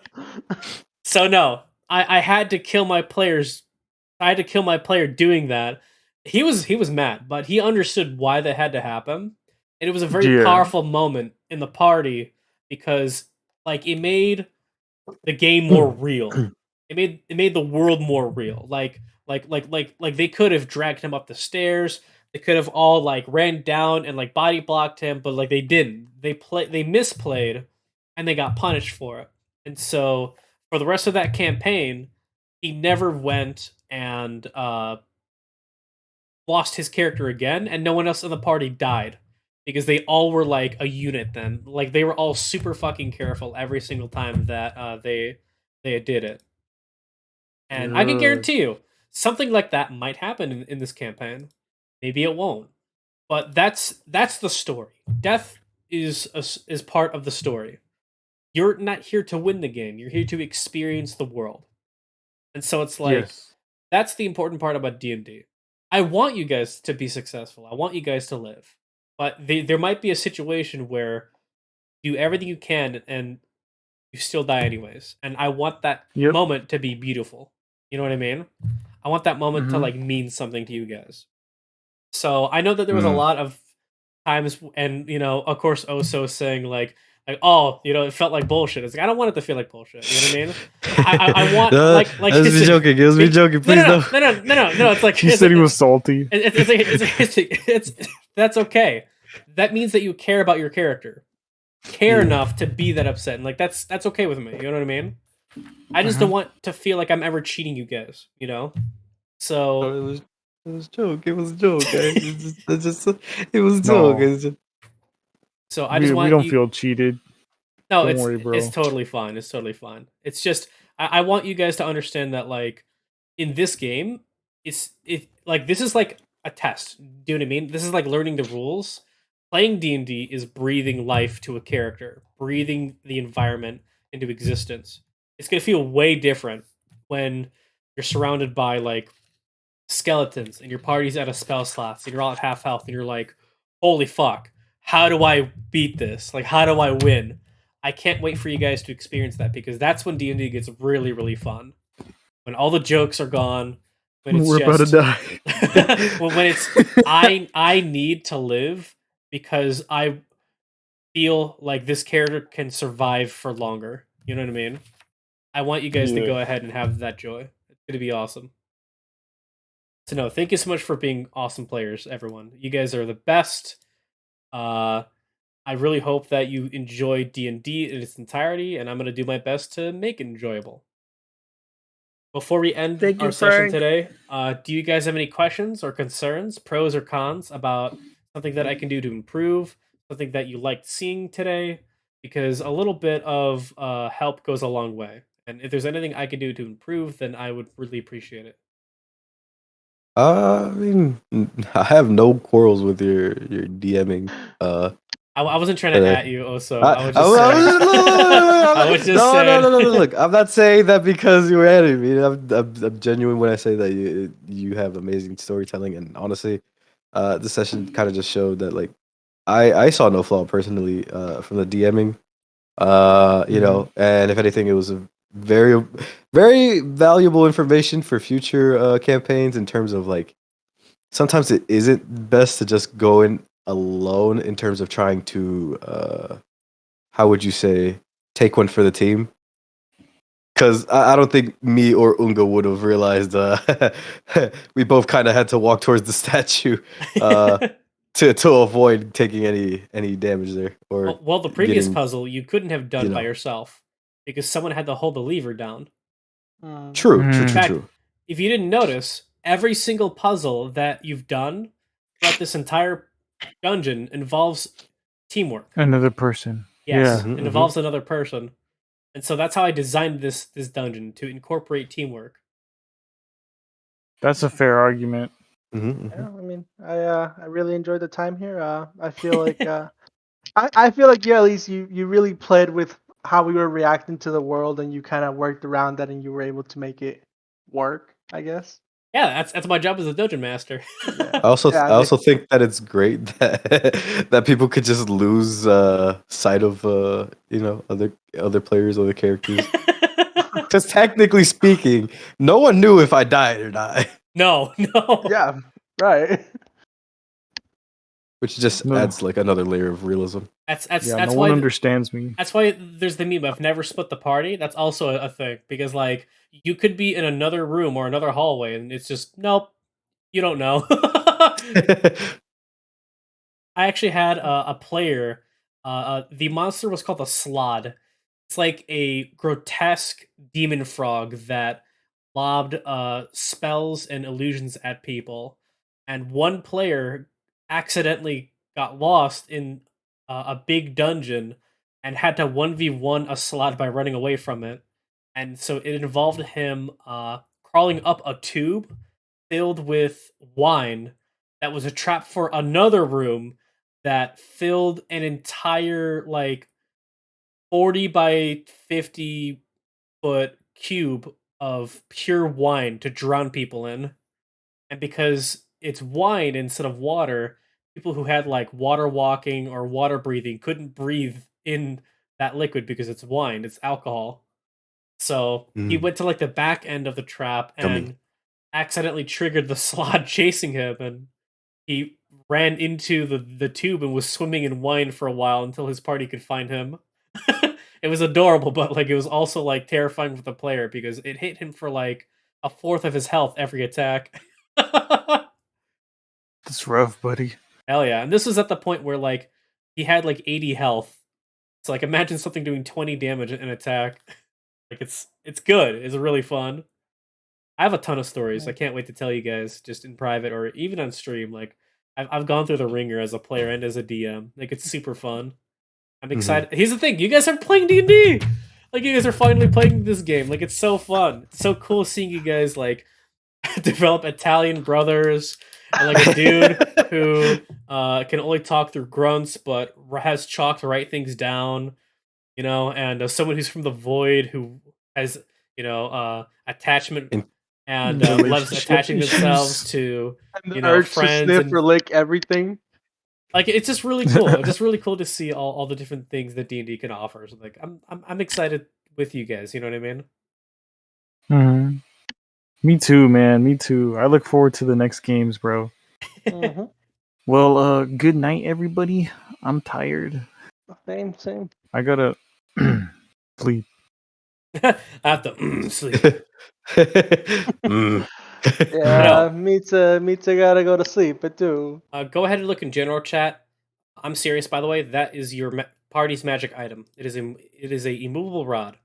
So no, I had to kill my players. I had to kill my player doing that. He was mad, but he understood why that had to happen. And it was a very powerful moment in the party because like it made the game more real. It made the world more real. Like they could have dragged him up the stairs. They could have all like ran down and like body blocked him, but like they didn't. They misplayed and they got punished for it. And so for the rest of that campaign, he never went and lost his character again, and no one else in the party died. Because they all were like a unit then. Like they were all super fucking careful every single time that they did it. And I can guarantee you, something like that might happen in this campaign. Maybe it won't. But that's the story. Death is part of the story. You're not here to win the game. You're here to experience the world. And so it's like, that's the important part about D&D. I want you guys to be successful. I want you guys to live. But there might be a situation where you do everything you can and you still die anyways. And I want that moment to be beautiful. You know what I mean? I want that moment to like mean something to you guys. So I know that there was a lot of times, and you know, of course, Oso saying like, oh, you know, it felt like bullshit. It's like I don't want it to feel like bullshit. You know what I mean? I want like. It was me joking. It was me joking. Please no. It's like he said he was salty. It's that's okay. That means that you care about your character, enough to be that upset, and like that's okay with me. You know what I mean? I just don't want to feel like I'm ever cheating you guys. You know? So it was a joke. It was a joke. It was a joke. So I just want we don't feel cheated. No, don't worry, bro. It's totally fine. It's totally fine. It's just I want you guys to understand that like in this game, this is like a test. Do you know what I mean? This is like learning the rules. Playing D&D is breathing life to a character, breathing the environment into existence. It's gonna feel way different when you're surrounded by like skeletons and your party's out of spell slots and you're all at half health and you're like, holy fuck, how do I beat this? Like, how do I win? I can't wait for you guys to experience that, because that's when D&D gets really, really fun. When all the jokes are gone, when it's We're about to die. when it's I need to live because I feel like this character can survive for longer. You know what I mean? I want you guys to go ahead and have that joy. It's gonna be awesome. So no, thank you so much for being awesome players, everyone. You guys are the best. I really hope that you enjoy D&D in its entirety, and I'm gonna do my best to make it enjoyable. Before we end Thank our you, session Frank. today, do you guys have any questions or concerns, pros or cons, about something that I can do to improve, something that you liked seeing today? Because a little bit of help goes a long way. And if there's anything I can do to improve, then I would really appreciate it. I mean, I have no quarrels with your DMing. I wasn't trying to at you, Oso. I was I just saying. I was just saying. No. Look, I'm not saying that because you were at me. I'm genuine when I say that you have amazing storytelling, and honestly, the session kind of just showed that like I saw no flaw personally from the DMing. You know, and if anything, it was a very, very valuable information for future campaigns in terms of like sometimes it isn't best to just go in alone in terms of trying to how would you say take one for the team, because I don't think me or Unga would have realized we both kind of had to walk towards the statue to avoid taking any damage there or well, the previous getting, puzzle you couldn't have done you by know. yourself because someone had to hold the lever down. True. In fact, if you didn't notice, every single puzzle that you've done throughout this entire dungeon involves teamwork. Another person. Yes, Yeah. it involves another person. And so that's how I designed this dungeon, to incorporate teamwork. That's a fair argument. Yeah, I mean, I really enjoyed the time here. I feel like I feel like at least you really played with how we were reacting to the world, and you kind of worked around that, and you were able to make it work, I guess. Yeah, that's my job as a dungeon master. I also think that it's great that that people could just lose sight of you know, other players, other characters. Because technically speaking, no one knew if I died or not. No. Yeah, right. Which just adds like another layer of realism. That's no why one understands me. That's why there's the meme of never split the party. That's also a thing, because like you could be in another room or another hallway, and it's just nope, you don't know. I actually had a player. The monster was called a Strahd. It's like a grotesque demon frog that lobbed spells and illusions at people, and one player accidentally got lost in a big dungeon and had to 1v1 a Strahd by running away from it. And so it involved him crawling up a tube filled with wine that was a trap for another room that filled an entire like 40 by 50 foot cube of pure wine to drown people in. And because it's wine instead of water, people who had like water walking or water breathing couldn't breathe in that liquid because it's wine, it's alcohol. So he went to like the back end of the trap and accidentally triggered the Strahd chasing him, and he ran into the tube and was swimming in wine for a while until his party could find him. It was adorable, but like it was also like terrifying for the player because it hit him for like a fourth of his health every attack. That's rough, buddy. Hell yeah. And this was at the point where like he had like 80 health. So like imagine something doing 20 damage in an attack. Like it's good. It's really fun. I have a ton of stories. I can't wait to tell you guys just in private or even on stream. Like I've gone through the ringer as a player and as a DM. Like it's super fun. I'm excited. Here's the thing: you guys are playing D&D. Like you guys are finally playing this game. Like it's so fun. It's so cool seeing you guys like develop Italian brothers and like a dude who can only talk through grunts but has chalk to write things down. You know, and someone who's from the void who has attachment and loves attaching themselves to and the urge friends to sniff and or lick everything. Like it's just really cool. It's just really cool to see all the different things that D&D can offer. So like I'm excited with you guys. You know what I mean? Mm-hmm. Me too, man. Me too. I look forward to the next games, bro. Mm-hmm. Well, good night, everybody. I'm tired. Same. I gotta sleep. I have to sleep. Yeah, me too. Gotta go to sleep, but too. Go ahead and look in general chat. I'm serious, by the way. That is your party's magic item. It is a immovable rod.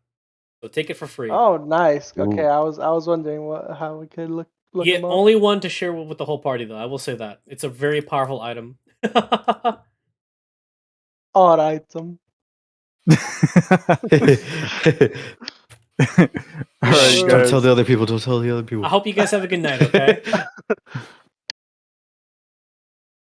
So take it for free. Oh, nice. Okay, Ooh. I was wondering how we could look Yeah, them up. only one to share with the whole party, though. I will say that it's a very powerful item. Odd item. All right, Shh, don't guys. tell the other people. Don't tell the other people. I hope you guys have a good night. Okay.